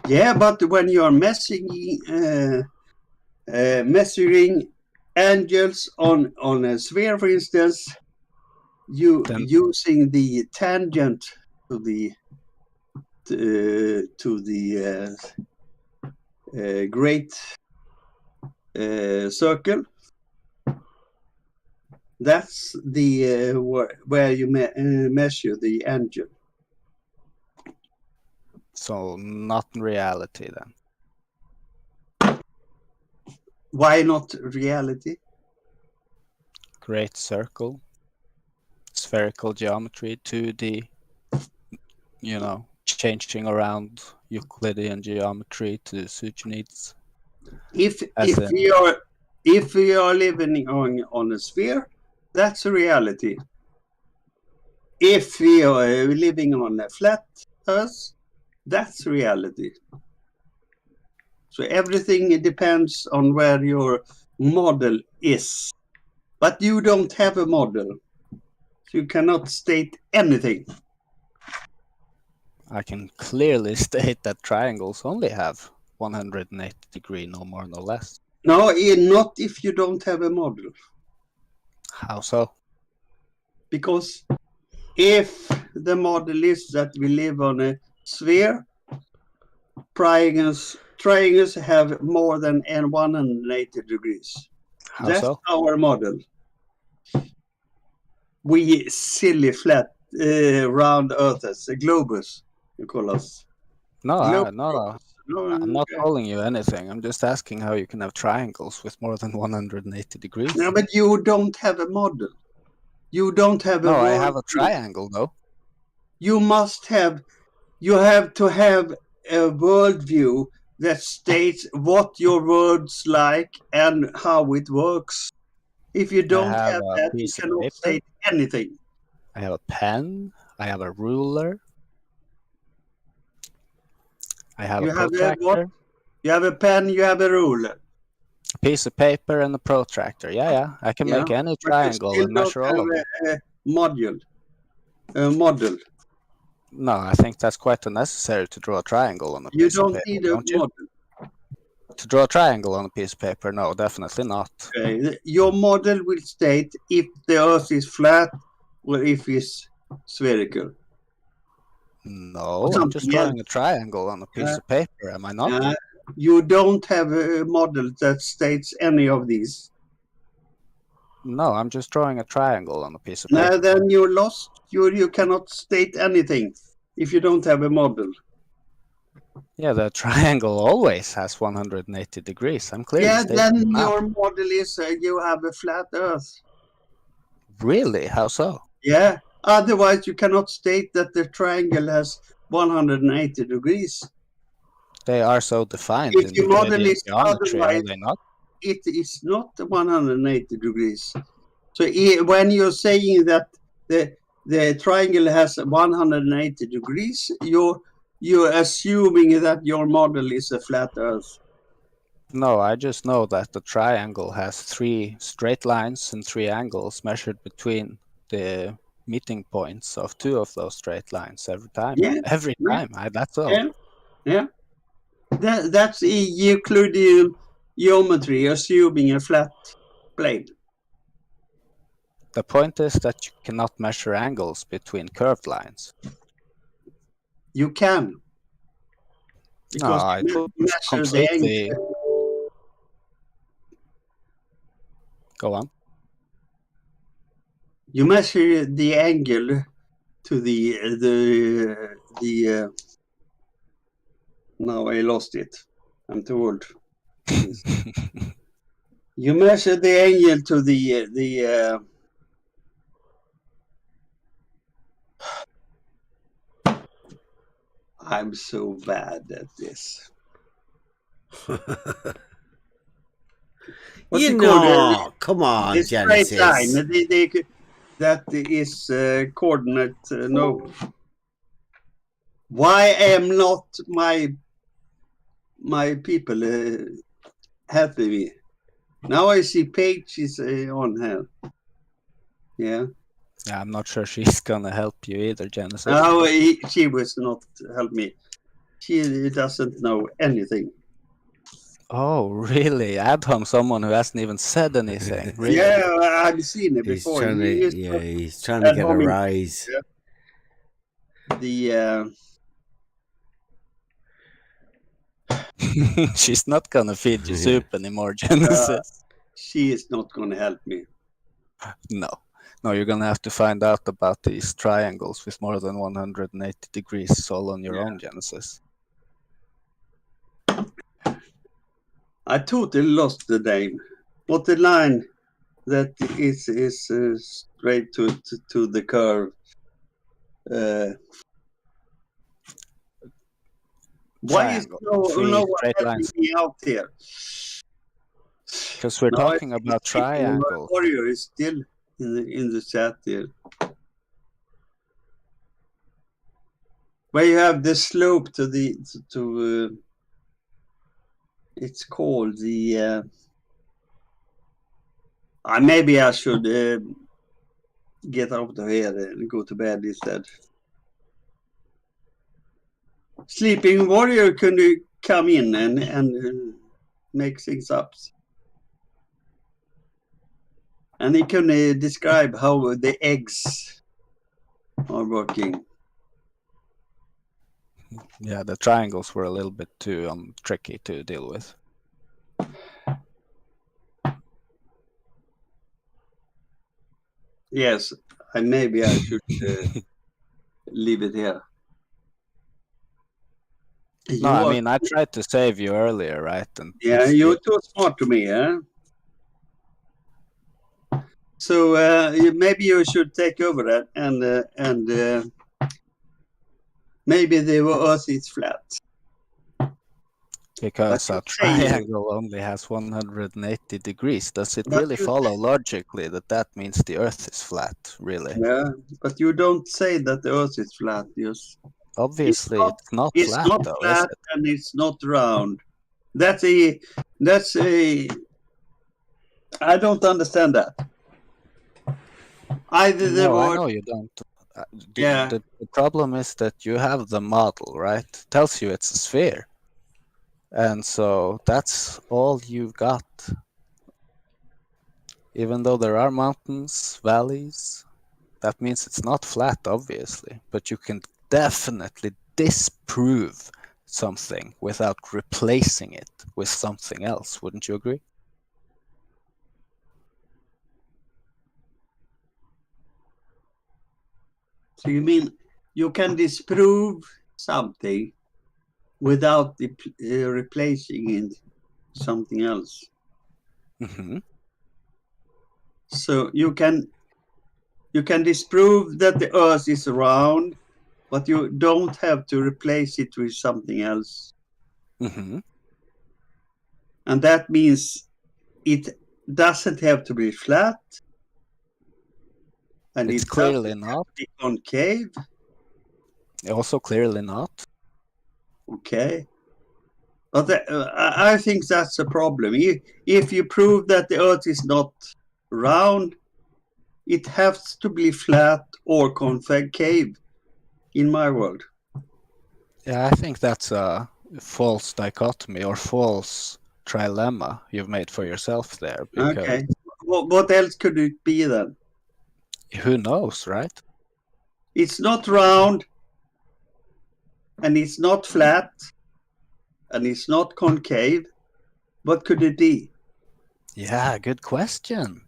Yeah, but when you're measuring angles on a sphere, for instance, using the tangent to the great circle. That's the where you measure the angle. So not in reality then. Why not reality? Great circle, spherical geometry, 2D, you know, changing around Euclidean geometry to suit your needs. If we are living on a sphere, that's a reality. If we are living on a flat Earth, that's reality. So everything depends on where your model is. But you don't have a model. So you cannot state anything. I can clearly state that triangles only have 180 degree, no more, no less. No, not if you don't have a model. How so? Because if the model is that we live on a sphere, triangles have more than 180 degrees. How That's so? our model. We silly flat round earthers, a globus, you call us. No, Globus. I'm not calling you anything. I'm just asking how you can have triangles with more than 180 degrees. No, but you don't have a model. You don't have a No, I world have a view. triangle though. You have to have a worldview that states what your world's like and how it works. If you don't have have a that, you piece of cannot paper. state anything. I have a pen. I have a ruler. I have You a have a protractor. what? You have a pen, you have a ruler. A piece of paper and a protractor. Yeah. I can make any But you triangle still and measure don't all of have them. a model. No, I think that's quite unnecessary to draw a triangle on a You piece of don't paper. need a Don't you? model. To draw a triangle on a piece of paper? No, definitely not. Okay. Your model will state if the Earth is flat or if it's spherical. No, I'm just drawing a triangle on a piece of paper. Am I not? You don't have a model that states any of these. No, I'm just drawing a triangle on a piece of paper. Now then you're lost. You cannot state anything if you don't have a model. Yeah, the triangle always has 180 degrees. I'm clearly Yeah, stating then that. your model is you have a flat Earth. Really? How so? Yeah. Otherwise, you cannot state that the triangle has 180 degrees. They are so defined If in your model Euclidean is geometry, are otherwise, they not? it is not 180 degrees. So when you're saying that the triangle has 180 degrees, you're assuming that your model is a flat Earth. No, I just know that the triangle has 3 straight lines and 3 angles measured between the meeting points of 2 of those straight lines every time. Yeah, Every yeah, time. That's all. Yeah. That's Euclidean geometry, assuming a flat plane. The point is that you cannot measure angles between curved lines. You can. No, Because I you measure the completely... angle. Go on. You measure the angle to the now I lost it. I'm too old. You measure the angle to the I'm so bad at this. What's You it called? know, come on, The straight Genesis. line. That is coordinate. No. Why am not my people helping me? Now I see Paige is on here. Yeah. Yeah, I'm not sure she's gonna help you either, Genesis. No, she was not help me. She doesn't know anything. Oh, really? Adam, someone who hasn't even said anything. Really? Yeah, I've seen it He's before. trying to, He is yeah, not he's trying to at get a home in- rise. The She's not gonna feed you soup anymore, Genesis. she is not going to help me. No. No, you're gonna have to find out about these triangles with more than 180 degrees all on your own, Genesis. I totally lost the name. What the line that is straight to the curve? Why is Triangle. Three no one straight helping lines. me out here? Because we're No, talking I about think triangle. Warrior is still in the chat here. Where you have the slope to the it's called the maybe I should get out of here and go to bed instead. Sleeping Warrior, can you come in and make things up? And he can describe how the eggs are working. Yeah, the triangles were a little bit too tricky to deal with. Yes, maybe I should leave it here. No, I mean, I tried to save you earlier, right? And Yeah, you're too smart to me, huh? So maybe you should take over that, and maybe the Earth is flat. Because a triangle only has 180 degrees. Does it really follow logically that means the Earth is flat, really? Yeah, but you don't say that the Earth is flat. Obviously, it's not It's flat, not though, is flat it? and it's not round. That's a. I don't understand that. Either there No, I were. know you don't. Yeah. The problem is that you have the model, right? Tells you it's a sphere. And so that's all you've got. Even though there are mountains, valleys, that means it's not flat, obviously. But you can definitely disprove something without replacing it with something else. Wouldn't you agree? So you mean you can disprove something without replacing it something else? Mm-hmm. So you can disprove that the Earth is round, but you don't have to replace it with something else. Mm-hmm. And that means it doesn't have to be flat. And It's it clearly doesn't have not. to be concave. Also clearly not. Okay. But I think that's a problem. If you prove that the Earth is not round, it has to be flat or concave in my world. Yeah, I think that's a false dichotomy or false trilemma you've made for yourself there. Because Okay. What else could it be then? who knows, right? It's not round, and it's not flat, and it's not concave. What could it be? Yeah, good question.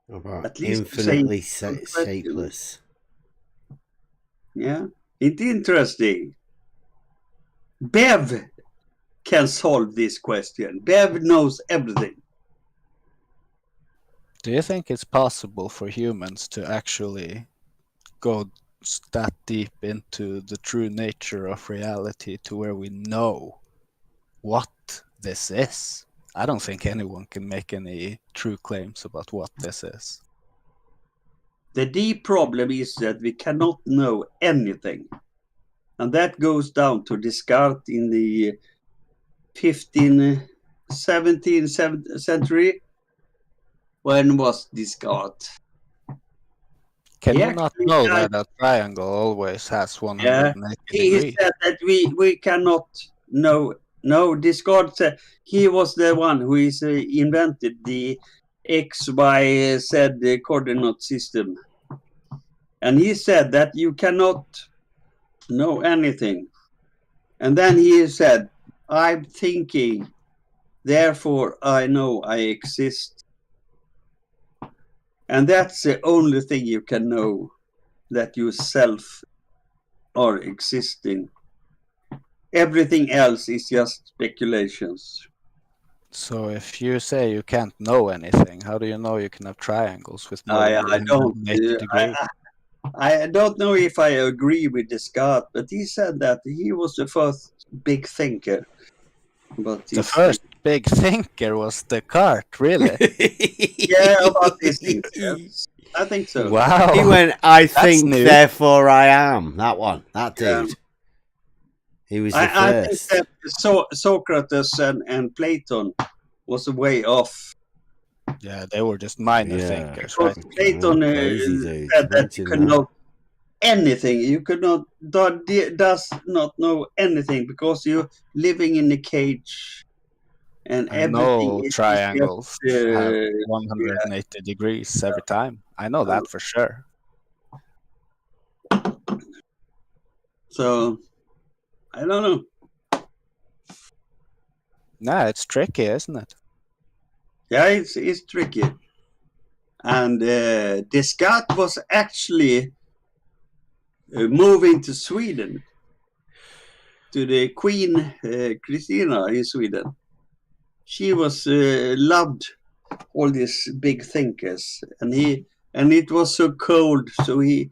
About At least infinitely saying good shapeless. Yeah, it's interesting. Bev can solve this question. Bev knows everything. Do you think it's possible for humans to actually go that deep into the true nature of reality to where we know what this is? I don't think anyone can make any true claims about what this is. The deep problem is that we cannot know anything. And that goes down to Descartes in the 17th century. When was Descartes? Can He you not actually know died- that a triangle always has Yeah, 180 he degrees? said that we cannot know. No, Descartes said he was the one who invented the X, Y, Z coordinate system. And he said that you cannot know anything. And then he said, I'm thinking, therefore I know I exist. And that's the only thing you can know, that yourself are existing. Everything else is just speculations. So if you say you can't know anything, how do you know you can have triangles with more I than don't 180 degrees? I don't know if I agree with Descartes, but he said that he was the first big thinker. But The first big thinker was Descartes, really? yeah, about these things. Yes. I think so. Wow. He went, I That's think, new. therefore I am. That one. That dude. He was the I think first. that Socrates and Plato was way off. Yeah, they were just minor thinkers, Because right? Plato Crazy dude. said that you Imagine could that. know anything. You could not does not know anything because you're living in a cage, and I everything know is triangles just, have 180 degrees every time. I know that for sure. So I don't know. Nah, it's tricky, isn't it? Yeah, it's tricky. And Descartes was actually moving to Sweden, to the Queen Christina in Sweden. She was loved all these big thinkers, and it was so cold, so he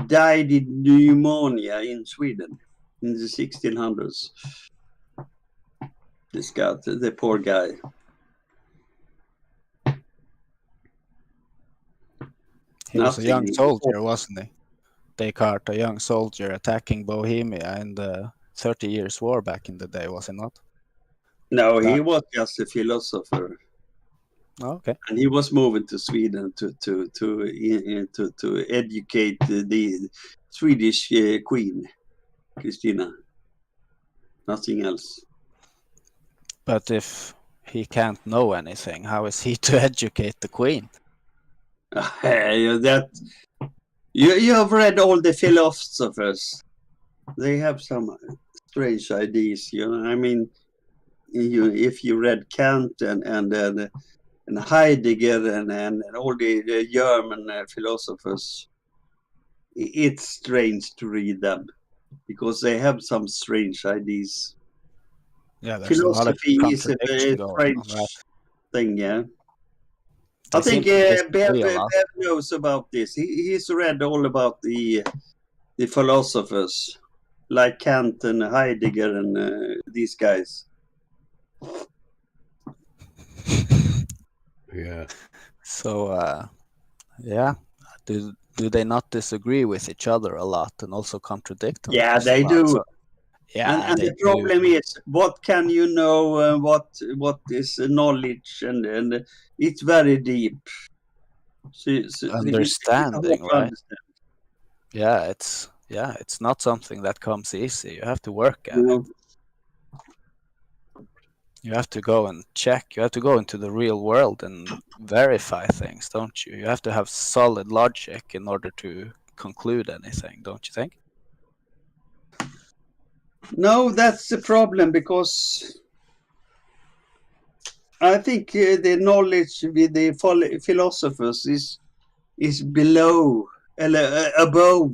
died in pneumonia in Sweden in the 1600s. Descartes, the poor guy. He was a young Nothing. soldier, wasn't he? Descartes, a young soldier attacking Bohemia in the 30 Years' War back in the day, was he not? No, he was just a philosopher. Okay. And he was moving to Sweden to educate the Swedish Queen Christina. Nothing else. But if he can't know anything, how is he to educate the Queen? That you have read all the philosophers. They have some strange ideas, you know. I mean, if you read Kant and Heidegger and all the German philosophers, it's strange to read them because they have some strange ideas. Yeah, there's a lot of Philosophy is a very contradiction going on, strange right? thing, yeah. They I think seem to disagree a Bev lot. knows about this. He's read all about the philosophers like Kant and Heidegger and these guys. Yeah. So, yeah, do they not disagree with each other a lot and also contradict? on Yeah, this they a lot? do. So, yeah, and they the problem do. is, what can you know? What is knowledge? And it's very deep. So it's Understanding, hard to right? understand. Yeah, it's not something that comes easy. You have to work at No. it. You have to go and check. You have to go into the real world and verify things, don't you? You have to have solid logic in order to conclude anything, don't you think? No, that's the problem, because I think the knowledge with the philosophers is below, above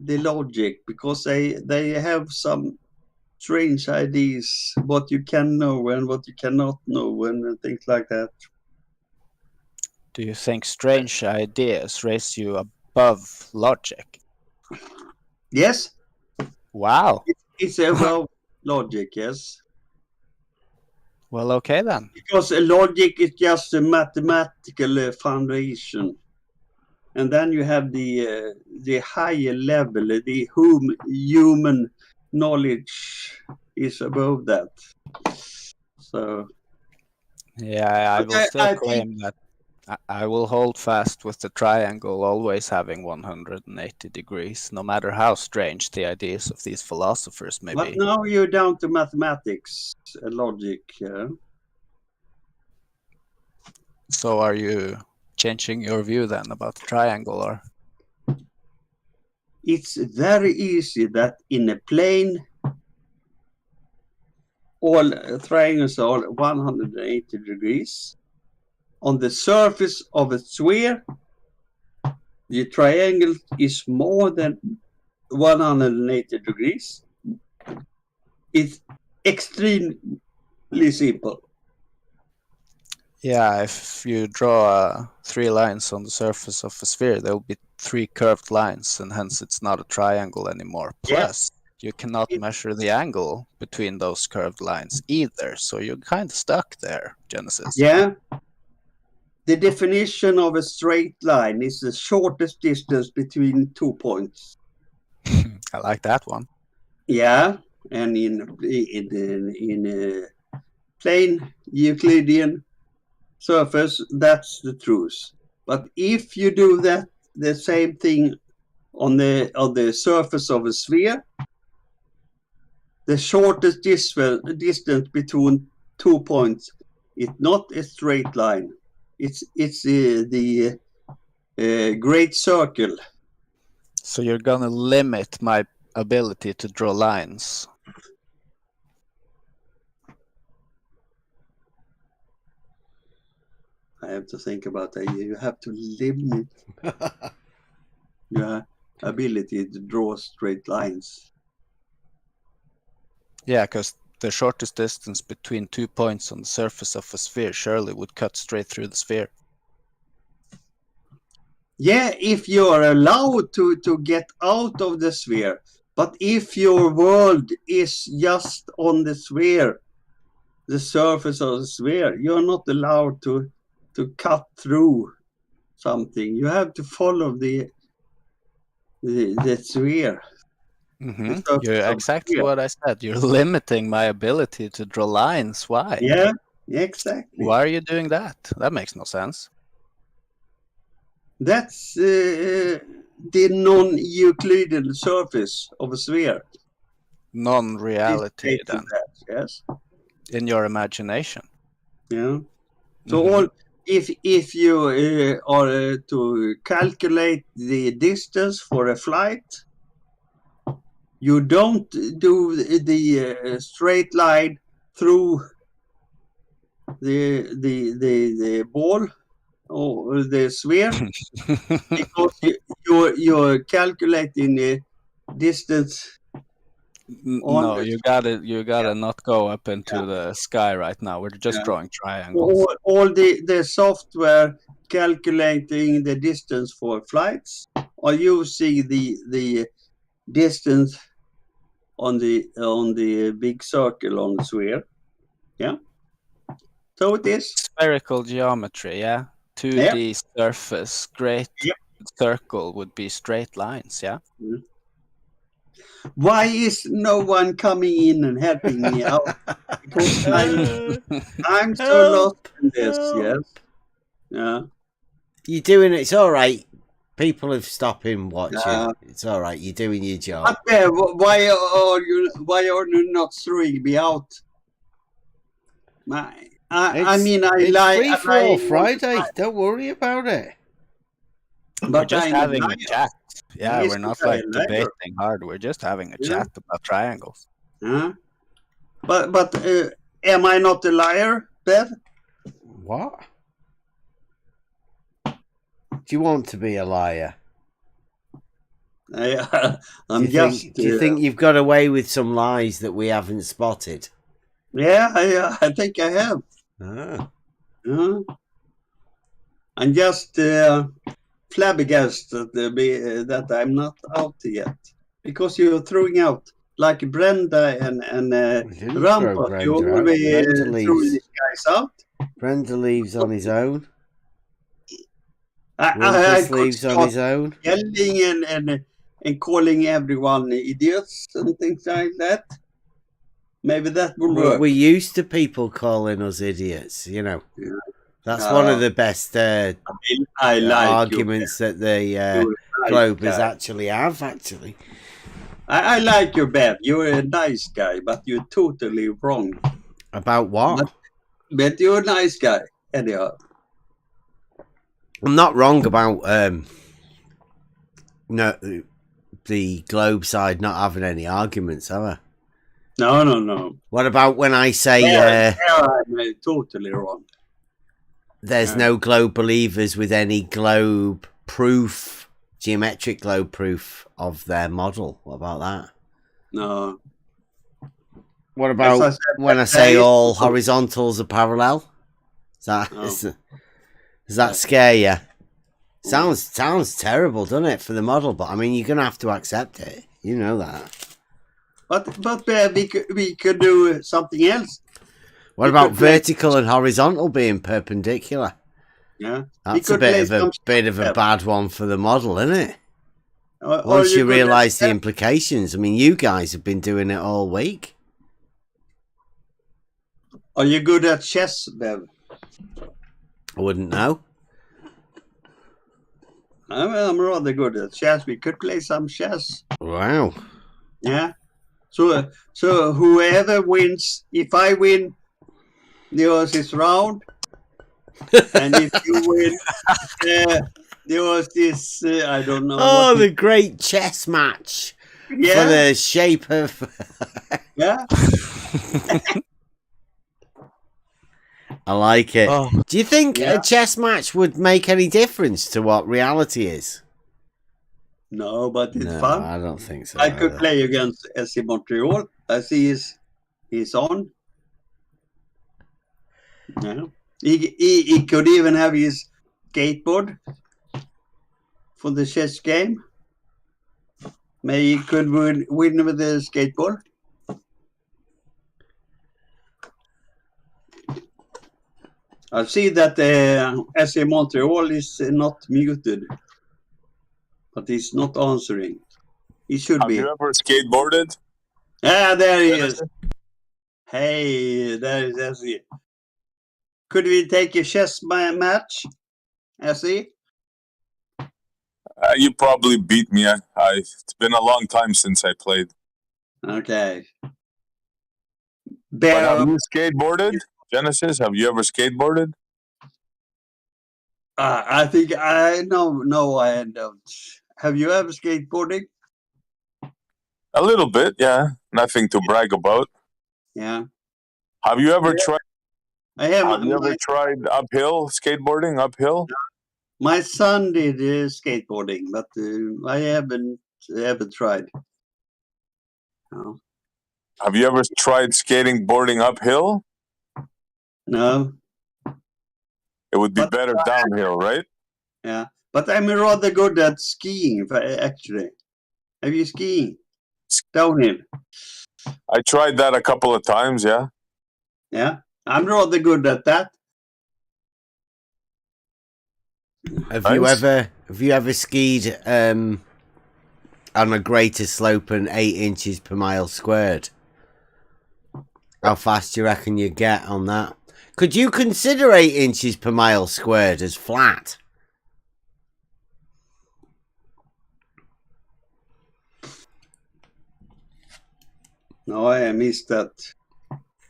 the logic, because they have some strange ideas, what you can know and what you cannot know, and things like that. Do you think strange ideas raise you above logic? Yes. Wow. It's above logic, yes. Well, okay then. Because logic is just a mathematical foundation. And then you have the higher level, the human knowledge is above that. So Yeah, I But will still I claim that I will hold fast with the triangle always having 180 degrees, no matter how strange the ideas of these philosophers may but be. now you're down to mathematics and logic. So are you changing your view then about the triangle, or? It's very easy that in a plane, all triangles are 180 degrees. On the surface of a sphere, the triangle is more than 180 degrees. It's extremely simple. Yeah, if you draw 3 lines on the surface of a sphere, there will be 3 curved lines, and hence it's not a triangle anymore. Plus, you cannot measure the angle between those curved lines either, so you're kind of stuck there, Genesis. Yeah. The definition of a straight line is the shortest distance between 2 points. I like that one. Yeah, and in a plane Euclidean surface, that's the truth. But if you do that, the same thing on the surface of a sphere, the shortest distance between 2 points is not a straight line. It's the great circle. So you're gonna limit my ability to draw lines. I have to think about that. You have to limit your ability to draw straight lines. Yeah, because the shortest distance between 2 points on the surface of a sphere surely would cut straight through the sphere. Yeah, if you're allowed to get out of the sphere. But if your world is just on the sphere, the surface of the sphere, you're not allowed to cut through something. You have to follow the sphere. Mm-hmm. You're exactly what I said. You're limiting my ability to draw lines. Why? Yeah, exactly. Why are you doing that? That makes no sense. That's the non-Euclidean surface of a sphere. Non-reality, then. That, yes. In your imagination. Yeah. So if you are to calculate the distance for a flight, you don't do the straight line through the ball or the sphere because you're calculating the distance. No, you gotta not go up into the sky right now. We're just drawing triangles. All the software calculating the distance for flights are using the distance on the big circle on the sphere. Yeah. So it is spherical geometry. Yeah. 2D surface. Great circle would be straight lines. Yeah. Mm. Why is no one coming in and helping me out? Because I'm so lost in this. Yes. Yeah. You're doing it. It's all right. People have stopped him watching. It's all right. You're doing your job. Why are you not throwing me out? I mean, I like free for all Friday. Don't worry about it. We're just having a chat. Yeah, we're not like debating hard. We're just having a chat about triangles. Yeah. But am I not a liar, Bev? What? Do you want to be a liar? Do you think you've got away with some lies that we haven't spotted? Yeah, I think I have. I'm just flabbergasted that I'm not out yet because you're throwing out like Brenda and Rampart. You always throw these guys out. Brenda leaves on his own. I leaves on his own. Yelling and calling everyone idiots and things like that. Maybe that will We're, work. we're used to people calling us idiots, you know. That's one of the best I like arguments that the You're a nice Globe is guy. actually have, actually. I like your Bev. You're a nice guy, but you're totally wrong. About what? But you're a nice guy, anyhow. I'm not wrong about no the Globe side not having any arguments, have I? No. What about when I say There I'm totally wrong. there's no Globe believers with any Globe proof, geometric Globe proof of their model? What about that? No. What As about I said, when I there say is all also- horizontals are parallel? Is that No. does that scare you? Sounds terrible, doesn't it, for the model? But I mean, you're gonna have to accept it. You know that. But Bev, we could do something else. What We about could play- vertical and horizontal being perpendicular? Yeah. That's a bit of a bad one for the model, isn't it? Once you realise the implications. I mean, you guys have been doing it all week. Are you good at chess, Bev? I wouldn't know. I'm rather good at chess. We could play some chess. Wow. Yeah. So whoever wins, if I win, yours is round, and if you win, yours is I don't know. Oh, what the great chess match Yeah. for the shape of. Yeah. I like it. Oh. Do you think Yeah. a chess match would make any difference to what reality is? No, but it's No, fun. I don't think so. I could either. play against SC Montreal. I see he's on. Yeah. He could even have his skateboard for the chess game. Maybe he could win with the skateboard. I see that SC Montreal is not muted, but he's not answering. He should be. Have you ever skateboarded? Ah, there he is. Hey, there is SC. Could we take a chess match, SC? You probably beat me. It's been a long time since I played. Okay. But have you skateboarded? Genesis, have you ever skateboarded? I think I no, I don't. Have you ever skateboarding? A little bit, yeah. Nothing to brag about. Yeah. Have you ever tried? I have. Have you ever tried uphill skateboarding? Uphill? My son did skateboarding, but I haven't ever tried. No. Have you ever tried skating boarding uphill? No. It would be better downhill, right? Yeah, but I'm rather good at skiing. Actually, have you skiing downhill? I tried that a couple of times. Yeah. Yeah, I'm rather good at that. Have you ever skied on a greater slope than 8 inches per mile squared? How fast do you reckon you get on that? Could you consider 8 inches per mile squared as flat? No, I missed that.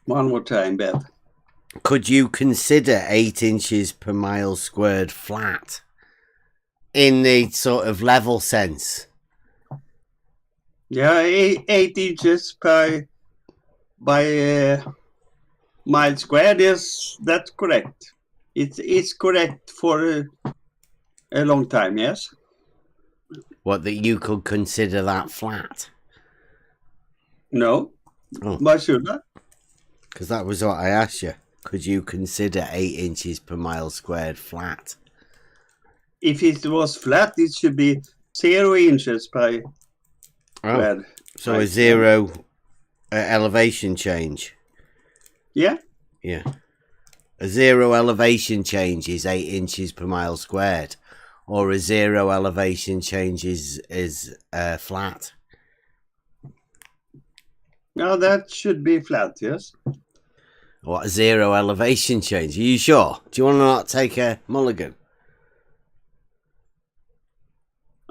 One more time, Bev. Could you consider 8 inches per mile squared flat? In the sort of level sense? Yeah, 8 inches by mile squared. Yes, that's correct. It's correct for a long time. Yes. What, that you could consider that flat? No. Oh. Why should I? Because that was what I asked you. Could you consider 8 inches per mile squared flat? If it was flat, it should be 0 inches by squared. So a 0 elevation change. Yeah. Yeah. A 0 elevation change is 8 inches per mile squared, or a 0 elevation change is flat. Now that should be flat, yes. What, a zero elevation change? Are you sure? Do you want to not take a mulligan?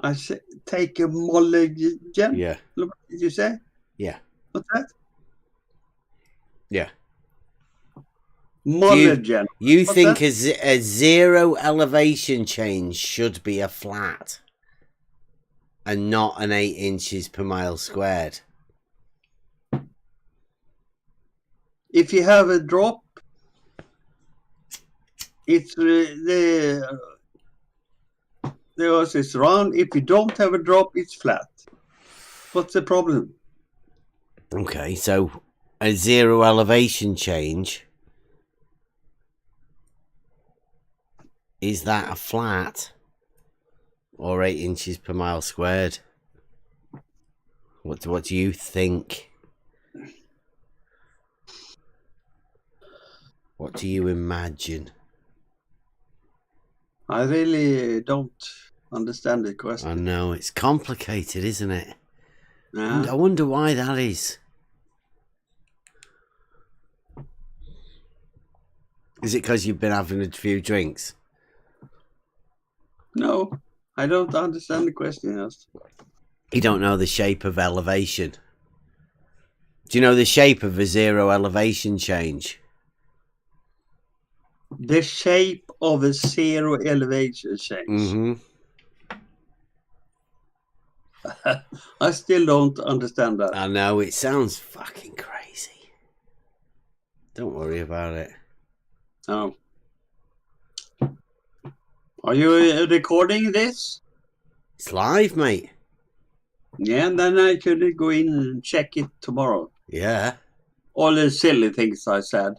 I say, take a mulligan. Yeah. What did you say? Yeah. What's that? Yeah. Mulligan. You What's think that? a zero elevation change should be a flat and not an 8 inches per mile squared? If you have a drop, it's the Earth is round. If you don't have a drop, it's flat. What's the problem? Okay, so a zero elevation change, is that a flat or 8 inches per mile squared? What do you think? What do you imagine? I really don't understand the question. I know, it's complicated, isn't it? Yeah. I wonder why that is. Is it because you've been having a few drinks? No, I don't understand the question. Yes. You don't know the shape of elevation. Do you know the shape of a zero elevation change? The shape of a zero elevation change. Mm-hmm. I still don't understand that. I know, it sounds fucking crazy. Don't worry about it. Oh. Are you recording this? It's live, mate. Yeah, then I could go in and check it tomorrow. Yeah. All the silly things I said.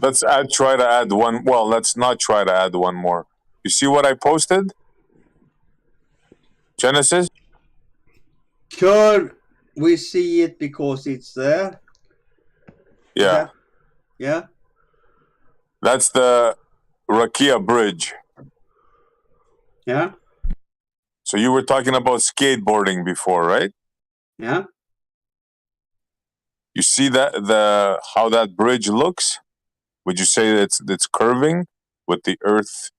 Let's try to add one. Well, let's not try to add one more. You see what I posted? Genesis? Sure, we see it because it's there. Yeah. Yeah. That's the Rakia Bridge. Yeah. So you were talking about skateboarding before, right? Yeah. You see that how that bridge looks? Would you say it's curving with the Earth's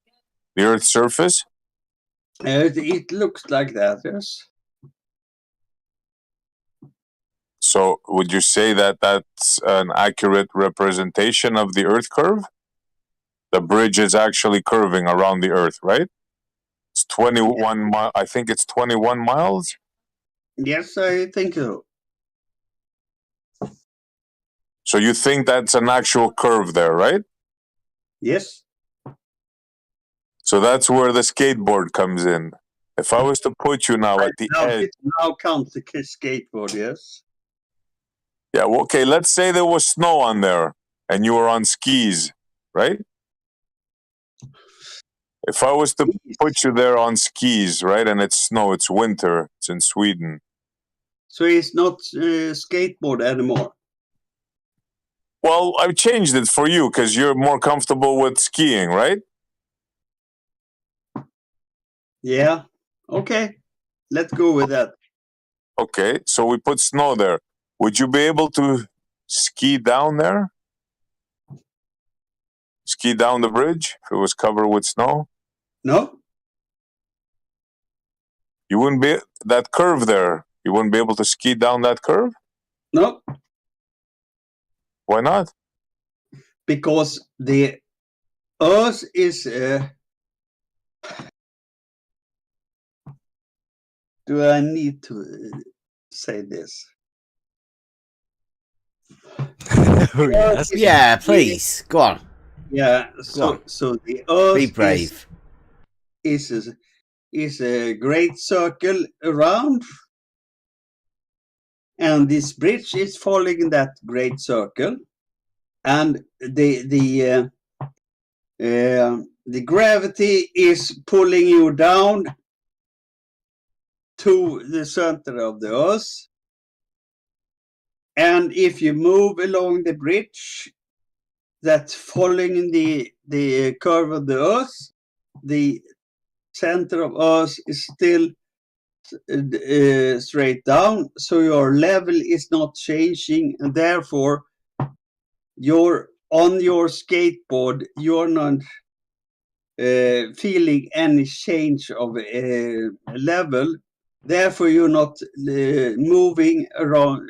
surface? It looks like that, yes. So would you say that that's an accurate representation of the Earth curve? The bridge is actually curving around the Earth, right? It's 21 I think it's 21 miles. Yes, I think so. So you think that's an actual curve there, right? Yes. So that's where the skateboard comes in. If I was to put you now at the edge. It now counts the skateboard, yes. Yeah, well, okay, let's say there was snow on there and you were on skis, right? If I was to put you there on skis, right, and it's snow, it's winter, it's in Sweden. So it's not skateboard anymore. Well, I've changed it for you because you're more comfortable with skiing, right? Yeah. Okay. Let's go with that. Okay, so we put snow there. Would you be able to ski down there? Ski down the bridge if it was covered with snow? No. You wouldn't be that curve there. You wouldn't be able to ski down that curve? No. Why not? Because the Earth is. Do I need to say this? Yeah, please. Go on. Yeah. So the Earth Be brave. is a great circle around, and this bridge is following that great circle, and the gravity is pulling you down to the center of the Earth. And if you move along the bridge that's following the curve of the Earth, the center of Earth is still straight down, so your level is not changing, and therefore you're on your skateboard, you're not feeling any change of level. Therefore, you're not moving around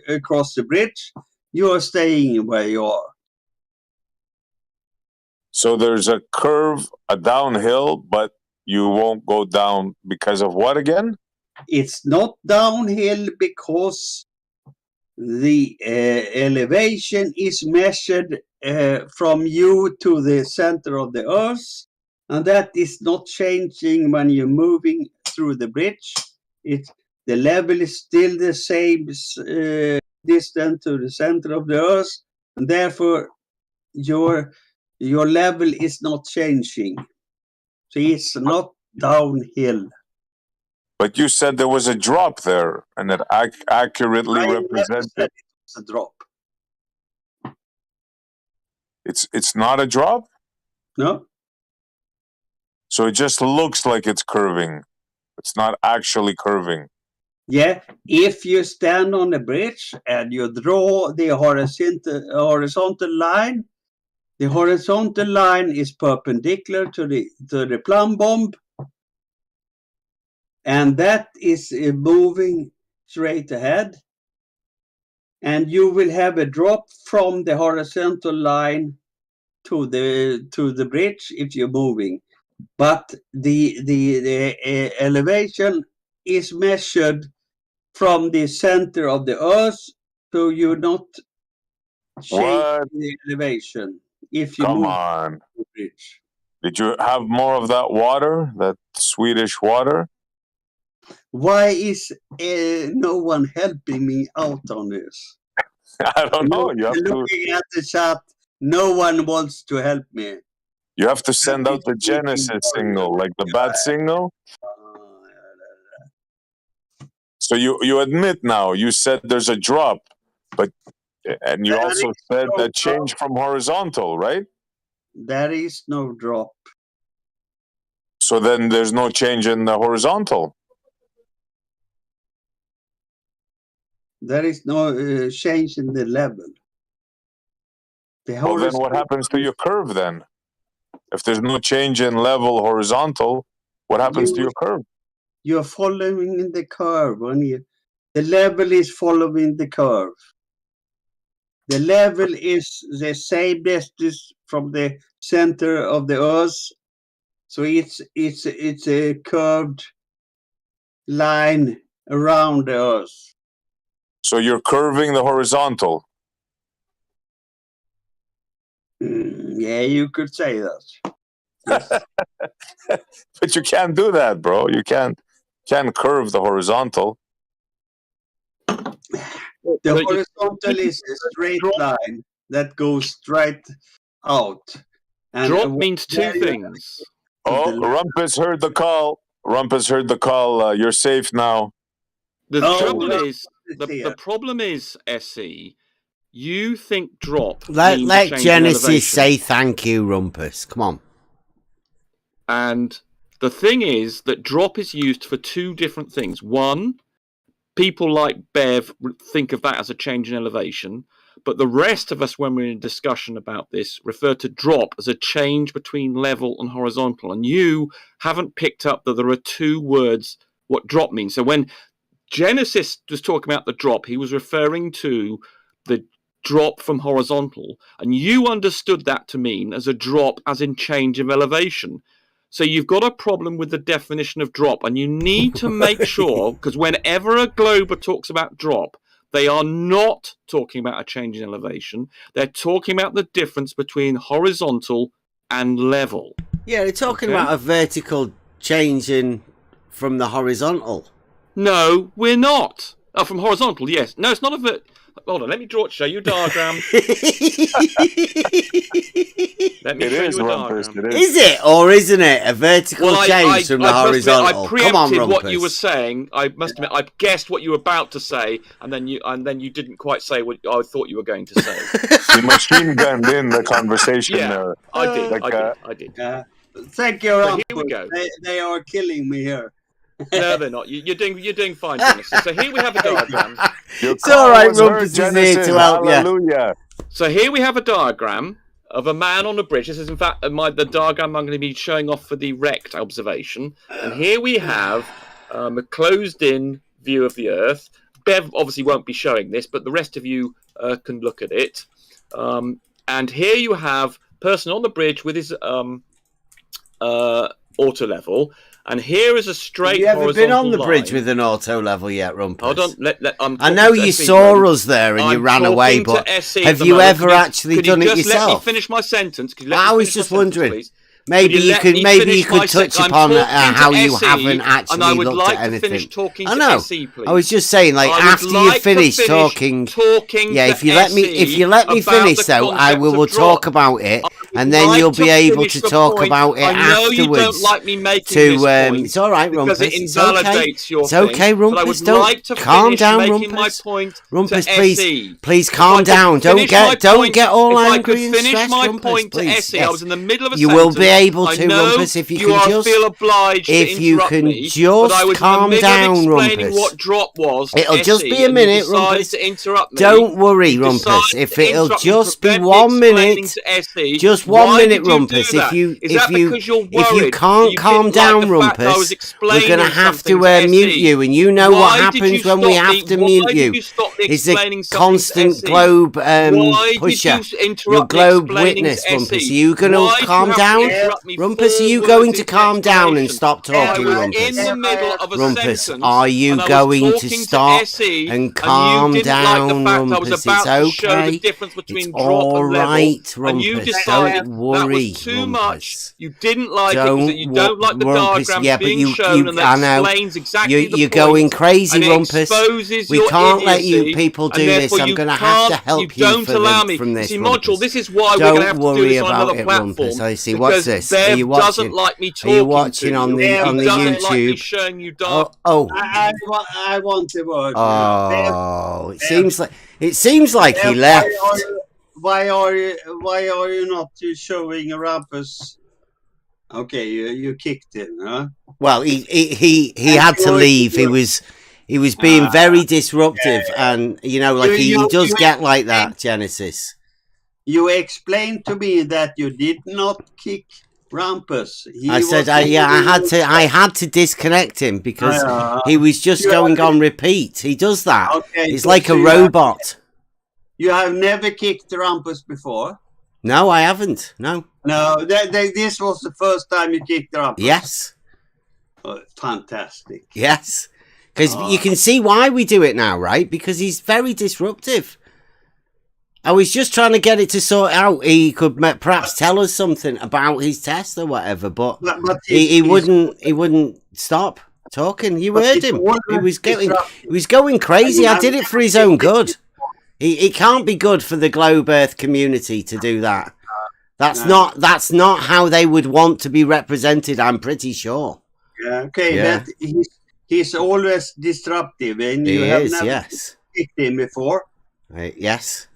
across the bridge. You are staying where you are. So there's a curve, a downhill, but you won't go down because of what again? It's not downhill because the elevation is measured from you to the center of the earth, and that is not changing when you're moving through the bridge. The level is still the same distance to the center of the earth, and therefore your level is not changing. So it's not downhill. But you said there was a drop there, and it accurately represented. Said it was a drop. It's not a drop? No. So it just looks like it's curving. It's not actually curving. Yeah, if you stand on a bridge and you draw the horizontal line, the horizontal line is perpendicular to the plumb bob, and that is moving straight ahead. And you will have a drop from the horizontal line to the bridge if you're moving. But the elevation is measured from the center of the earth, so you're not changing the elevation if you Come move on. the bridge. Did you have more of that water, that Swedish water? Why is no one helping me out on this? I don't know. You have Looking at the chat, no one wants to help me. You have to send out the Genesis signal, like the bat signal. So you admit now, you said there's a drop, and you also said that change from horizontal, right? There is no drop. So then there's no change in the horizontal. There is no change in the level. Well, then what happens to your curve then? If there's no change in level horizontal, what happens to your curve? You're following the curve. The level is following the curve. The level is the same distance from the center of the earth. So it's a curved line around the earth. So you're curving the horizontal. Yeah, you could say that. Yes. But you can't do that, bro. You can't curve the horizontal. The horizontal is a straight line that goes straight out. And drop means two things. Oh, Rumpus heard the call. Rumpus heard the call. You're safe now. The problem is, SE, you think drop. Let change in Genesis elevation. say thank you, Rumpus. Come on. And the thing is that drop is used for two different things. One, people like Bev think of that as a change in elevation, but the rest of us, when we're in a discussion about this, refer to drop as a change between level and horizontal. And you haven't picked up that there are two words what drop means. So when Genesis was talking about the drop, he was referring to the drop from horizontal, and you understood that to mean as a drop as in change of elevation. So you've got a problem with the definition of drop, and you need to make sure, because whenever a glober talks about drop, they are not talking about a change in elevation. They're talking about the difference between horizontal and level. Yeah, they're talking about a vertical change in from the horizontal. No, we're not. Oh, from horizontal, yes. No, it's not a Hold on, let me show you a diagram. Let me show you a diagram. Is it or isn't it a vertical change from the horizontal? I preempted Come on, Rumpus. what you were saying. I must admit, I guessed what you were about to say, and then you didn't quite say what I thought you were going to say. You machine gunned in the conversation there. I did. Thank you, So Rumpus. here we go. They are killing me here. No, they're not. You're doing fine, Genesis. So here we have a diagram. It's all right, Rumpus is here to help you. Hallelujah. So here we have a diagram of a man on a bridge. This is, in fact, the diagram I'm going to be showing off for the rect observation. And here we have a closed-in view of the Earth. Bev obviously won't be showing this, but the rest of you can look at it. And here you have person on the bridge with his auto level. And here is a straight. Have you ever been on the line. bridge with an auto level yet, Rumpus? Hold on. I know you saw us there and you ran away, but have you ever actually done it yourself? Let me finish my sentence. I was just wondering. Maybe you could touch upon how you haven't actually looked at anything. I know. I was just saying, like after you finish talking, yeah. If you let me finish, though, I will talk about it, and then you'll be able to talk about it afterwards. It's all right, Rumpus. It's okay. It's okay, Rumpus. Don't calm down, Rumpus. Rumpus, please calm down. Don't get all angry and stressed, Rumpus. Please, you will be able to, Rumpus, if you can just calm down, Rumpus. What drop was, it'll just be a minute, Rumpus. Don't worry, Rumpus. If it'll just be 1 minute, just 1 minute, Rumpus. If you can't calm down, Rumpus, we're gonna have to mute you. And you know what happens when we have to mute you? Is the constant globe pusher, your globe witness, Rumpus. Are you gonna calm down? Rumpus, are you going to calm down and stop talking, Rumpus? Rumpus, are you going to stop and calm down, Rumpus? It's okay. It's all right, Rumpus. Don't worry, Rumpus. You didn't like it because you don't like the diagram being shown, and I that know. explains exactly the You're point, going crazy, and it Rumpus. exposes We your can't let you idiocy, people do and this. therefore I'm you going to have to can't- help you you don't allow me. from this, See, Rumpus. Module, this is why we're going to have to do Don't worry this on about another it, platform. Rumpus. I see. because What's this? Are Bev you watching? doesn't like me Are talking you watching to on you. the He YouTube? doesn't like me showing you dark. Oh. I want the word. Oh, it seems like he left. Why are you not showing Rumpus? Okay, you kicked him, huh? Well, he had to leave. He was being very disruptive, and he does get like that, Genesis. You explained to me that you did not kick Rumpus. I had to disconnect him because he was just going on repeat. He does that. Okay, it's like a robot. You have never kicked Rumpus before? No, I haven't. No. No, this was the first time you kicked Rumpus. Yes. Oh, fantastic. Yes. Because you can see why we do it now, right? Because he's very disruptive. I was just trying to get it to sort out. He could perhaps tell us something about his test or whatever, but he wouldn't stop talking. You heard him. He was going crazy. I did it for his own good. It can't be good for the Globe Earth community to do that. That's not how they would want to be represented, I'm pretty sure. Yeah, okay, Yeah. but he's always disruptive, and you have never kicked him before. Yes.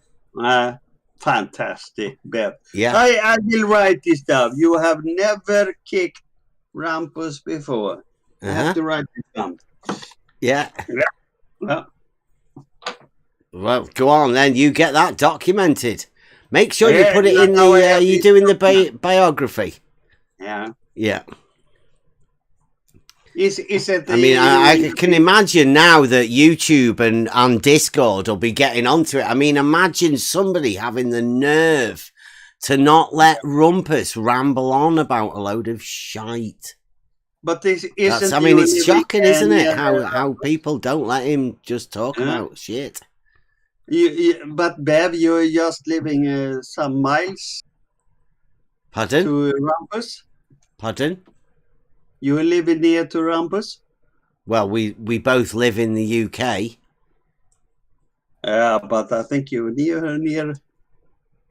Fantastic, Bev. Yeah. I will write this down. You have never kicked Rumpus before. I have to write this down. Yeah. Yeah. Well, go on then. You get that documented. Make sure you Yeah, put it in no, I the. have You this doing the biography? Yeah. Yeah. Is it? I mean, I can imagine now that YouTube and Discord will be getting onto it. I mean, imagine somebody having the nerve to not let Rumpus ramble on about a load of shite. But this isn't. I mean, it's shocking, isn't it? How people don't let him just talk about shit. But Bev, you're just living some miles. Pardon? To Rumpus. Pardon? You live near to Rumpus? Well, we both live in the UK. Yeah, but I think you're near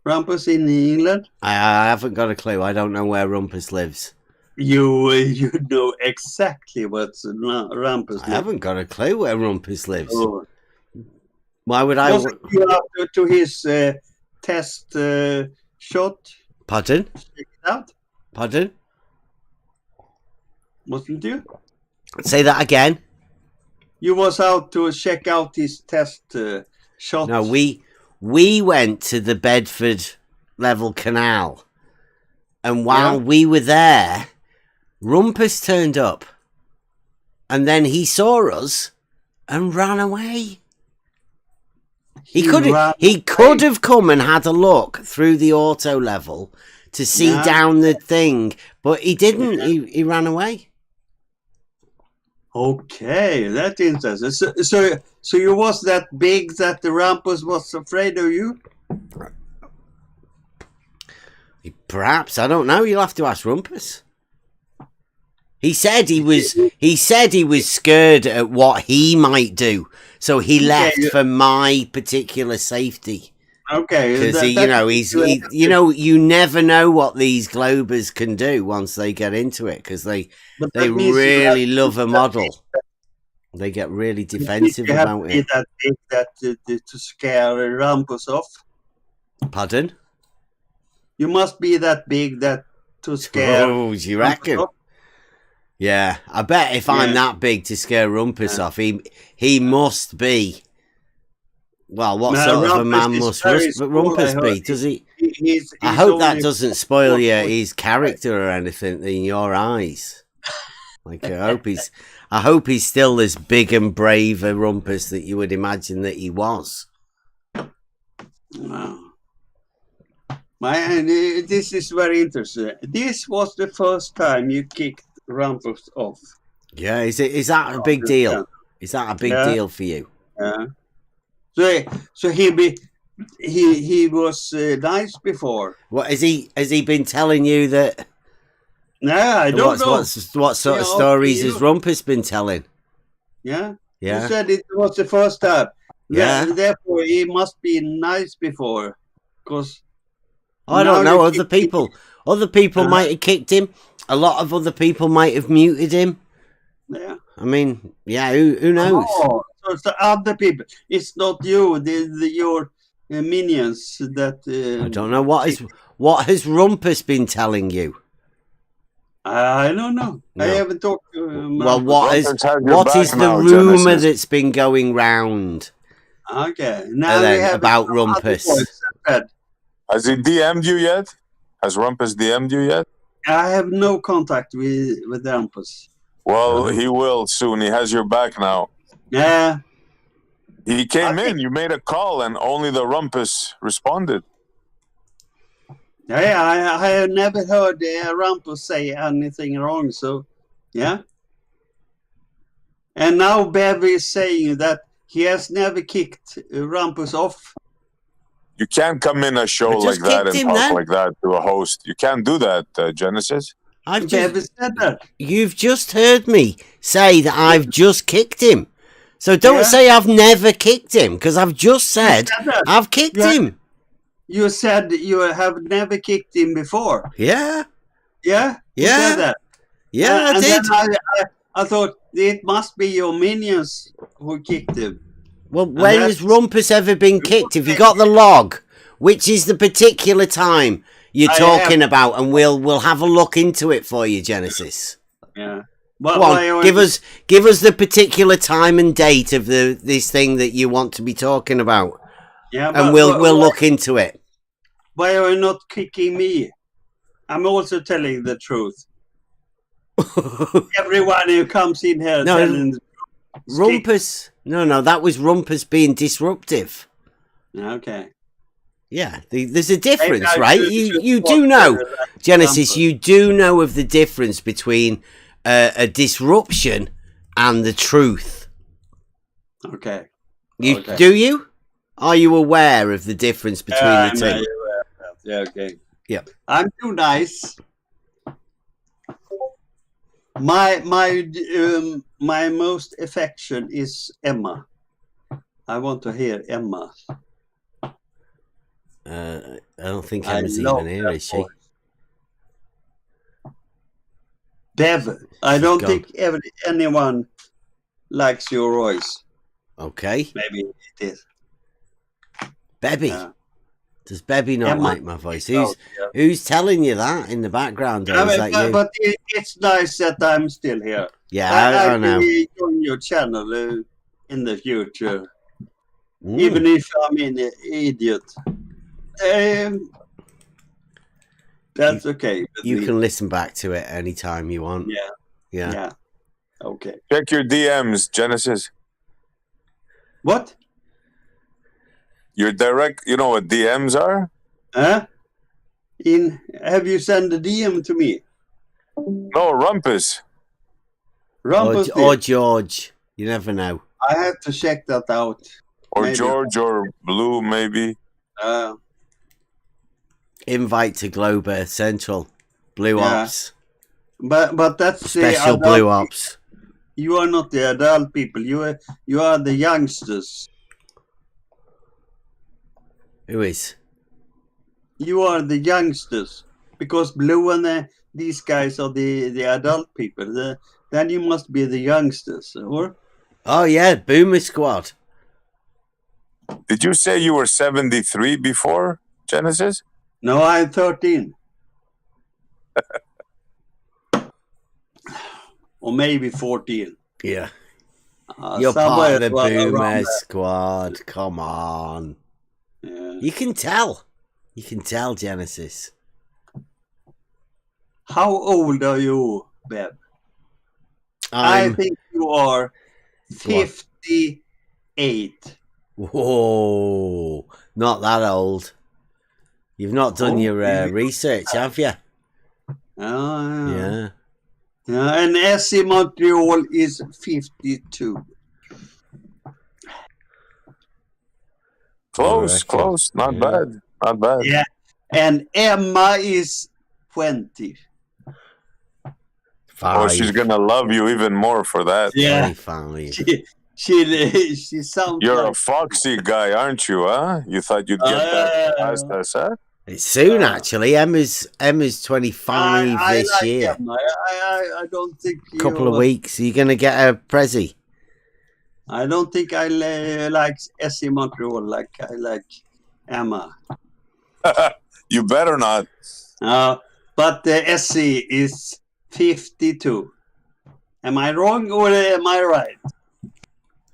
Rumpus in England. I haven't got a clue. I don't know where Rumpus lives. You know exactly what's Rumpus lives. I haven't got a clue where Rumpus lives. Oh. Why would I? Wasn't you up to his test shot? Pardon? Check it out. Pardon? Wasn't you? Say that again. You was out to check out his test shot. No, we went to the Bedford Level Canal, and while we were there, Rumpus turned up, and then he saw us and ran away. He could have come and had a look through the auto level to see down the thing, but he didn't. He ran away. Okay, that's interesting. So you was that big that the Rumpus was afraid of you? Perhaps, I don't know. You'll have to ask Rumpus. He said he was scared at what he might do, so he left for my particular safety. Okay, because you never know what these Globers can do once they get into it, because they really love a model. They get really defensive you about have it. to be that big to scare Rumpus off. Pardon? You must be that big to scare. Oh, do you reckon? Off? Yeah, I bet if I'm that big to scare Rumpus off, he must be. Well, what sort of a man must Rumpus be? Does he? I hope that doesn't spoil his character or anything in your eyes. Like I hope he's still as big and brave a Rumpus that you would imagine that he was. Wow. This is very interesting. This was the first time you kicked Rumpus off. Yeah, is that a big deal? Yeah. Is that a big deal for you? Yeah. So he was nice before. What has he been telling you that? No, I don't know. What sort of stories has Rumpus been telling? Yeah. Yeah. He said it was the first time. Yeah. Therefore, he must be nice before, because. I don't know. Other people might have kicked him. A lot of other people might have muted him. Yeah. I mean, yeah. Who knows? Oh, so it's the other people. It's not you. Your minions that. I don't know what has Rumpus been telling you. I don't know. No. I haven't talked to him. Well, what is the rumor that's been going round? Okay. Now about Rumpus. Has he DM'd you yet? Has Rumpus DM'd you yet? I have no contact with Rumpus. Well, he will soon. He has your back now. Yeah. He came in. You made a call, and only the Rumpus responded. Yeah, I have never heard Rumpus say anything wrong. So, yeah. And now Bev is saying that he has never kicked Rumpus off. You can't come in a show like that and talk like that to a host. You can't do that, Genesis. You've just heard me say that I've just kicked him. So don't say I've never kicked him, because I've just said I've kicked him. You said you have never kicked him before. Yeah. Yeah? You Yeah. said that. Yeah, I did. Then I thought it must be your minions who kicked him. Well, when has Rumpus ever been kicked? If you got the log, which is the particular time you're talking about, and we'll have a look into it for you, Genesis. Yeah. Go on, give us the particular time and date of this thing that you want to be talking about. Yeah, and we'll look into it. Why are you not kicking me? I'm also telling the truth. Everyone who comes in here telling the truth. Rumpus. No, that was Rumpus being disruptive. Okay. Yeah, there's a difference, right? You do know, Genesis, you do know of the difference between a disruption and the truth. Okay. Do you? Are you aware of the difference between the two? Yeah, okay. Yeah. I'm too nice. My most affection is Emma. I want to hear Emma. I don't think Emma's even here, is she? Bev, I don't think anyone likes your voice. Okay. Maybe it is. Bebby. Does Bebby not like my voice? Who's telling you that in the background? Is that you? But it's nice that I'm still here. Yeah, I know. will join your channel in the future, Mm. even if I'm an idiot. That's okay. with You me. can listen back to it anytime you want. Yeah. Yeah. Yeah. Okay. Check your DMs, Genesis. What? Your direct, you know what DMs are? Huh? Have you sent a DM to me? No, Rumpus. Rumpus Or George. You never know. I have to check that out. Or Maybe. George or Blue, maybe. Invite to Glober Central. Blue Yeah. Ops. But that's the Special adult Blue Ops. You are not the adult people. You are the youngsters. Who is? You are the youngsters because Blue and these guys are the adult people. Then you must be the youngsters, or? Oh yeah, Boomer Squad. Did you say you were 73 before, Genesis? No, I'm 13. Or maybe 14. Yeah. You're part somewhere of the around Boomer there. Squad. Come on. Yeah. You can tell. You can tell, Genesis. How old are you, Bev? I I'm- think you are 58. Whoa. Not that old. You've not done your research, have you? Oh, Yeah. Yeah, and SC Montreal is 52. Close, close. Not bad. Not bad. Yeah, and Emma is 20. Oh, she's gonna love you even more for that. Yeah. She sounds You're like a foxy guy, aren't you? Huh? You thought you'd get that past us, huh? It's soon, actually. Emma's 25 I this like year. Emma. I don't think Couple of weeks. Are you going to get a Prezi? I don't think I like SC Montreal like I like Emma. You better not. But the SC is 52. Am I wrong or am I right?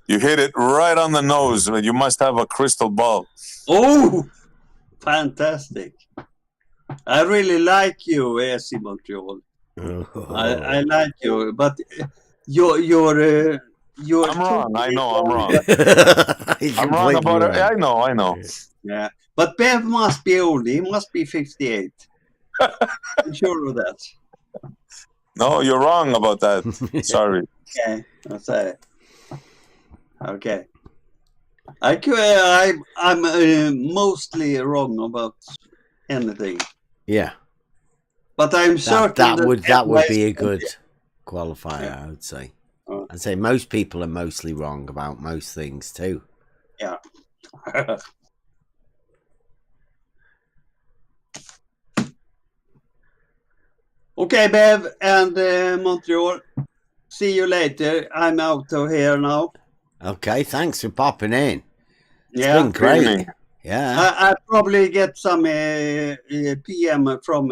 You hit it right on the nose. You must have a crystal ball. Oh, fantastic. I really like you, SC Montreal. I like you, but you're I'm wrong. I know I'm wrong. I'm wrong about it. I know. Yeah, but Bev must be old. He must be 58. I'm sure of that. No, you're wrong about that. Sorry. Okay, that's it. Okay. I'm mostly wrong about anything, Yeah. but I'm certain That would Emma be a is good qualifier, I would say. I'd say most people are mostly wrong about most things too. Yeah. Okay, Bev and Montreal. See you later. I'm out of here now. Okay, thanks for popping in. It's Yeah. been great. Yeah. I probably get some PM from.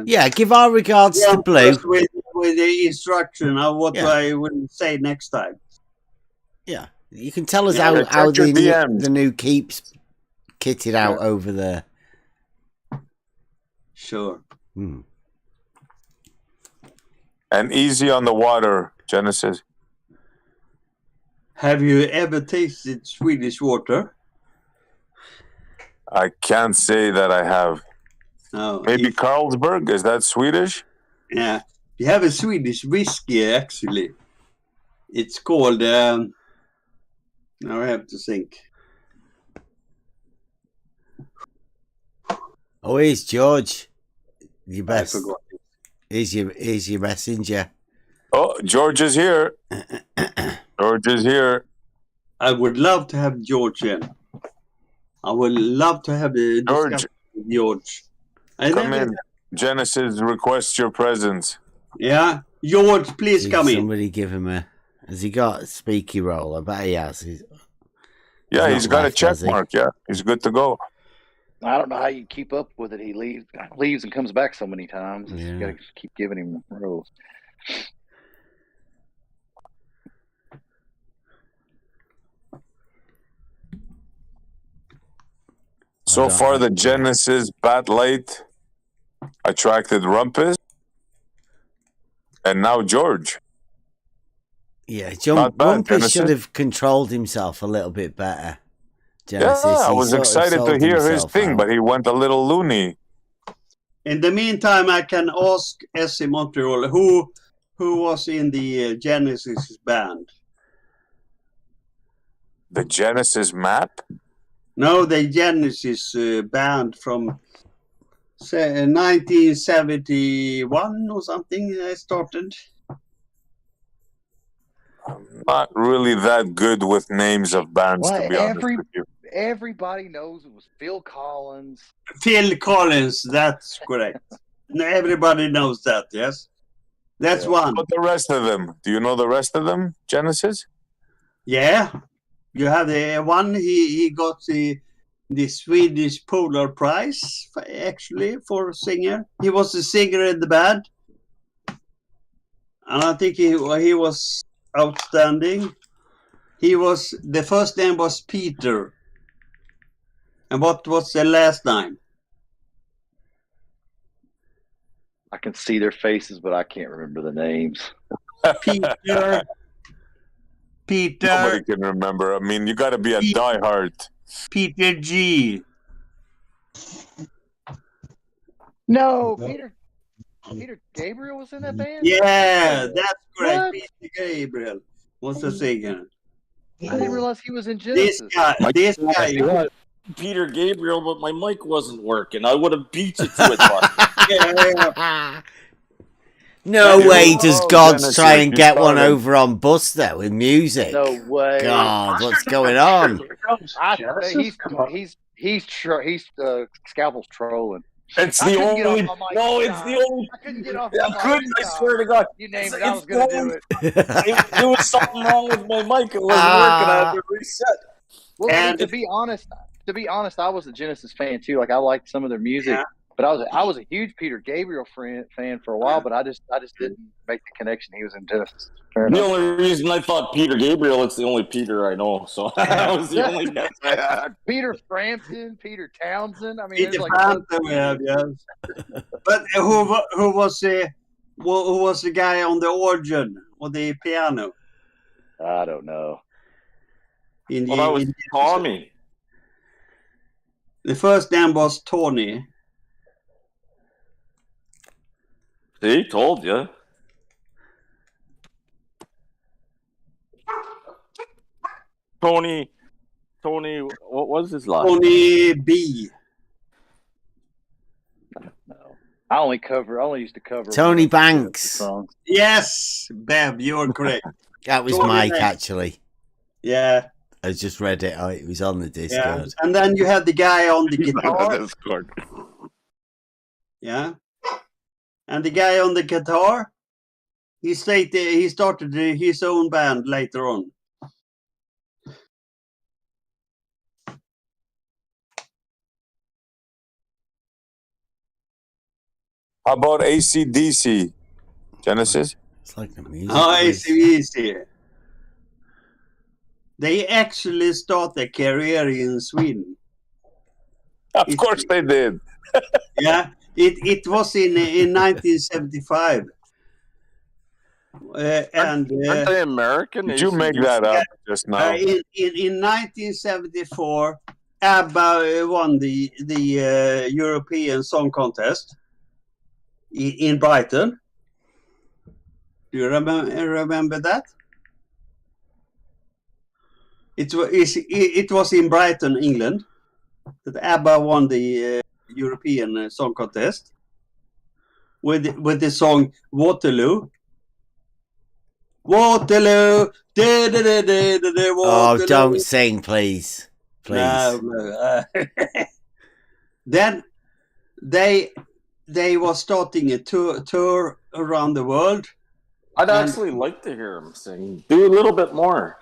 Yeah, give our regards to Blue. With the instruction of what Yeah. I will say next time. Yeah. You can tell us Yeah, how check your the new keeps kitted out over there. Sure. And easy on the water, Genesis. Have you ever tasted Swedish water? I can't say that I have. No. Maybe Carlsberg? Is that Swedish? Yeah. We have a Swedish whiskey, actually. It's called... now I have to think. Oh, here's George. Your I best. forgot. Here's your messenger. Oh, George is here. George is here. I would love to have George in. I would love to have a discussion with George. Come in. Genesis requests your presence. Yeah. George, please come in. Somebody give him a... Has he got a speaky roll? I bet he has. Yeah, he's got a left, check has he? mark. Yeah, he's good to go. I don't know how you keep up with it. He leaves and comes back so many times. Yeah. You got to keep giving him rolls. So far, the Genesis Bat Light attracted Rumpus, and now George. Yeah, Not bad, Rumpus Genesis. should have controlled himself a little bit better. Genesis, Yeah, I he was sort of excited to sold hear his himself thing, out. but he went a little loony. In the meantime, I can ask SC Montreal who was in the Genesis band. The Genesis map? No, the Genesis band from say, 1971 or something. I started. Not really that good with names of bands, Well, to be honest with you. everybody knows it was Phil Collins. Phil Collins, that's correct. Everybody knows that, yes? That's one. But the rest of them, do you know the rest of them, Genesis? Yeah. You have the one, he got the Swedish Polar Prize, actually, for singer. He was the singer in the band. And I think he was outstanding. The first name was Peter. And what was the last name? I can see their faces, but I can't remember the names. Peter. Nobody can remember. I mean, you got to be a diehard. Peter G. No, Peter Gabriel was in that band? Yeah, that's correct. What? Peter Gabriel was the singer. I didn't realize he was in Genesis. This guy. Peter Gabriel, but my mic wasn't working. I would have beat you to it. No way does Gods Genesis, try and you get one started. over on Buster with music. No way. God, what's going on? He's Scalpel's trolling. It's I the couldn't get only. off my mic. No, it's the only. I couldn't get off I my couldn't. mic. I swear to God. You named It's- it. I was it's going to the do it. There was something wrong with my mic. It wasn't working. I had to reset. Well, I mean, to be honest, I was a Genesis fan too. Like I liked some of their music, but I was a huge Peter Gabriel fan for a while. But I just didn't make the connection. He was in Genesis. Fair The enough. only reason I thought Peter Gabriel, it's the only Peter I know. So that was the only guy I had. Peter Frampton, Peter Townsend. I mean, Peter there's like Frampton we have, yes. But who was the guy on the organ or the piano? I don't know. In Well, that was Tommy. The first name was Tony. See, told you. Tony, what was his last name? Tony B. I only used to cover Tony Banks. songs. Yes, Bev, you're correct. That was Tony Mike, Banks. actually. Yeah. I just read it. Oh, it was on the Yeah. Discord. And then you had the guy on the guitar. Discord. Yeah. And the guy on the guitar, he started his own band later on. How about AC/DC, Genesis? It's like the music. Oh, quiz. it's easy. They actually start their career in Sweden. Of course they did. Yeah, it was in 1975. And Aren't they American? Did you make that up just now? in 1974, ABBA won the European Song Contest in Brighton. Do you remember that? It was in Brighton, England, that ABBA won the European Song Contest with the song Waterloo. Waterloo, Waterloo. Oh, don't sing, please. Please. No. Then they were starting a tour around the world. I'd actually like to hear him sing. Do a little bit more.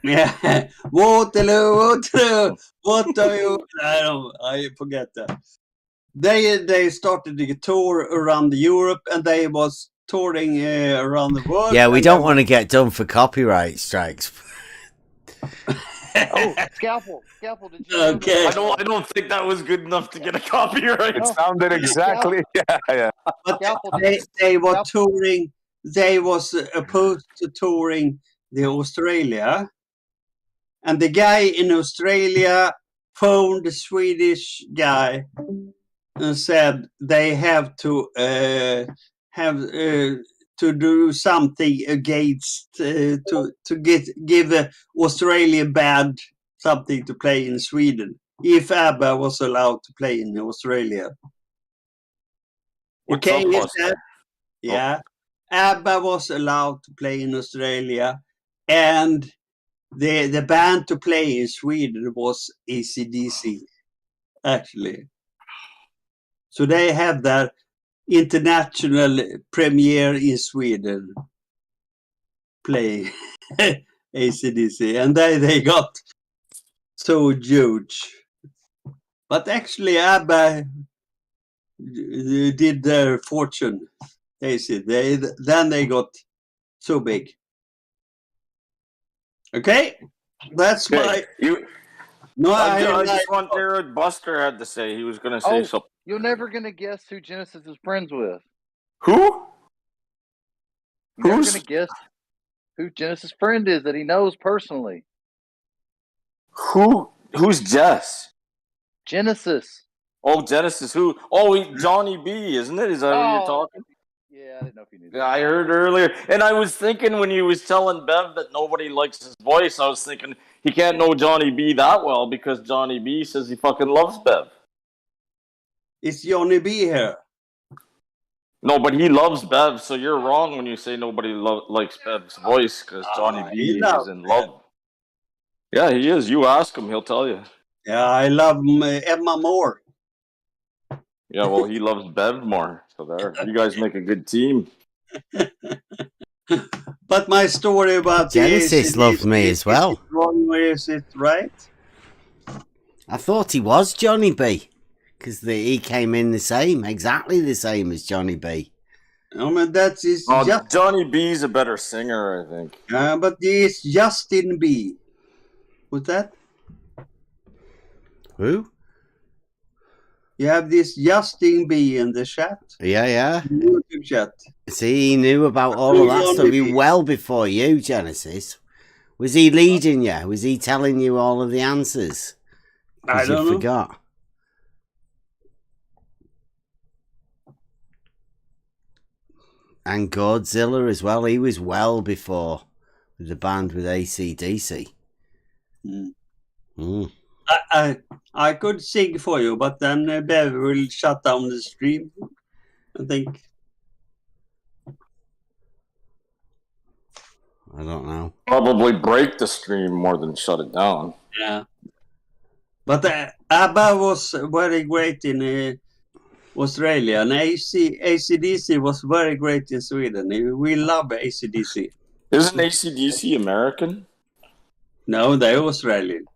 Yeah, Waterloo, Waterloo, Waterloo. I forget that. They started a tour around Europe, and they was touring around the world. Yeah, we and don't want to get done for copyright strikes. Oh, Scalpel. Did you? Okay. I don't think that was good enough to get a copyright. It sounded exactly. Yeah. They were touring. They was opposed to touring the Australia, and the guy in Australia phoned the Swedish guy and said they have to do something against to give Australia band something to play in Sweden if ABBA was allowed to play in Australia. What's Okay, up, is Buster? that? Yeah. ABBA was allowed to play in Australia, and the band to play in Sweden was AC/DC, actually. So they have their international premiere in Sweden, play AC/DC, and they got so huge. But actually, ABBA did their fortune. Then they got so big. Okay, that's my. No, I I just want to hear what Buster had to say. He was going to say something. You're never gonna guess who Genesis is friends with. Who? You're never gonna guess who Genesis' friend is that he knows personally. Who's Jess? Genesis. Oh, Genesis. Who? Oh, Johnny B, isn't it? Is that who you're talking? Yeah, I didn't know if you knew. Yeah, I heard earlier, and I was thinking when he was telling Bev that nobody likes his voice, I was thinking he can't know Johnny B that well because Johnny B says he fucking loves Bev. Is Johnny B here? No, but he loves Bev, so you're wrong when you say nobody likes Bev's voice because Johnny B is in love. Yeah, he is. You ask him, he'll tell you. Yeah, I love Emma more. Yeah, well, he loves Bev more. So there, you guys make a good team. But my story about Genesis loved me as well. Wrong way, is it right? I thought he was Johnny B. Because he came in exactly the same as Johnny B. I mean, that is Johnny B's a better singer, I think. But it's Justin B. What's that? Who? You have this Justin B in the chat. Yeah. YouTube chat. See, he knew about all of that stuff well before you, Genesis. Was he leading you? Was he telling you all of the answers? I don't know. Forgot. And Godzilla as well. He was well before the band with AC/DC. I could sing for you, but then Bev will shut down the stream, I think. I don't know. Probably break the stream more than shut it down. Yeah. But ABBA was very great in Australia, and AC/DC was very great in Sweden. We love AC/DC. Isn't AC/DC American? No, they're Australian.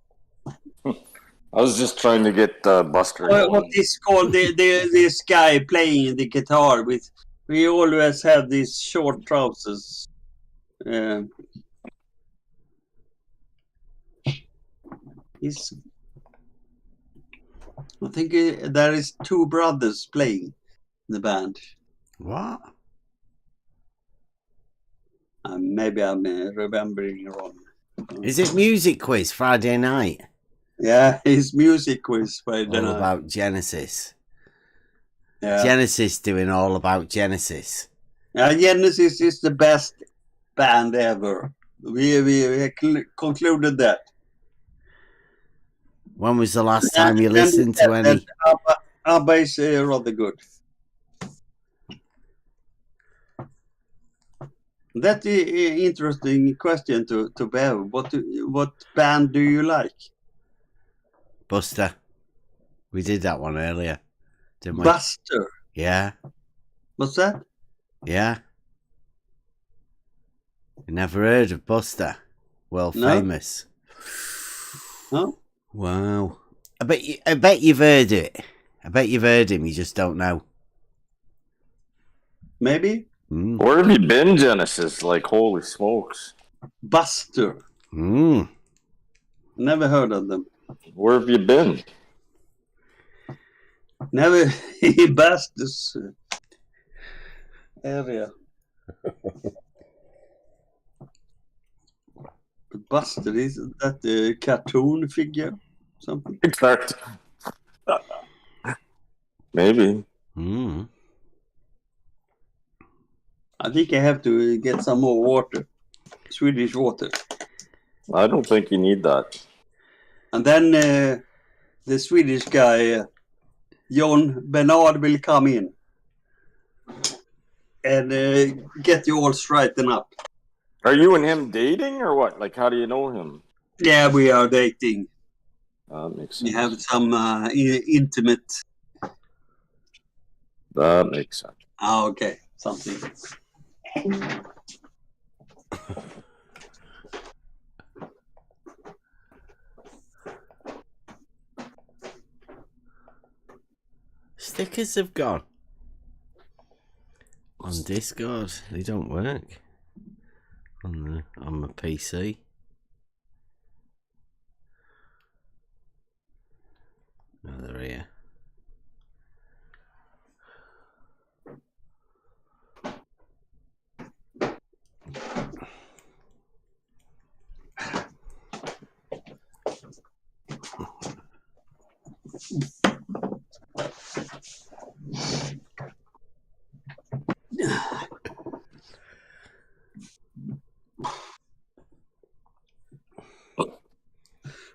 I was just trying to get Buster. What is called this guy playing the guitar with? We always have these short trousers. I think there is two brothers playing in the band. What? Maybe I'm remembering wrong. Is it Music Quiz Friday night? Yeah, it's Music Quiz Friday all night. About Genesis. Yeah. Genesis doing all about Genesis. Genesis is the best band ever. We concluded that. When was the last time you listened to any? ABBA is rather good. That's an interesting question to Bev. What band do you like? Buster. We did that one earlier, didn't we? Buster? Yeah. What's that? Yeah. You never heard of Buster? World famous. No. Wow. I bet you've heard it. I bet you've heard him, you just don't know. Maybe. Where have you been, Genesis? Like, holy smokes. Buster. Never heard of them. Where have you been? Never in Bastos area. Buster, isn't that a cartoon figure? Something? Exactly. Maybe. I think I have to get some more water. Swedish water. I don't think you need that. And then the Swedish guy, John Bernard, will come in and get you all straightened up. Are you and him dating or what? Like, how do you know him? Yeah, we are dating. That makes sense. We have some intimate. That makes sense. Ah, okay. Something. Stickers have gone on Discord. They don't work on my PC. Oh, they're here.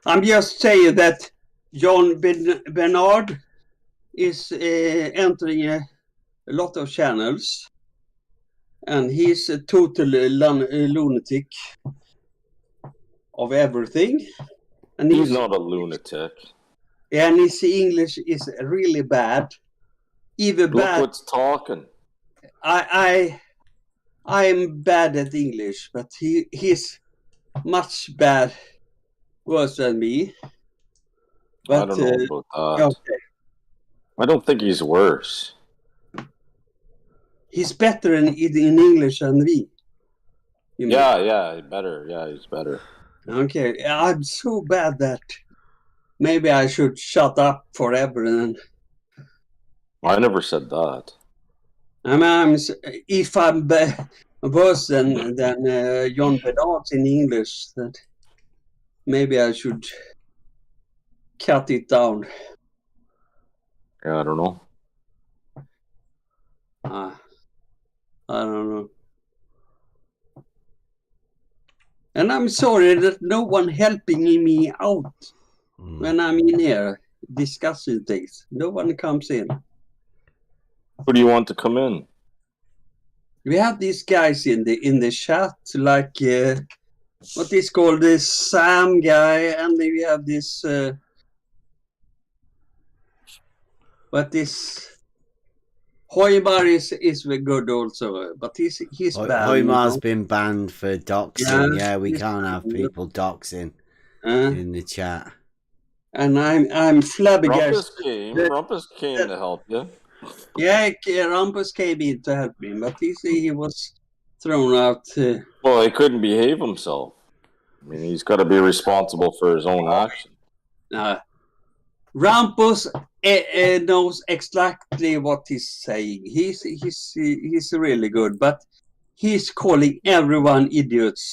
I'm just saying that John Bernard is entering a lot of channels, and he's a total lunatic of everything. And He's not a lunatic. And his English is really bad. Even Look bad. what's talking. I'm bad at English, but he's much worse than me. But, I don't know about that. Okay. I don't think he's worse. He's better in English than me. Yeah, better. Yeah, he's better. Okay, I'm so bad that maybe I should shut up forever. And I never said that. I mean, if I'm worse than John Bernard in English, that maybe I should cut it down. Yeah, I don't know. I don't know. And I'm sorry that no one helping me out when I'm in here discussing things. No one comes in. Who do you want to come in? We have these guys in the chat, like what is called this Sam guy, and then we have this Hoymar is good also, but he's bad. Hoymar's been banned for doxing. Yeah, Yeah, we he's can't have banned. people doxing in the chat. And I'm flabbergasted. Rumpus came to help you. Yeah, Rumpus came in to help me, but he was thrown out. Well, he couldn't behave himself. I mean, he's got to be responsible for his own action. Rumpus knows exactly what he's saying. He's really good, but he's calling everyone idiots.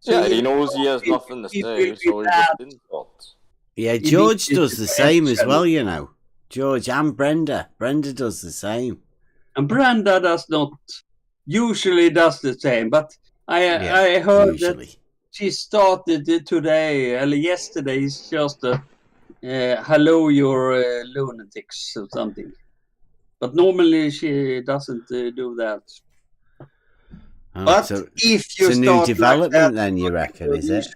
Yeah, he knows he has nothing to say, so he just insults. Yeah, George does the same as well, you know. George and Brenda. Brenda does the same. And Brenda does not usually does the same, but I heard that she started today, or yesterday, it's just a hello, you're lunatics or something. But normally she doesn't do that. Oh, but so if you it's a new start development, like that, then you reckon, is it?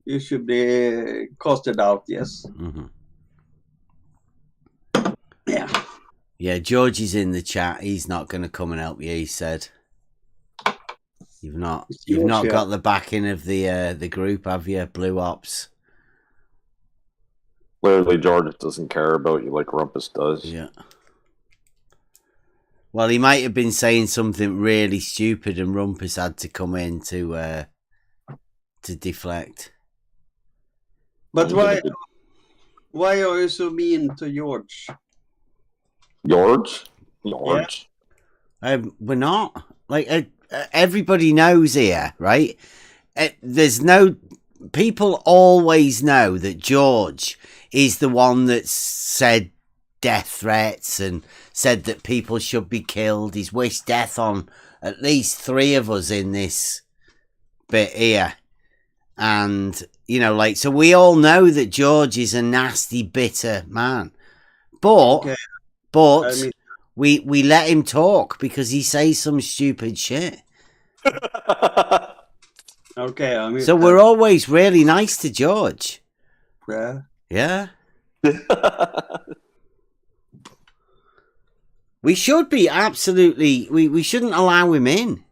You should be costed out, yes. Mm-hmm. Yeah. Yeah, George is in the chat. He's not going to come and help you. He said, "You've not got the backing of the group, have you, Blue Ops?" Clearly, George doesn't care about you like Rumpus does. Yeah. Well, he might have been saying something really stupid, and Rumpus had to come in to to deflect. But why are you so mean to George? George? We're not. Like, everybody knows here, right? There's no... People always know that George is the one that said death threats and said that people should be killed. He's wished death on at least 3 of us in this bit here. And, you know, like, so we all know that George is a nasty, bitter man. But, we let him talk because he says some stupid shit. Okay, I mean... So we're always really nice to George. Yeah. Yeah. We should be absolutely... We shouldn't allow him in.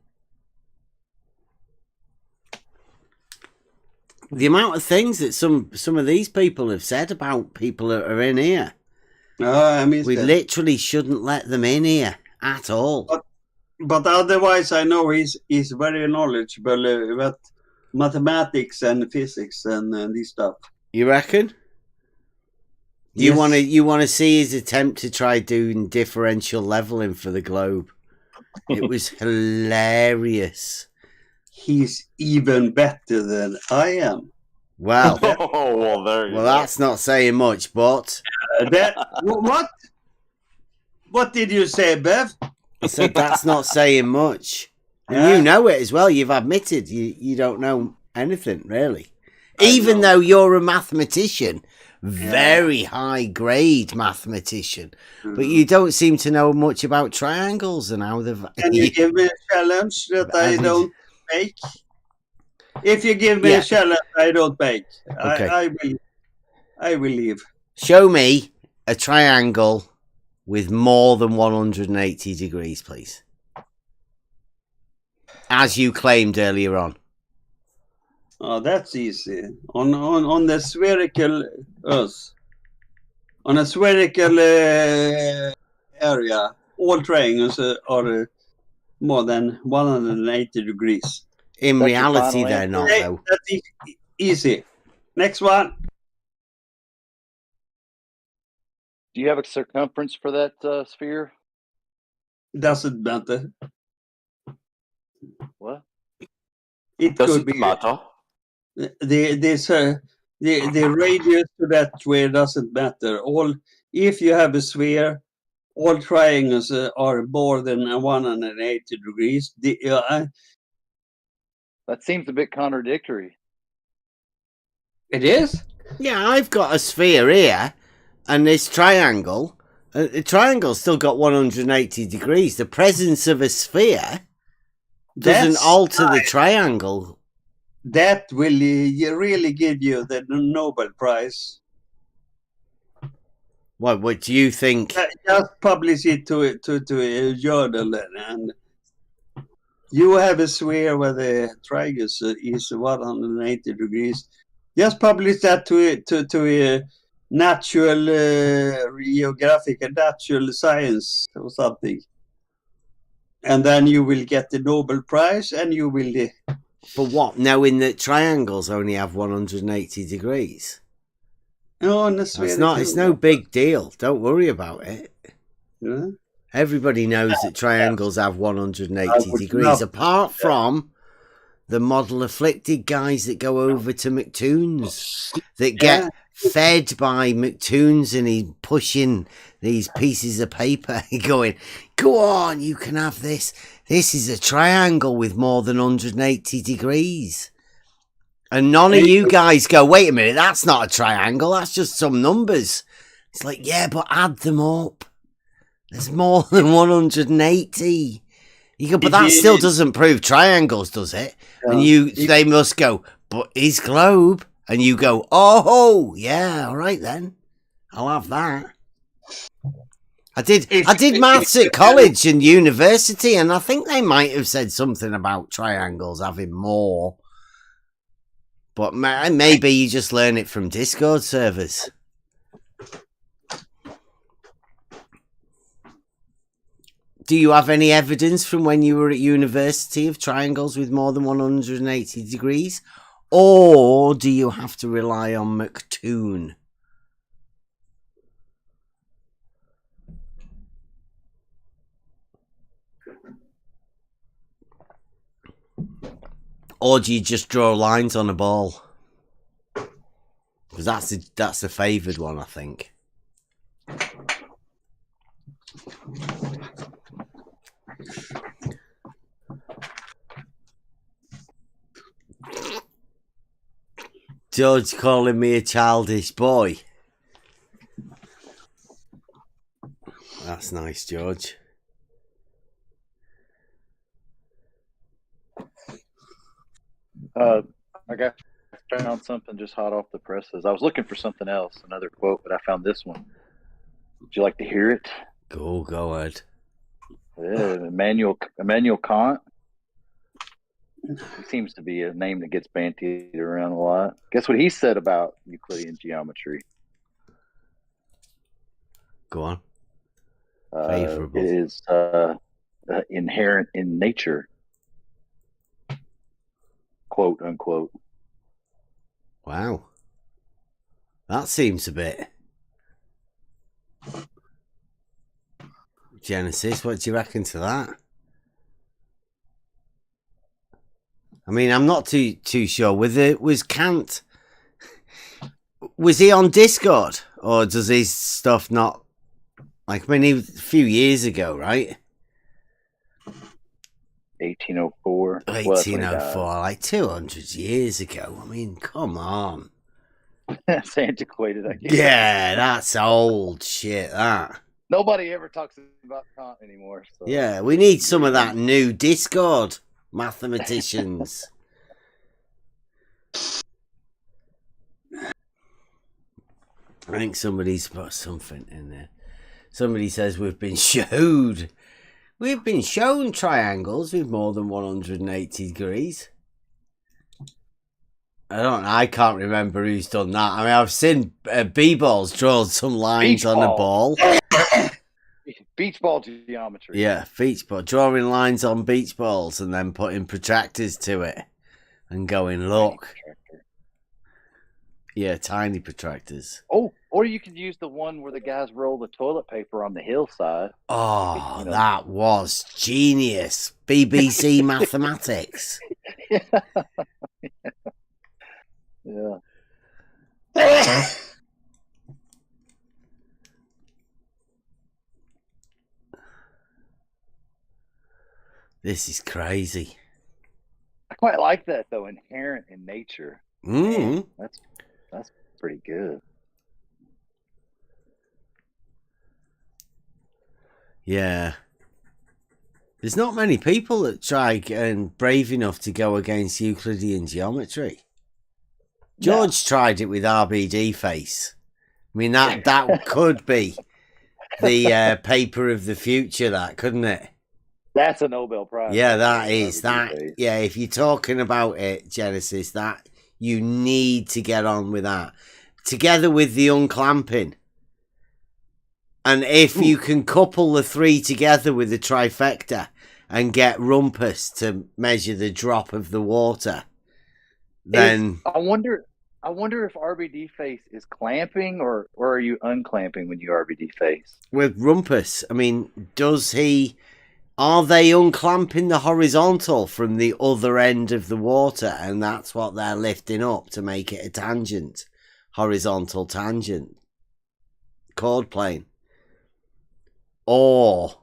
The amount of things that some of these people have said about people that are in here. I mean... We literally shouldn't let them in here at all. But otherwise, I know he's very knowledgeable about mathematics and physics and this stuff. You reckon? You want to see his attempt to try doing differential leveling for the globe? It was hilarious. He's even better than I am. Well, well, there you go. That's not saying much, but what? What did you say, Bev? I said that's not saying much. And you know it as well. You've admitted you don't know anything, really. Even though you're a mathematician, very high grade mathematician, but you don't seem to know much about triangles and how they've... Can you give me a challenge that I don't make? If you give me a challenge I don't make, okay. I will leave. Show me a triangle with more than 180 degrees, please. As you claimed earlier on. Oh, that's easy. On the spherical Earth, on a spherical area, all triangles are more than 180 degrees. In reality, they're not, though. That's easy. Next one. Do you have a circumference for that sphere? Doesn't matter. What? It doesn't could be matter. The radius to that sphere doesn't matter. If you have a sphere, all triangles are more than 180 degrees. That seems a bit contradictory. It is? Yeah, I've got a sphere here, and this triangle. The triangle's still got 180 degrees. The presence of a sphere doesn't alter the triangle. That will really give you the Nobel Prize. What do you think? Just publish it to a journal, and you have a sphere where the triangle is 180 degrees. Just publish that to a natural geographic and natural science or something, and then you will get the Nobel Prize, and you will. For what? Knowing that triangles only have 180 degrees. No, it's no big deal. Don't worry about it. Yeah. Everybody knows that triangles have 180 degrees, apart from the model afflicted guys that go over to McToon's, that get fed by McToon's, and he's pushing these pieces of paper going, go on, you can have this. This is a triangle with more than 180 degrees. And none of you guys go, wait a minute, that's not a triangle, that's just some numbers. It's like, yeah, but add them up. There's more than 180. You go, but that still doesn't prove triangles, does it? No. And they must go, but his globe. And you go, oh, yeah, all right then. I'll have that. I did maths at college and university, and I think they might have said something about triangles having more. But maybe you just learn it from Discord servers. Do you have any evidence from when you were at university of triangles with more than 180 degrees? Or do you have to rely on McToon? Or do you just draw lines on a ball? Because that's the favoured one, I think. George calling me a childish boy. That's nice, George. I found something just hot off the presses. I was looking for something else, another quote, but I found this one. Would you like to hear it? Go ahead. Yeah, Immanuel Kant. He seems to be a name that gets bandied around a lot. Guess what he said about Euclidean geometry? Go on. It is inherent in nature, quote unquote. Wow. That seems a bit... Genesis, what do you reckon to that? I mean, I'm not too sure. Was Kant... Was he on Discord? Or does his stuff not... Like, I mean, he was a few years ago, right? 1804. 1804, like 200 years ago. I mean, come on. That's antiquated, I guess. Yeah, that's old shit, that. Nobody ever talks about Kant anymore. So. Yeah, we need some of that new Discord mathematicians. I think somebody's put something in there. Somebody says we've been shown triangles with more than 180 degrees. I can't remember who's done that. I mean, I've seen B-balls draw some lines on a ball. Beach ball geometry. Yeah, beach ball. Drawing lines on beach balls and then putting protractors to it and going, look. Yeah, tiny protractors. Oh, or you could use the one where the guys roll the toilet paper on the hillside. Oh, that was genius. BBC Mathematics. Yeah. This is crazy. I quite like that though, inherent in nature. Man, that's pretty good. Yeah. There's not many people that try and brave enough to go against Euclidean geometry. George tried it with RBD face. I mean, that could be the paper of the future, that, couldn't it? That's a Nobel Prize. Yeah, that is. That. Yeah, if you're talking about it, Genesis, that you need to get on with that. Together with the unclamping. And if you can couple the three together with the trifecta and get Rumpus to measure the drop of the water, then... I wonder if RBD face is clamping or are you unclamping when you RBD face? With Rumpus, I mean, are they unclamping the horizontal from the other end of the water and that's what they're lifting up to make it a tangent? Horizontal tangent. Chord plane. Or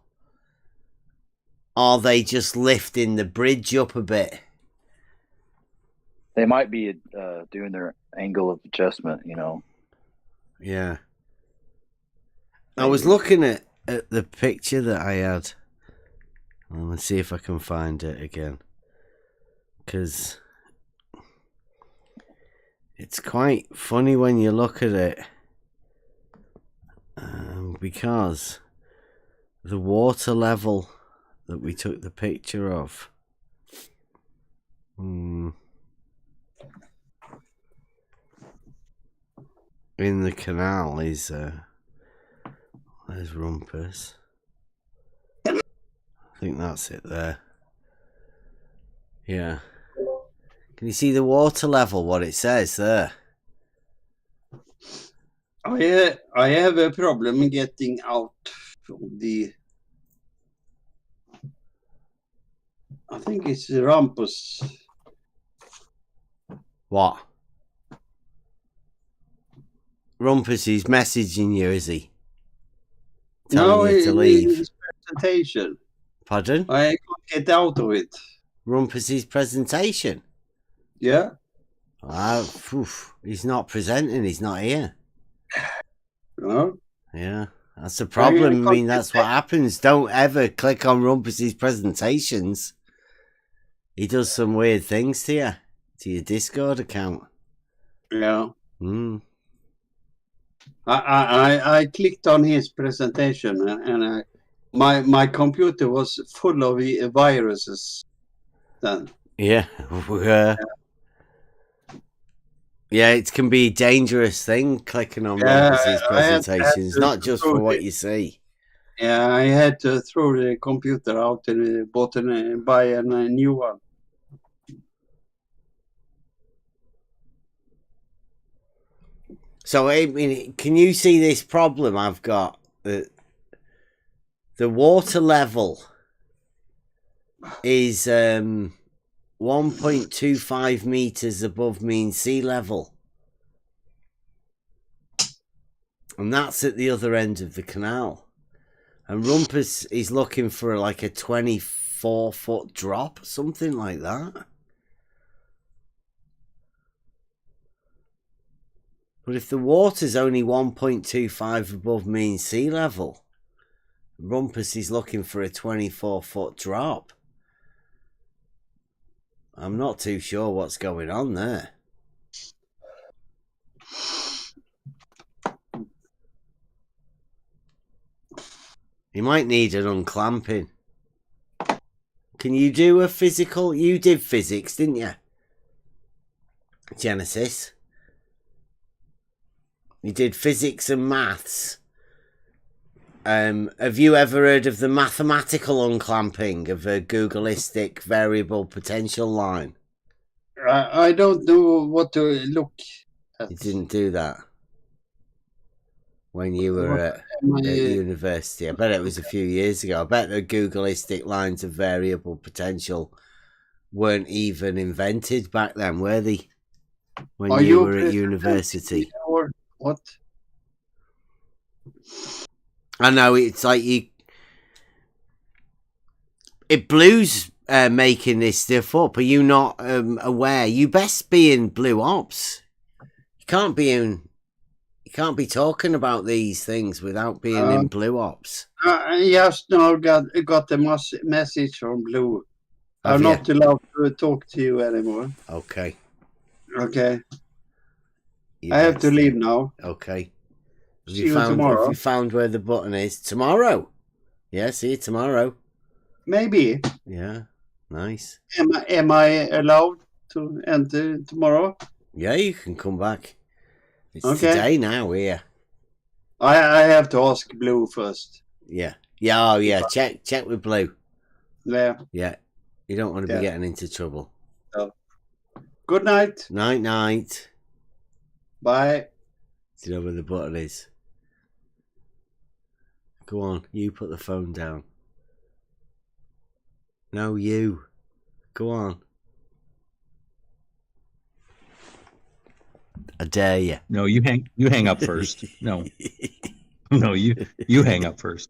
are they just lifting the bridge up a bit? They might be doing their angle of adjustment, Yeah. I was looking at the picture that I had. Let's see if I can find it again. Because it's quite funny when you look at it. Because the water level that we took the picture of. In the canal is there's Rumpus. I think that's it there. Yeah. Can you see the water level, what it says there? I have a problem getting out from the. I think it's Rumpus. What? Rumpus is messaging you, is he? Telling you to leave. His presentation. Pardon? I can't get out of it. Rumpus's presentation? Yeah. He's not presenting, he's not here. No. Yeah, that's the problem. I mean, that's what happens. Don't ever click on Rumpus's presentations. He does some weird things to your Discord account. Yeah. I clicked on his presentation and my computer was full of viruses then. Yeah. Yeah, it can be a dangerous thing clicking on Rumpus's presentations, not just for what you see. Yeah, I had to throw the computer out and buy a new one. So, I mean, can you see this problem I've got? The water level is 1.25 meters above mean sea level. And that's at the other end of the canal. And Rumpus is looking for like a 24-foot drop, something like that. But if the water's only 1.25 above mean sea level, Rumpus is looking for a 24-foot drop. I'm not too sure what's going on there. He might need an unclamping. Can you do a physical? You did physics, didn't you? Genesis. You did physics and maths. Have you ever heard of the mathematical unclamping of a Googleistic variable potential line? I don't know what to look at. You didn't do that when you were at university. I bet it was a few years ago. I bet the Googleistic lines of variable potential weren't even invented back then, were they? When you were at university. Or what? I know, it's like it Blue's making this stuff up. Are you not aware? You best be in Blue Ops. You can't be talking about these things without being in Blue Ops. I just now got the message from Blue. I'm not allowed to talk to you anymore. Okay. Okay. I have to leave now. Okay. Have See you tomorrow. Have you found where the button is? Tomorrow? Yeah, see you tomorrow. Maybe. Yeah, nice. Am I allowed to enter tomorrow? Yeah, you can come back. It's Okay. today now here. I have to ask Blue first. Yeah. Yeah, oh yeah, check with Blue. Yeah. Yeah. You don't want to be getting into trouble. No. Good night. Night. Bye. Do you know where the button is? Go on, you put the phone down. No, you. Go on. I dare you. No, you hang up first. No. No, you hang up first.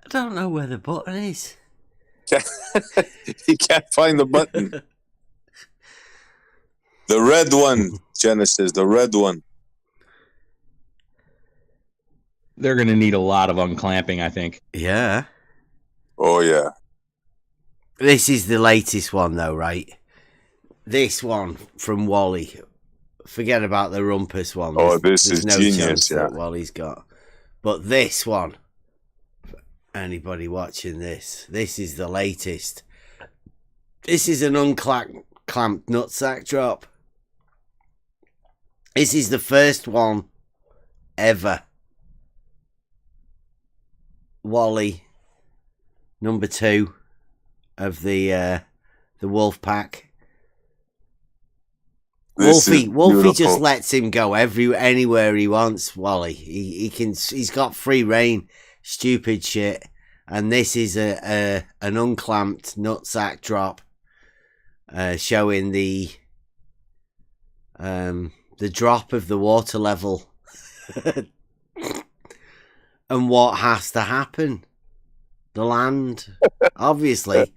I don't know where the button is. He can't find the button. The red one, Genesis, the red one. They're going to need a lot of unclamping, I think. Yeah. Oh, yeah. This is the latest one, though, right? This one from Wally. Forget about the Rumpus one. Oh, this is no genius, chance yeah. that Wally's got. But this one, for anybody watching this is the latest. This is an unclamped nutsack drop. This is the first one ever. Wally, number 2 of the the wolf pack. This is Wolfie just beautiful. lets him go anywhere he wants, Wally. He's got free reign, stupid shit. And this is an unclamped nutsack drop, showing the drop of the water level and what has to happen. The land, obviously,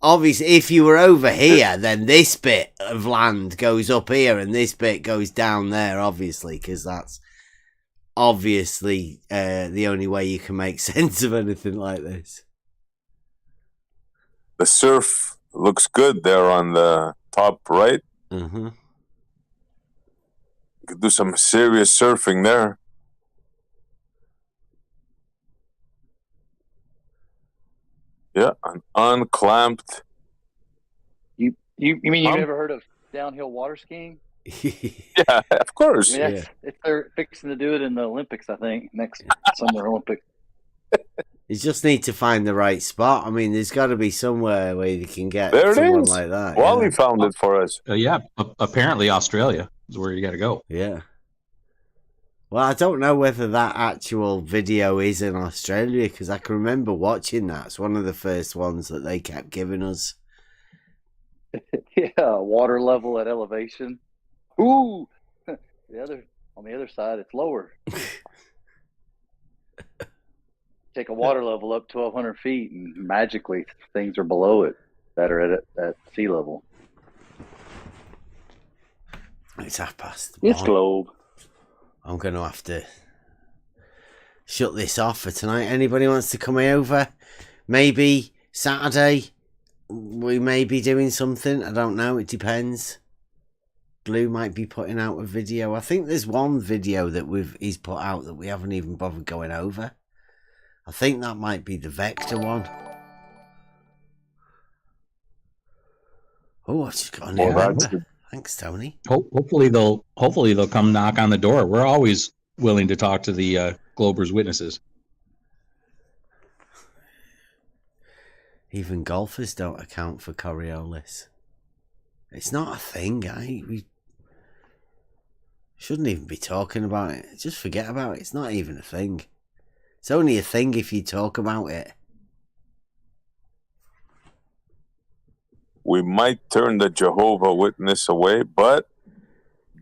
if you were over here, then this bit of land goes up here and this bit goes down there, obviously, because that's obviously the only way you can make sense of anything like this. The surf looks good there on the top right. Mm-hmm. You could do some serious surfing there. Yeah, an unclamped. You mean you've never heard of downhill water skiing? Yeah, of course. I mean, they're fixing to do it in the Olympics, I think, next Summer Olympics. You just need to find the right spot. I mean, there's got to be somewhere where you can get There it someone is. like that. Wally found it for us. Yeah, apparently Australia is where you got to go. Yeah. Well, I don't know whether that actual video is in Australia, because I can remember watching that. It's one of the first ones that they kept giving us. Yeah, water level at elevation. Ooh, on the other side, it's lower. Take a water level up 1,200 feet, and magically things are below it that are at sea level. It's 1:30. It's globe. I'm going to have to shut this off for tonight. Anybody wants to come over? Maybe Saturday we may be doing something. I don't know. It depends. Blue might be putting out a video. I think there's one video that he's put out that we haven't even bothered going over. I think that might be the Vector one. Oh, I just got a new member. Thanks, Tony. Hopefully they'll come knock on the door. We're always willing to talk to the Glober's witnesses. Even golfers don't account for Coriolis. It's not a thing, we shouldn't even be talking about it. Just forget about it. It's not even a thing. It's only a thing if you talk about it. We might turn the Jehovah Witness away, but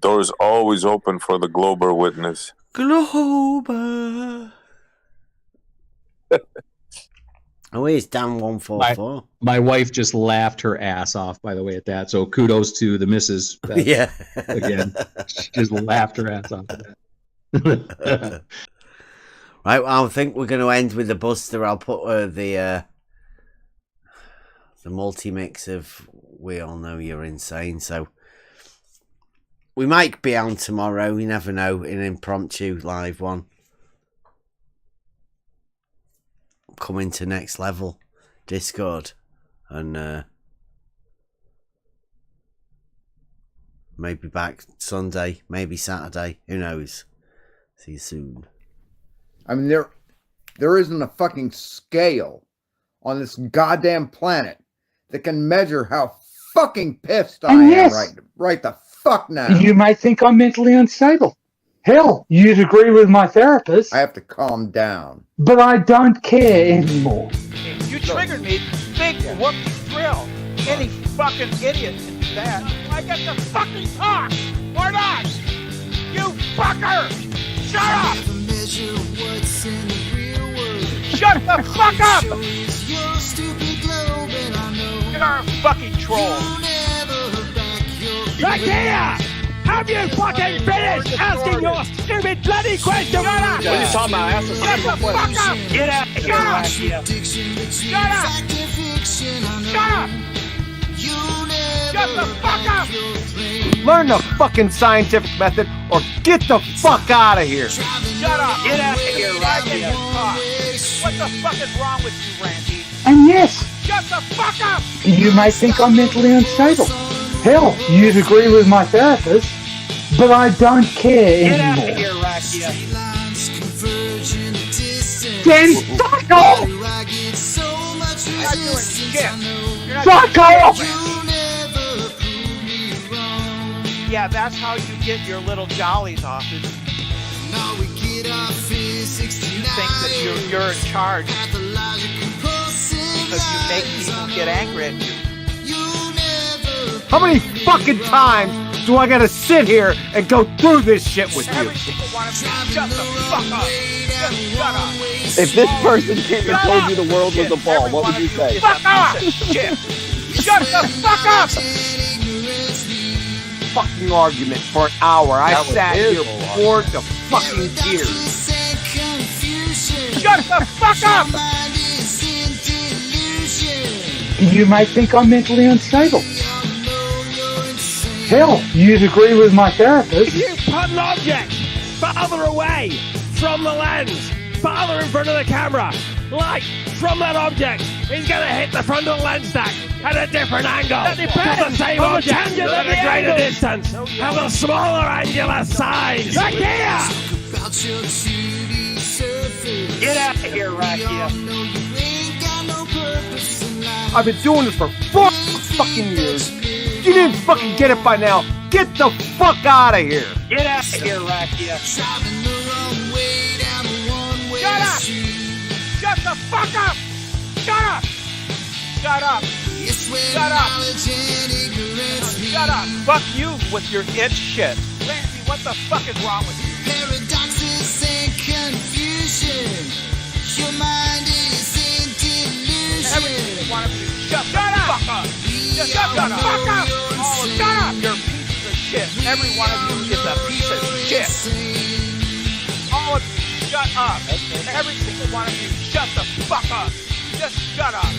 doors always open for the Glober Witness. Glober. Oh, here's Dan 144. My wife just laughed her ass off, by the way, at that. So kudos to the missus. Yeah. Again, she just laughed her ass off at that. Right, well, I think we're going to end with the Buster. I'll put the multi-mix of We All Know You're Insane. So we might be on tomorrow. You never know. An impromptu live one. Coming to Next Level Discord. And maybe back Sunday. Maybe Saturday. Who knows? See you soon. I mean, there isn't a fucking scale on this goddamn planet that can measure how fucking pissed I And am yes, right the fuck now. You may think I'm mentally unstable. Hell, you'd agree with my therapist. I have to calm down. But I don't care anymore. You triggered me. Big whoopsie thrill. Any fucking idiot can do that. I get to fucking talk or not. You fucker! Shut up! Shut the fuck up! You're a fucking troll. Right here! Have you fucking finished asking your stupid bloody question? Shut up! What are you talking about? Ask the Shut the fuck up! Get out of here, Shut up! Shut up! Shut the fuck up! Learn the fucking scientific method or get the fuck out of here. Shut up! Get out of here, Randy! What the fuck is wrong with you, Randy? And yes, Shut the fuck up! you may think I'm mentally unstable. Hell, you'd agree with my therapist. But I don't care Get out of anymore. here, Rakia! Then fuck off! You're not doing shit. You're not Fuck doing off! shit, Randy. Yeah, that's how you get your little jollies off. You think that you're in charge because you make people get angry at you. How many fucking times do I gotta sit here and go through this shit with you? Every single one of you, shut the fuck up. Just shut up. If this person came and told you the world was a ball, what would you say? Fuck off! Shit! Shut the fuck up! Fucking argument for an hour. I That was sat his here whole bored to fucking tears. Shut the fuck up! You may think I'm mentally unstable. Hell, you'd agree with my therapist. If you put an object farther away from the lens, farther in front of the camera, light from that object is going to hit the frontal lens stack at a different angle. That depends to the same on the object tangent at of a the greater angle. distance, have a smaller angular size. Back here! Get out of here, Rakia. I've been doing this for 4 fucking years. If you didn't fucking get it by now, get the fuck out of here. Get out of here, Rakia. Shut up! Shut the fuck up! Shut up! Shut up! Shut up! Shut up! Fuck you with your itch shit. Randy, what the fuck is wrong with you? Paradoxes and confusion. Your mind is in delusion. Every single one of you, shut the fuck up! Just shut the fuck up! Oh, shut up! You're pieces of shit. Every one of you is a piece of shit. All of you, shut up. Every single one of you, shut the fuck up. Just shut up.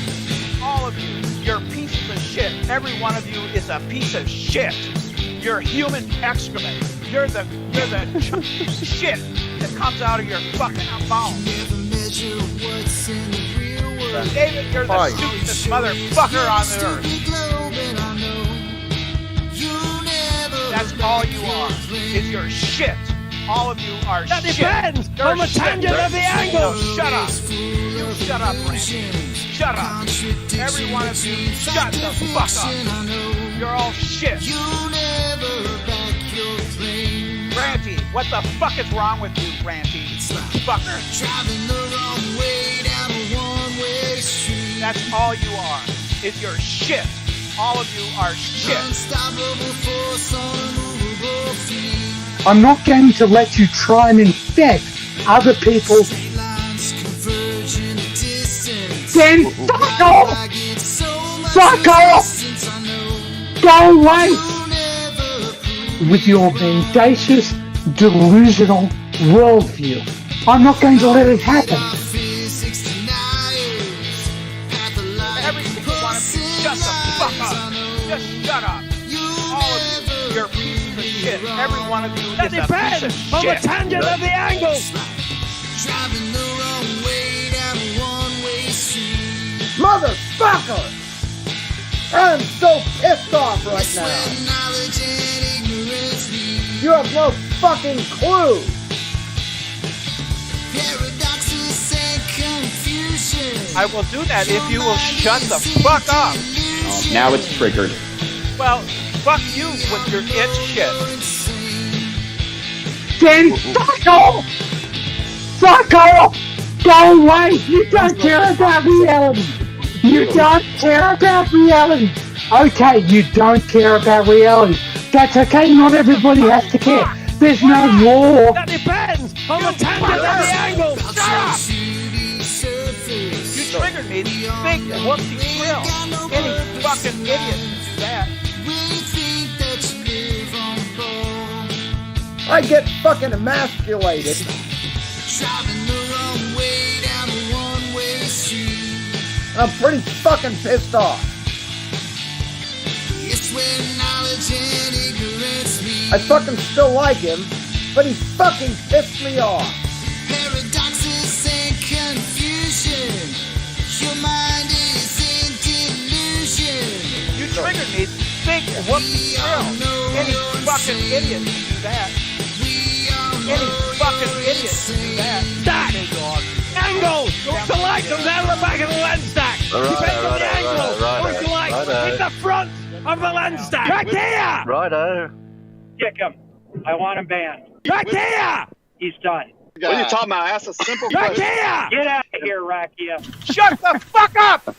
All of you, you're pieces of shit. Every one of you is a piece of shit. You're human excrement. You're the shit that comes out of your fucking mouth. David, you're the stupidest motherfucker on the earth. That's all you are, is your shit. All of you are That shit. depends You're on the shit. tangent of the angle. No, shut up. You shut up, Randy. Shut up. Every one of you, shut the fuck up. You're all shit. Randy, what the fuck is wrong with you, Randy? Fucker. That's all you are, is your shit. All of you are shit. I'm not going to let you try and infect other people. Then fuck off! Fuck off! Go away! With your mendacious, delusional worldview. I'm not going to let it happen. Every single one of you, shut the fuck up. Just shut up. All of you, you're pieces of shit. Every one of you That is a piece depends of on the shit. tangent of the angle. Motherfucker! I'm so pissed off right now. You have no fucking clue. I will do that if you will shut the fuck up. Oh, now it's triggered. Well, fuck you with your itch shit. Then fuck off! Fuck off! Go away! You don't care about reality! You don't care about reality! Okay, you don't care about reality. That's okay, not everybody has to care. There's no law. That depends on the tangent of the angle. Shut up! You triggered me. Big whoopsie drill. Any fucking idiot can do that. I get fucking emasculated. I'm pretty fucking pissed off. I fucking still like him, but he fucking pissed me off. Paradoxes and confusion. Your mind is in delusion. You triggered me. Big whoopsie drill. Any fucking idiot can do that. Any fucking idiot can do that. Stack! Angle! The light comes out of the back of the lens stack! All right. of the Landstat. Rakia! Righto. Kick him. I want him banned. Rakia! He's done. What are you talking about? I asked a simple question. Rakia! Get out of here, Rakia. Shut the fuck up!